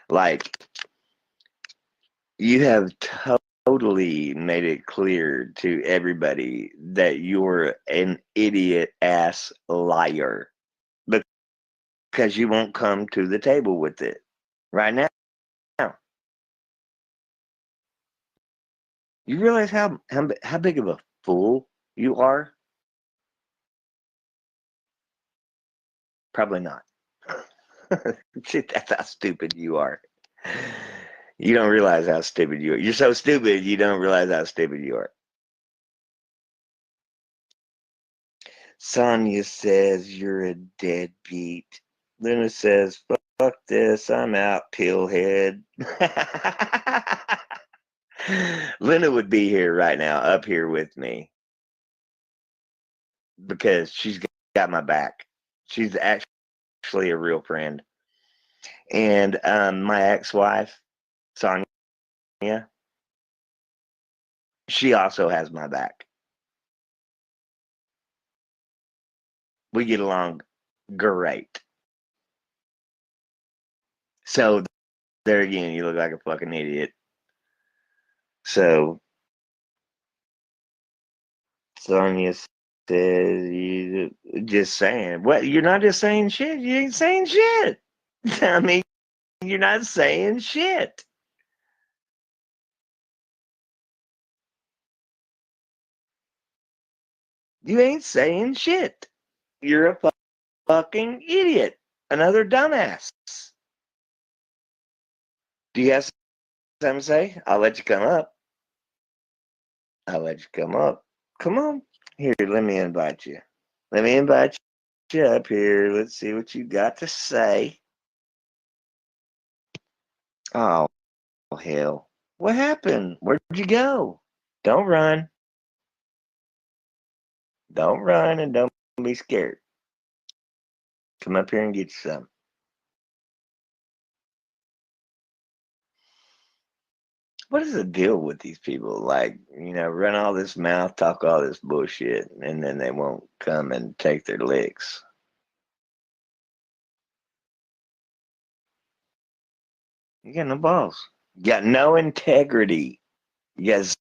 Speaker 1: Like, you have totally made it clear to everybody that you're an idiot ass liar because you won't come to the table with it right now. You realize how big of a fool you are? Probably not. Shit, that's how stupid you are. You don't realize how stupid you are. You're so stupid, you don't realize how stupid you are. Sonia says you're a deadbeat. Luna says, fuck this, I'm out, pillhead. Luna would be here right now, up here with me, because she's got my back. She's actually a real friend. And my ex-wife, Sonia, she also has my back. We get along great. So there again, you look like a fucking idiot. So Sonia says, you just saying. What? You're not just saying shit. You ain't saying shit. I mean, you're not saying shit. You ain't saying shit. You're a fucking idiot. Another dumbass. Do you have something to say? I'll let you come up. I'll let you come up. Come on. Here, let me invite you. Let me invite you up here. Let's see what you got to say. Oh, hell. What happened? Where'd you go? Don't run. Don't run and don't be scared. Come up here and get you some. What is the deal with these people? Like, run all this mouth, talk all this bullshit, and then they won't come and take their licks. You got no balls. You got no integrity. You got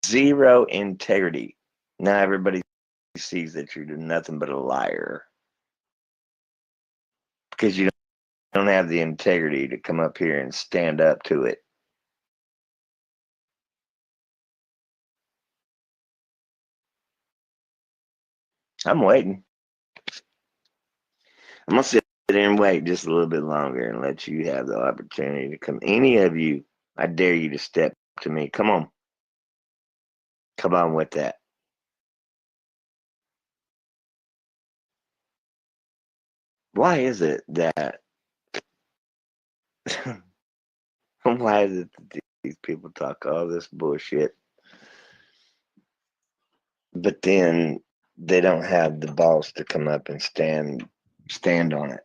Speaker 1: zero integrity. Now everybody sees that you're nothing but a liar because you don't have the integrity to come up here and stand up to it. I'm waiting. I'm going to sit there and wait just a little bit longer and let you have the opportunity to come. Any of you, I dare you to step to me. Come on. Come on with that. Why is it that why is it that these people talk all this bullshit, but then they don't have the balls to come up and stand on it?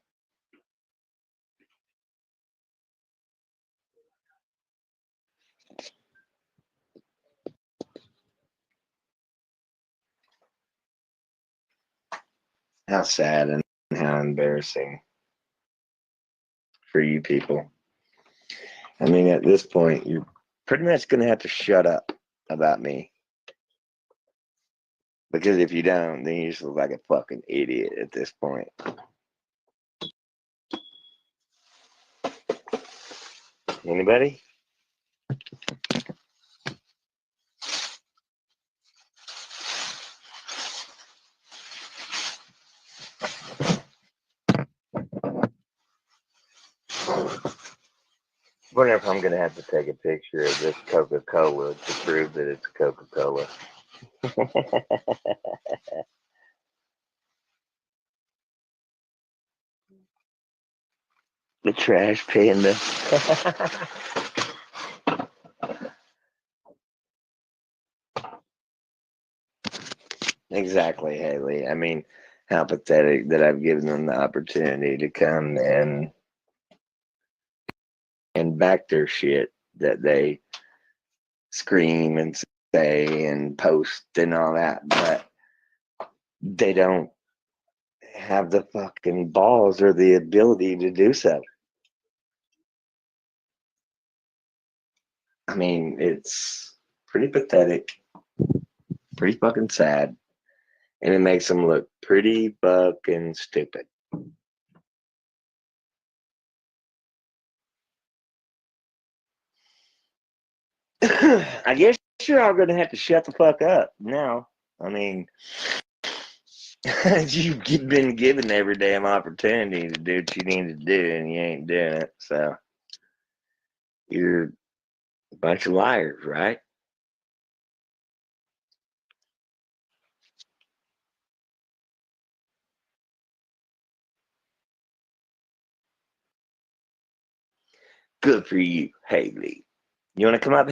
Speaker 1: How sad and how embarrassing for you people. I mean, at this point, you're pretty much going to have to shut up about me. Because if you don't, then you just look like a fucking idiot at this point. Anybody? Wonder if I'm gonna have to take a picture of this Coca-Cola to prove that it's Coca-Cola. The trash panda. Exactly, Haley. I mean, how pathetic that I've given them the opportunity to come and back their shit that they scream and say and post and all that, but they don't have the fucking balls or the ability to do so. I mean, it's pretty pathetic, pretty fucking sad, and it makes them look pretty fucking stupid. I guess you're all gonna have to shut the fuck up now. I mean, you've been given every damn opportunity to do what you need to do, and you ain't doing it. So you're a bunch of liars, right? Good for you, Haley. You want to come up,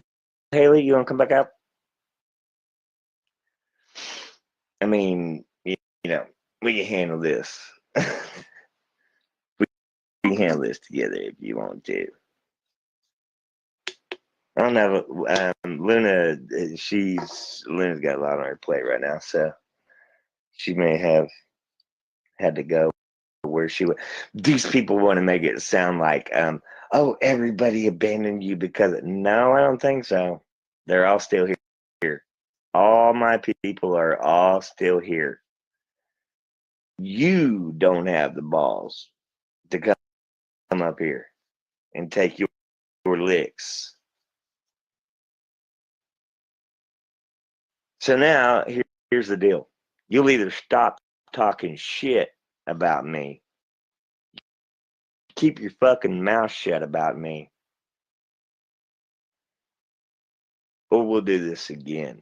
Speaker 1: Haley? You want to come back up? I mean, you know, we can handle this. We can handle this together if you want to. I don't know. Luna's got a lot on her plate right now, so she may have had to go where she would. These people want to make it sound like, oh, everybody abandoned you because no, I don't think so. They're all still here. All my people are all still here. You don't have the balls to come up here and take your licks. So now here's the deal. You'll either stop talking shit about me, keep your fucking mouth shut about me, or we'll do this again.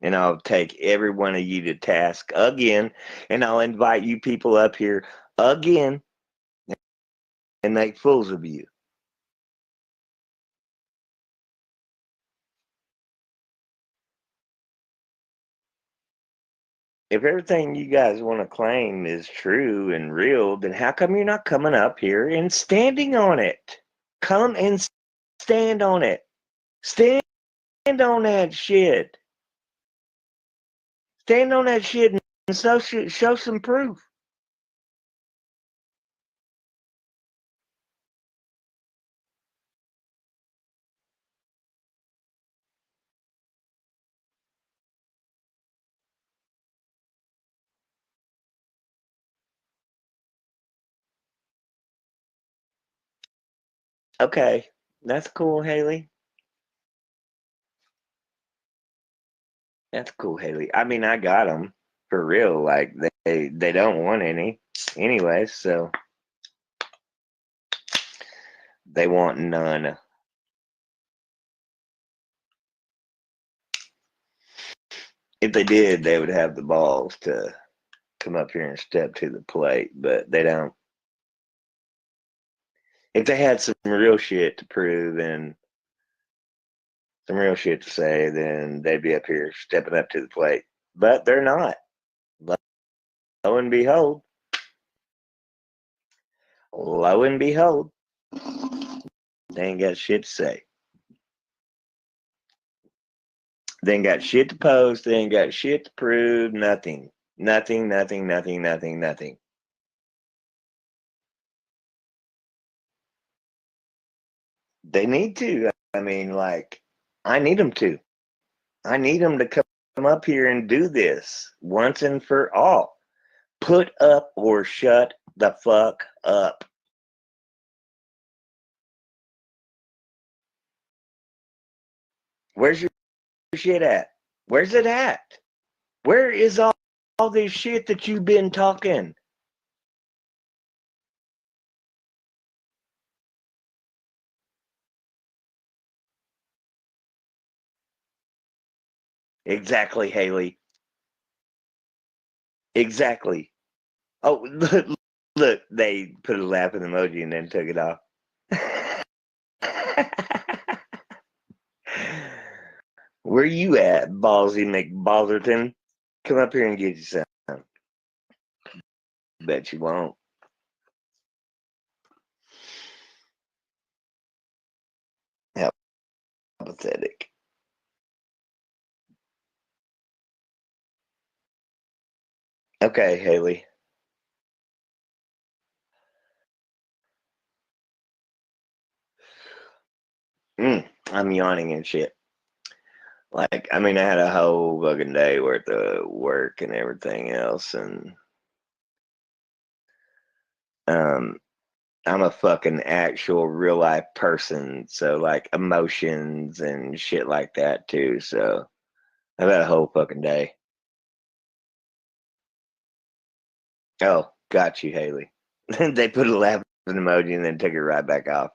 Speaker 1: And I'll take every one of you to task again, and I'll invite you people up here again and make fools of you. If everything you guys want to claim is true and real, then how come you're not coming up here and standing on it? Come and stand on it. Stand on that shit. Stand on that shit and show some proof. Okay, that's cool, Haley. That's cool, Haley. I mean, I got them for real. Like they don't want any anyway, so they want none. If they did, they would have the balls to come up here and step to the plate, but they don't. If they had some real shit to prove and some real shit to say, then they'd be up here stepping up to the plate. But they're not. Lo and behold, they ain't got shit to say. They ain't got shit to post. They ain't got shit to prove. Nothing. Nothing. They need to. I mean, like, I need them to. I need them to come up here and do this once and for all. Put up or shut the fuck up. Where's your shit at? Where's it at? Where is all this shit that you've been talking? Exactly, Haley. Exactly. Oh, look, they put a laughing emoji and then took it off. Where you at, Ballsy McBalderton? Come up here and get you some. Bet you won't. How pathetic. Okay, Haley. I'm yawning and shit. Like, I mean, I had a whole fucking day worth of work and everything else, and I'm a fucking actual real life person, so like emotions and shit like that too. So I've had a whole fucking day. Oh, got you, Haley. They put a laughing emoji and then took it right back off.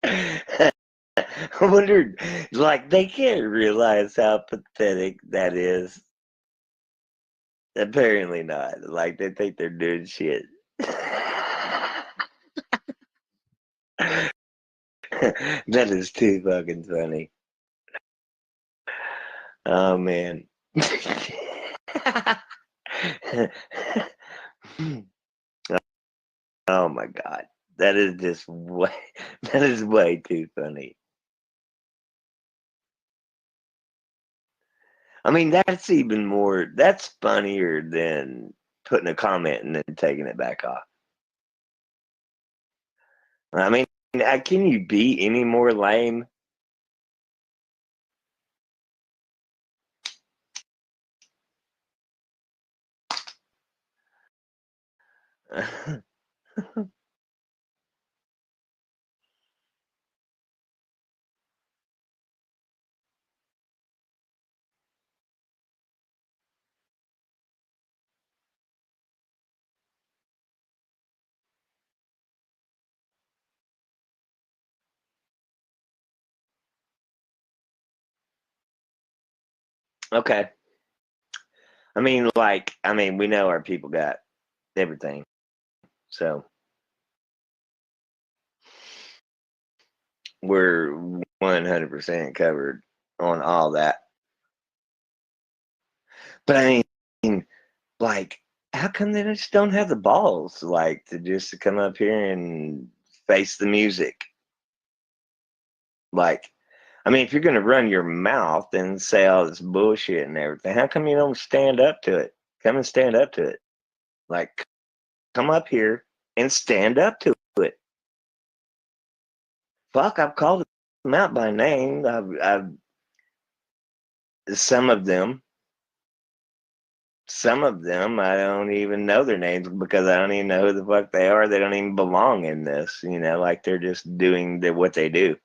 Speaker 1: I wondered, like, they can't realize how pathetic that is. Apparently not. Like, they think they're doing shit. That is too fucking funny. Oh, man. Oh, my God. That is just way, that is way too funny. I mean, that's funnier than putting a comment and then taking it back off. I mean, can you be any more lame? Okay. We know our people got everything. So we're 100% covered on all that. But I mean, like, how come they just don't have the balls, like, to come up here and face the music? Like, I mean, if you're going to run your mouth and say all this bullshit and everything, how come you don't stand up to it? Come and stand up to it. Like, come up here and stand up to it. Fuck, I've called them out by name. I've some of them, I don't even know their names because I don't even know who the fuck they are. They don't even belong in this, like they're just doing what they do.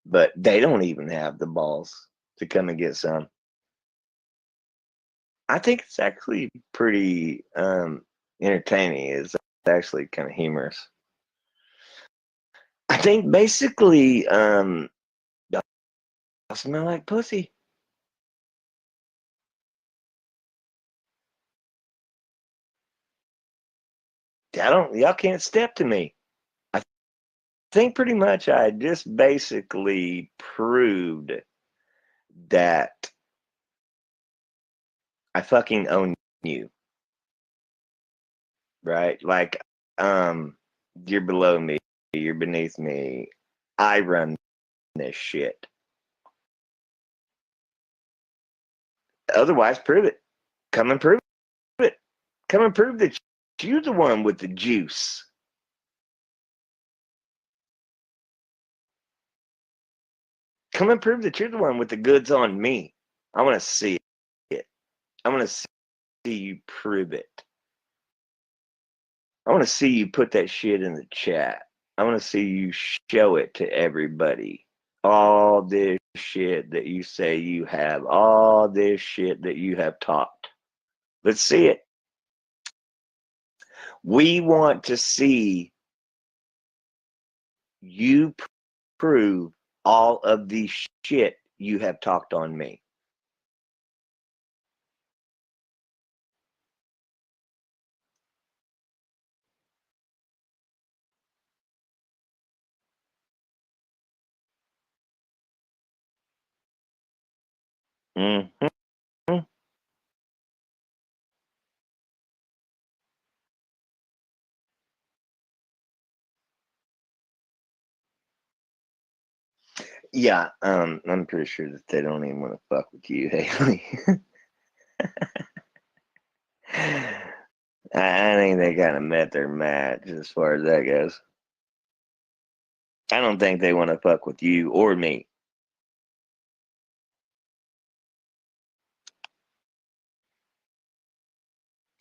Speaker 1: But they don't even have the balls to come and get some. I think it's actually pretty entertaining. It's actually kind of humorous. I think basically, y'all smell like pussy. Y'all can't step to me. I think pretty much I just basically proved that I fucking own you. Right? Like, you're below me, you're beneath me. I run this shit. Otherwise, prove it. Come and prove it. Come and prove that you're the one with the juice. Come and prove that you're the one with the goods on me. I want to see it. I want to see you prove it. I want to see you put that shit in the chat. I want to see you show it to everybody. All this shit that you say you have, all this shit that you have taught. Let's see it. We want to see you prove all of the shit you have talked on me. Mm-hmm. Yeah, I'm pretty sure that they don't even want to fuck with you, Haley. I think they kind of met their match as far as that goes. I don't think they want to fuck with you or me.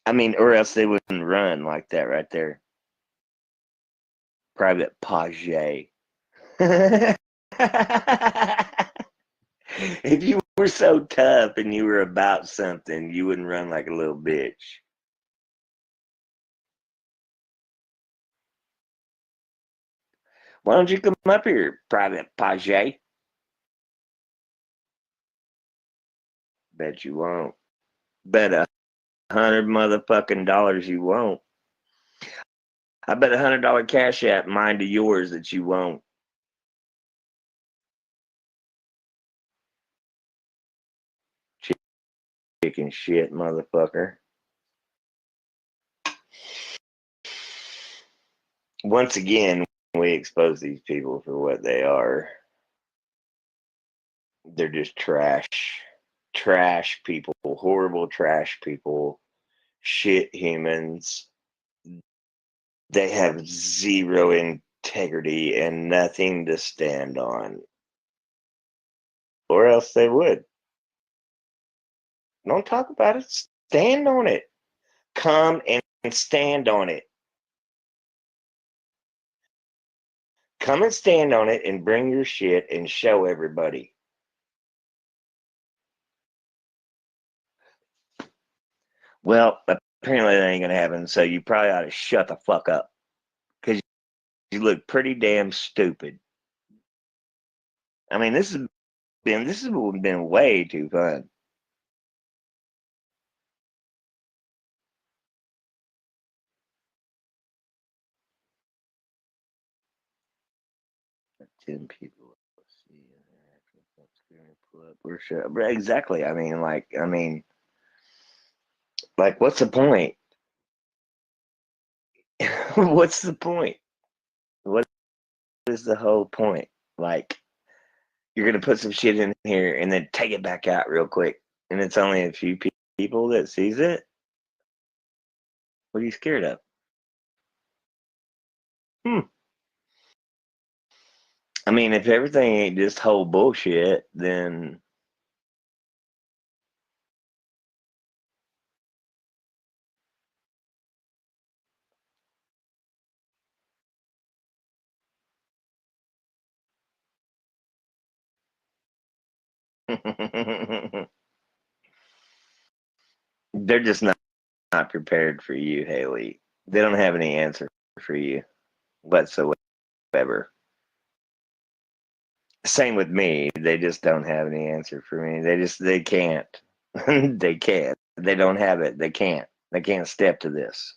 Speaker 1: I mean, or else they wouldn't run like that right there. Private Page. If you were so tough and you were about something, you wouldn't run like a little bitch. Why don't you come up here, Private Page? Bet you won't. Bet $100 motherfucking dollars you won't. I bet $100 cash app mine to yours that you won't. Chicken shit, motherfucker. Once again, we expose these people for what they are. They're just trash. Trash people. Horrible trash people. Shit humans. They have zero integrity and nothing to stand on. Or else they would. Don't talk about it. Stand on it. Come and stand on it. Come and stand on it and bring your shit and show everybody. Well, apparently that ain't gonna happen, so you probably ought to shut the fuck up. Because you look pretty damn stupid. I mean, this has been way too fun. Ten people. Let's see. Pull up. We're sure. Exactly. I mean, what's the point? What's the point? What is the whole point? Like, you're gonna put some shit in here and then take it back out real quick, and it's only a few people that sees it. What are you scared of? I mean, if everything ain't just whole bullshit, then they're just not prepared for you, Haley. They don't have any answer for you whatsoever. Same with me. They just don't have any answer for me. They can't. They can't. They don't have it. They can't. They can't step to this.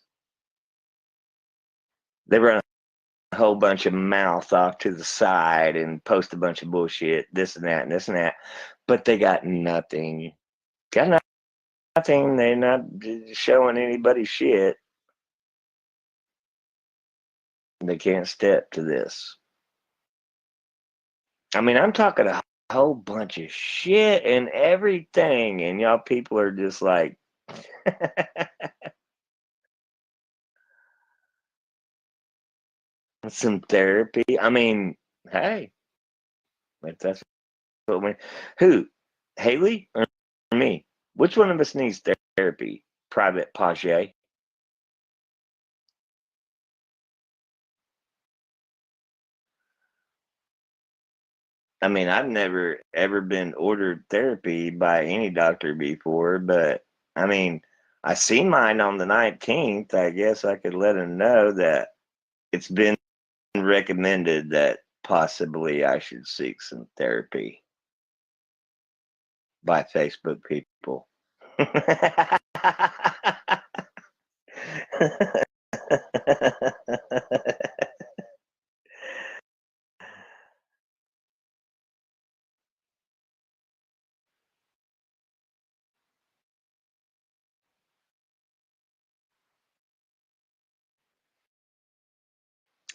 Speaker 1: They run a whole bunch of mouth off to the side and post a bunch of bullshit, this and that and this and that, but they got nothing. Got nothing. They're not showing anybody shit. They can't step to this. I mean, I'm talking a whole bunch of shit and everything, and y'all people are just like, some therapy. I mean, hey, if that's what we, who, Haley or me? Which one of us needs therapy? Private Page. I mean, I've never ever been ordered therapy by any doctor before, but I mean, I see mine on the 19th. I guess I could let him know that it's been recommended that possibly I should seek some therapy by Facebook people.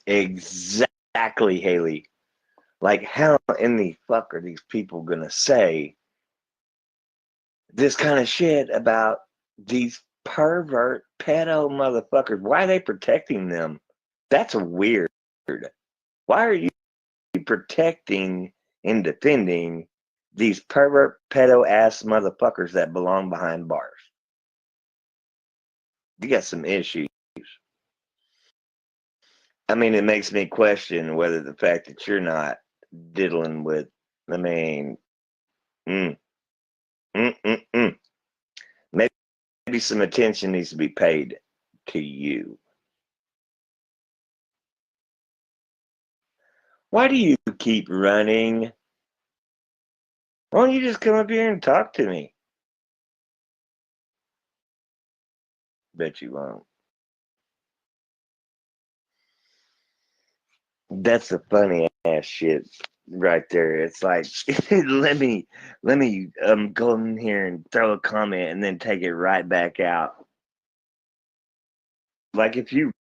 Speaker 1: Exactly, Haley. Like, how in the fuck are these people gonna say this kind of shit about these pervert pedo motherfuckers? Why are they protecting them? That's weird. Why are you protecting and defending these pervert pedo ass motherfuckers that belong behind bars? You got some issues. I mean, it makes me question whether the fact that you're not diddling with, I mean, mm, mm, mm, mm. Maybe some attention needs to be paid to you. Why do you keep running? Why don't you just come up here and talk to me? Bet you won't. That's the funny ass shit right there. It's like let me go in here and throw a comment and then take it right back out. Like, if you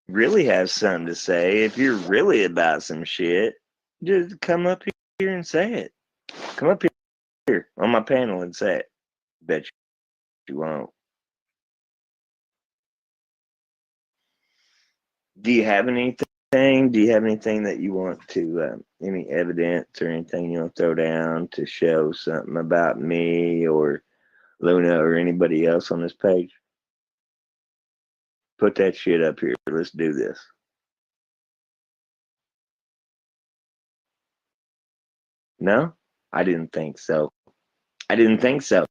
Speaker 1: really have something to say, if you're really about some shit, just come up here and say it. Come up here on my panel and say it. Bet you won't. Do you have anything? Do you have anything that you want to, any evidence or anything you want to throw down to show something about me or Luna or anybody else on this page? Put that shit up here. Let's do this. No? I didn't think so. I didn't think so.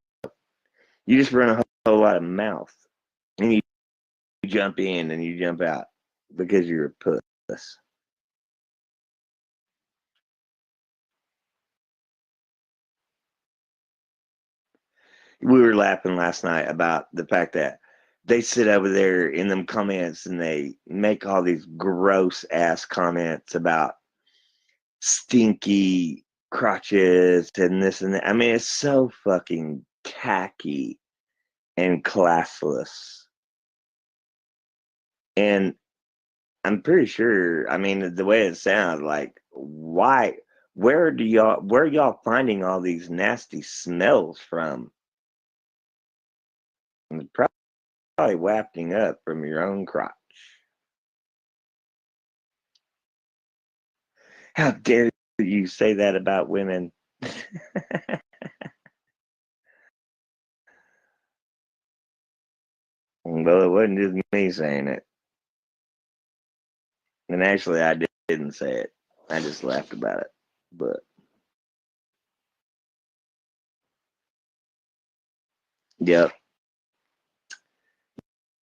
Speaker 1: You just run a whole lot of mouth. And you jump in and you jump out because you're a puss. We were laughing last night about the fact that they sit over there in them comments and they make all these gross ass comments about stinky crotches and this and that. I mean, it's so fucking tacky and classless. And I'm pretty sure, I mean, the way it sounds like, where are y'all finding all these nasty smells from? And probably wafting up from your own crotch. How dare you say that about women? Well, it wasn't just me saying it. And actually, I didn't say it. I just laughed about it. But, yep.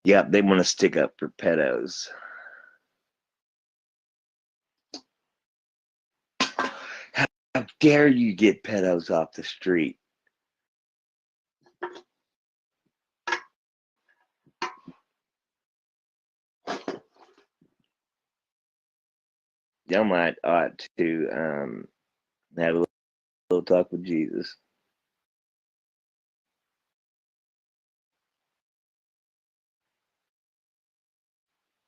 Speaker 1: Yep, they want to stick up for pedos. How dare you get pedos off the street? Y'all might ought to have a little talk with Jesus.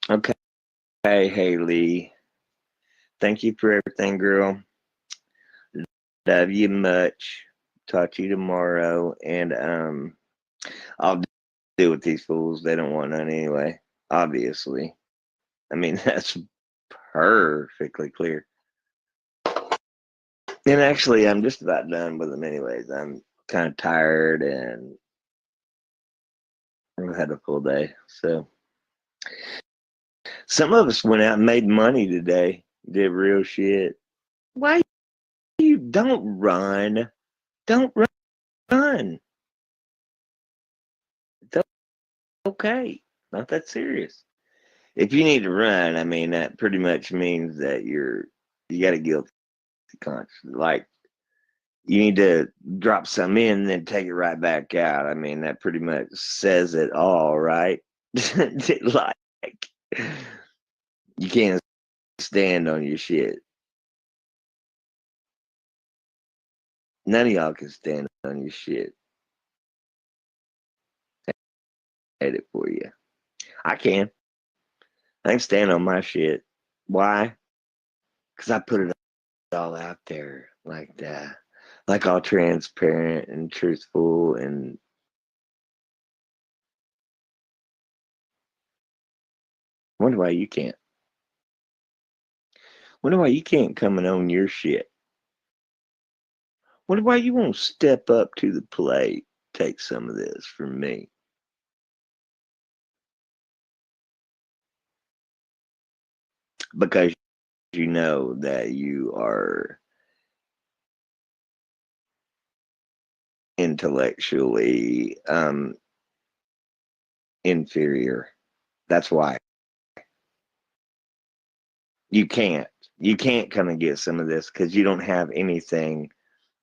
Speaker 1: Okay. Hey, Haley. Thank you for everything, girl. Love you much. Talk to you tomorrow. And I'll deal with these fools. They don't want none anyway. Obviously. I mean, that's perfectly clear. And actually, I'm just about done with them anyways. I'm kind of tired and I've had a full day. So some of us went out and made money today. Did real shit. Why you don't run? Don't run. It's okay. Not that serious. If you need to run, I mean, that pretty much means that you're You got a guilty conscience. Like, you need to drop some in and then take it right back out. I mean, that pretty much says it all, right? Like, you can't stand on your shit. None of y'all can stand on your shit. Hate it for you. I can. I can stand on my shit. Why? Because I put it all out there like that. Like all transparent and truthful and wonder why you can't. Wonder why you can't come and own your shit. Wonder why you won't step up to the plate, take some of this from me. Because you know that you are intellectually inferior. That's why. You can't. You can't come and get some of this because you don't have anything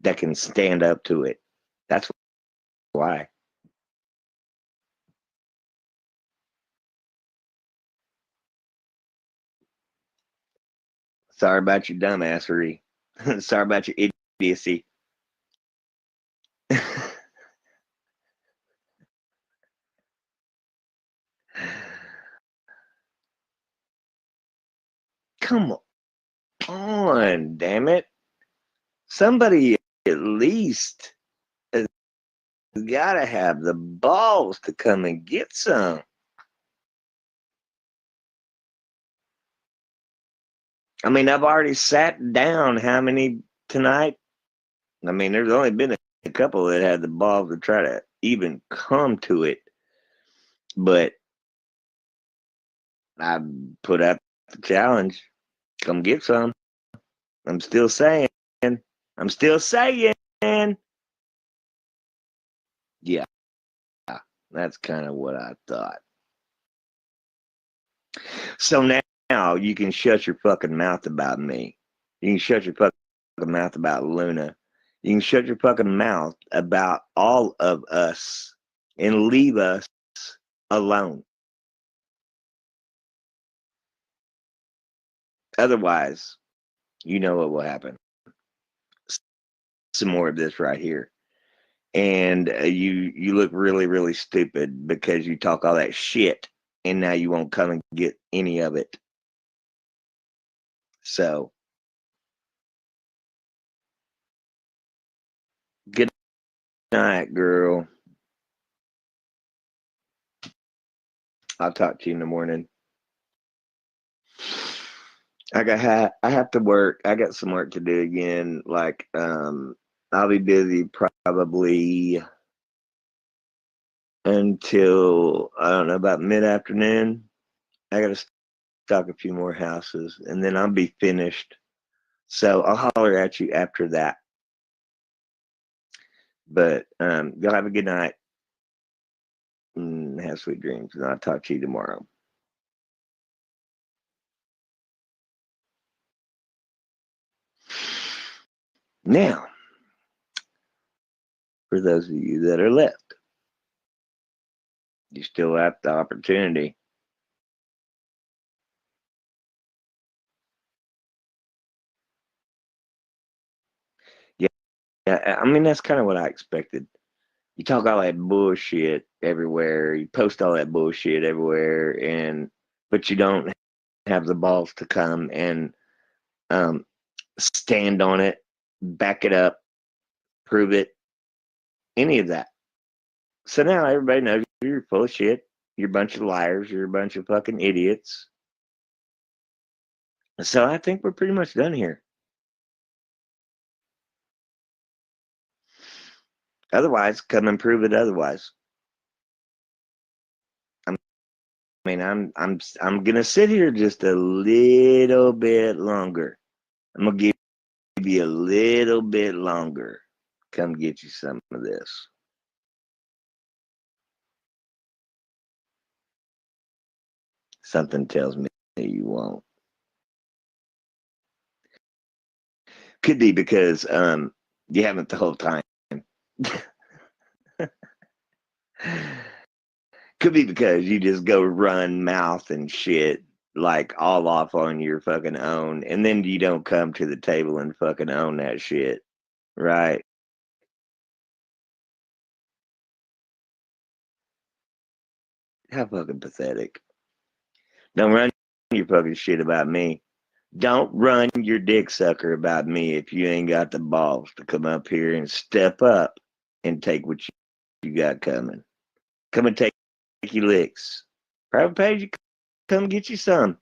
Speaker 1: that can stand up to it. That's why. Sorry about your dumbassery. Sorry about your idiocy. Come on, damn it. Somebody at least has got to have the balls to come and get some. I mean, I've already sat down how many tonight? I mean, there's only been a couple that had the balls to try to even come to it. But I put out the challenge. Come get some. I'm still saying. I'm still saying. Yeah, that's kind of what I thought. So now you can shut your fucking mouth about me. You can shut your fucking mouth about Luna. You can shut your fucking mouth about all of us and leave us alone. Otherwise, you know what will happen. Some more of this right here. And you look really, really stupid because you talk all that shit and now you won't come and get any of it. So, good night, girl. I'll talk to you in the morning. I have to work. I got some work to do again. Like, I'll be busy probably until I don't know about mid-afternoon. I gotta stock a few more houses and then I'll be finished. So I'll holler at you after that. But y'all have a good night and have sweet dreams. And I'll talk to you tomorrow. Now, for those of you that are left, you still have the opportunity. Yeah, I mean, that's kind of what I expected. You talk all that bullshit everywhere. You post all that bullshit everywhere, but you don't have the balls to come and stand on it, back it up, prove it, any of that. So now everybody knows you're full of shit. You're a bunch of liars. You're a bunch of fucking idiots. So I think we're pretty much done here. Otherwise, come and prove it otherwise. I mean, I'm gonna sit here just a little bit longer. I'm gonna give you a little bit longer. Come get you some of this. Something tells me you won't. Could be because you haven't the whole time. Could be because you just go run mouth and shit like all off on your fucking own, and then you don't come to the table and fucking own that shit, right? How fucking pathetic. Don't run your fucking shit about me. Don't run your dick sucker about me if you ain't got the balls to come up here and step up and take what you got coming. Come and take your licks. Private page, you come get you some.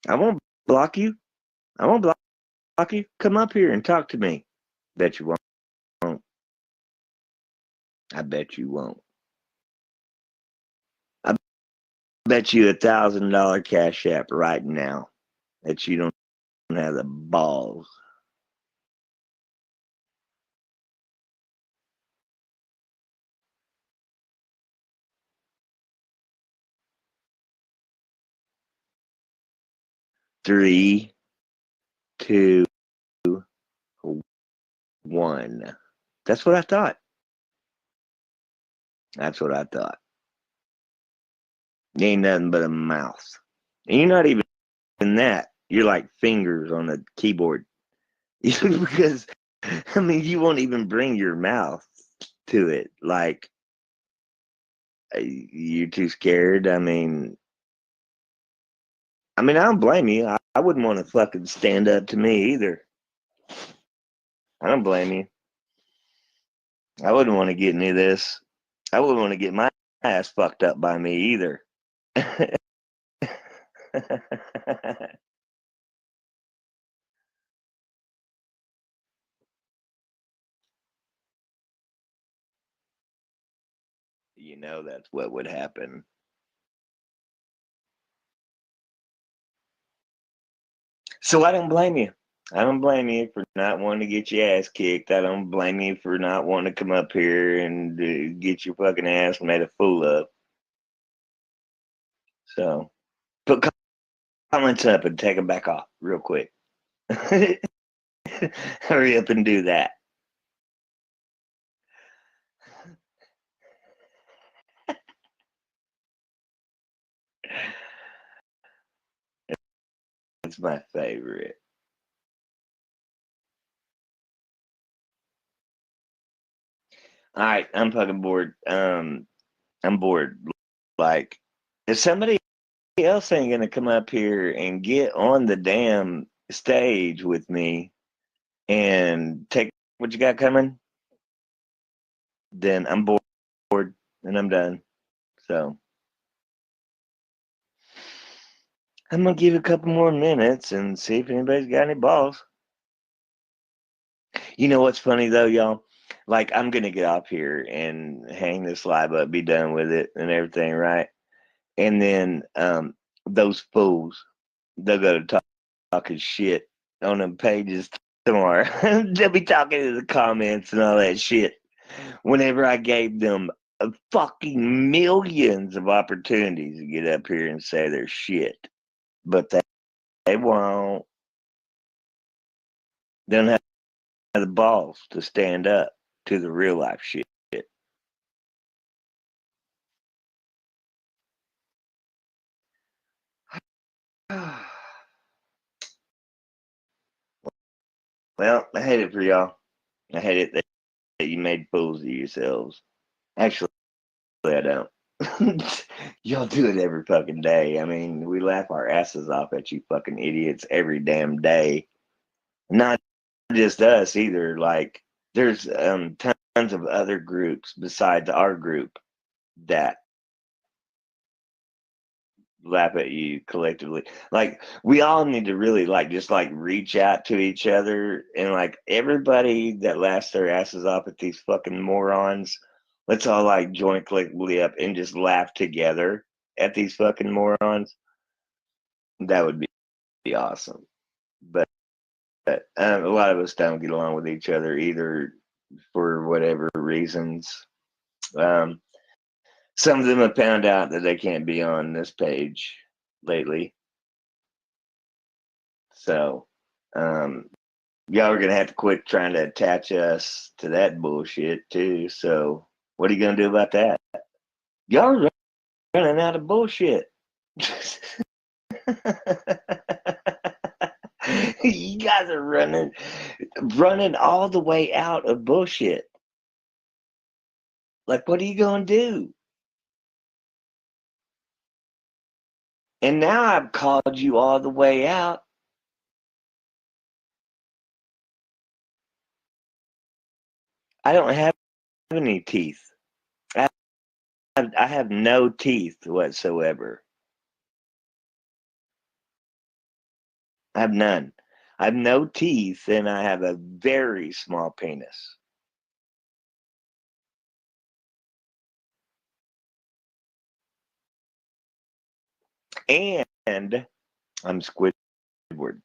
Speaker 1: I won't block you. I won't block you. Come up here and talk to me. Bet you won't. I bet you won't. I bet you $1,000 cash app right now that you don't have the balls. Three, two, one. That's what I thought. That's what I thought. You ain't nothing but a mouth. And you're not even that. You're like fingers on a keyboard. Because, I mean, you won't even bring your mouth to it. Like, you're too scared. I mean, I don't blame you. I wouldn't want to fucking stand up to me either. I don't blame you. I wouldn't want to get any of this. I wouldn't want to get my ass fucked up by me either. You know that's what would happen. So I don't blame you. I don't blame you for not wanting to get your ass kicked. I don't blame you for not wanting to come up here and get your fucking ass made a fool of. So put comments up and take them back off real quick. Hurry up and do that. It's my favorite. All right, I'm fucking bored. I'm bored. Like, if somebody else ain't gonna come up here and get on the damn stage with me and take what you got coming, then I'm bored and I'm done. So I'm gonna give it a couple more minutes and see if anybody's got any balls. You know what's funny though, y'all? Like, I'm gonna get off here and hang this live up, be done with it and everything, right? And then those fools, they'll go to talking shit on them pages tomorrow. They'll be talking in the comments and all that shit. Whenever I gave them fucking millions of opportunities to get up here and say their shit, but they won't. They don't have the balls to stand up to the real life shit. Well, I hate it for y'all. I hate it that you made fools of yourselves. Actually, I don't. Y'all do it every fucking day. I mean, we laugh our asses off at you fucking idiots every damn day. Not just us either. Like, there's tons of other groups besides our group that laugh at you collectively. Like, we all need to really just reach out to each other, and like everybody that laughs their asses off at these fucking morons, let's all join collectively up and just laugh together at these fucking morons. That would be awesome. But a lot of us don't get along with each other either for whatever reasons. Some of them have found out that they can't be on this page lately. So y'all are gonna have to quit trying to attach us to that bullshit too. So what are you gonna do about that? Y'all are running out of bullshit. You guys are running all the way out of bullshit. Like, what are you gonna do? And now I've called you all the way out. I don't have any teeth. I have no teeth whatsoever. I have none. I have no teeth, and I have a very small penis. And I'm Squidward.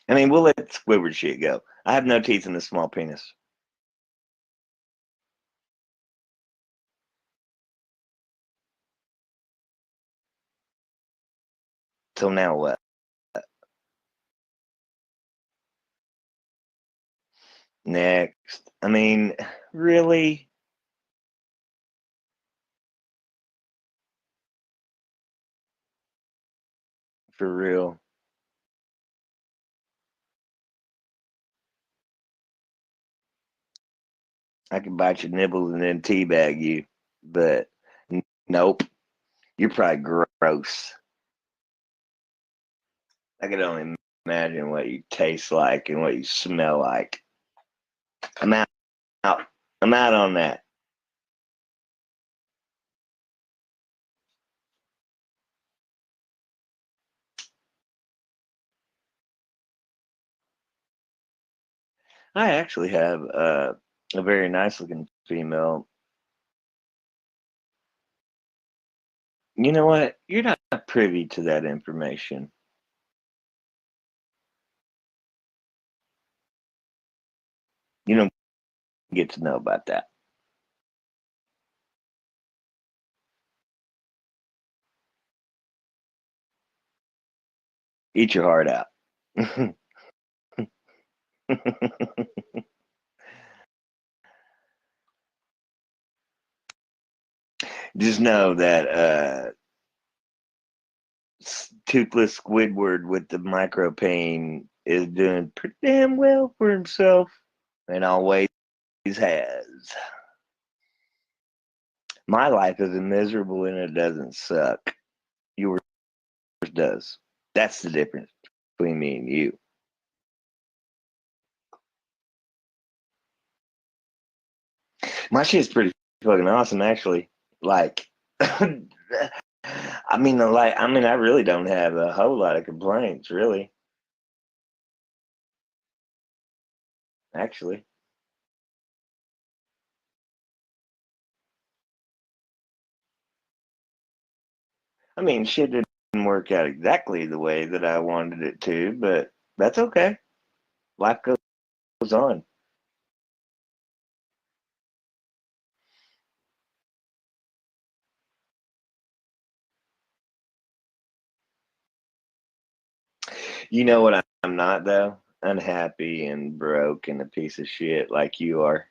Speaker 1: I mean, we'll let Squidward shit go. I have no teeth and a small penis. So now what? Next. I mean, really? For real? I can bite your nipples and then teabag you, but nope. You're probably gross. I can only imagine what you taste like and what you smell like. I'm out. I'm out on that. I actually have a very nice looking female. You know what? You're not privy to that information. You don't get to know about that. Eat your heart out. Just know that Toothless Squidward with the micro pain is doing pretty damn well for himself and always has. My life isn't miserable and it doesn't suck. Yours does. That's the difference between me and you. My shit's pretty fucking awesome, actually. Like, I I really don't have a whole lot of complaints, really. Actually, I mean, shit didn't work out exactly the way that I wanted it to, but that's okay. Life goes on. You know what I'm not though? Unhappy and broke and a piece of shit like you are.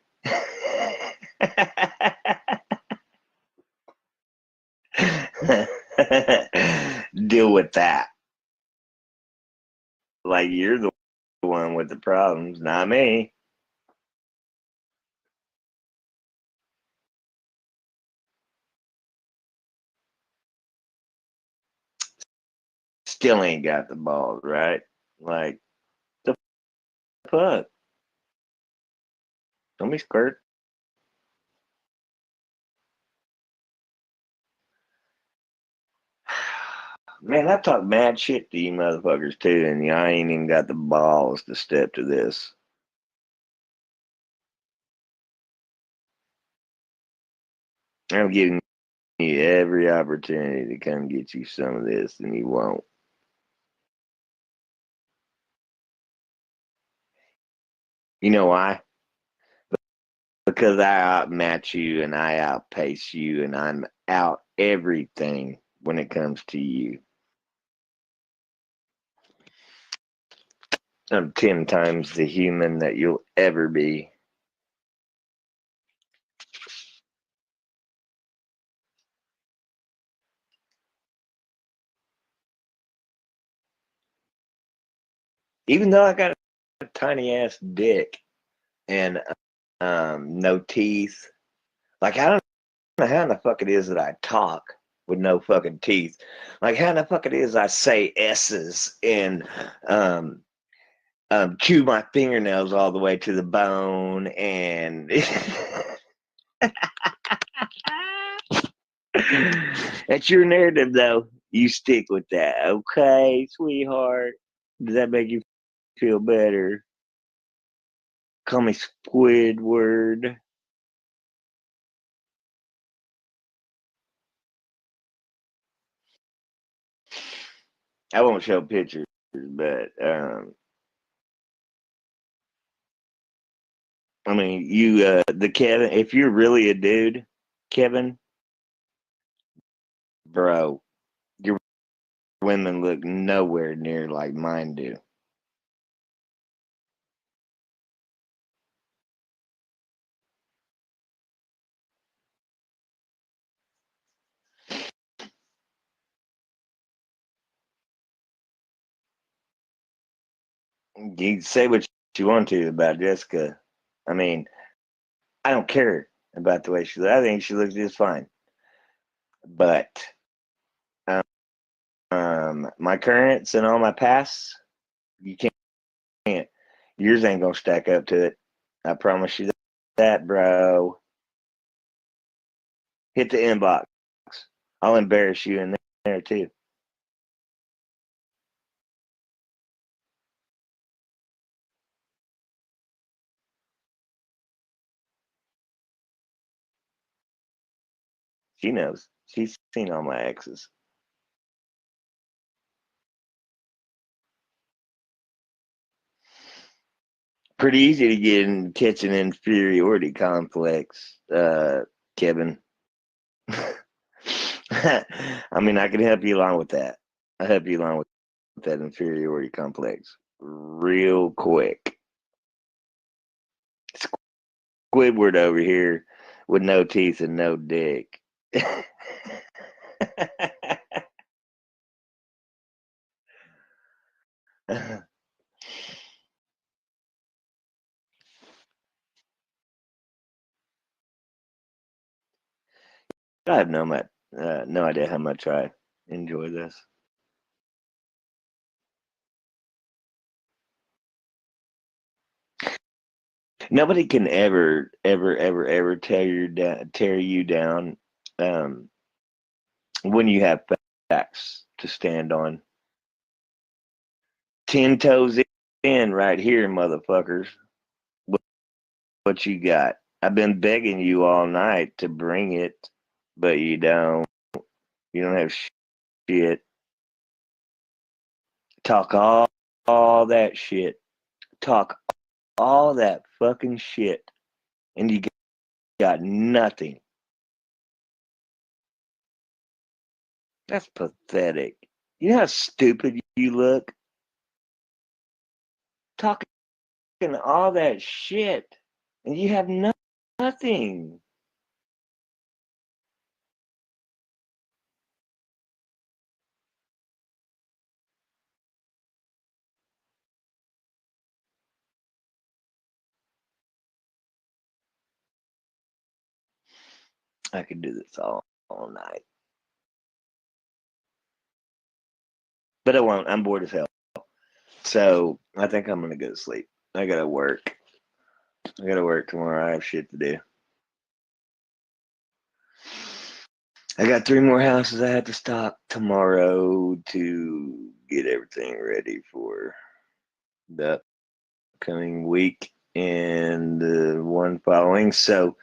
Speaker 1: Deal with that. Like you're the one with the problems, not me. Still ain't got the balls, right? Like the fuck? Don't be scared. Man, I've talked mad shit to you motherfuckers too, and y'all ain't even got the balls to step to this. I'm giving you every opportunity to come get you some of this, and you won't. You know why? Because I outmatch you and I outpace you and I'm out everything when it comes to you. I'm 10 times the human that you'll ever be. Even though I got a tiny ass dick and no teeth, like I don't know how in the fuck it is that I talk with no fucking teeth. Like how in the fuck it is I say S's and chew my fingernails all the way to the bone and that's your narrative though. You stick with that. Okay, sweetheart. Does that make you feel better? Call me Squidward. I won't show pictures, but I mean, you, the Kevin. If you're really a dude, Kevin, bro, your women look nowhere near like mine do. You can say what you want to about Jessica. I mean, I don't care about the way she looks. I think she looks just fine. But my currents and all my pasts, you can't. Yours ain't gonna stack up to it. I promise you that, bro. Hit the inbox. I'll embarrass you in there too. She knows. She's seen all my exes. Pretty easy to get in, catch an inferiority complex, Kevin. I mean, I can help you along with that. I help you along with that inferiority complex real quick. Squidward over here with no teeth and no dick. I have no idea how much I enjoy this. Nobody can ever tear you down when you have facts to stand on. 10 toes in right here, motherfuckers. What you got? I've been begging you all night to bring it, but you don't. You don't have shit. Talk all that shit. Talk all that fucking shit, and you got nothing. That's pathetic. You know how stupid you look? Talking all that shit, and you have nothing. I could do this all night. But I won't. I'm bored as hell. So I think I'm going to go to sleep. I got to work. I got to work tomorrow. I have shit to do. I got 3 more houses I have to stock tomorrow to get everything ready for the coming week and the one following. So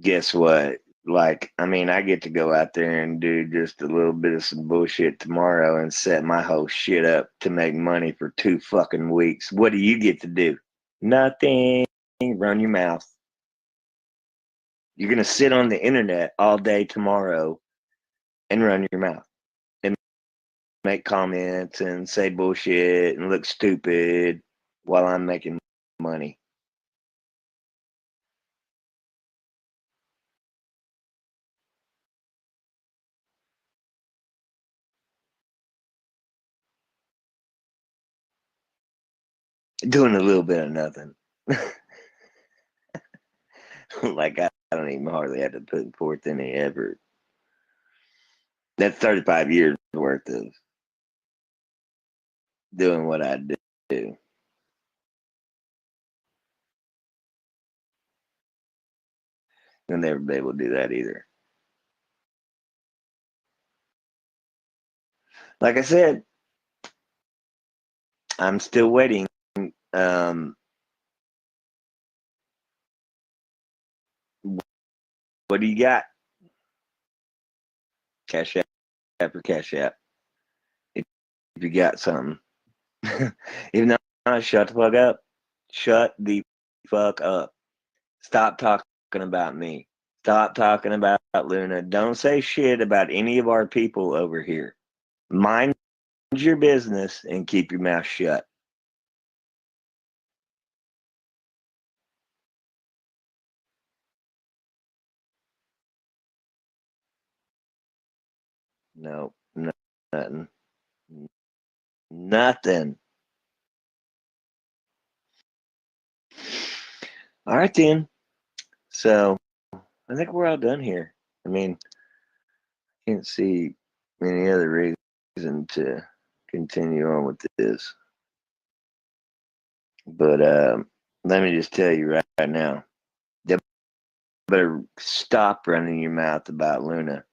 Speaker 1: guess what? Like, I mean, I get to go out there and do just a little bit of some bullshit tomorrow and set my whole shit up to make money for 2 fucking weeks. What do you get to do? Nothing. Run your mouth. You're going to sit on the internet all day tomorrow and run your mouth and make comments and say bullshit and look stupid while I'm making money. Doing a little bit of nothing. Like I don't even hardly have to put forth any effort. That's 35 years worth of doing what I do. You'll never be able to do that either. Like I said, I'm still waiting. What do you got? Cash App or Cash App. If you got something. If not, shut the fuck up. Shut the fuck up. Stop talking about me. Stop talking about Luna. Don't say shit about any of our people over here. Mind your business and keep your mouth shut. No, nothing. Nothing. All right, then. So I think we're all done here. I mean, can't see any other reason to continue on with this. But let me just tell you right now, you better stop running your mouth about Luna.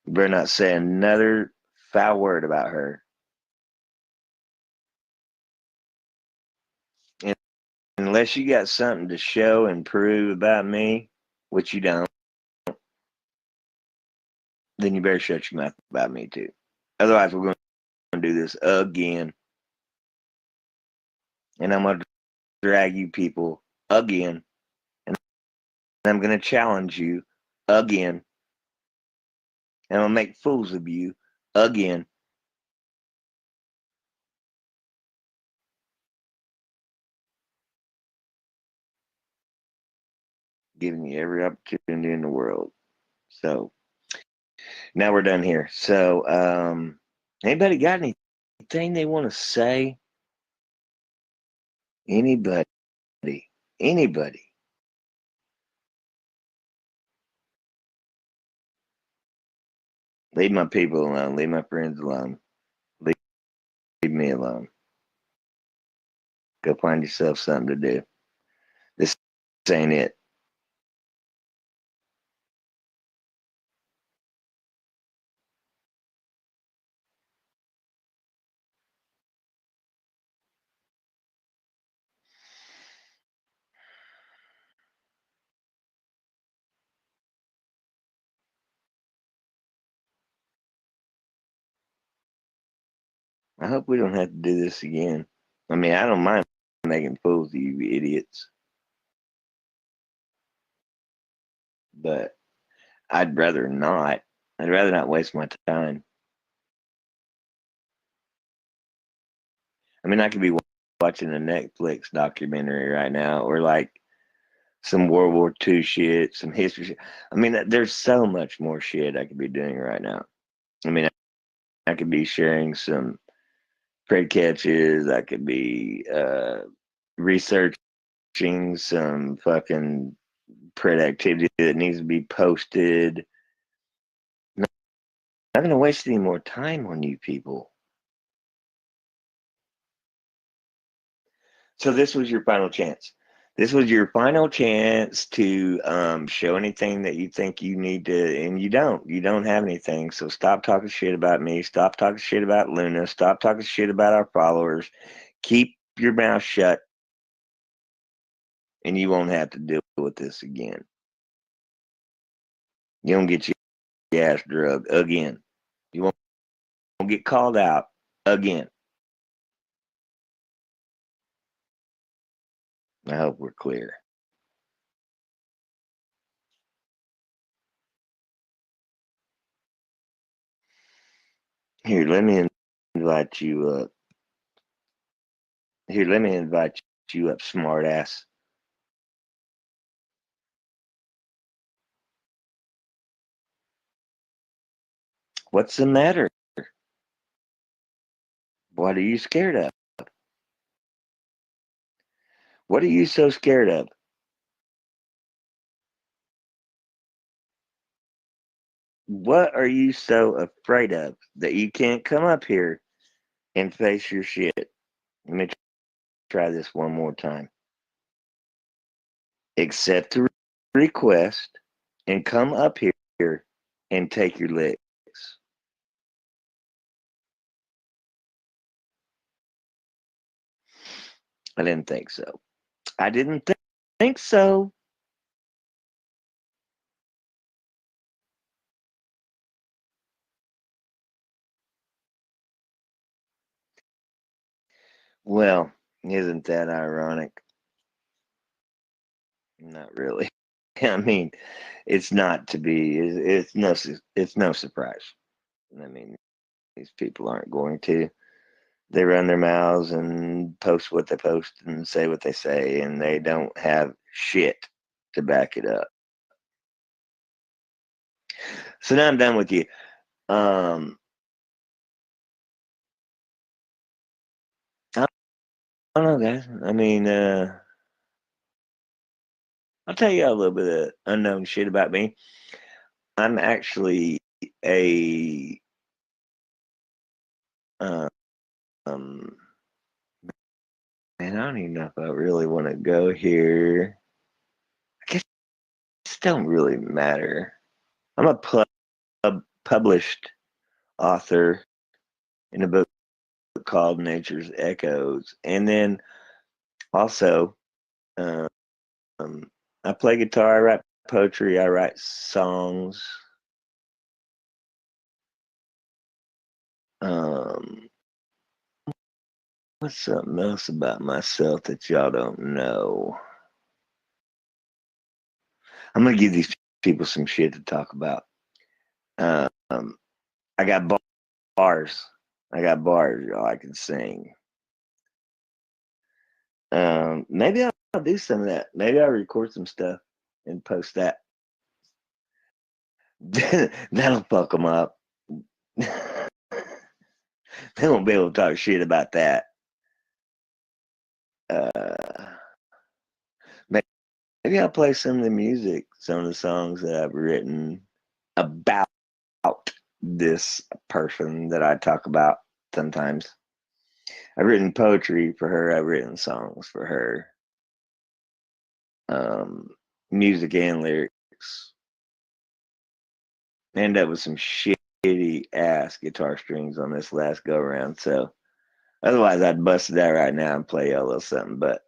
Speaker 1: You better not say another foul word about her. And unless you got something to show and prove about me, which you don't, then you better shut your mouth about me too. Otherwise, we're going to do this again. And I'm going to drag you people again. And I'm going to challenge you again. And I'm going to make fools of you again. Giving you every opportunity in the world. So now we're done here. So anybody got anything they want to say? Anybody? Anybody? Leave my people alone. Leave my friends alone. Leave me alone. Go find yourself something to do. This ain't it. I hope we don't have to do this again. I mean, I don't mind making fools of you idiots. But I'd rather not. I'd rather not waste my time. I mean, I could be watching a Netflix documentary right now, or like some World War II shit, some history shit. I mean, there's so much more shit I could be doing right now. I mean, I could be sharing some prey catches. I could be researching some fucking pred activity that needs to be posted. I'm not going to waste any more time on you people. So this was your final chance. This was your final chance to show anything that you think you need to, and you don't. You don't have anything. So stop talking shit about me. Stop talking shit about Luna. Stop talking shit about our followers. Keep your mouth shut, and you won't have to deal with this again. You don't get your ass drugged again. You won't get called out again. I hope we're clear. Here, let me invite you up. Here, let me invite you up, smartass. What's the matter? What are you scared of? What are you so scared of? What are you so afraid of that you can't come up here and face your shit? Let me try this one more time. Accept the request and come up here and take your licks. I didn't think so. I didn't think so. Well, isn't that ironic? Not really. I mean, it's not to be. It's no surprise. I mean, these people aren't going to. They run their mouths and post what they post and say what they say, and they don't have shit to back it up. So now I'm done with you. I don't know, guys. I mean, I'll tell you a little bit of unknown shit about me. I'm actually a um man, I don't even know if I really want to go here. I guess it don't really matter. I'm a published author in a book called Nature's Echoes, and then also um, I play guitar, I write poetry, I write songs. Um, what's something else about myself that y'all don't know? I'm gonna give these people some shit to talk about. Um, I got bars. I got bars, y'all. I can sing. Maybe I'll do some of that. Maybe I'll record some stuff and post that. That'll fuck them up. They won't be able to talk shit about that. Maybe I'll play some of the music, some of the songs that I've written about this person that I talk about sometimes. I've written poetry for her. I've written songs for her. Music and lyrics. End up with some shitty ass guitar strings on this last go around. So otherwise, I'd bust it out right now and play y'all a little something. But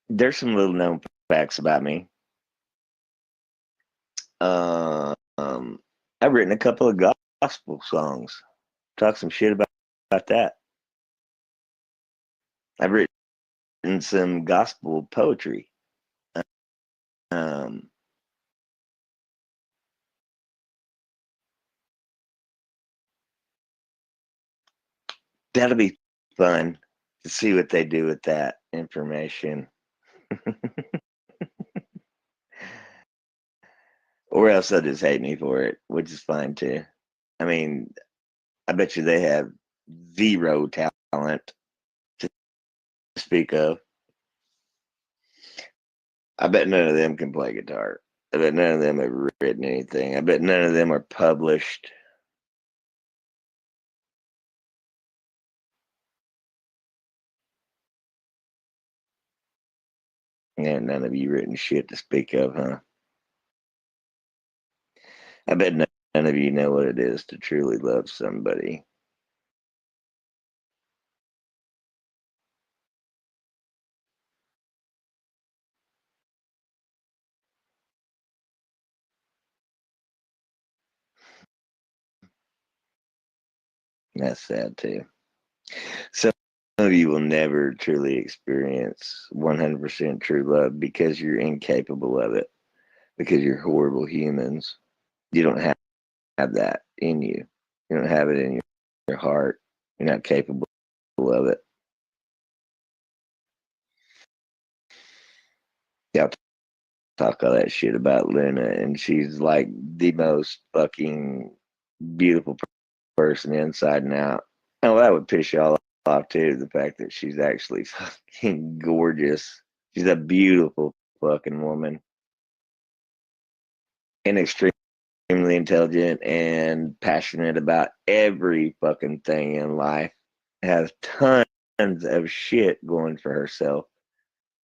Speaker 1: there's some little known facts about me. I've written a couple of gospel songs. Talk some shit about that. I've written some gospel poetry. Um, that'll be fun to see what they do with that information. Or else they'll just hate me for it, which is fine too. I mean, I bet you they have zero talent to speak of. I bet none of them can play guitar. I bet none of them have written anything. I bet none of them are published. And none of you written shit to speak of, huh? I bet none of you know what it is to truly love somebody. That's sad too. Some of you will never truly experience 100% true love because you're incapable of it, because you're horrible humans. You don't have
Speaker 6: have that in you. You don't have it in your heart. You're not capable of it. Y'all talk all that shit about Luna, and she's like the most fucking beautiful person inside and out. Oh, that would piss y'all off too, the fact that she's actually fucking gorgeous. She's a beautiful fucking woman. And extremely intelligent and passionate about every fucking thing in life. Has tons of shit going for herself.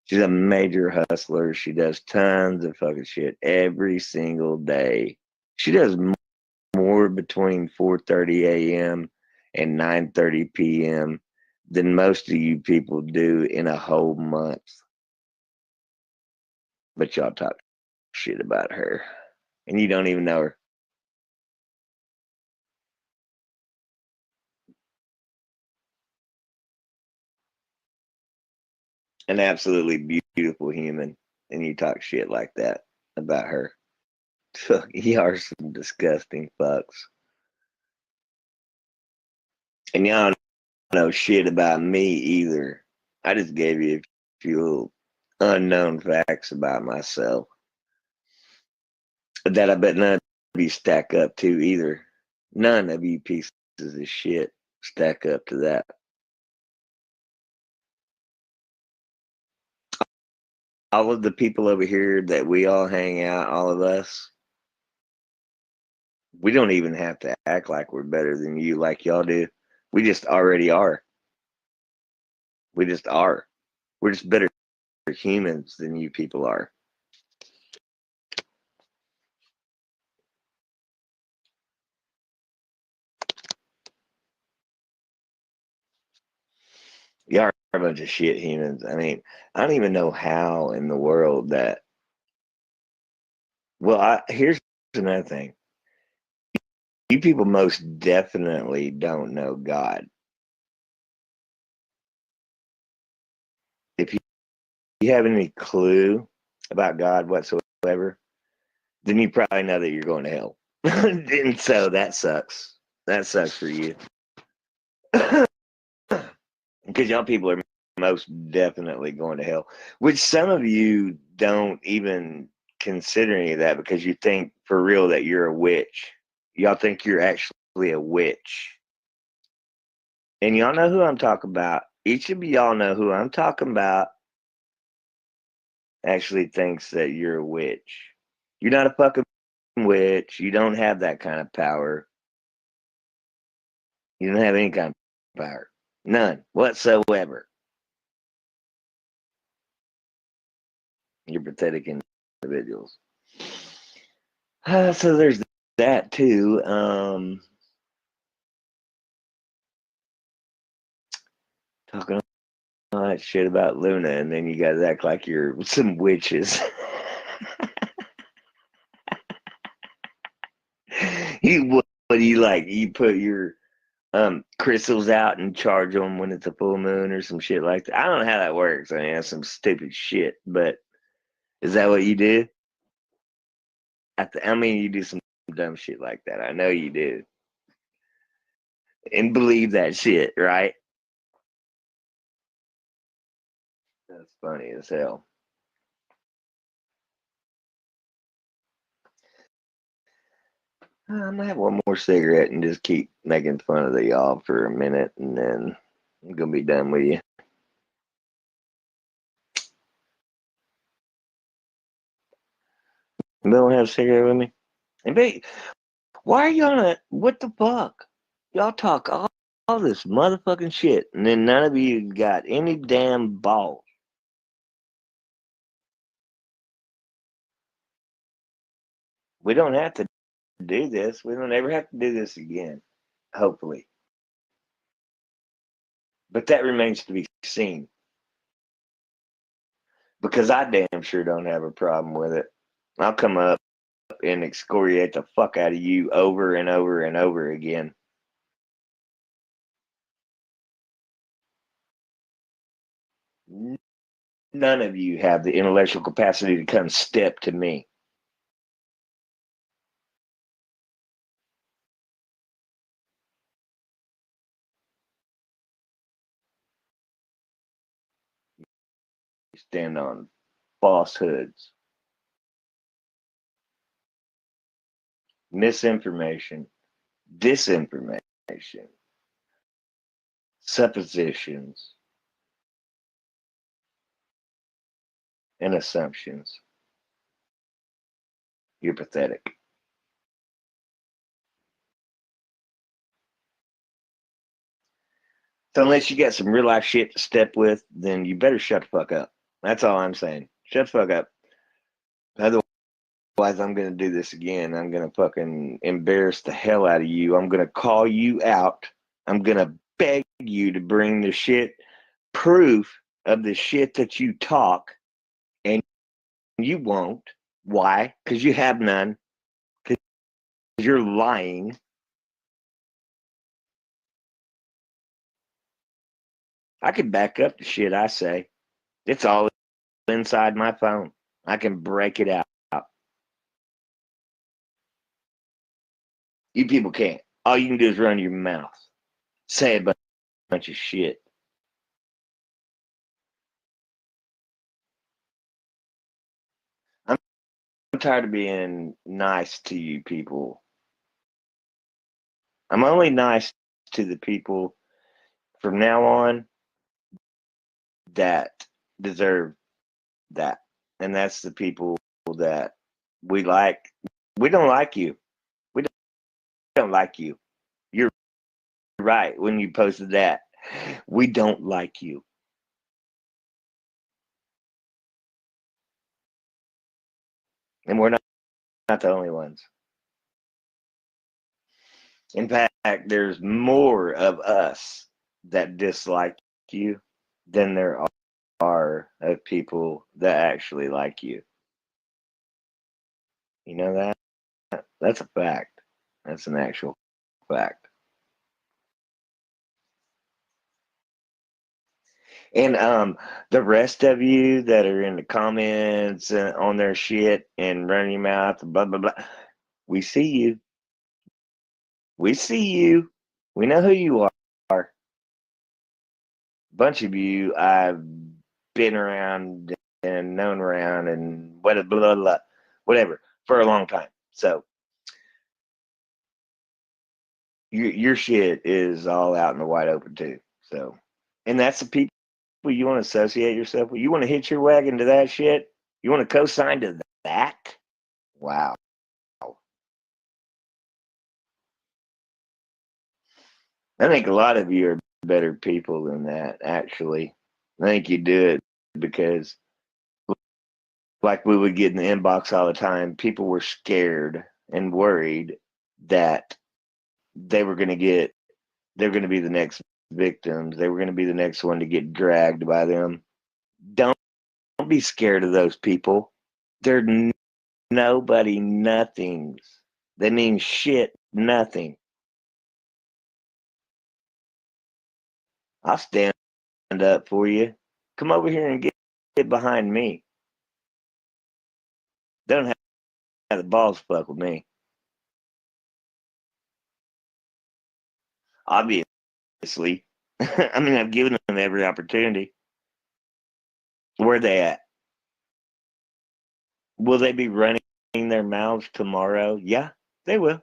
Speaker 6: She's a major hustler. She does tons of fucking shit every single day. She does more between 4:30 a.m. and 9:30 p.m. than most of you people do in a whole month. But y'all talk shit about her, and you don't even know her. An absolutely beautiful human, and you talk shit like that about her. Fuck, you are some disgusting fucks. And y'all don't know shit about me either. I just gave you a few little unknown facts about myself that I bet none of you stack up to either. None of you pieces of shit stack up to that. All of the people over here that we all hang out, all of us, we don't even have to act like we're better than you like y'all do. We just already are. We just are. We're just better humans than you people are. Y'all are a bunch of shit humans. I mean, I don't even know how in the world that. Well, here's another thing. You people most definitely don't know God. If you have any clue about God whatsoever, then you probably know that you're going to hell. And so that sucks. That sucks for you. Because y'all people are most definitely going to hell. Which some of you don't even consider any of that because you think for real that you're a witch. Y'all think you're actually a witch. And y'all know who I'm talking about. Each of y'all know who I'm talking about actually thinks that you're a witch. You're not a fucking witch. You don't have that kind of power. You don't have any kind of power. None whatsoever. You're pathetic individuals. So there's that too. Talking all that shit about Luna, and then you guys act like you're some witches. What do you like? You put your crystals out and charge them when it's a full moon or some shit like that. I don't know how that works. I mean, that's some stupid shit. But is that what you do? I mean, you do some dumb shit like that. I know you do, and believe that shit, right? That's funny as hell. I'm gonna have one more cigarette and just keep making fun of y'all for a minute, and then I'm gonna be done with you. You don't have a cigarette with me? And why are you on a what the fuck? Y'all talk all this motherfucking shit, and then none of you got any damn balls. We don't have to do this. We don't ever have to do this again, hopefully. But that remains to be seen. Because I damn sure don't have a problem with it. I'll come up and excoriate the fuck out of you over and over and over again. None of you have the intellectual capacity to come step to me. stand on falsehoods, misinformation, disinformation, suppositions, and assumptions. You're pathetic. So unless you got some real life shit to step with, then you better shut the fuck up. That's all I'm saying. Shut the fuck up. Otherwise, I'm going to do this again. I'm going to fucking embarrass the hell out of you. I'm going to call you out. I'm going to beg you to bring the shit, proof of the shit that you talk, and you won't. Why? Because you have none. Because you're lying. I can back up the shit I say. It's all inside my phone. I can break it out. You people can't. All you can do is run your mouth. Say a bunch of shit. I'm tired of being nice to you people. I'm only nice to the people from now on that deserve that. And that's the people that we like. We don't like you. We don't like you. You're right when you posted that. We don't like you. And we're not the only ones. In fact, there's more of us that dislike you than there are of people that actually like you. You know that? That's a fact. That's an actual fact. And the rest of you that are in the comments on their shit and running your mouth, blah blah blah, we see you. We see you. We know who you are. A bunch of you I've been around and known around and whatever for a long time. So your shit is all out in the wide open too. So, and that's the people you want to associate yourself with. You want to hitch your wagon to that shit. You want to co-sign to that. Wow. I think a lot of you are better people than that. Actually, I think you do it because, like we would get in the inbox all the time, people were scared and worried that they were going to be the next victims. They were going to be the next one to get dragged by them. Don't be scared of those people. They're nobody, nothings. They mean shit, nothing. I'll stand up for you. Come over here and get behind me. They don't have the balls to fuck with me. Obviously. I mean, I've given them every opportunity. Where are they at? Will they be running their mouths tomorrow? Yeah, they will.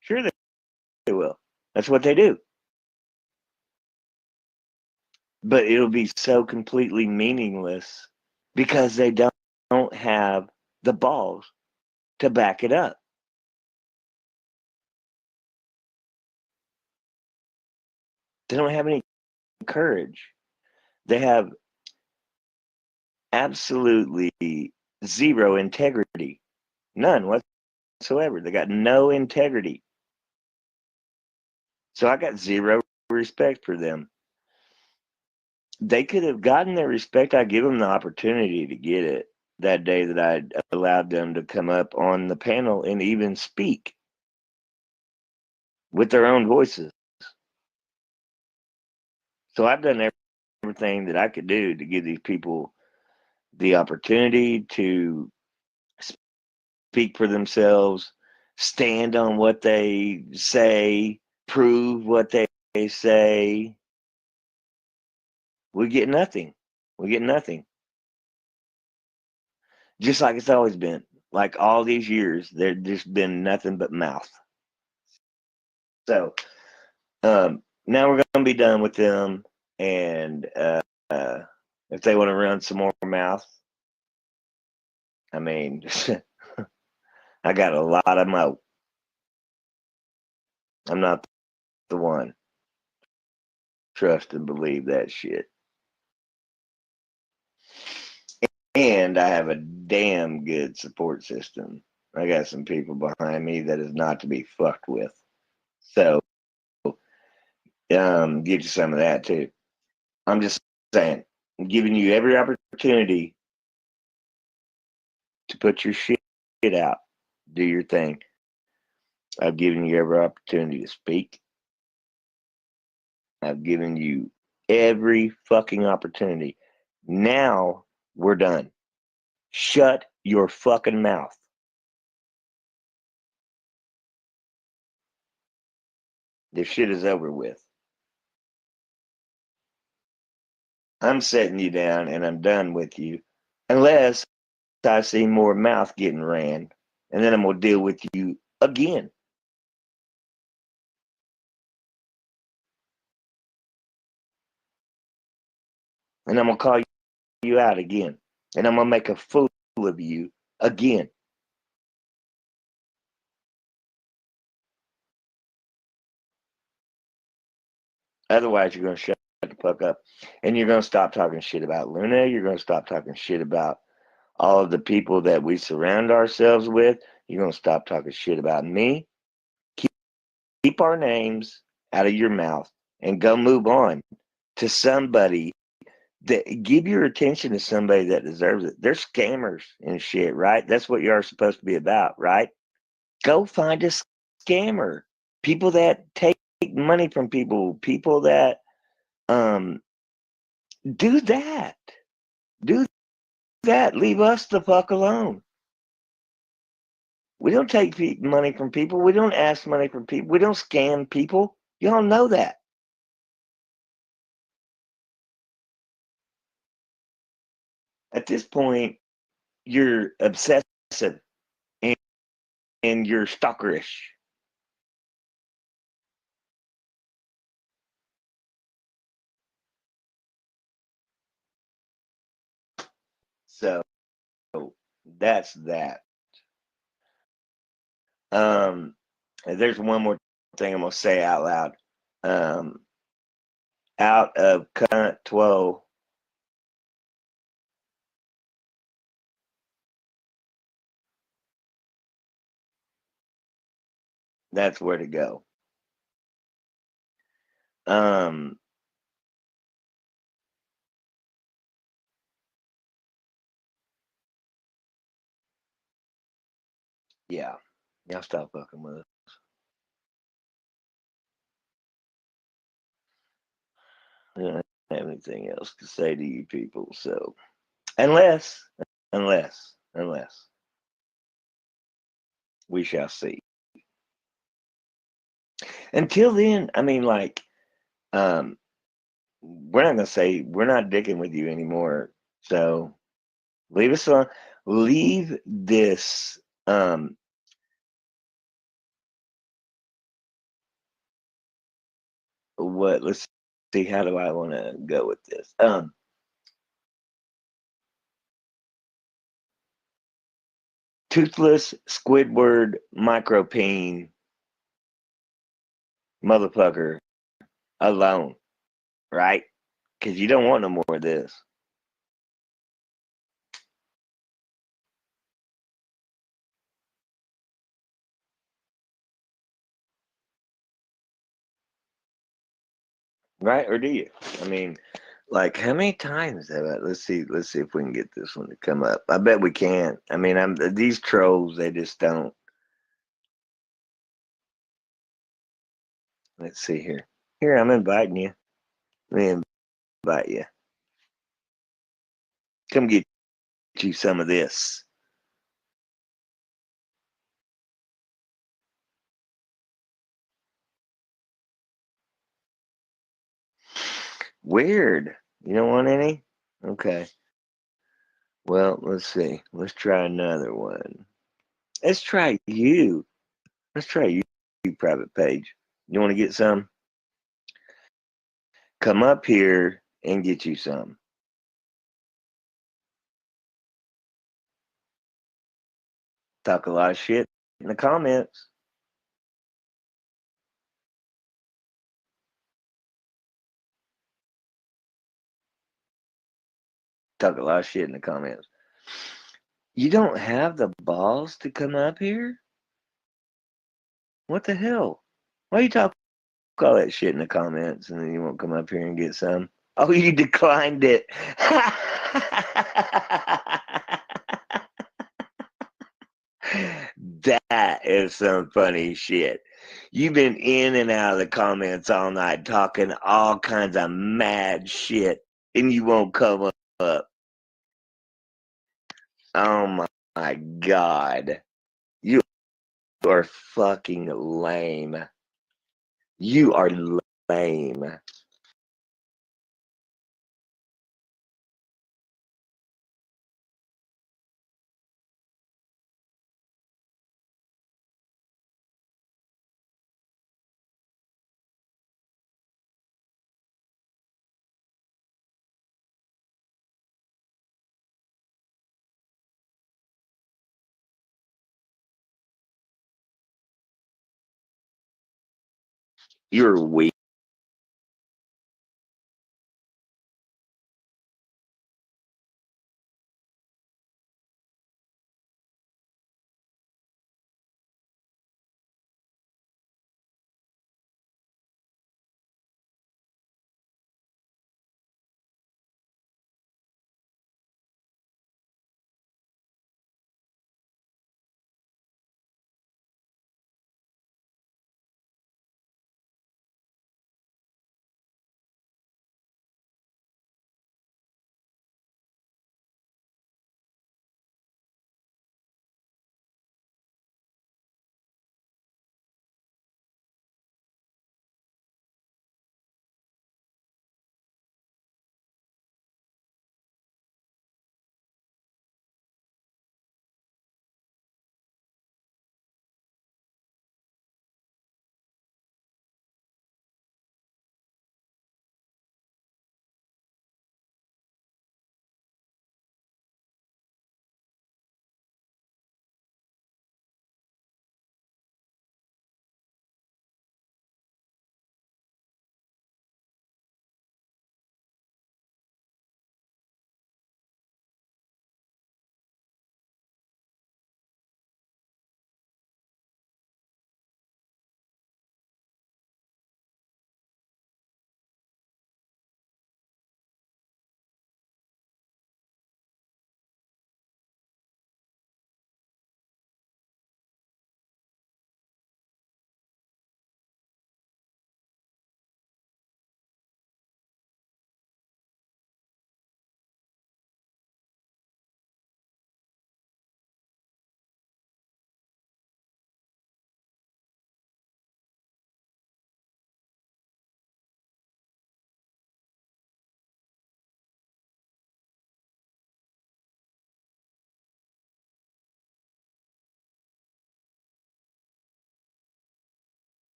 Speaker 6: Sure, they will. That's what they do. But it'll be so completely meaningless because they don't have the balls to back it up. They don't have any courage. They have absolutely zero integrity. None whatsoever. They got no integrity. So I got zero respect for them. They could have gotten their respect. I give them the opportunity to get it that day that I allowed them to come up on the panel and even speak with their own voices. So I've done everything that I could do to give these people the opportunity to speak for themselves, stand on what they say, prove what they say. We get nothing. We get nothing. just like it's always been. Like all these years, there's just been nothing but mouth. So now we're going to be done with them, and if they want to run some more mouth, I mean, I got a lot of mouth. I'm not the one. Trust and believe that shit. And I have a damn good support system. I got some people behind me that is not to be fucked with. So, get you some of that too. I'm just saying, I'm giving you every opportunity to put your shit out, do your thing. I've given you every opportunity to speak. I've given you every fucking opportunity. Now we're done. Shut your fucking mouth. This shit is over with. I'm setting you down and I'm done with you. Unless I see more mouth getting ran. And then I'm going to deal with you again. And I'm going to call you out again. And I'm going to make a fool of you again. Otherwise, you're going to shut the fuck up. And you're going to stop talking shit about Luna. You're going to stop talking shit about all of the people that we surround ourselves with. You're going to stop talking shit about me. Keep our names out of your mouth and go move on to somebody that give your attention to somebody that deserves it. They're scammers and shit, right? That's what you are supposed to be about, right? Go find a scammer. People that take money from people that do that. Do that. Leave us the fuck alone. We don't take money from people. We don't ask money from people. We don't scam people. Y'all know that. At this point, you're obsessive and, and you're stalkerish. So that's that. There's one more thing I'm gonna say out loud. Out of cunt 12, that's where to go. Yeah, y'all stop fucking with us. I don't have anything else to say to you people. So unless we shall see. Until then, I mean, like, we're not gonna say we're not dicking with you anymore. So leave us alone. Leave this. What? Let's see. How do I want to go with this? Toothless Squidward micropene motherfucker alone, right? Because you don't want no more of this. Right? Or do you? I mean, like, how many times have I? Let's see if we can get this one to come up. I bet we can. I mean, these trolls, they just don't. Let's see here. Here, I'm inviting you. Let me invite you. Come get you some of this. Weird. You don't want any? Okay. Well, let's see. Let's try another one. Let's try you. Let's try you private page. You want to get some? Come up here and get you some. Talk a lot of shit in the comments. Talk a lot of shit in the comments. You don't have the balls to come up here? What the hell? Why you talk all that shit in the comments and then you won't come up here and get some? Oh, you declined it. That is some funny shit. You've been in and out of the comments all night talking all kinds of mad shit and you won't come up. Oh my God. You are fucking lame. You are lame. You're weak.